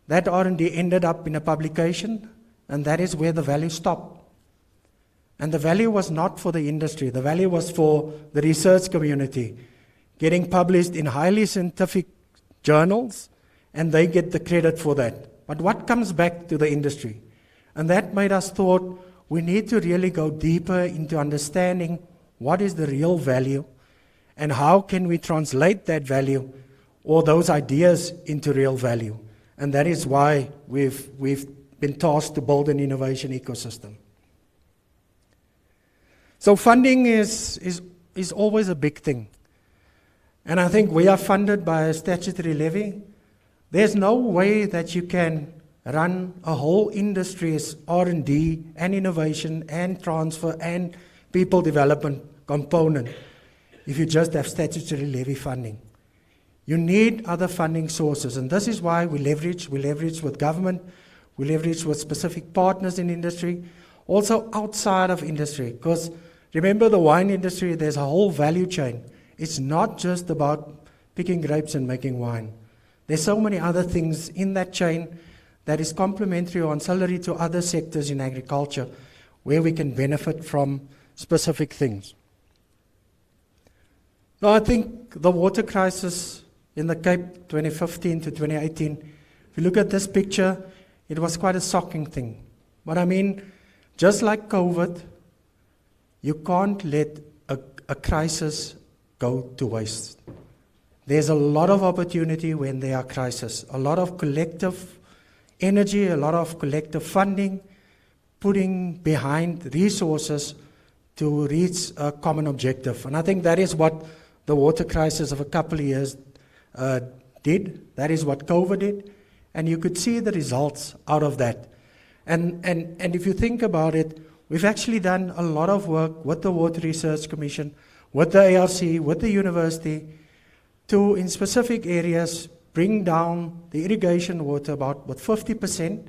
F: That R&D ended up in a publication, and that is where the value stopped. And the value was not for the industry. The value was for the research community, getting published in highly scientific journals, and they get the credit for that. But what comes back to the industry? And that made us thought we need to really go deeper into understanding what is the real value and how can we translate that value or those ideas into real value. And that is why we've been tasked to build an innovation ecosystem. So funding is always a big thing. And I think we are funded by a statutory levy. There's no way that you can run a whole industry's R&D and innovation and transfer and people development component if you just have statutory levy funding. You need other funding sources, and this is why we leverage with government, we leverage with specific partners in industry, also outside of industry, because remember the wine industry, there's a whole value chain. It's not just about picking grapes and making wine. There's so many other things in that chain that is complementary or ancillary to other sectors in agriculture where we can benefit from specific things. Now, I think the water crisis in the Cape 2015 to 2018, if you look at this picture, it was quite a shocking thing. But I mean, just like COVID, you can't let a crisis go to waste. There's a lot of opportunity when there are crises, a lot of collective energy, a lot of collective funding, putting behind resources to reach a common objective. And I think that is what the water crisis of a couple of years did. That is what COVID did. And you could see the results out of that. And if you think about it, we've actually done a lot of work with the Water Research Commission, with the ARC, with the university, to, in specific areas, bring down the irrigation water about 50%,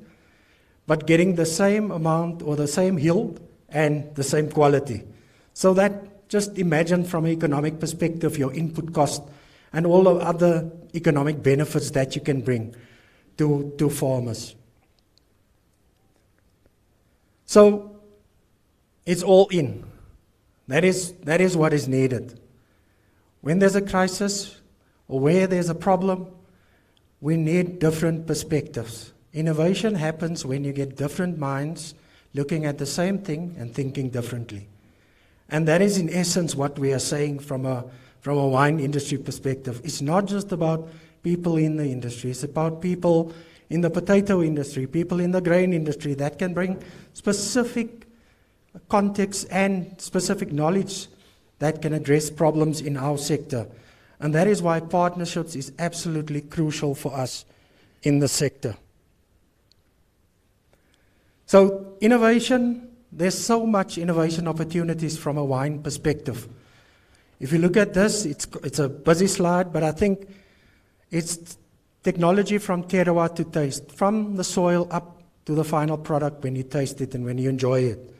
F: but getting the same amount or the same yield and the same quality. So that, just imagine from an economic perspective, your input cost and all the other economic benefits that you can bring to farmers. So it's all in. That is what is needed. When there's a crisis or where there's a problem, we need different perspectives. Innovation happens when you get different minds looking at the same thing and thinking differently. And that is in essence what we are saying from a wine industry perspective. It's not just about people in the industry, it's about people in the potato industry, people in the grain industry that can bring specific context and specific knowledge that can address problems in our sector. And that is why partnerships is absolutely crucial for us in the sector. So innovation, there's so much innovation opportunities from a wine perspective. If you look at this, it's a busy slide, but I think it's technology from terroir to taste, from the soil up to the final product when you taste it and when you enjoy it.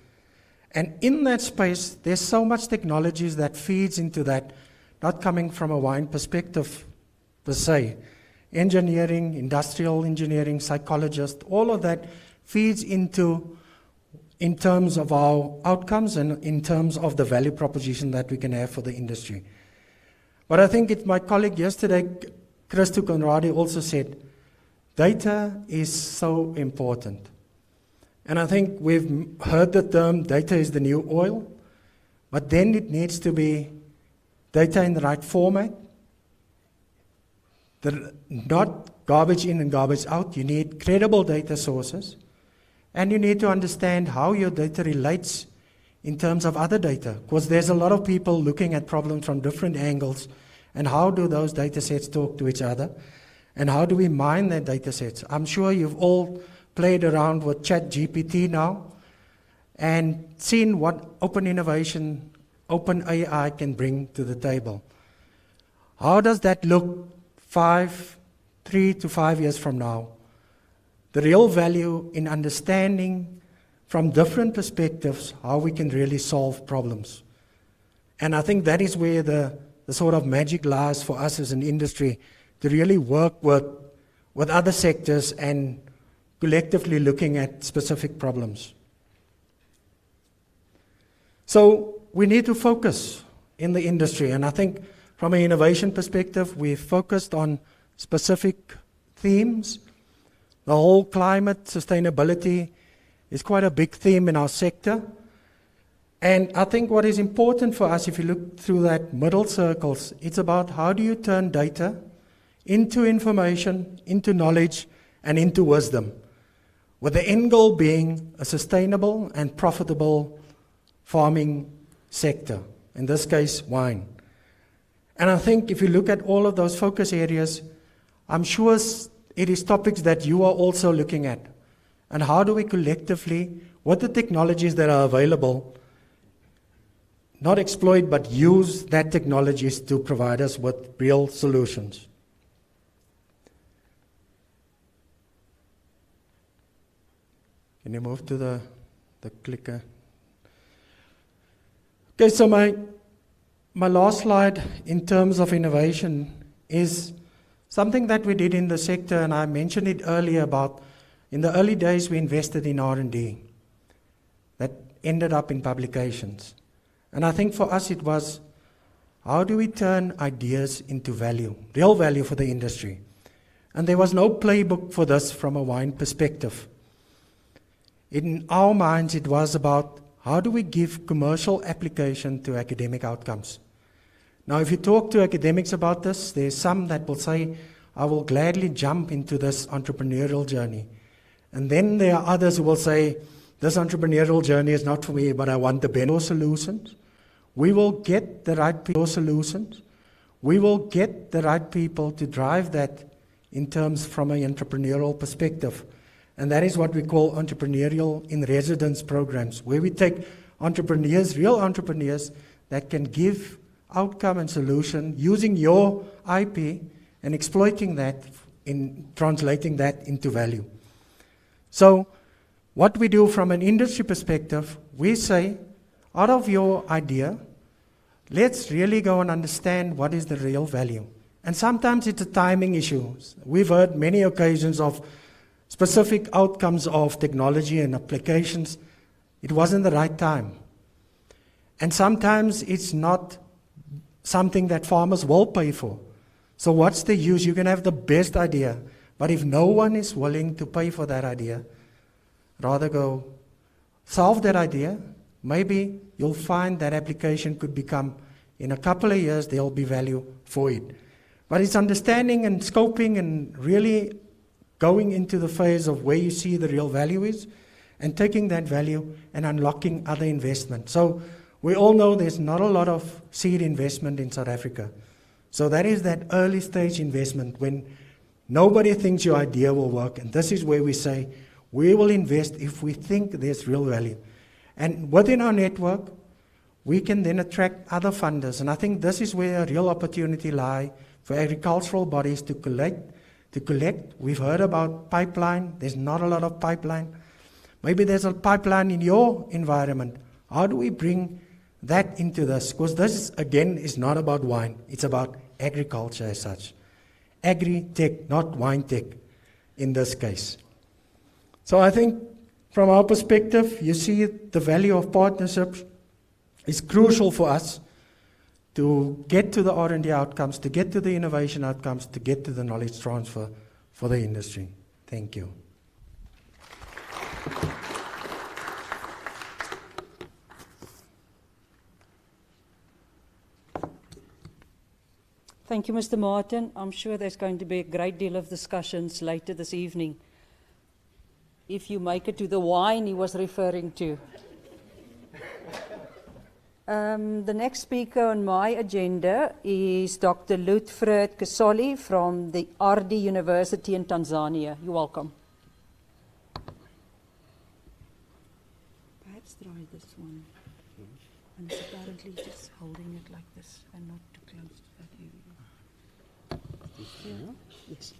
F: And in that space, there's so much technologies that feeds into that, not coming from a wine perspective per se. Engineering, industrial engineering, psychologists, all of that feeds into in terms of our outcomes and in terms of the value proposition that we can have for the industry. But I think my colleague yesterday, Christo Conradi, also said, data is so important. And I think we've heard the term data is the new oil, but then it needs to be data in the right format, not garbage in and garbage out. You need credible data sources, and you need to understand how your data relates in terms of other data, because there's a lot of people looking at problems from different angles, and how do those data sets talk to each other, and how do we mine their data sets? I'm sure you've all played around with ChatGPT now and seen what open innovation, open AI can bring to the table. How does that look 3 to 5 years from now? The real value in understanding from different perspectives how we can really solve problems. And I think that is where the sort of magic lies for us as an industry, to really work with other sectors and collectively looking at specific problems. So we need to focus in the industry, and I think from an innovation perspective, we've focused on specific themes. The whole climate sustainability is quite a big theme in our sector. And I think what is important for us, if you look through that middle circles, it's about how do you turn data into information, into knowledge, and into wisdom, with the end goal being a sustainable and profitable farming sector, in this case, wine. And I think if you look at all of those focus areas, I'm sure it is topics that you are also looking at. And how do we collectively, with the technologies that are available, not exploit, but use that technologies to provide us with real solutions. Can you move to the clicker? Okay, so my last slide in terms of innovation is something that we did in the sector, and I mentioned it earlier about in the early days we invested in R&D that ended up in publications. And I think for us it was, how do we turn ideas into value, real value for the industry? And there was no playbook for this from a wine perspective. In our minds, it was about how do we give commercial application to academic outcomes. Now, if you talk to academics about this, there's some that will say, I will gladly jump into this entrepreneurial journey. And then there are others who will say, this entrepreneurial journey is not for me, but I want the better solutions. We will get the right people solutions. We will get the right people to drive that in terms from an entrepreneurial perspective. And that is what we call entrepreneurial in residence programs, where we take entrepreneurs, real entrepreneurs, that can give outcome and solution using your IP and exploiting that in translating that into value. So what we do from an industry perspective, we say, out of your idea, let's really go and understand what is the real value. And sometimes it's a timing issue. We've heard many occasions of specific outcomes of technology and applications. It wasn't the right time. And sometimes it's not something that farmers will pay for. So what's the use? You can have the best idea, but if no one is willing to pay for that idea, rather go solve that idea. Maybe you'll find that application could become, in a couple of years, there'll be value for it. But it's understanding and scoping and really going into the phase of where you see the real value is and taking that value and unlocking other investment. So we all know there's not a lot of seed investment in South Africa. So that is that early stage investment when nobody thinks your idea will work. And this is where we say, we will invest if we think there's real value. And within our network, we can then attract other funders. And I think this is where a real opportunity lies for agricultural bodies to collect. We've heard about pipeline. There's not a lot of pipeline. Maybe there's a pipeline in your environment. How do we bring that into this? Because this, again, is not about wine. It's about agriculture as such. Agri-tech, not wine tech in this case. So I think from our perspective, you see the value of partnerships is crucial for us to get to the R&D outcomes, to get to the innovation outcomes, to get to the knowledge transfer for the industry. Thank you.
G: Thank you, Mr. Martin. I'm sure there's going to be a great deal of discussions later this evening. If you make it to the wine he was referring to. The next speaker on my agenda is Dr. Lutfred Kasoli from the RD University in Tanzania. You're welcome. Perhaps try this one. And it's apparently just holding it like this and not too close to that area. Yeah. Yes.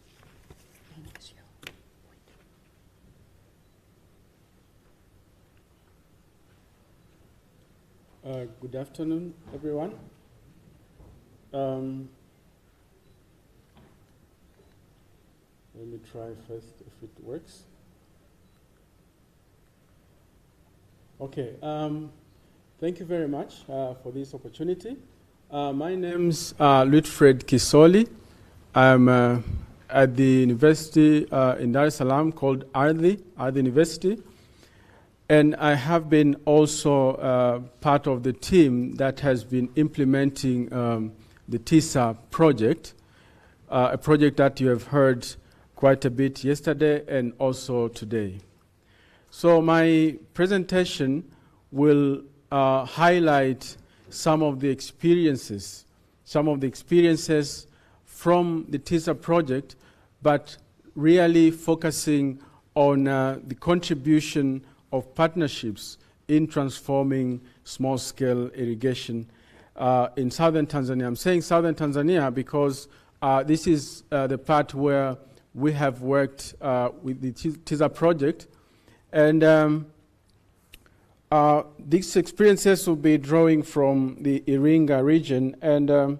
H: Good afternoon, everyone. Let me try first if it works. Okay. Thank you very much for this opportunity. My name's Lutfred Kisoli. I'm at the university in Dar es Salaam called Ardhi University. And I have been also part of the team that has been implementing the TISA project, a project that you have heard quite a bit yesterday and also today. So my presentation will highlight some of the experiences from the TISA project, but really focusing on the contribution of partnerships in transforming small-scale irrigation in southern Tanzania. I'm saying southern Tanzania because this is the part where we have worked with the TISA project. And these experiences will be drawing from the Iringa region. And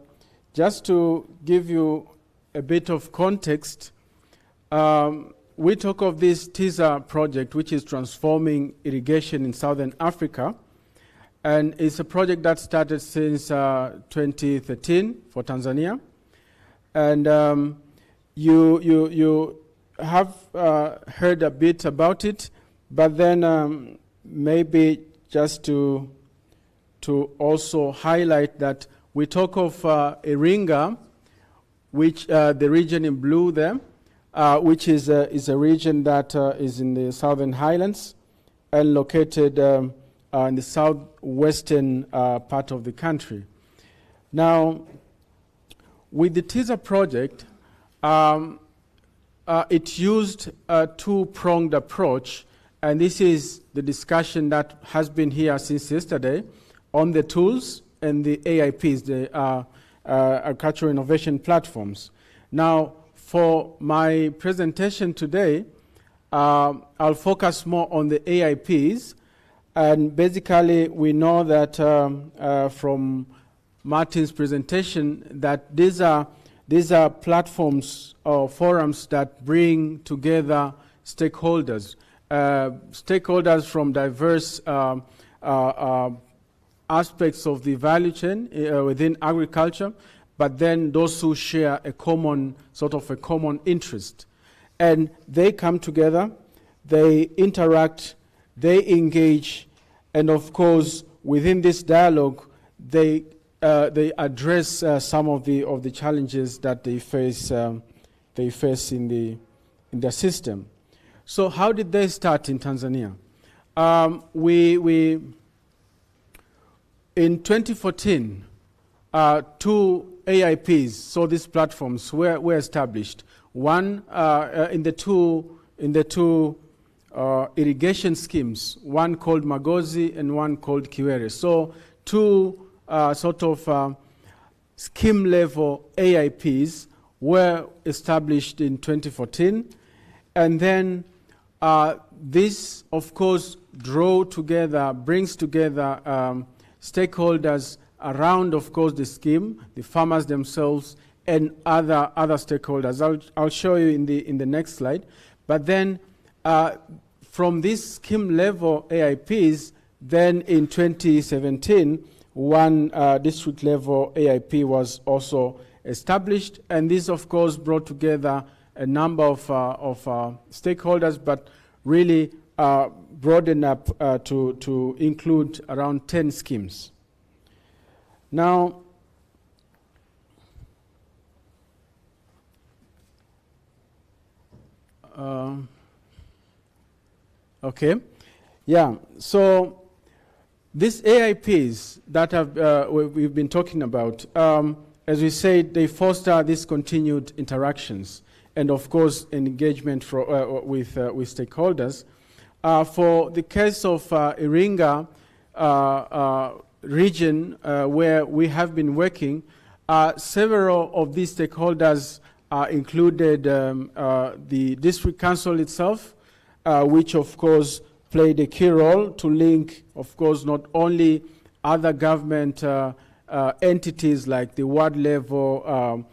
H: just to give you a bit of context, we talk of this TISA project, which is transforming irrigation in Southern Africa. And it's a project that started since 2013 for Tanzania. And you have heard a bit about it, but then maybe just to also highlight that we talk of Iringa, which the region in blue there, which is a region that is in the Southern Highlands and located in the southwestern part of the country. Now, with the TISA project, it used a two-pronged approach, and this is the discussion that has been here since yesterday on the tools and the AIPs, the agricultural innovation platforms. Now, for my presentation today, I'll focus more on the AIPs. And basically, we know that from Martin's presentation that these are platforms or forums that bring together stakeholders, stakeholders from diverse aspects of the value chain within agriculture, but then those who share a common interest. And they come together, they interact, they engage, and of course, within this dialogue, they address some of the challenges that they face in the system. So how did they start in Tanzania? In 2014, two AIPs, so these platforms were established. One in the two irrigation schemes, one called Magozi and one called Kiwere. So two scheme-level AIPs were established in 2014. And then this, of course, brings together stakeholders around, of course, the scheme, the farmers themselves, and other stakeholders. I'll show you in the next slide. But then from these scheme-level AIPs, then in 2017, one district-level AIP was also established, and this, of course, brought together a number of stakeholders, but really broadened up to include around 10 schemes. Now, okay, yeah, so these AIPs that we've been talking about, as we said, they foster these continued interactions and, of course, engagement with stakeholders. For the case of Iringa region, where we have been working, several of these stakeholders included the district council itself, which, of course, played a key role to link, of course, not only other government entities like the ward level,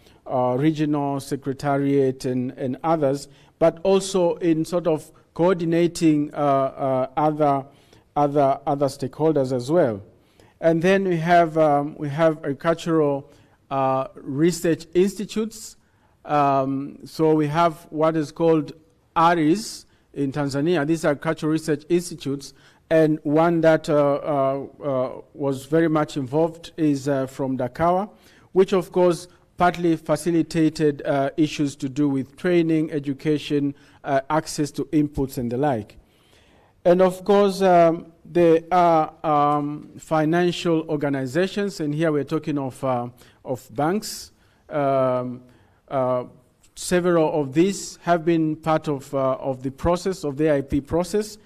H: regional secretariat, and others, but also in sort of coordinating other stakeholders as well. And then we have agricultural research institutes. So we have what is called ARIs in Tanzania. These are agricultural research institutes. And one that was very much involved is from Dakawa, which of course partly facilitated issues to do with training, education, access to inputs and the like. And of course, there are financial organizations, and here we're talking of banks. Several of these have been part of the process, of the AIP process,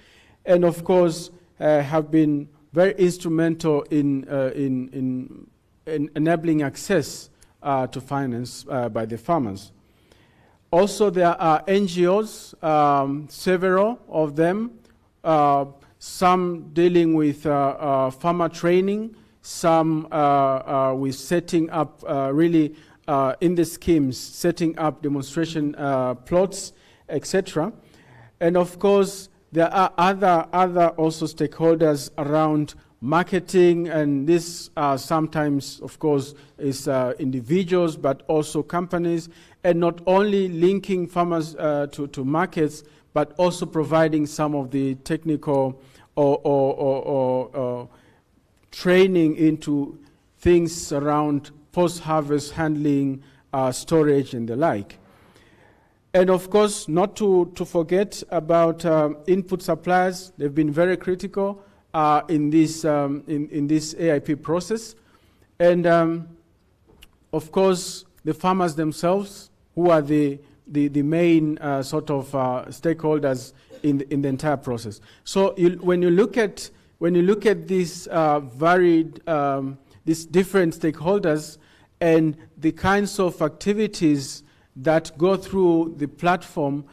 H: and of course have been very instrumental in enabling access to finance by the farmers. Also, there are NGOs, several of them, some dealing with farmer training, some with setting up really in the schemes, setting up demonstration plots, etc. And of course, there are other also stakeholders around marketing, and this sometimes, of course, is individuals, but also companies, and not only linking farmers to markets, but also providing some of the technical or training into things around post-harvest handling, storage, and the like. And of course, not to forget about input suppliers. They've been very critical in this AIP process. And of course, the farmers themselves, who are the main sort of stakeholders in the entire process. So when you look at these varied, these different stakeholders and the kinds of activities that go through the platform,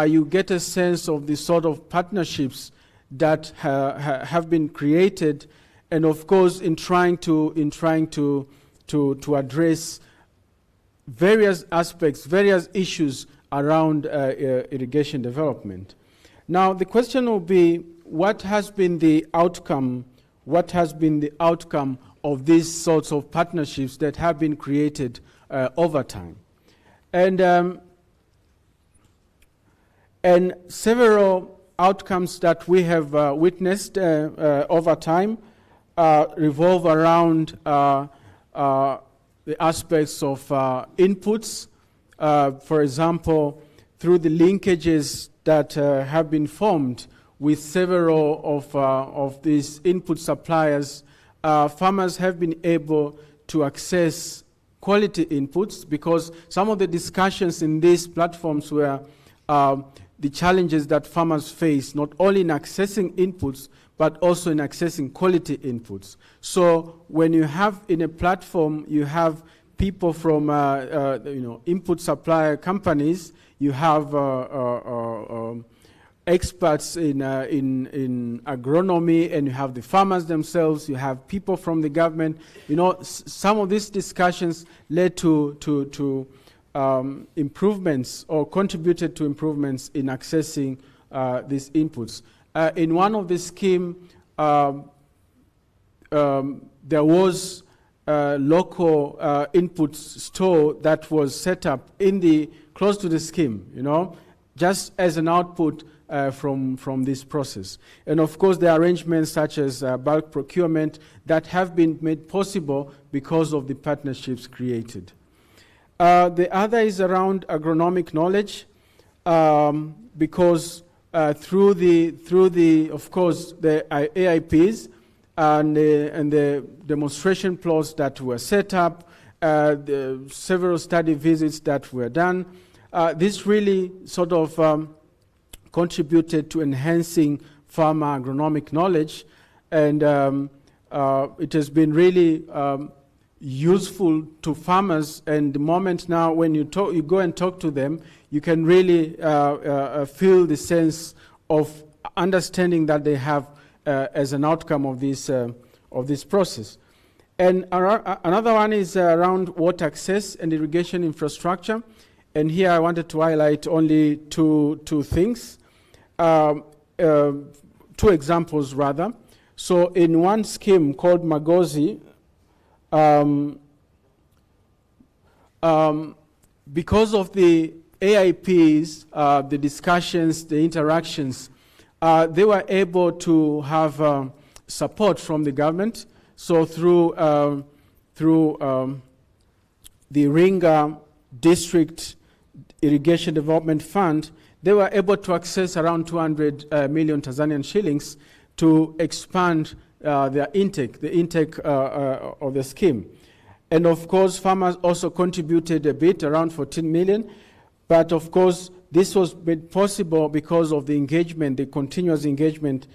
H: you get a sense of the sort of partnerships that have been created, and of course, in trying to address various aspects, various issues around irrigation development. Now, the question will be, what has been the outcome? What has been the outcome of these sorts of partnerships that have been created over time? And several outcomes that we have witnessed over time revolve around the aspects of inputs, for example, through the linkages that have been formed with several of these input suppliers. Farmers have been able to access quality inputs, because some of the discussions in these platforms were the challenges that farmers face, not only in accessing inputs, but also in accessing quality inputs. So when you have in a platform, you have people from input supplier companies, you have experts in agronomy, and you have the farmers themselves, you have people from the government. Some of these discussions led to improvements, or contributed to improvements in accessing these inputs. In one of the schemes, there was a local input store that was set up close to the scheme, just as an output from this process. And of course, there are arrangements such as bulk procurement that have been made possible because of the partnerships created. The other is around agronomic knowledge, because through the of course the AIPs and the demonstration plots that were set up, the several study visits that were done, this really sort of contributed to enhancing farmer agronomic knowledge, and it has been really useful to farmers. And the moment now when you go and talk to them, you can really feel the sense of understanding that they have as an outcome of this process. And another one is around water access and irrigation infrastructure. And here I wanted to highlight only two things, two examples rather. So in one scheme called Magozi, because of the AIPs, the discussions, the interactions, they were able to have support from the government. So through the Iringa District Irrigation Development Fund, they were able to access around 200 million Tanzanian shillings to expand their intake, the intake of the scheme. And of course, farmers also contributed a bit, around 14 million. But of course, this was made possible because of the engagement, the continuous engagement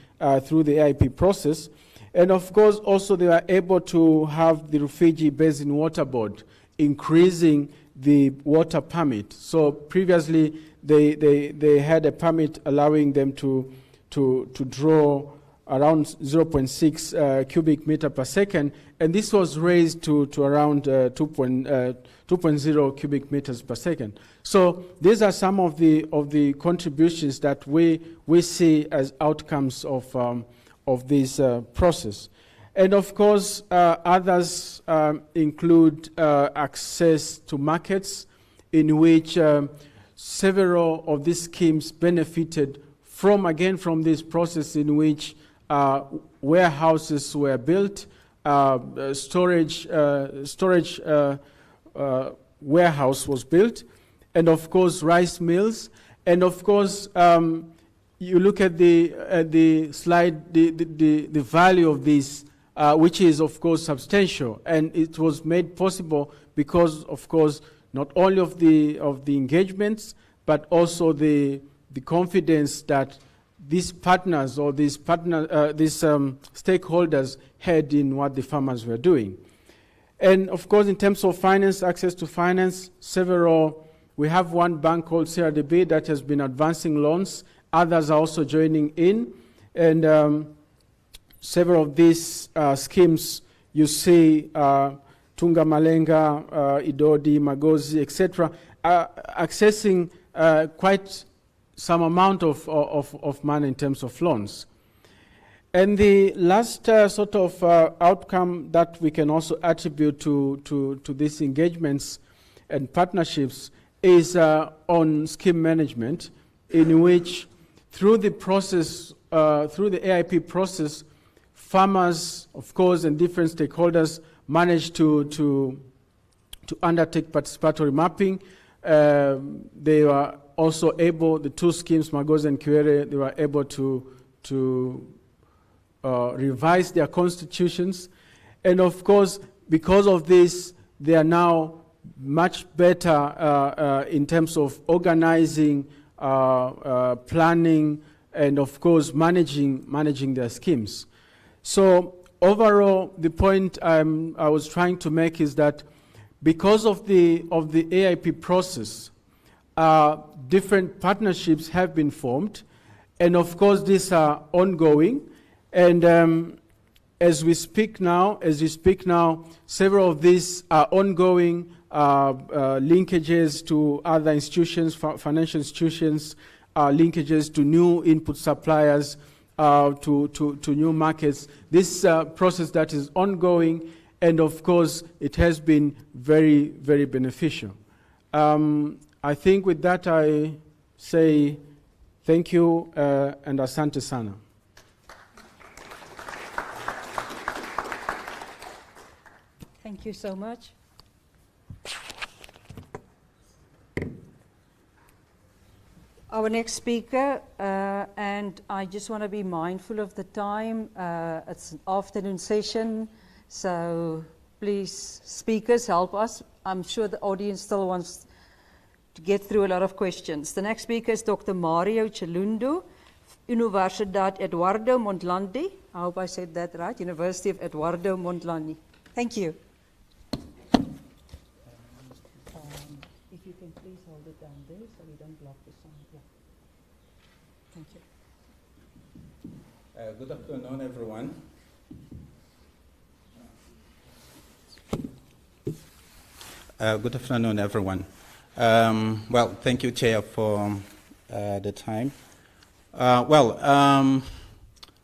H: through the AIP process. And of course, also they were able to have the Rufiji Basin Water Board increasing the water permit. So previously, they had a permit allowing them to draw around 0.6 cubic meter per second, and this was raised to around 2.0 cubic meters per second. So these are some of the contributions that we see as outcomes of this process. And of course, others include access to markets, in which several of these schemes benefited from this process, in which warehouses were built, storage warehouse was built, and of course rice mills, and of course you look at the slide, the value of this, which is of course substantial, and it was made possible because of course not only of the engagements, but also the confidence that these partners or these stakeholders had in what the farmers were doing. And of course, in terms of finance, access to finance, we have one bank called CRDB that has been advancing loans. Others are also joining in. And several of these schemes, you see Tunga Malenga, Idodi, Magozi, etc., accessing quite some amount of money in terms of loans. And the last sort of outcome that we can also attribute to these engagements and partnerships is on scheme management, in which through the process, through the AIP process, farmers, of course, and different stakeholders managed to undertake participatory mapping. They were also able, the two schemes, Magozi and Kiwere, they were able to revise their constitutions. And of course, because of this, they are now much better in terms of organizing, planning, and of course, managing their schemes. So overall, the point I was trying to make is that because of the AIP process, different partnerships have been formed, and of course these are ongoing. And as we speak now, several of these are ongoing linkages to other institutions, financial institutions, linkages to new input suppliers, to new markets. This process that is ongoing, and of course it has been very, very beneficial. I think with that I say thank you and asante sana.
G: Thank you so much. Our next speaker, and I just want to be mindful of the time. It's an afternoon session, so please, speakers, help us. I'm sure the audience still wants to get through a lot of questions. The next speaker is Dr. Mario Chilundu, Universidad Eduardo Mondlane. I hope I said that right, University of Eduardo Mondlane. Thank you. If you can please hold it down there so we don't block the sound. Yeah. Thank you.
A: Good afternoon, everyone. Good afternoon, everyone. Well, thank you, Chair, for the time.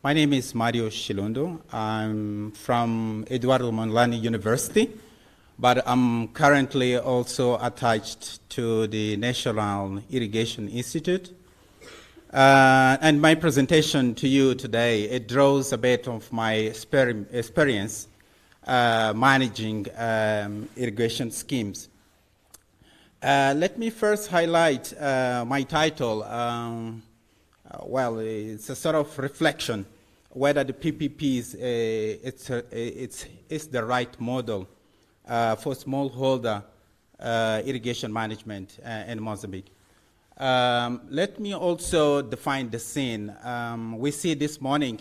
A: My My name is Mario Shilondo. I'm from Eduardo Mondlane University, but I'm currently also attached to the National Irrigation Institute. And my presentation to you today, it draws a bit of my experience managing irrigation schemes. Let me first highlight my title. Well, it's a sort of reflection whether the PPPs it's the right model for smallholder irrigation management in Mozambique. Let me also define the scene. We see this morning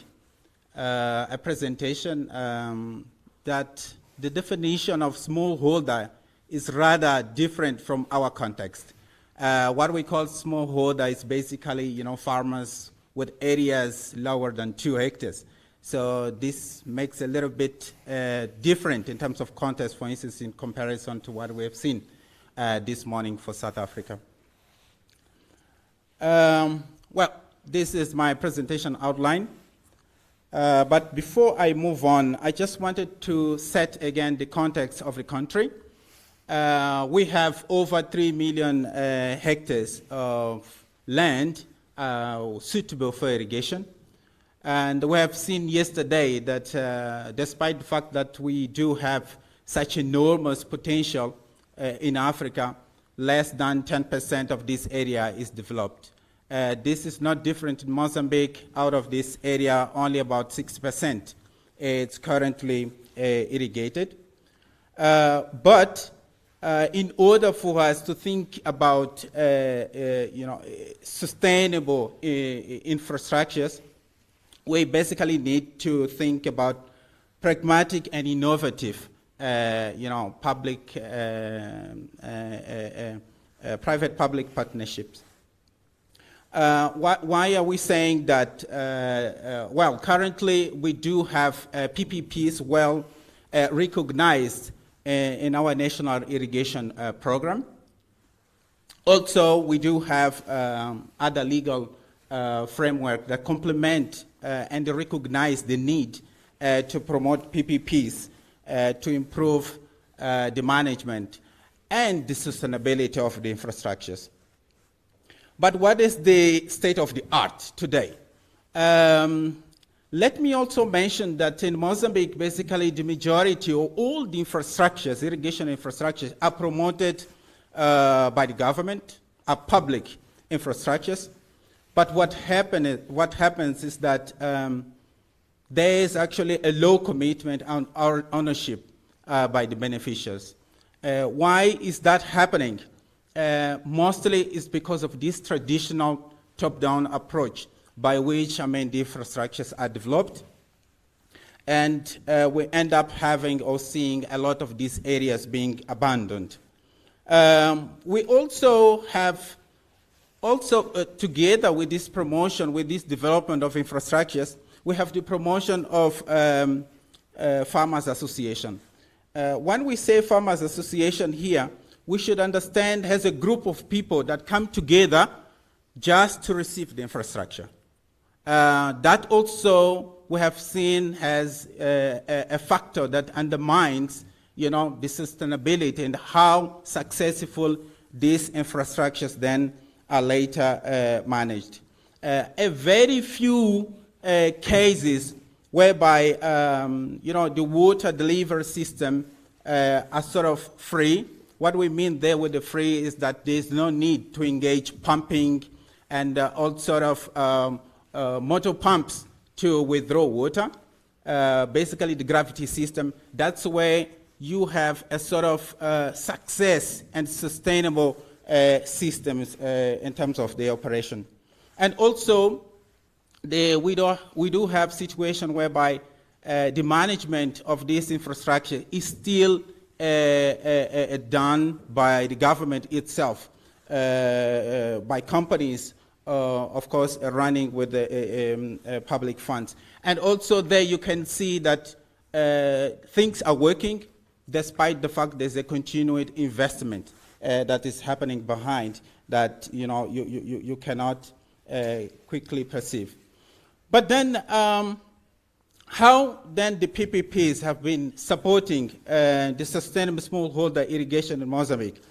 A: a presentation that the definition of smallholder is rather different from our context. What we call smallholder is basically, farmers with areas lower than 2 hectares. So this makes a little bit different in terms of context, for instance, in comparison to what we have seen this morning for South Africa. Well, this is my presentation outline. But before I move on, I just wanted to set again the context of the country. We have over 3 million hectares of land suitable for irrigation. And we have seen yesterday that despite the fact that we do have such enormous potential in Africa, less than 10% of this area is developed. This is not different in Mozambique. Out of this area, only about 6% is currently irrigated. But in order for us to think about sustainable infrastructures, we basically need to think about pragmatic and innovative, private-public partnerships. Why are we saying that? Well, currently we do have PPPs well recognized in our national irrigation program. Also, we do have other legal framework that complement and recognize the need to promote PPPs to improve the management and the sustainability of the infrastructures. But what is the state of the art today? Let me also mention that in Mozambique, basically the majority of all the infrastructures, irrigation infrastructures, are promoted by the government, are public infrastructures. But what happens is that there is actually a low commitment on our ownership by the beneficiaries. Why is that happening? Mostly it's because of this traditional top-down approach by which, the infrastructures are developed. And we end up having or seeing a lot of these areas being abandoned. We also have, together with this promotion, with this development of infrastructures, we have the promotion of farmers association. When we say farmers association here, we should understand as a group of people that come together just to receive the infrastructure. That also we have seen as a factor that undermines, the sustainability and how successful these infrastructures then are later managed. A very few cases whereby, the water delivery system are sort of free. What we mean there with the free is that there's no need to engage pumping and all sort of motor pumps to withdraw water. Basically the gravity system, that's where you have a sort of success and sustainable systems in terms of the operation. And also, we do have situation whereby the management of this infrastructure is still done by the government itself, by companies, of course, running with the public funds. And also there you can see that things are working despite the fact there's a continued investment that is happening behind that you cannot quickly perceive. But then, how then the PPPs have been supporting the sustainable smallholder irrigation in Mozambique?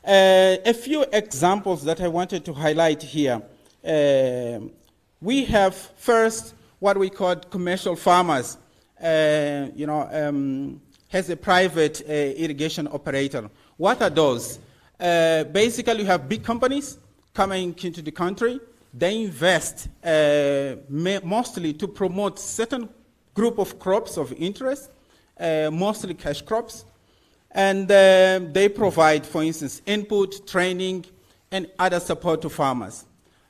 A: A few examples that I wanted to highlight here. We have first what we call commercial farmers, as a private irrigation operator. What are those? Basically, you have big companies coming into the country. They invest mostly to promote certain group of crops of interest, mostly cash crops. And they provide, for instance, input, training, and other support to farmers.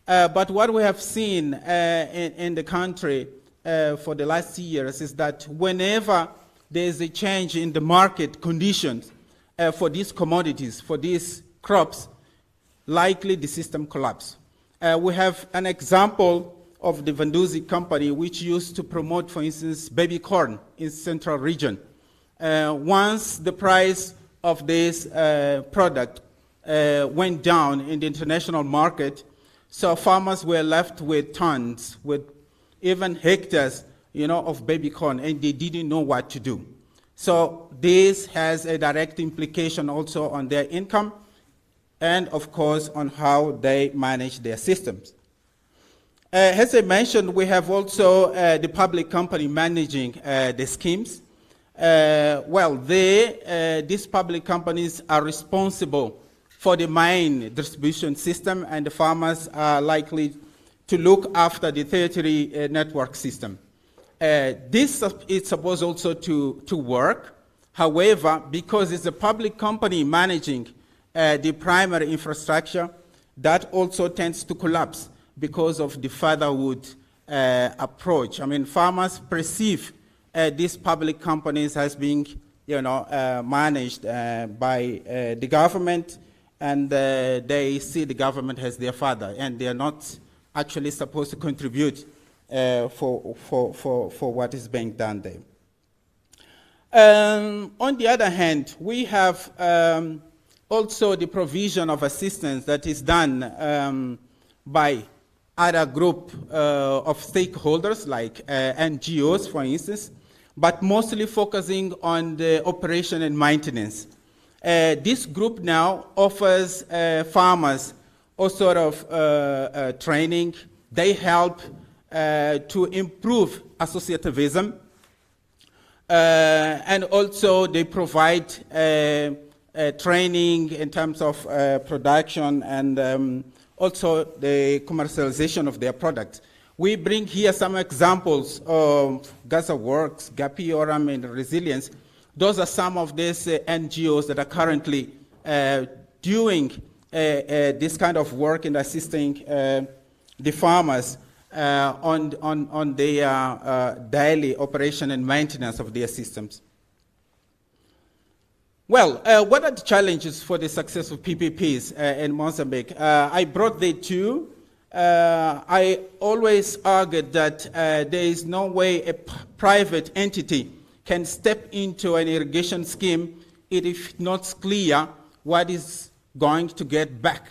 A: But what we have seen in the country for the last years is that whenever there is a change in the market conditions for these commodities, for these crops, likely the system collapse. We have an example of the Vanduzi company, which used to promote, for instance, baby corn in central region. Once the price of this product went down in the international market, so farmers were left with tons, with even hectares, of baby corn, and they didn't know what to do. So this has a direct implication also on their income, and of course on how they manage their systems. As I mentioned, we have also the public company managing the schemes. These public companies are responsible for the main distribution system, and the farmers are likely to look after the tertiary network system. This is supposed also to work. However, because it's a public company managing the primary infrastructure, that also tends to collapse because of the fatherhood approach. I mean, farmers perceive these public companies as being, managed by the government, and they see the government as their father, and they are not actually supposed to contribute for what is being done there. On the other hand, we have also the provision of assistance that is done by other group of stakeholders, like NGOs, for instance, but mostly focusing on the operation and maintenance. This group now offers farmers all sort of training. They help to improve associativism, and also they provide training in terms of production and also the commercialization of their products. We bring here some examples of Gaza Works, Gapioram, and Resilience. Those are some of these NGOs that are currently doing this kind of work in assisting the farmers on their daily operation and maintenance of their systems. Well, what are the challenges for the success of PPPs in Mozambique? I brought the two. I always argued that there is no way a private entity can step into an irrigation scheme if not clear what is going to get back,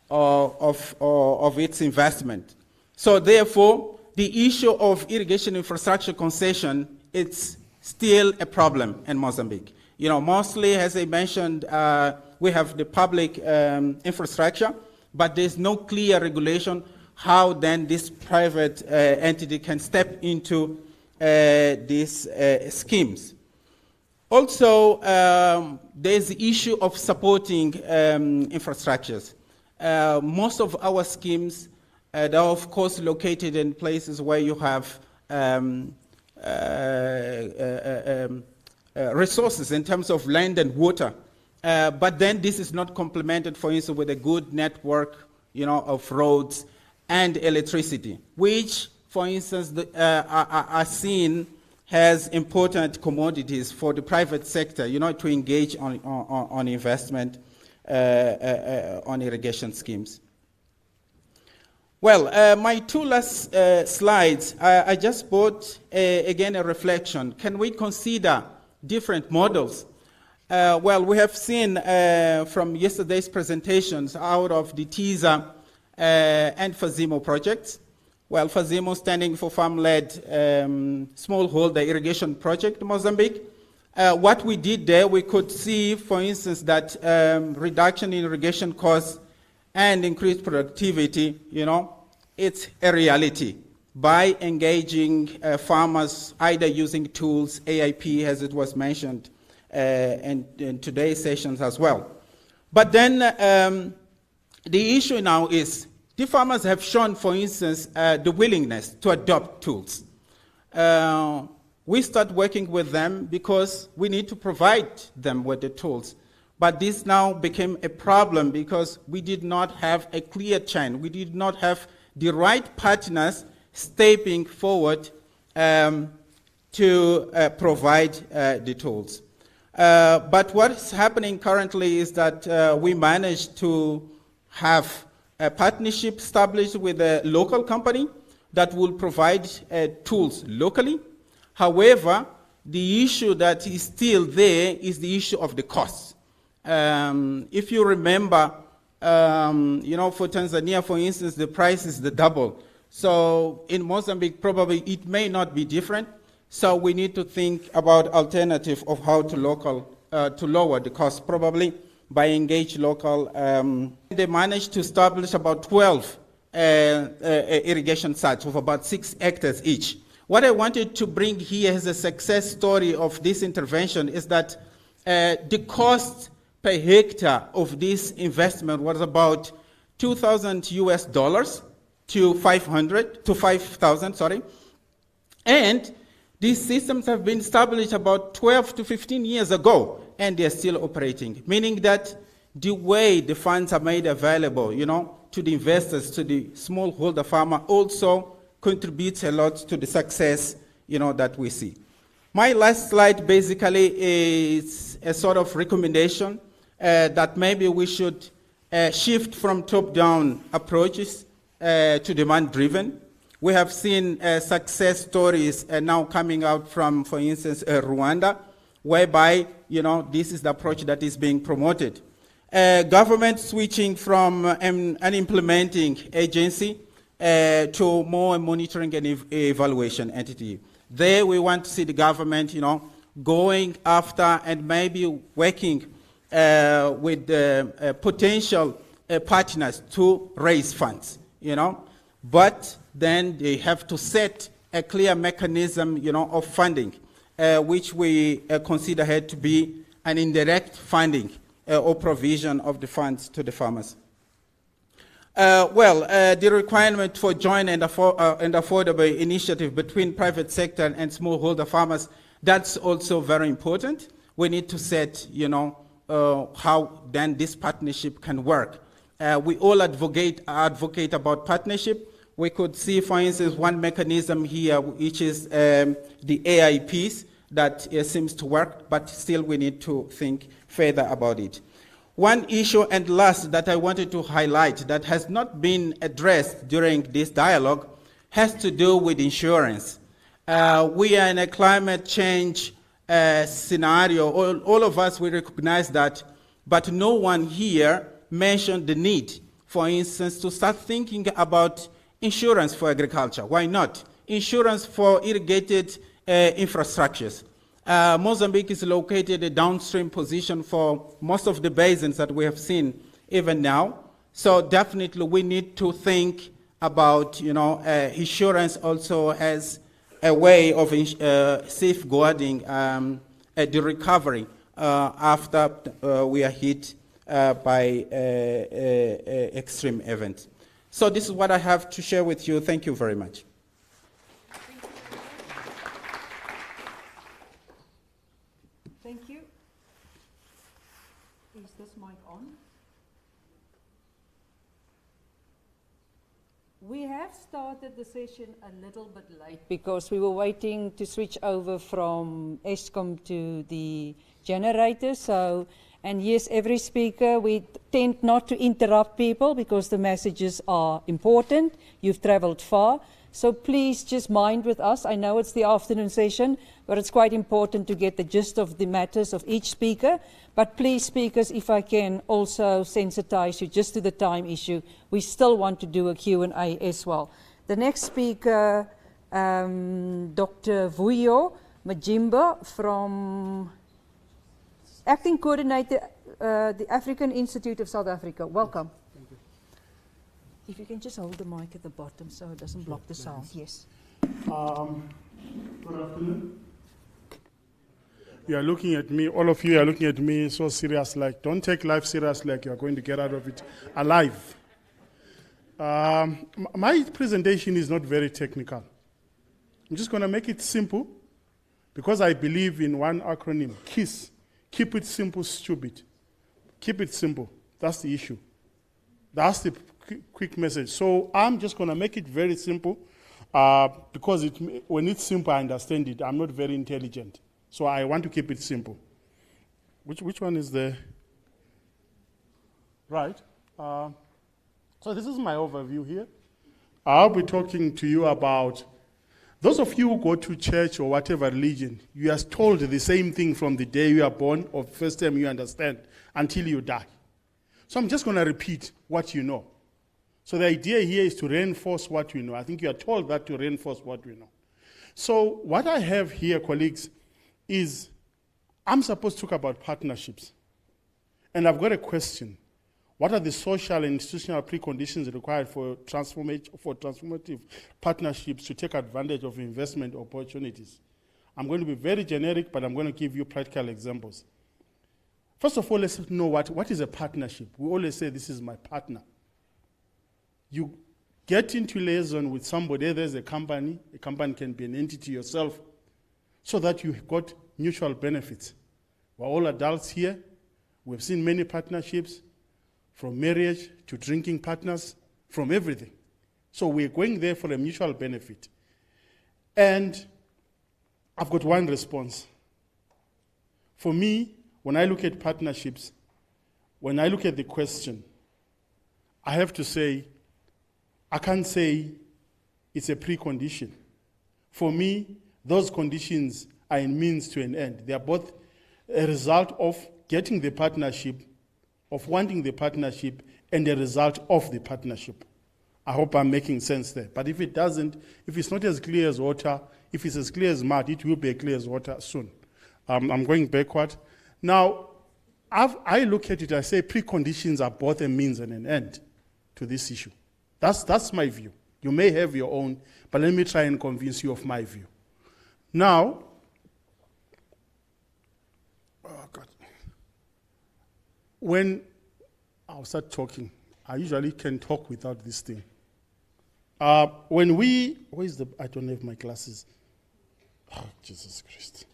A: of its investment. So therefore, the issue of irrigation infrastructure concession, it's still a problem in Mozambique. Mostly, as I mentioned, we have the public infrastructure, but there's no clear regulation how then this private entity can step into these schemes. Also, there's the issue of supporting infrastructures. Most of our schemes, they're of course located in places where you have resources in terms of land and water. But then this is not complemented, for instance, with a good network, of roads and electricity, which, for instance, are seen as important commodities for the private sector, to engage on investment on irrigation schemes. Well, my two last slides, I just brought, again, a reflection. Can we consider different models? Well, we have seen from yesterday's presentations out of the TISA and FAZIMO projects, Well, FAZIMO standing for Farm-Led Smallholder Irrigation Project Mozambique. What we did there, we could see, for instance, that reduction in irrigation costs and increased productivity, it's a reality by engaging farmers, either using tools, AIP, as it was mentioned in today's sessions as well. But then the issue now is the farmers have shown, for instance, the willingness to adopt tools. We start working with them because we need to provide them with the tools. But this now became a problem because we did not have a clear chain. We did not have the right partners stepping forward to provide the tools. But what's happening currently is that we managed to have a partnership established with a local company that will provide tools locally. However, the issue that is still there is the issue of the costs. If you remember, for Tanzania, for instance, the price is the double. So in Mozambique, probably it may not be different. So we need to think about alternative of how to lower the cost, probably by engage local. They managed to establish about 12 irrigation sites of about 6 hectares each. What I wanted to bring here as a success story of this intervention is that the cost per hectare of this investment was about $2,000 to 5,000, sorry. And these systems have been established about 12 to 15 years ago, and they're still operating, meaning that the way the funds are made available, to the investors, to the smallholder farmer, also contributes a lot to the success, that we see. My last slide basically is a sort of recommendation that maybe we should shift from top-down approaches to demand-driven. We have seen success stories now coming out from, for instance, Rwanda, whereby, this is the approach that is being promoted. Government switching from an implementing agency to more a monitoring and evaluation entity. There we want to see the government, going after and maybe working with potential partners to raise funds, But then they have to set a clear mechanism, of funding, which we consider had to be an indirect funding or provision of the funds to the farmers. The requirement for joint and affordable initiative between private sector and smallholder farmers, that's also very important. We need to set, how then this partnership can work. We all advocate about partnership. We could see, for instance, one mechanism here, which is the AIPs that seems to work, but still we need to think further about it. One issue and last that I wanted to highlight that has not been addressed during this dialogue has to do with insurance. We are in a climate change scenario. All of us, we recognize that, but no one here mentioned the need, for instance, to start thinking about insurance for agriculture. Why not? Insurance for irrigated infrastructures. Mozambique is located a downstream position for most of the basins that we have seen even now. So definitely we need to think about, insurance also as a way of safeguarding the recovery after we are hit by extreme events. So this is what I have to share with you. Thank you very much.
G: Thank you. Is this mic on? We have started the session a little bit late because we were waiting to switch over from Eskom to the generator. And yes, every speaker, we tend not to interrupt people because the messages are important. You've traveled far. So please just mind with us. I know it's the afternoon session, but it's quite important to get the gist of the matters of each speaker. But please, speakers, if I can also sensitize you just to the time issue. We still want to do a Q&A as well. The next speaker, Dr. Vuyo Majimba from Acting Coordinator, the African Institute of South Africa. Welcome.
J: Thank you.
G: If you can just hold the mic at the bottom so it doesn't block the sound. Yes.
C: Good afternoon. You are looking at me, all of you are looking at me so serious, like, don't take life serious like you are going to get out of it alive. My presentation is not very technical. I'm just going to make it simple because I believe in one acronym, KISS. Keep it simple, stupid. Keep it simple. That's the issue. That's the quick message. So I'm just going to make it very simple because when it's simple, I understand it. I'm not very intelligent. So I want to keep it simple. Which one is the right? So this is my overview here. I'll be talking to you about those of you who go to church or whatever religion, you are told the same thing from the day you are born or first time you understand until you die. So I'm just going to repeat what you know. So the idea here is to reinforce what we know. I think you are told that to reinforce what we know. So what I have here, colleagues, is I'm supposed to talk about partnerships. And I've got a question. What are the social and institutional preconditions required for transformative partnerships to take advantage of investment opportunities? I'm going to be very generic, but I'm going to give you practical examples. First of all, let's know what is a partnership. We always say, this is my partner. You get into liaison with somebody, there's a company can be an entity yourself, so that you've got mutual benefits. We're all adults here. We've seen many partnerships, from marriage to drinking partners, from everything. So we're going there for a mutual benefit. And I've got one response. For me, when I look at partnerships, when I look at the question, I have to say, I can't say it's a precondition. For me, those conditions are a means to an end. They are both a result of getting the partnership, of wanting the partnership, and a result of the partnership. I hope I'm making sense there. But if it doesn't, if it's not as clear as water, if it's as clear as mud, it will be clear as water soon. I'm going backward. Now, I look at it, I say preconditions are both a means and an end to this issue. That's my view. You may have your own, but let me try and convince you of my view. Now, when I'll start talking, I usually can talk without this thing. I don't have my glasses. Oh, Jesus Christ.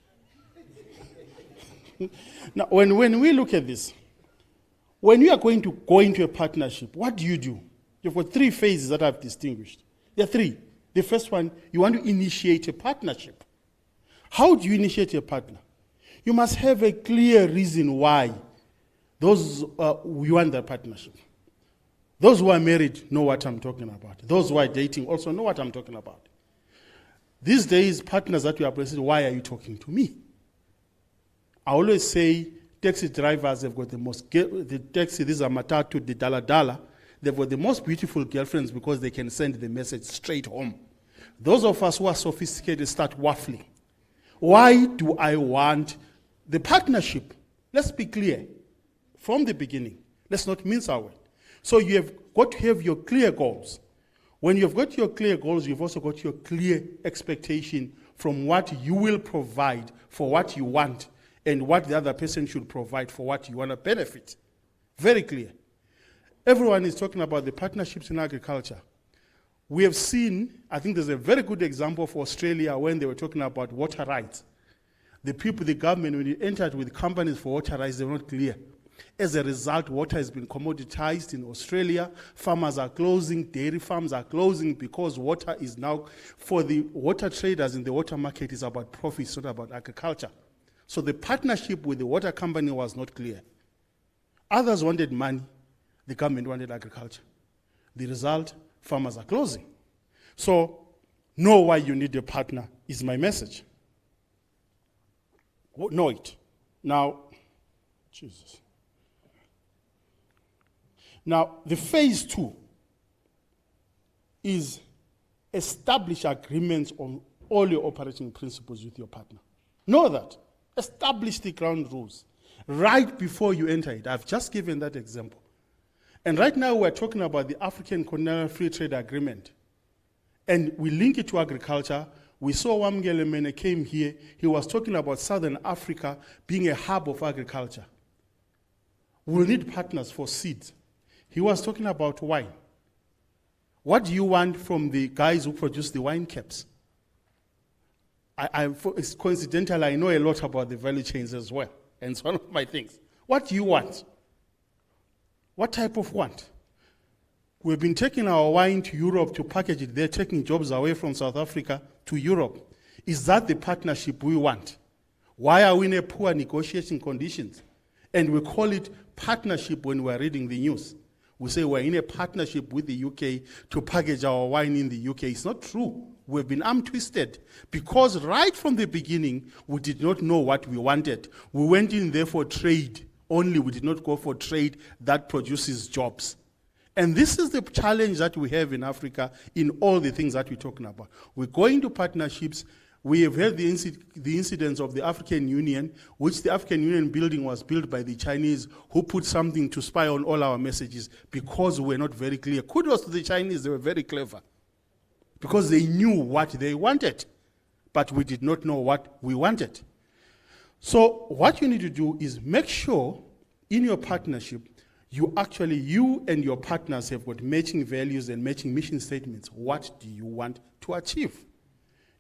C: Now, when we look at this, when you are going to go into a partnership, what do? You've got three phases that I've distinguished. There are three. The first one, you want to initiate a partnership. How do you initiate a partner? You must have a clear reason why you want that partnership. Those who are married know what I'm talking about. Those who are dating also know what I'm talking about. These days, partners that you are present, why are you talking to me? I always say taxi drivers have got these are matatu, the dala, they've got the most beautiful girlfriends because they can send the message straight home. Those of us who are sophisticated start waffling. Why do I want the partnership? Let's be clear from the beginning. Let's not mince our word. So you have got to have your clear goals. When you've got your clear goals, you've also got your clear expectation from what you will provide for what you want and what the other person should provide for what you want to benefit. Very clear. Everyone is talking about the partnerships in agriculture. We have seen, I think there's a very good example for Australia when they were talking about water rights. The government, when it entered with companies for water rights, they were not clear. As a result, water has been commoditized in Australia. Farmers are closing, dairy farms are closing because water is now, for the water traders in the water market, is about profits, not about agriculture. So the partnership with the water company was not clear. Others wanted money, the government wanted agriculture. The result, farmers are closing. So know why you need a partner is my message. Know it. Now, Jesus. Now, the phase 2 is establish agreements on all your operating principles with your partner. Know that. Establish the ground rules right before you enter it. I've just given that example. And right now we're talking about the African Continental Free Trade Agreement. And we link it to agriculture. We saw Wamgele Mene came here. He was talking about Southern Africa being a hub of agriculture. We'll need partners for seeds. He was talking about wine. What do you want from the guys who produce the wine caps? It's coincidental, I know a lot about the value chains as well. And it's one of my things. What do you want? What type of want? We've been taking our wine to Europe to package it. They're taking jobs away from South Africa to Europe. Is that the partnership we want? Why are we in a poor negotiating conditions? And we call it partnership when we're reading the news. We say we're in a partnership with the UK to package our wine in the UK. It's not true. We've been arm-twisted because right from the beginning, we did not know what we wanted. We went in there for trade only. We did not go for trade that produces jobs. And this is the challenge that we have in Africa in all the things that we're talking about. We go into partnerships. We have heard the incidents of the African Union, which the African Union building was built by the Chinese, who put something to spy on all our messages because we were not very clear. Kudos to the Chinese, they were very clever because they knew what they wanted, but we did not know what we wanted. So what you need to do is make sure in your partnership, you and your partners have got matching values and matching mission statements. What do you want to achieve?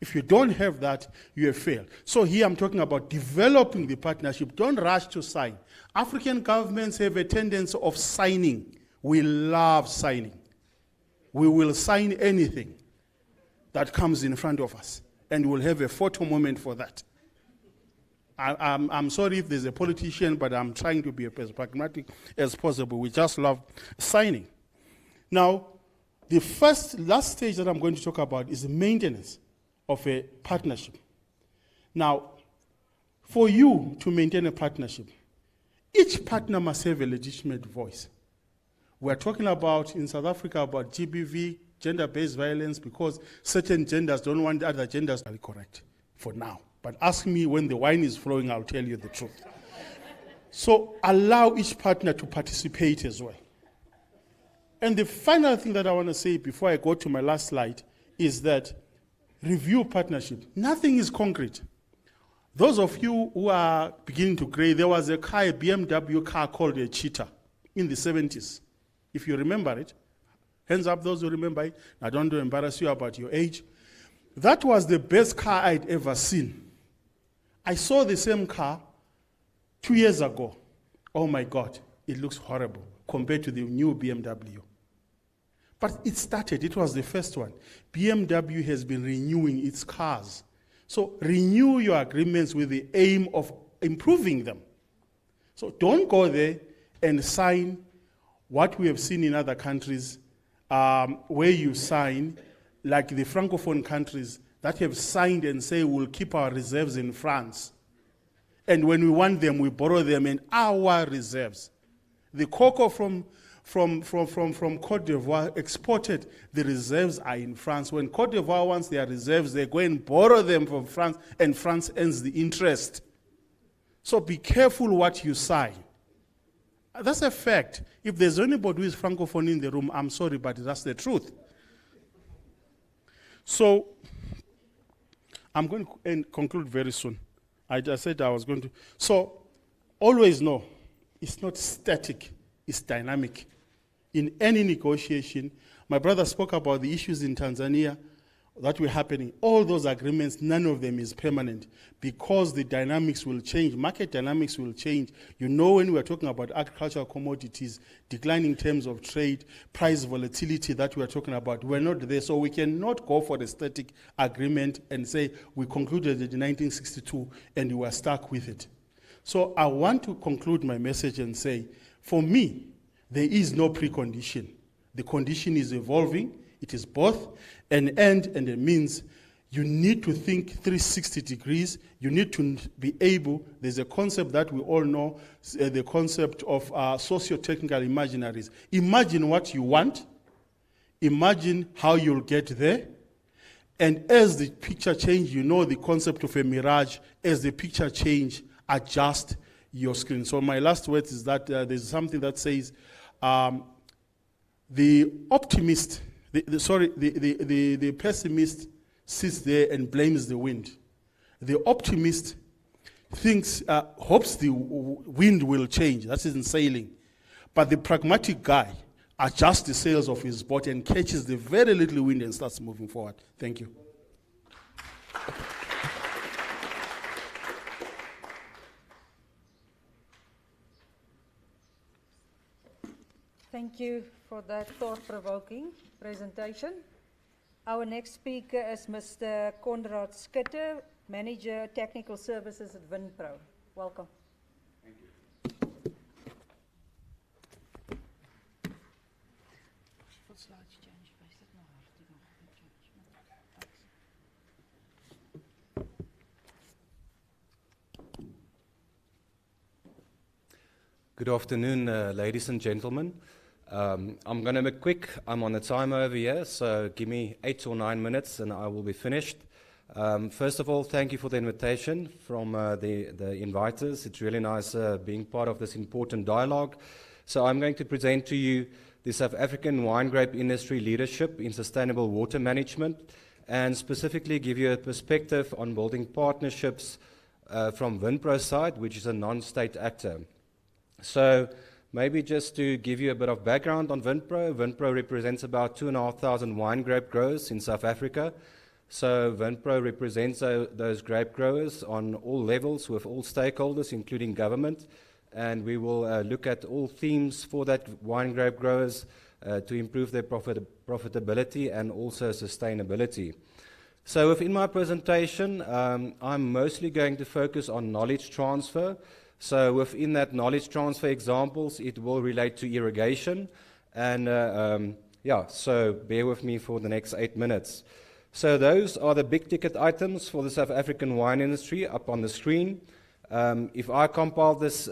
C: If you don't have that, you have failed. So here I'm talking about developing the partnership. Don't rush to sign. African governments have a tendency of signing. We love signing. We will sign anything that comes in front of us, and we'll have a photo moment for that. I'm sorry if there's a politician, but I'm trying to be as pragmatic as possible. We just love signing. Now, the last stage that I'm going to talk about is the maintenance of a partnership. Now, for you to maintain a partnership, each partner must have a legitimate voice. We're talking about, in South Africa, about GBV, gender-based violence, because certain genders don't want other genders to be correct for now. But ask me when the wine is flowing, I'll tell you the truth. So allow each partner to participate as well. And the final thing that I want to say before I go to my last slide is that review partnership. Nothing is concrete. Those of you who are beginning to grade, there was a car, a BMW car called a Cheetah in the 70s. If you remember it, hands up those who remember it. I don't want to embarrass you about your age. That was the best car I'd ever seen. I saw the same car 2 years ago. Oh my God, it looks horrible compared to the new BMW. But it started, it was the first one. BMW has been renewing its cars. So renew your agreements with the aim of improving them. So don't go there and sign what we have seen in other countries, where you sign, like the Francophone countries that have signed and say we'll keep our reserves in France. And when we want them, we borrow them in our reserves. The cocoa from Cote d'Ivoire exported, the reserves are in France. When Cote d'Ivoire wants their reserves, they go and borrow them from France, and France earns the interest. So be careful what you sign. That's a fact. If there's anybody who is Francophone in the room, I'm sorry, but that's the truth. So I'm going to conclude very soon. I just said I was going to. So always know, it's not static, it's dynamic. In any negotiation, my brother spoke about the issues in Tanzania that were happening. All those agreements, none of them is permanent because the dynamics will change. Market dynamics will change. You know, when we're talking about agricultural commodities, declining in terms of trade, price volatility that we're talking about, we're not there. So we cannot go for a static agreement and say we concluded it in 1962 and we were stuck with it. So I want to conclude my message and say, for me, there is no precondition. The condition is evolving. It is both an end and a means. You need to think 360 degrees. You need to be able, there's a concept that we all know, the concept of socio-technical imaginaries. Imagine what you want. Imagine how you'll get there. And as the picture change, you know the concept of a mirage. As the picture change, adjust your screen. So my last words is that there's something that says the optimist, the pessimist sits there and blames the wind. The optimist thinks, hopes the wind will change. That isn't sailing. But the pragmatic guy adjusts the sails of his boat and catches the very little wind and starts moving forward. Thank you.
G: Thank you for that thought-provoking presentation. Our next speaker is Mr. Konrad Skitter, Manager Technical Services at Winpro. Welcome.
I: Thank you.
Q: Good afternoon, ladies and gentlemen. I'm going to be quick. I'm on the timer over here, so give me 8 or 9 minutes and I will be finished. First of all, thank you for the invitation from the inviters. It's really nice being part of this important dialogue. So I'm going to present to you the South African wine grape industry leadership in sustainable water management and specifically give you a perspective on building partnerships from Winpro's side, which is a non-state actor. So maybe just to give you a bit of background on Winpro, Winpro represents about 2,500 wine grape growers in South Africa. So Winpro represents those grape growers on all levels with all stakeholders, including government. And we will look at all themes for that wine grape growers to improve their profitability and also sustainability. So within my presentation, I'm mostly going to focus on knowledge transfer. So within that knowledge transfer examples, it will relate to irrigation. And so bear with me for the next 8 minutes. So those are the big ticket items for the South African wine industry up on the screen. If I compile this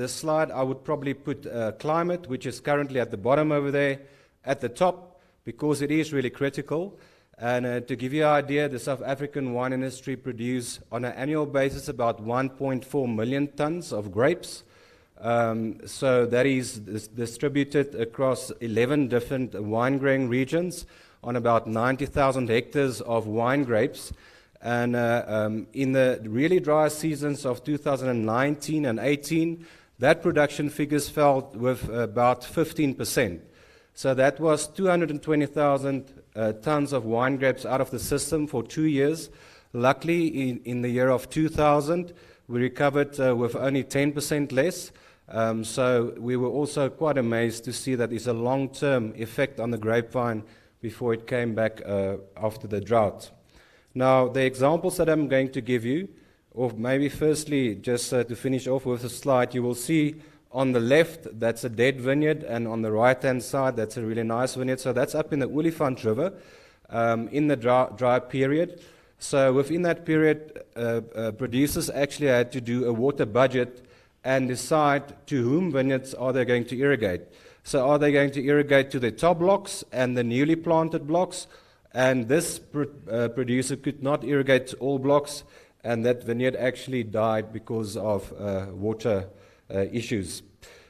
Q: slide, I would probably put climate, which is currently at the bottom over there, at the top, because it is really critical. And to give you an idea, the South African wine industry produces on an annual basis about 1.4 million tons of grapes. So that is distributed across 11 different wine growing regions on about 90,000 hectares of wine grapes. And in the really dry seasons of 2019 and 18, that production figures fell with about 15%. So that was 220,000 tons of wine grapes out of the system for 2 years. Luckily, in the year of 2000, we recovered with only 10% less. So we were also quite amazed to see that it's a long-term effect on the grapevine before it came back after the drought. Now, the examples that I'm going to give you, or maybe firstly, just to finish off with a slide, you will see on the left, that's a dead vineyard, and on the right-hand side, that's a really nice vineyard. So that's up in the Olifant River in the dry period. So within that period, producers actually had to do a water budget and decide to whom vineyards are they going to irrigate. So are they going to irrigate to the top blocks and the newly planted blocks? And this producer could not irrigate all blocks, and that vineyard actually died because of water issues.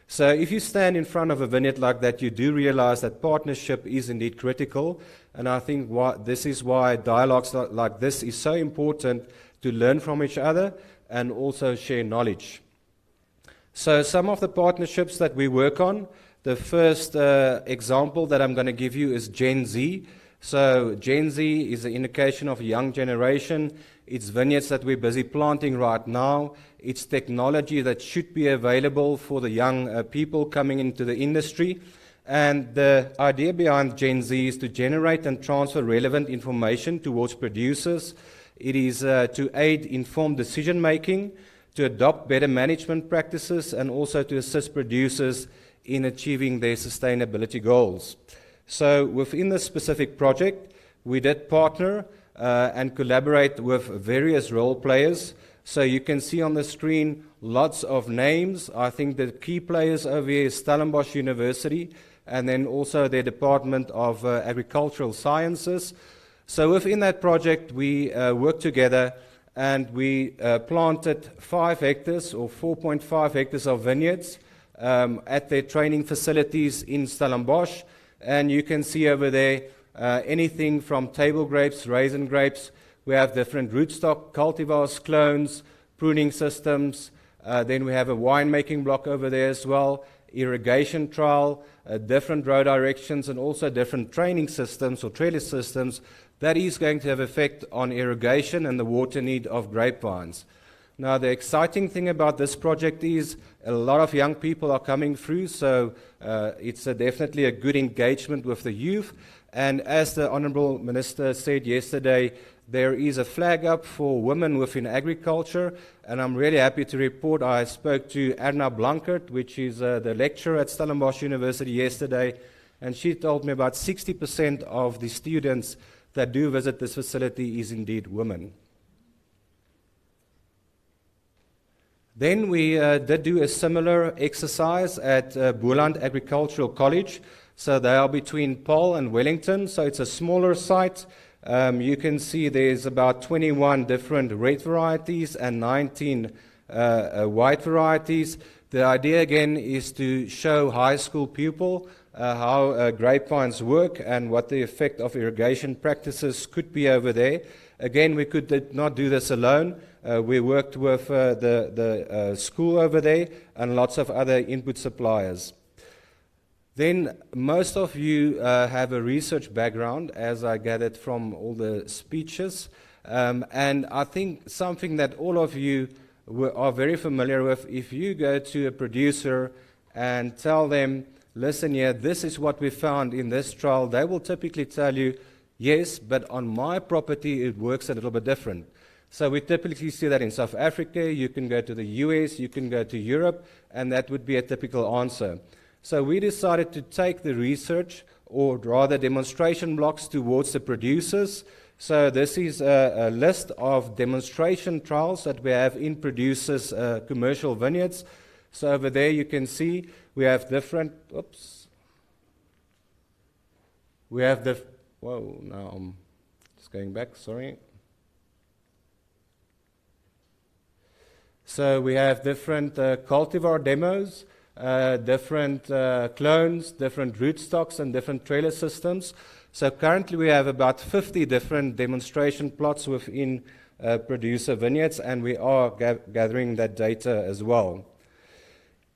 Q: So if you stand in front of a vineyard like that, you do realize that partnership is indeed critical. And I think this is why dialogues like this is so important, to learn from each other and also share knowledge. So some of the partnerships that we work on, the first example that I'm going to give you is Gen Z. So Gen Z is an indication of a young generation. It's vineyards that we're busy planting right now. It's technology that should be available for the young people coming into the industry. And the idea behind Gen Z is to generate and transfer relevant information towards producers. It is to aid informed decision making, to adopt better management practices, and also to assist producers in achieving their sustainability goals. So within this specific project, we did partner and collaborate with various role players. So you can see on the screen lots of names. I think the key players over here is Stellenbosch University, and then also their Department of Agricultural Sciences. So within that project, we worked together and we planted 5 hectares or 4.5 hectares of vineyards at their training facilities in Stellenbosch. And you can see over there anything from table grapes, raisin grapes. We have different rootstock cultivars, clones, pruning systems. Then we have a winemaking block over there as well, irrigation trial, different row directions, and also different training systems or trellis systems. That is going to have effect on irrigation and the water need of grapevines. Now, the exciting thing about this project is a lot of young people are coming through, so it's definitely a good engagement with the youth. And as the Honourable Minister said yesterday, there is a flag up for women within agriculture, and I'm really happy to report I spoke to Erna Blankert, which is the lecturer at Stellenbosch University yesterday, and she told me about 60% of the students that do visit this facility is indeed women. Then we did do a similar exercise at Boland Agricultural College. So they are between Paarl and Wellington, so it's a smaller site. You can see there's about 21 different red varieties and 19 white varieties. The idea again is to show high school pupil how grapevines work and what the effect of irrigation practices could be over there. Again, we could not do this alone. We worked with the school over there and lots of other input suppliers. Then most of you have a research background, as I gathered from all the speeches. And I think something that all of you are very familiar with, if you go to a producer and tell them, listen here, this is what we found in this trial, they will typically tell you, yes, but on my property it works a little bit different. So we typically see that in South Africa, you can go to the US, you can go to Europe, and that would be a typical answer. So we decided to take the research, or rather demonstration blocks, towards the producers. So this is a list of demonstration trials that we have in producers' commercial vineyards. So over there you can see we have different, whoa, now I'm just going back, sorry. So we have different cultivar demos, different clones, different rootstocks, and different trailer systems. So currently we have about 50 different demonstration plots within producer vineyards, and we are gathering that data as well.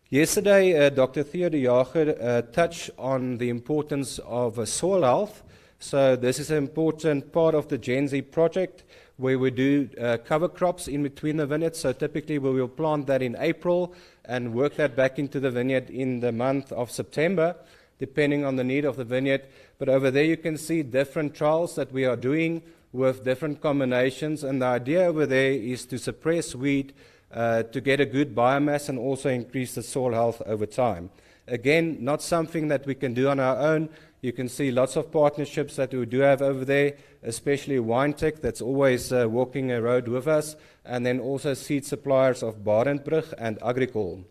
Q: Yesterday, Dr. Theo de Jager touched on the importance of soil health. So this is an important part of the Gen Z project, where we do cover crops in between the vineyards. So typically we will plant that in April and work that back into the vineyard in the month of September, depending on the need of the vineyard. But over there you can see different trials that we are doing with different combinations. And the idea over there is to suppress weed to get a good biomass and also increase the soil health over time. Again, not something that we can do on our own. You can see lots of partnerships that we do have over there, especially WineTech, that's always walking a road with us, and then also seed suppliers of Barenbrug and Agricol.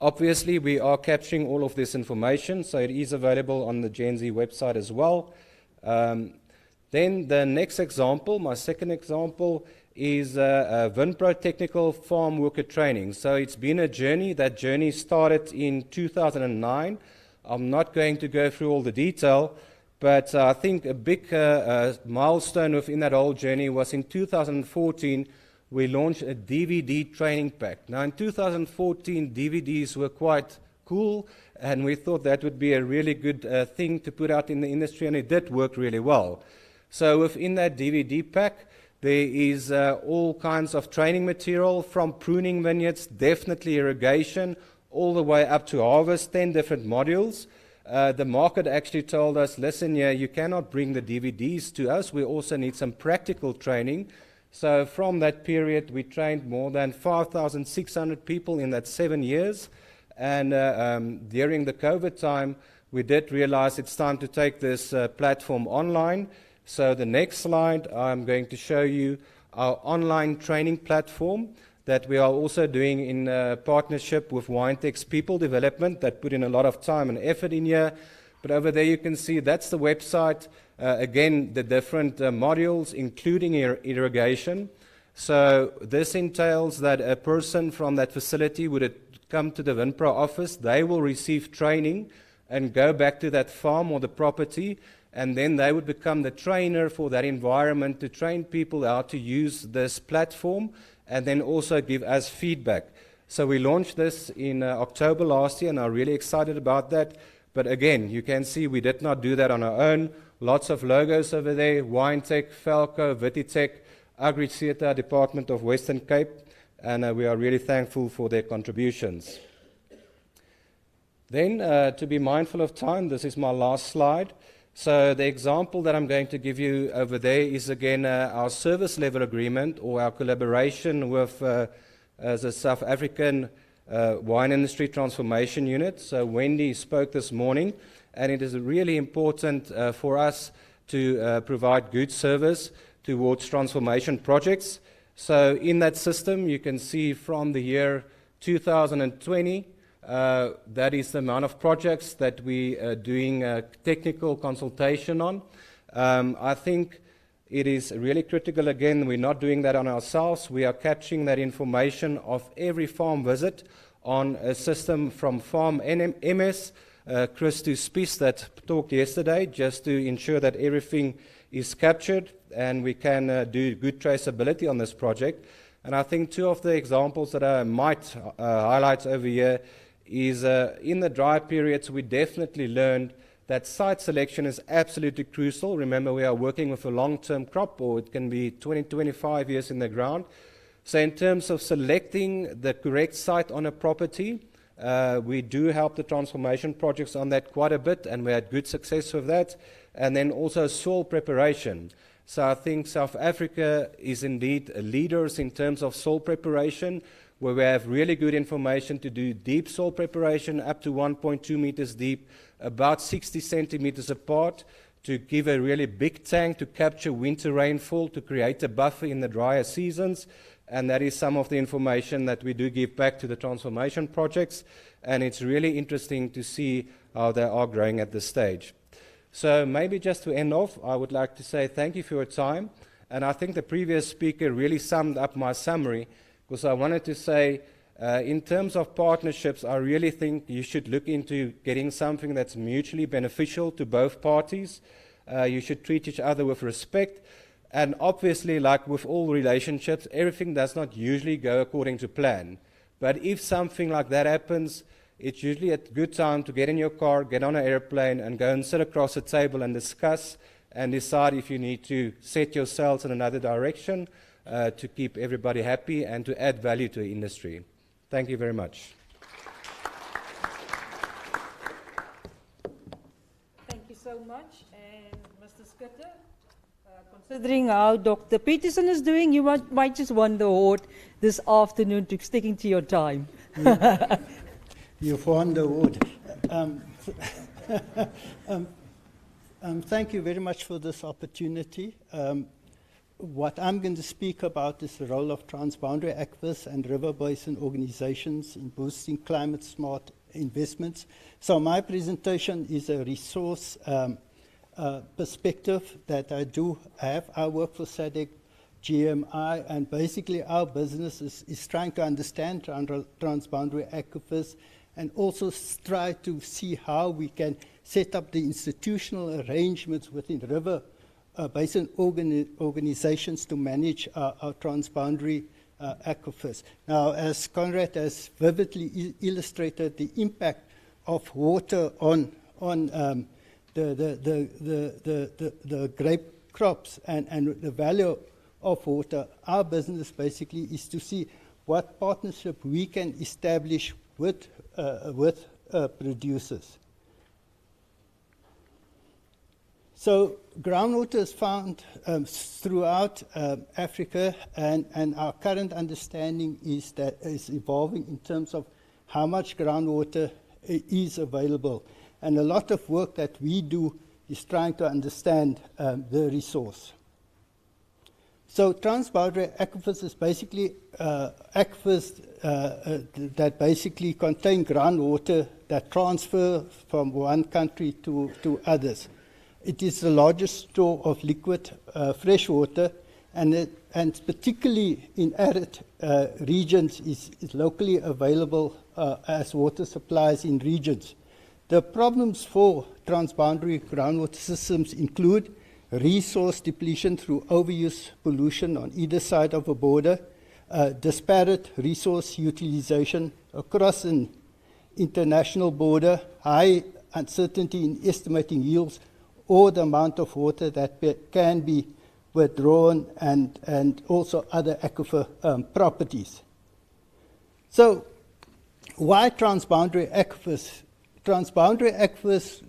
Q: Obviously, we are capturing all of this information, so it is available on the Gen Z website as well. Then the next example, my second example, is Vinpro Technical Farm Worker Training. So it's been a journey. That journey started in 2009. I'm not going to go through all the detail, but I think a big milestone within that whole journey was in 2014, we launched a DVD training pack. Now in 2014, DVDs were quite cool, and we thought that would be a really good thing to put out in the industry, and it did work really well. So within that DVD pack, there is all kinds of training material, from pruning vineyards, definitely irrigation, all the way up to harvest, 10 different modules. The market actually told us, listen here, you cannot bring the DVDs to us, we also need some practical training. So from that period, we trained more than 5,600 people in that 7 years. And during the COVID time, we did realize it's time to take this platform online. So the next slide, I'm going to show you our online training platform that we are also doing in partnership with WineTech's People Development, that put in a lot of time and effort in here. But over there you can see that's the website. Again, the different modules, including irrigation. So this entails that a person from that facility would come to the Winpro office. They will receive training and go back to that farm or the property, and then they would become the trainer for that environment to train people how to use this platform and then also give us feedback. So we launched this in October last year, and I'm really excited about that. But again, you can see we did not do that on our own. Lots of logos over there: WineTech, Falco, Vititech, AgriCeta, Department of Western Cape, and we are really thankful for their contributions. Then, to be mindful of time, this is my last slide. So the example that I'm going to give you over there is again our service level agreement, or our collaboration with the South African Wine Industry Transformation Unit. So Wendy spoke this morning, and it is really important for us to provide good service towards transformation projects. So in that system, you can see from the year 2020, that is the amount of projects that we are doing technical consultation on. I think it is really critical, again, we're not doing that on ourselves. We are capturing that information of every farm visit on a system from Farm MS, Chris to Spies that talked yesterday, just to ensure that everything is captured and we can do good traceability on this project. And I think two of the examples that I might highlight over here is in the dry periods, we definitely learned that site selection is absolutely crucial. Remember, we are working with a long-term crop, or it can be 20, 25 years in the ground. So in terms of selecting the correct site on a property, we do help the transformation projects on that quite a bit, and we had good success with that. And then also soil preparation. So I think South Africa is indeed leaders in terms of soil preparation, where we have really good information to do deep soil preparation up to 1.2 meters deep, about 60 centimeters apart, to give a really big tank to capture winter rainfall, to create a buffer in the drier seasons. And that is some of the information that we do give back to the transformation projects. And it's really interesting to see how they are growing at this stage. So maybe just to end off, I would like to say thank you for your time. And I think the previous speaker really summed up my summary, because I wanted to say, in terms of partnerships, I really think you should look into getting something that's mutually beneficial to both parties. You should treat each other with respect. And obviously, like with all relationships, everything does not usually go according to plan. But if something like that happens, it's usually a good time to get in your car, get on an airplane, and go and sit across a table and discuss and decide if you need to set yourselves in another direction to keep everybody happy and to add value to the industry. Thank you very much.
G: Thank you so much. And Mr. Skutte, considering how Dr. Peterson is doing, you might just won the award this afternoon to sticking to your time.
B: You've won the award. Thank you very much for this opportunity. What I'm going to speak about is the role of transboundary aquifers and river basin organizations in boosting climate smart investments. So my presentation is a resource perspective that I do have. I work for SADC GMI, and basically our business is trying to understand transboundary aquifers and also try to see how we can set up the institutional arrangements within river basin organizations to manage our transboundary aquifers. Now, as Conrad has vividly illustrated, the impact of water on the grape crops and the value of water, our business basically is to see what partnership we can establish with producers. So groundwater is found throughout Africa, and our current understanding is that it's evolving in terms of how much groundwater is available. And a lot of work that we do is trying to understand the resource. So transboundary aquifers is basically aquifers that basically contain groundwater that transfer from one country to others. It is the largest store of liquid fresh water, and particularly in arid regions is locally available as water supplies in regions. The problems for transboundary groundwater systems include resource depletion through overuse pollution on either side of a border, disparate resource utilization across an international border, high uncertainty in estimating yields, or the amount of water that can be withdrawn, and also other aquifer properties. So, why transboundary aquifers? Transboundary aquifers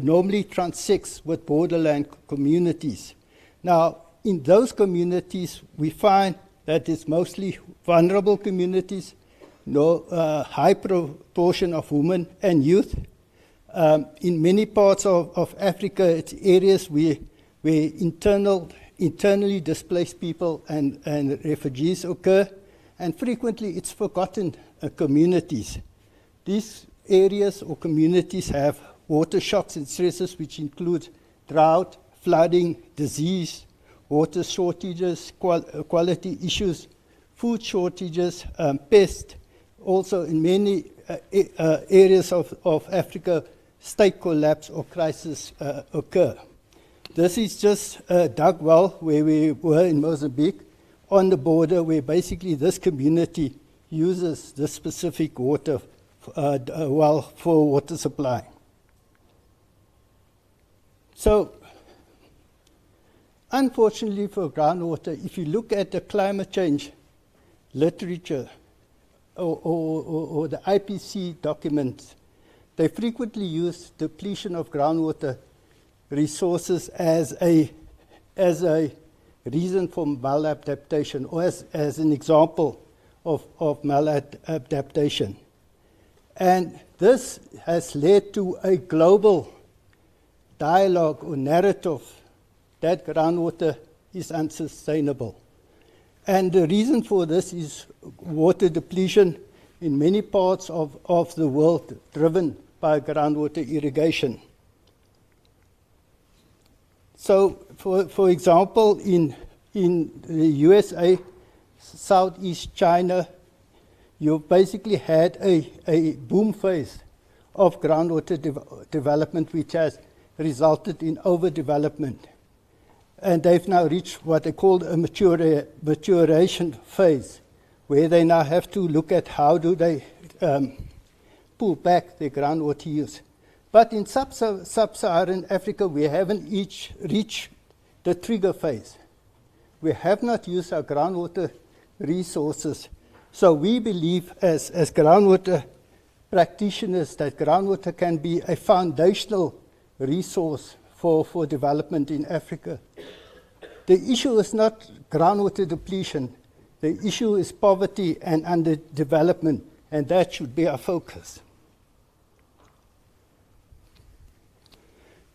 B: normally transect with borderland communities. Now, in those communities, we find that it's mostly vulnerable communities, high proportion of women and youth. In many parts of Africa, it's areas where internally displaced people and refugees occur, and frequently it's forgotten communities. These areas or communities have water shocks and stresses which include drought, flooding, disease, water shortages, quality issues, food shortages, pests. Also in many areas of Africa, state collapse or crisis occur. This is just dug well where we were in Mozambique on the border, where basically this community uses this specific water well for water supply. So, unfortunately for groundwater, if you look at the climate change literature or the IPC documents, they frequently use depletion of groundwater resources as a reason for maladaptation, or as an example of maladaptation. And this has led to a global dialogue or narrative that groundwater is unsustainable. And the reason for this is water depletion in many parts of the world, driven by groundwater irrigation. So, for example, in the USA, Southeast China, you basically had a boom phase of groundwater development, which has resulted in overdevelopment. And they've now reached what they call a maturation phase, where they now have to look at how do they pull back their groundwater use. But in sub-Saharan Africa, we haven't reached the trigger phase. We have not used our groundwater resources. So we believe as groundwater practitioners that groundwater can be a foundational resource for development in Africa. The issue is not groundwater depletion. The issue is poverty and underdevelopment, and that should be our focus.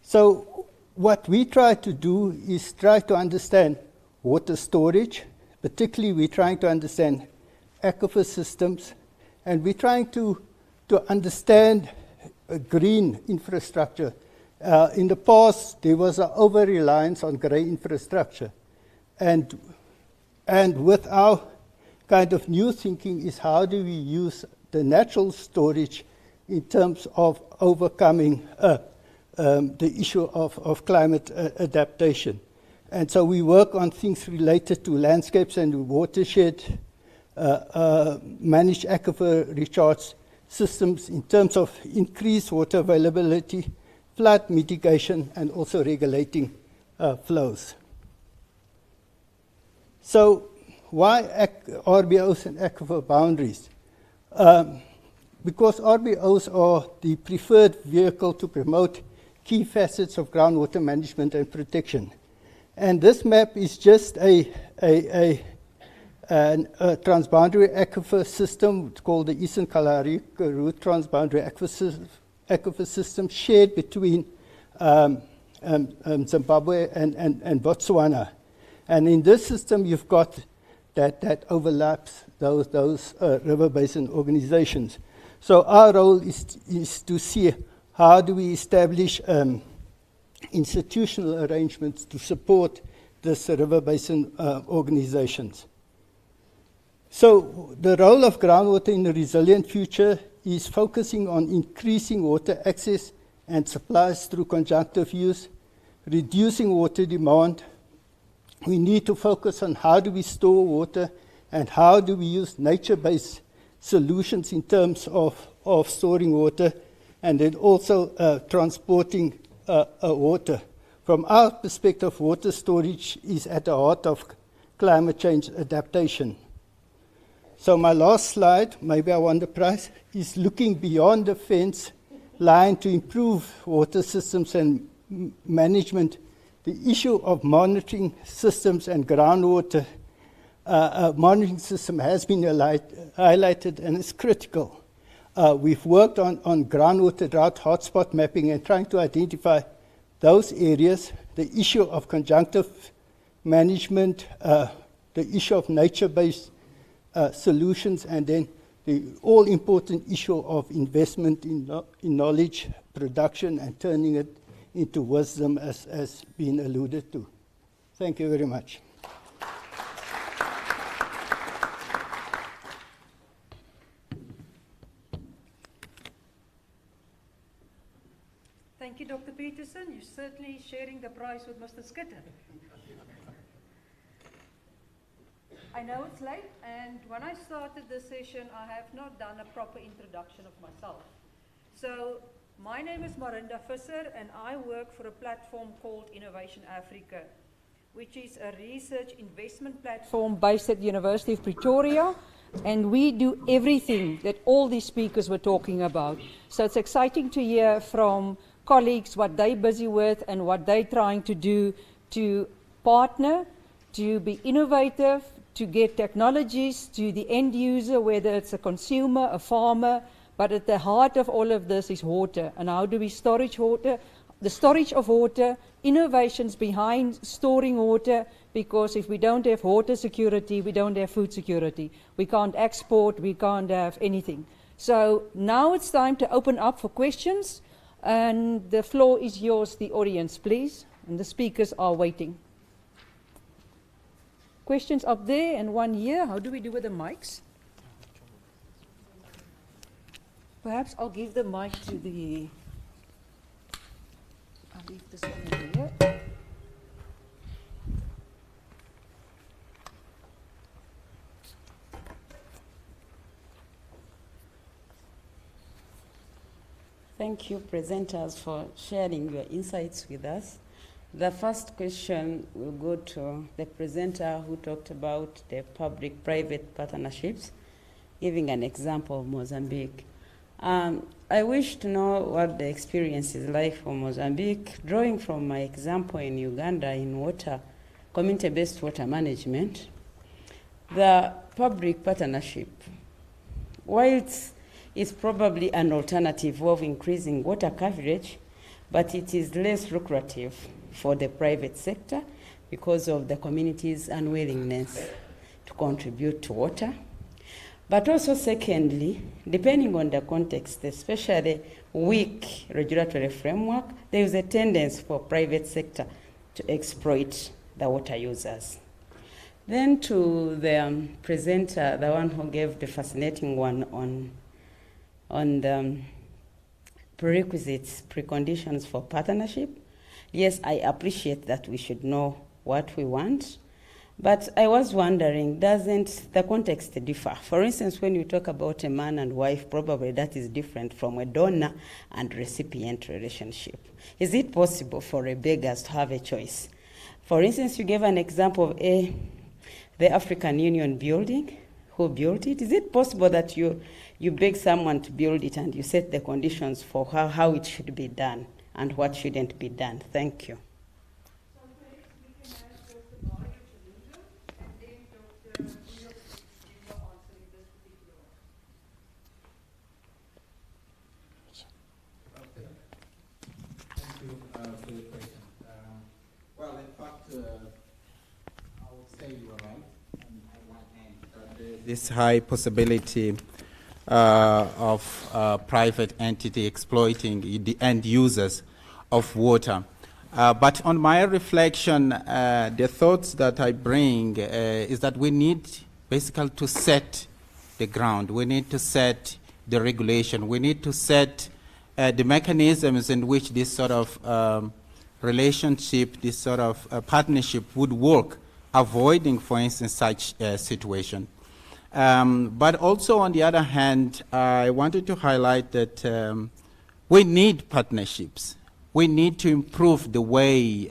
B: So what we try to do is try to understand water storage. Particularly, we're trying to understand aquifer systems, and we're trying to understand green infrastructure. In the past, there was an over-reliance on grey infrastructure. And with our kind of new thinking is how do we use the natural storage in terms of overcoming the issue of climate adaptation. And so we work on things related to landscapes and watershed, managed aquifer recharge systems in terms of increased water availability, flood mitigation, and also regulating flows. So why RBOs and aquifer boundaries? Because RBOs are the preferred vehicle to promote key facets of groundwater management and protection. And this map is just a transboundary aquifer system. It's called the Eastern Kalahari Route Transboundary Aquifer System, shared between Zimbabwe and Botswana. And in this system, you've got that overlaps those river basin organizations. So our role is to see how do we establish institutional arrangements to support this river basin organizations. So the role of groundwater in a resilient future is focusing on increasing water access and supplies through conjunctive use, reducing water demand. We need to focus on how do we store water and how do we use nature-based solutions in terms of storing water, and then also transporting water. From our perspective, water storage is at the heart of climate change adaptation. So my last slide, maybe I won the prize, is looking beyond the fence line to improve water systems and management. The issue of monitoring systems and groundwater monitoring system has been highlighted and is critical. We've worked on groundwater drought hotspot mapping and trying to identify those areas, the issue of conjunctive management, the issue of nature-based solutions, and then the all-important issue of investment in knowledge production and turning it into wisdom, as been alluded to. Thank you very much.
K: Thank you, Dr. Peterson. You're certainly sharing the prize with Mr. Skitter. I know it's late, and when I started this session, I have not done a proper introduction of myself. So, my name is Marinda Visser, and I work for a platform called Innovation Africa, which is a research investment platform based at the University of Pretoria, and we do everything that all these speakers were talking about. So it's exciting to hear from colleagues what they're busy with and what they're trying to do to partner, to be innovative, to get technologies to the end user, whether it's a consumer, a farmer, but at the heart of all of this is water. And how do we storage water? The storage of water, innovations behind storing water, because if we don't have water security, we don't have food security. We can't export, we can't have anything. So now it's time to open up for questions, and the floor is yours, the audience, please. And the speakers are waiting. Questions up there and one here. How do we do with the mics? Perhaps I'll give the mic to the... I'll leave this one over here.
L: Thank you, presenters, for sharing your insights with us. The first question will go to the presenter who talked about the public-private partnerships, giving an example of Mozambique. I wish to know what the experience is like for Mozambique, drawing from my example in Uganda in water, community-based water management. The public partnership, while it's probably an alternative of increasing water coverage, but it is less lucrative for the private sector because of the community's unwillingness to contribute to water. But also secondly, depending on the context, especially weak regulatory framework, there is a tendency for private sector to exploit the water users. Then to the presenter, the one who gave the fascinating one on the prerequisites, preconditions for partnership. Yes, I appreciate that we should know what we want, but I was wondering, doesn't the context differ? For instance, when you talk about a man and wife, probably that is different from a donor and recipient relationship. Is it possible for a beggars to have a choice? For instance, you gave an example of the African Union building. Who built it? Is it possible that you beg someone to build it and you set the conditions for how it should be done and what shouldn't be done? Thank you.
A: Thank you for the question. Well, in fact, say you are right on one hand, this high possibility of private entity exploiting the end users of water. But on my reflection, the thoughts that I bring is that we need basically to set the ground. We need to set the regulation. We need to set the mechanisms in which this sort of relationship, this sort of partnership would work, avoiding, for instance, such a situation. But also, on the other hand, I wanted to highlight that we need partnerships. We need to improve the way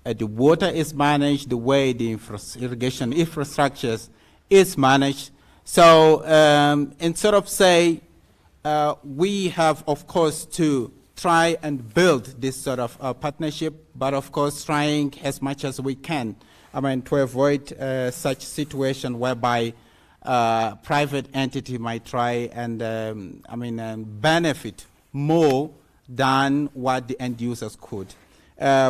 A: the water is managed, the way the irrigation infrastructures is managed. So, and sort of say, we have, of course, to try and build this sort of partnership, but of course trying as much as we can, to avoid such situation whereby private entity might try and, benefit more than what the end users could.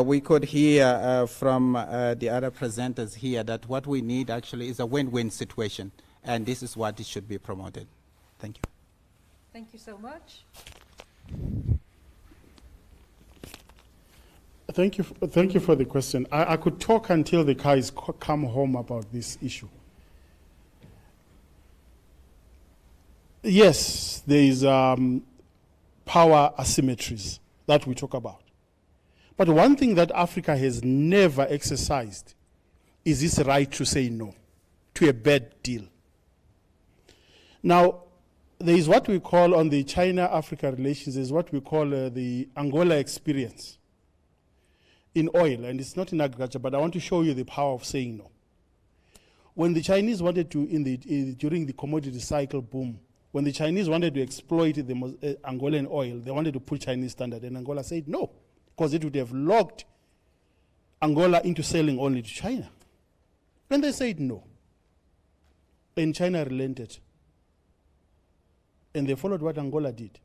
A: We could hear from the other presenters here that what we need actually is a win-win situation, and this is what it should be promoted. Thank you.
K: Thank you so much.
C: Thank you for the question. I could talk until the guys come home about this issue. Yes, there is power asymmetries that we talk about. But one thing that Africa has never exercised is its right to say no to a bad deal. Now, there is what we call on the China-Africa relations, is what we call the Angola experience in oil, and it's not in agriculture, but I want to show you the power of saying no. When the Chinese wanted to, during the commodity cycle boom, when the Chinese wanted to exploit the Angolan oil, they wanted to put Chinese standard, and Angola said no, because it would have locked Angola into selling only to China. And they said no. And China relented. And they followed what Angola did.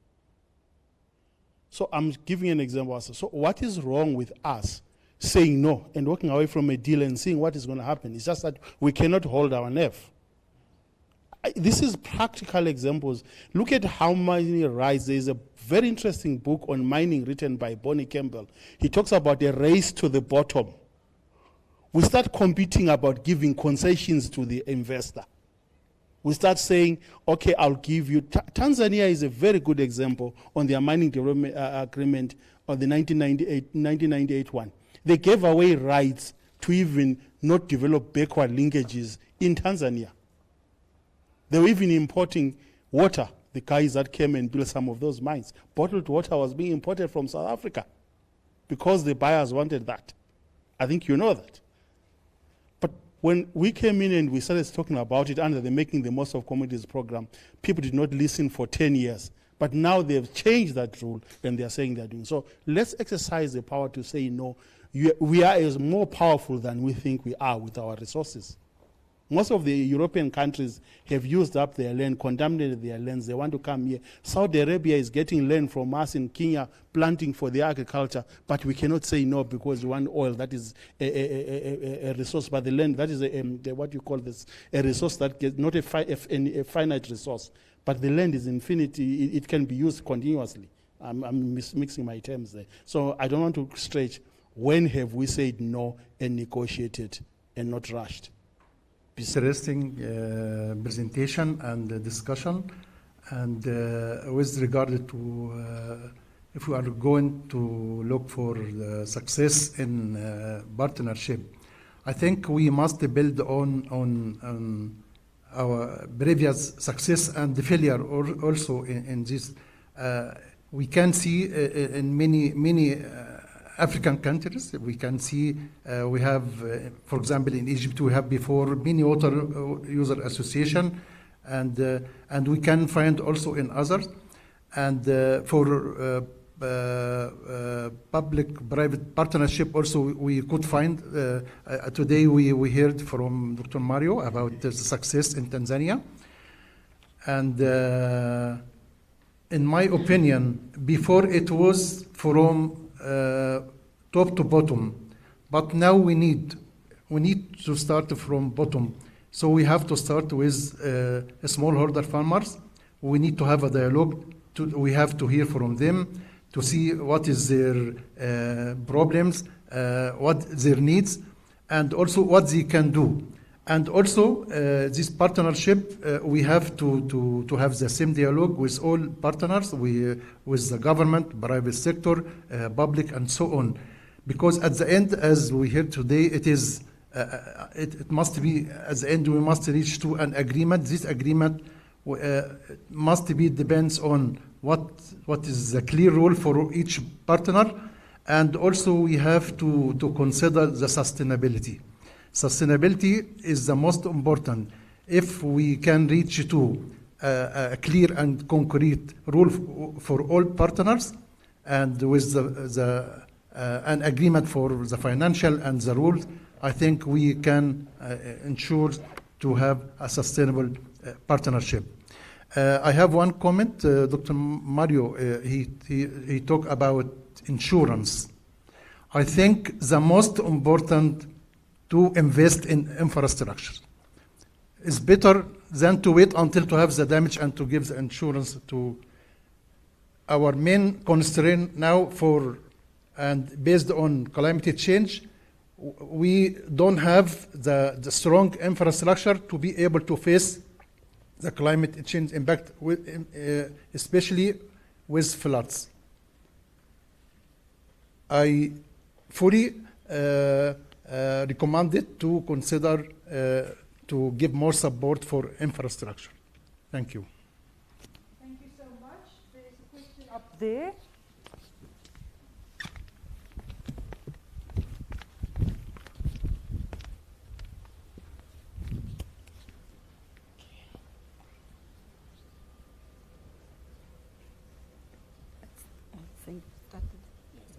C: So I'm giving an example. So what is wrong with us saying no and walking away from a deal and seeing what is going to happen? It's just that we cannot hold our nerve. This is practical examples. Look at how many rights. There is a very interesting book on mining written by Bonnie Campbell. He talks about a race to the bottom. We start competing about giving concessions to the investor. We start saying, okay, I'll give you. Tanzania is a very good example on their mining development agreement on the 1998 one. They gave away rights to even not develop backward linkages in Tanzania. They were even importing water, the guys that came and built some of those mines. Bottled water was being imported from South Africa because the buyers wanted that. I think you know that. But when we came in and we started talking about it under the Making the Most of Commodities program, people did not listen for 10 years. But now they've changed that rule and they're saying they're doing. So let's exercise the power to say no. We are as more powerful than we think we are with our resources. Most of the European countries have used up their land, contaminated their lands. They want to come here. Saudi Arabia is getting land from us in Kenya, planting for their agriculture, but we cannot say no because we want oil. That is a resource, but the land, that is what you call this, a resource that gets not a finite resource, but the land is infinity. It can be used continuously. I'm mixing my terms there. So I don't want to stretch. When have we said no and negotiated and not rushed?
S: Interesting presentation and discussion, and with regard to if we are going to look for the success in partnership, I think we must build on our previous success and the failure also in this. We can see in many African countries, we can see we have, for example, in Egypt, we have before many water user association, and we can find also in others. And for public-private partnership also we could find. Today we heard from Dr. Mario about the success in Tanzania. And in my opinion, before it was from top to bottom, but now we need we need to start from bottom. So we have to start with smallholder farmers. We need to have a dialogue. We have to hear from them to see what is their problems, what their needs, and also what they can do. And also, this partnership, we have to have the same dialogue with all partners, with the government, private sector, public, and so on. Because at the end, as we heard today, it must be, at the end, we must reach to an agreement. This agreement must be depends on what is the clear role for each partner, and also we have to consider the sustainability. Sustainability is the most important. If we can reach to a clear and concrete rule for all partners, and with an agreement for the financial and the rules, I think we can ensure to have a sustainable partnership. I have one comment. Dr. Mario, he talked about insurance. I think the most important to invest in infrastructure. It's better than to wait until to have the damage and to give the insurance to. Our main constraint now and based on climate change, we don't have the strong infrastructure to be able to face the climate change impact, especially with floods. I fully recommend it to consider to give more support for infrastructure. Thank you.
K: Thank you so much. There's a question up there.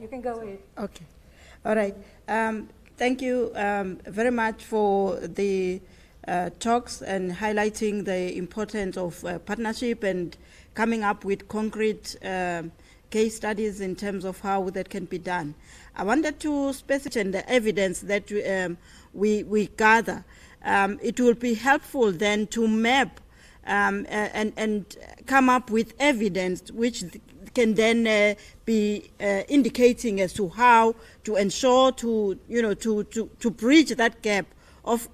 K: You can go ahead.
M: Okay. All right. Thank you very much for the talks and highlighting the importance of partnership and coming up with concrete case studies in terms of how that can be done. I wanted to specify the evidence that we gather. It will be helpful then to map and come up with evidence which can then be indicating as to how to ensure to bridge that gap of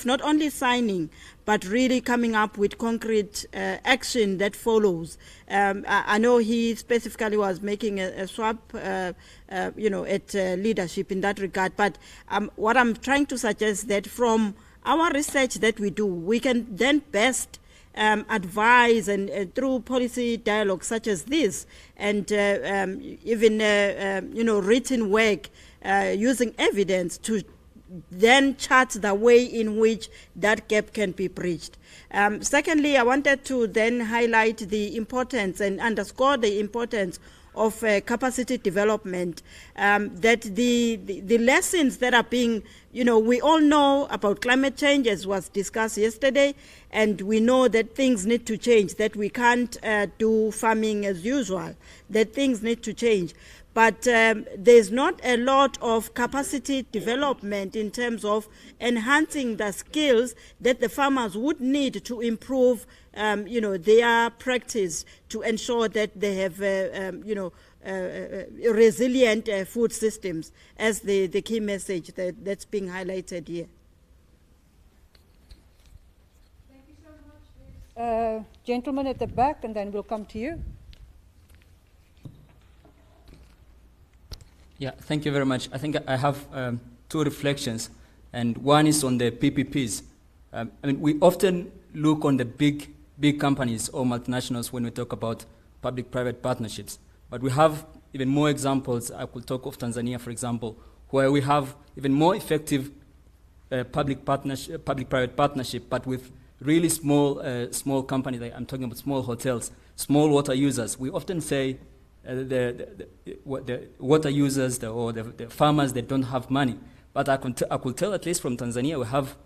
M: not only signing but really coming up with concrete action that follows. I know he specifically was making a swap, at leadership in that regard. But what I'm trying to suggest that from our research that we do, we can then best advise and through policy dialogue such as this, and even written work using evidence to then chart the way in which that gap can be bridged. Secondly, I wanted to then highlight the importance and underscore the importance of capacity development, that the lessons that are being, we all know about climate change as was discussed yesterday, and we know that things need to change, that we can't do farming as usual, that things need to change. But there's not a lot of capacity development in terms of enhancing the skills that the farmers would need to improve, their practice to ensure that they have, resilient food systems as the key message that's being highlighted here.
K: Thank you so much. Gentleman at the back, and then we'll come to you.
V: Yeah, thank you very much. I think I have two reflections, and one is on the PPPs. We often look on the big companies or multinationals when we talk about public-private partnerships, but we have even more examples. I could talk of Tanzania, for example, where we have even more effective public-private partnership, but with really small companies. Like I'm talking about small hotels, small water users. We often say the water users or the farmers, they don't have money. But I could tell, at least from Tanzania, we have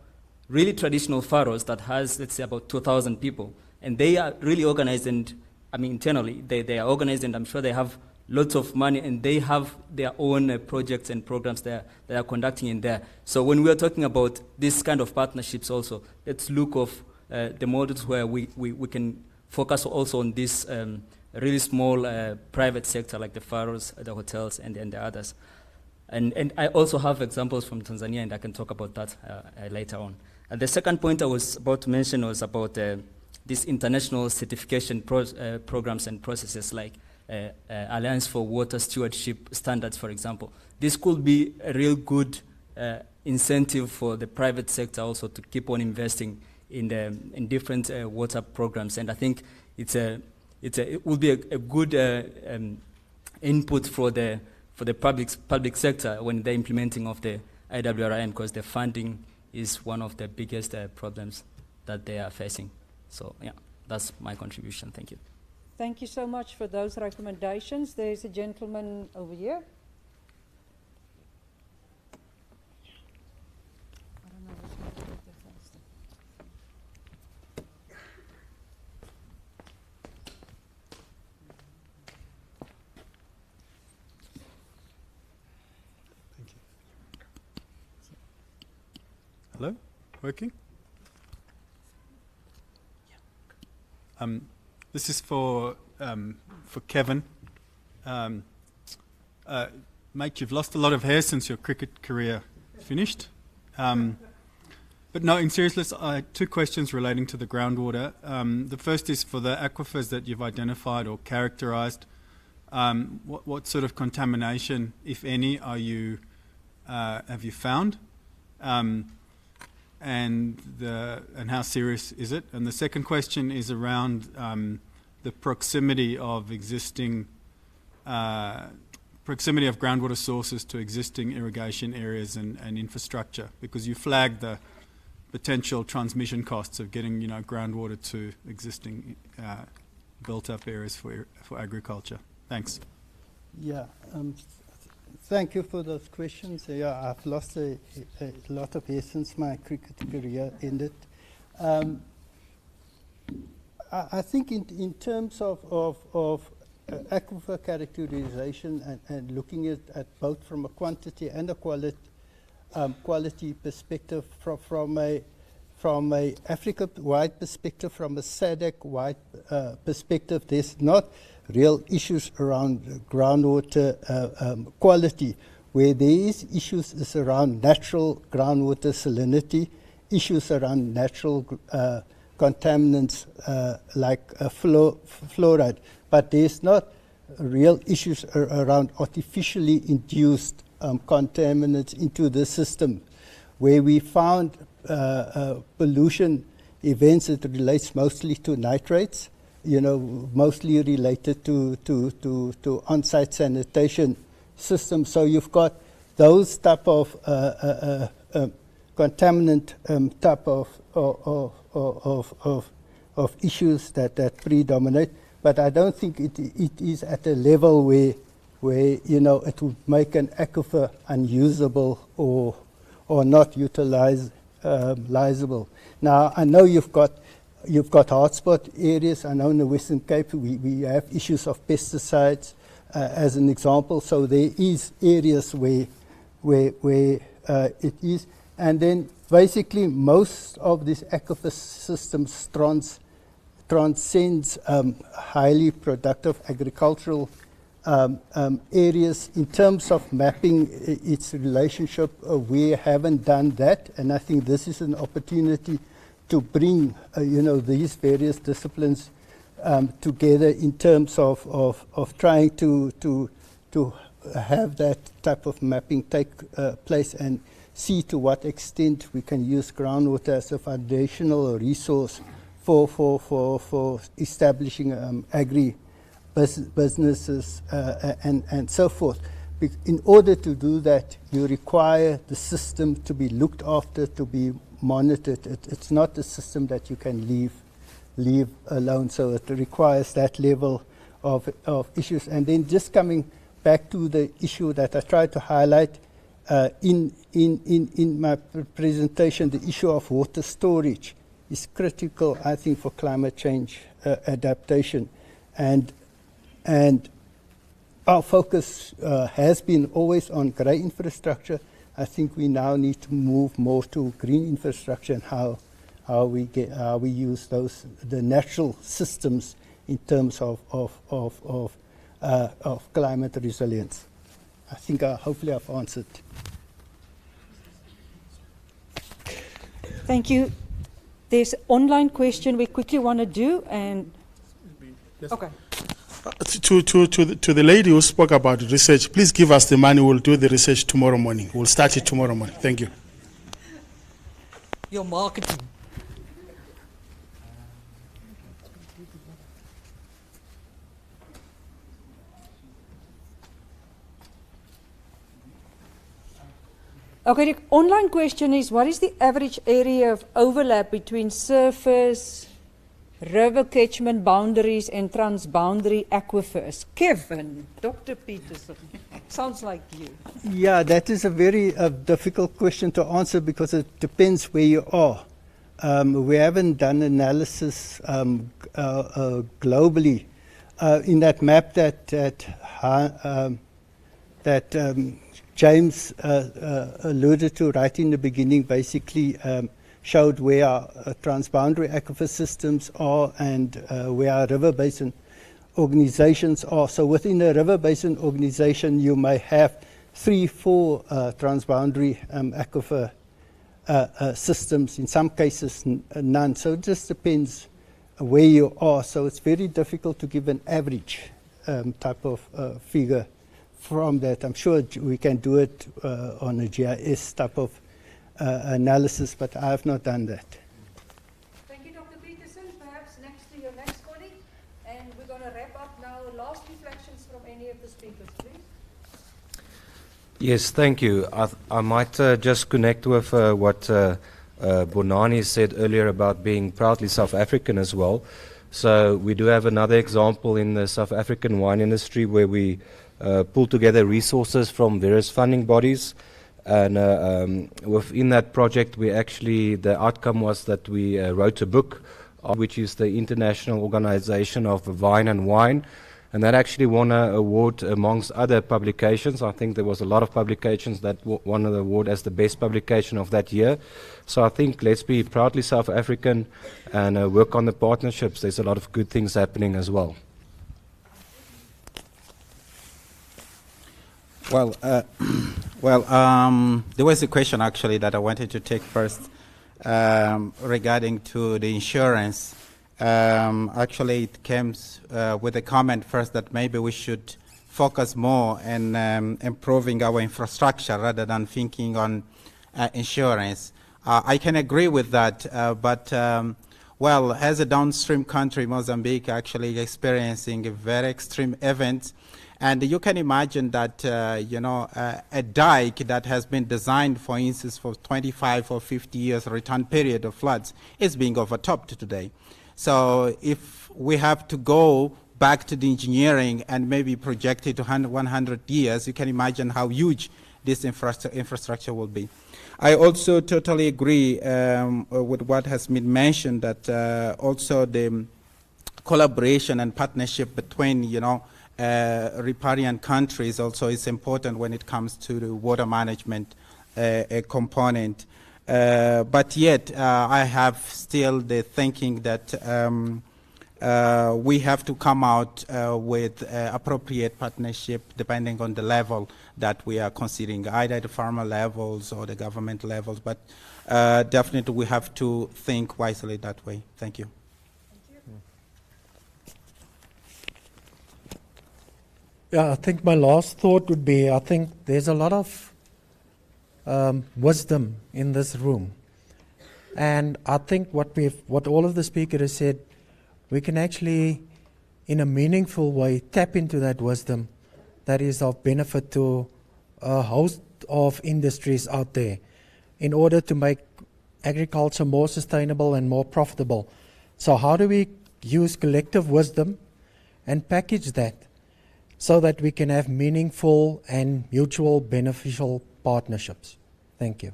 V: really traditional pharaohs that has, let's say, about 2,000 people. And they are really organized, and internally, they are organized, and I'm sure they have lots of money, and they have their own projects and programs they are conducting in there. So when we are talking about this kind of partnerships also, let's look of the models where we can focus also on this really small private sector like the Faroes, the hotels, and the others. And I also have examples from Tanzania, and I can talk about that later on. And the second point I was about to mention was about these international certification programs and processes like Alliance for Water Stewardship Standards, for example. This could be a real good incentive for the private sector also to keep on investing in different water programs. And I think it will be a good input for the public sector when they're implementing of the IWRIM, because the funding is one of the biggest problems that they are facing. So yeah, that's my contribution. Thank you.
N: Thank you so much for those recommendations. There's a gentleman over here.
T: Hello, working? This is for Kevin. Mate, you've lost a lot of hair since your cricket career finished. But no, in seriousness, I had two questions relating to the groundwater. The first is for the aquifers that you've identified or characterized. What sort of contamination, if any, have you found? And how serious is it? And the second question is around the proximity of groundwater sources to existing irrigation areas and infrastructure, because you flagged the potential transmission costs of getting groundwater to existing built-up areas for agriculture. Thanks.
B: Yeah. Thank you for those questions. Yeah, I've lost a lot of hair since my cricket career ended. I think in terms of aquifer characterization and looking at both from a quantity and a quality perspective, from a Africa-wide perspective, from a SADC-wide perspective, there's not real issues around groundwater quality. Where there is issues is around natural groundwater salinity, issues around natural contaminants like fluoride. But there's not real issues around artificially induced contaminants into the system. Where we found pollution events, it relates mostly to nitrates, mostly related to on-site sanitation systems. So you've got those type of contaminant type of issues that predominate. But I don't think it is at a level where it would make an aquifer unusable or not utilizable. Now I know you've got hotspot areas. I know in the Western Cape we have issues of pesticides as an example. So there is areas where it is, and then basically most of these aquifer systems transcends highly productive agricultural areas. In terms of mapping its relationship, we haven't done that, and I think this is an opportunity to bring these various disciplines together in terms of trying to have that type of mapping take place and see to what extent we can use groundwater as a foundational resource for establishing businesses and so forth. In order to do that, you require the system to be looked after, to be monitored. It's not a system that you can leave alone. So it requires that level of issues. And then just coming back to the issue that I tried to highlight in my presentation, the issue of water storage is critical, I think, for climate change adaptation. And our focus has been always on grey infrastructure. I think we now need to move more to green infrastructure and how we use the natural systems in terms of climate resilience. I think hopefully I've answered.
N: Thank you. There's an online question we quickly want to do, and okay.
C: To the lady who spoke about research, please give us the money. We'll do the research tomorrow morning. We'll start it tomorrow morning. Thank you.
N: Your marketing. Okay, the online question is, what is the average area of overlap between surface, river catchment boundaries and transboundary aquifers? Kevin, Dr. Peterson, sounds like you.
B: Yeah, that is a very difficult question to answer because it depends where you are. We haven't done analysis globally. In that map that James alluded to right in the beginning, basically showed where our transboundary aquifer systems are and where our river basin organizations are. So within a river basin organization, you may have 3-4 transboundary aquifer systems, in some cases none. So it just depends where you are. So it's very difficult to give an average type of figure from that. I'm sure we can do it on a GIS type of analysis, but I have not done that.
N: Thank you, Dr. Peterson. Perhaps next to your next colleague. And we're going to wrap up now. Last reflections from any of the speakers, please.
Q: Yes, thank you. I might just connect with what Bonani said earlier about being proudly South African as well. So we do have another example in the South African wine industry where we pull together resources from various funding bodies, and within that project the outcome was that we wrote a book, which is the International Organization of Vine and Wine, and that actually won an award amongst other publications. I think there was a lot of publications that won the award as the best publication of that year. So I think let's be proudly South African and work on the partnerships. There's a lot of good things happening as well.
A: Well, there was a question actually that I wanted to take first regarding to the insurance. Actually, it came with a comment first that maybe we should focus more on improving our infrastructure rather than thinking on insurance. I can agree with that, but well, as a downstream country, Mozambique actually experiencing a very extreme event. And you can imagine that, a dike that has been designed, for instance, for 25 or 50 years return period of floods is being overtopped today. So if we have to go back to the engineering and maybe project it to 100 years, you can imagine how huge this infrastructure will be. I also totally agree with what has been mentioned, that also the collaboration and partnership between, riparian countries also is important when it comes to the water management component. But yet, I have still the thinking that we have to come out with appropriate partnership depending on the level that we are considering, either at the farmer levels or the government levels. But definitely we have to think wisely that way. Thank you.
F: Yeah, I think my last thought would be, I think there's a lot of wisdom in this room. And I think what all of the speakers have said, we can actually, in a meaningful way, tap into that wisdom that is of benefit to a host of industries out there in order to make agriculture more sustainable and more profitable. So how do we use collective wisdom and package that so that we can have meaningful and mutual beneficial partnerships? Thank you.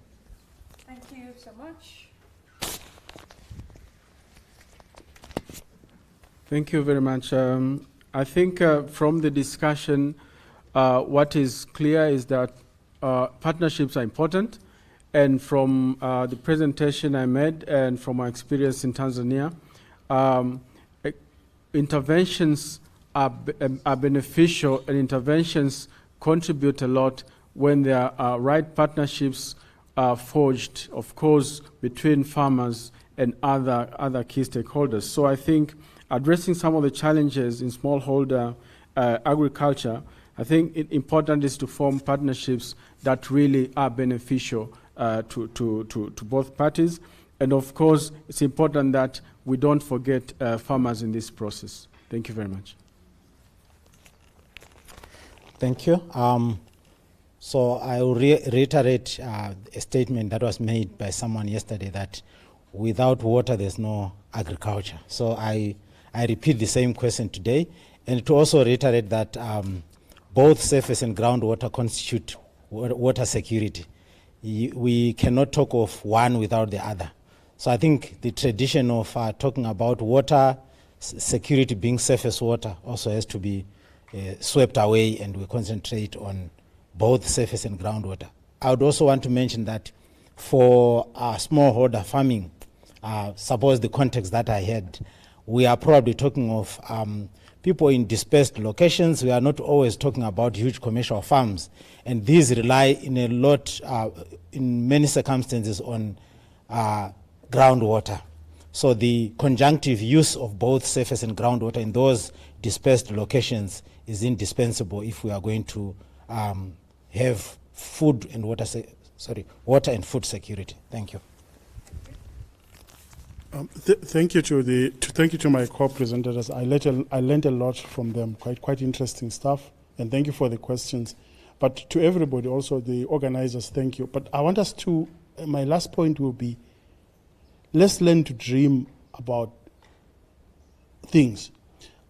N: Thank you so much.
H: Thank you very much. I think from the discussion, what is clear is that partnerships are important. And from the presentation I made and from my experience in Tanzania, interventions are beneficial, and interventions contribute a lot when there are right partnerships forged, of course, between farmers and other key stakeholders. So I think addressing some of the challenges in smallholder agriculture, I think important is to form partnerships that really are beneficial to both parties. And of course, it's important that we don't forget farmers in this process. Thank you very much.
E: Thank you. So I will reiterate a statement that was made by someone yesterday that without water, there's no agriculture. So I repeat the same question today, and to also reiterate that both surface and groundwater constitute water security. We cannot talk of one without the other. So I think the tradition of talking about water security being surface water also has to be swept away, and we concentrate on both surface and groundwater. I would also want to mention that for smallholder farming, suppose the context that I had, we are probably talking of people in dispersed locations. We are not always talking about huge commercial farms, and these rely in many circumstances on groundwater. So the conjunctive use of both surface and groundwater in those dispersed locations is indispensable if we are going to have food and water and food security. Thank you.
C: Thank you to my co-presenters. I learned a lot from them. Quite interesting stuff. And thank you for the questions. But to everybody, also the organizers, thank you. But I want us to. My last point will be: let's learn to dream about things.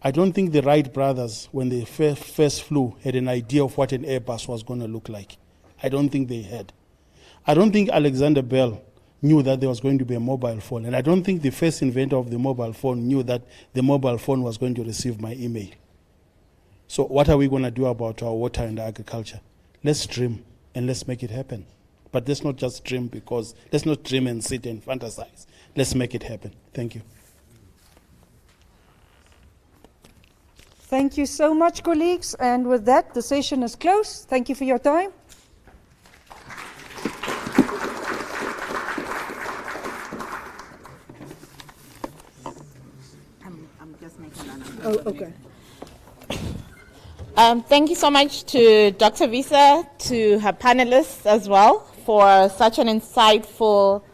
C: I don't think the Wright brothers, when they first flew, had an idea of what an Airbus was going to look like. I don't think they had. I don't think Alexander Bell knew that there was going to be a mobile phone. And I don't think the first inventor of the mobile phone knew that the mobile phone was going to receive my email. So what are we going to do about our water and agriculture? Let's dream and let's make it happen. But let's not just dream let's not dream and sit and fantasize. Let's make it happen. Thank you.
N: Thank you so much, colleagues. And with that, the session is closed. Thank you for your time.
M: Oh, okay.
P: Thank you so much to Dr. Visa, to her panelists as well, for such an insightful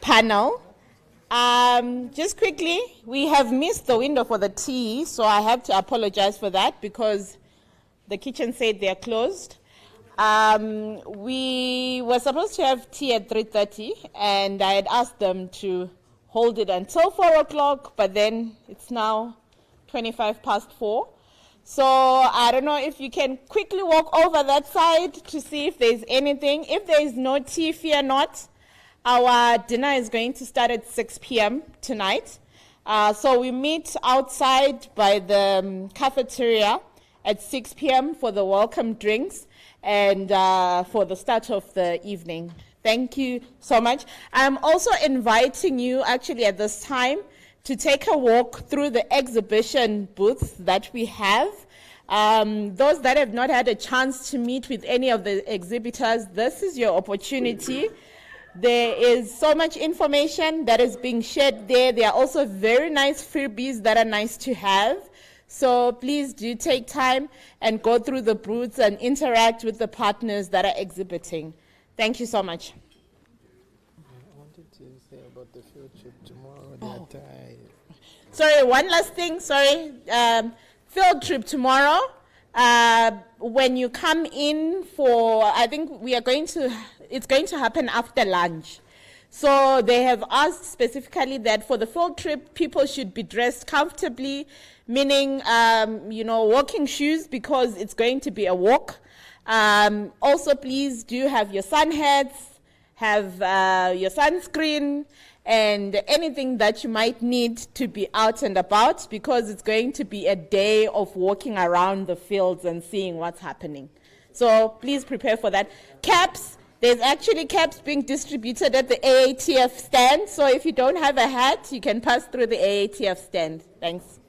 P: panel. Just quickly, we have missed the window for the tea, so I have to apologize for that because the kitchen said they're closed. We were supposed to have tea at 3:30, and I had asked them to hold it until 4 o'clock, but then it's now 25 past 4. So I don't know if you can quickly walk over that side to see if there's anything. If there is no tea, fear not. Our dinner is going to start at 6 p.m. tonight. So we meet outside by the cafeteria at 6 p.m. for the welcome drinks and for the start of the evening. Thank you so much. I'm also inviting you actually at this time to take a walk through the exhibition booths that we have. Those that have not had a chance to meet with any of the exhibitors, this is your opportunity. There is so much information that is being shared there. There are also very nice freebies that are nice to have. So please do take time and go through the booths and interact with the partners that are exhibiting. Thank you so much.
U: I wanted to say about the field trip tomorrow.
P: Sorry, one last thing. Sorry. Field trip tomorrow. When you come in for, I think it's going to happen after lunch. So they have asked specifically that for the field trip, people should be dressed comfortably, meaning, walking shoes because it's going to be a walk. Also, please do have your sun hats, have your sunscreen, and anything that you might need to be out and about, because it's going to be a day of walking around the fields and seeing what's happening. So please prepare for that. Caps, there's actually caps being distributed at the AATF stand, so if you don't have a hat, you can pass through the AATF stand. Thanks.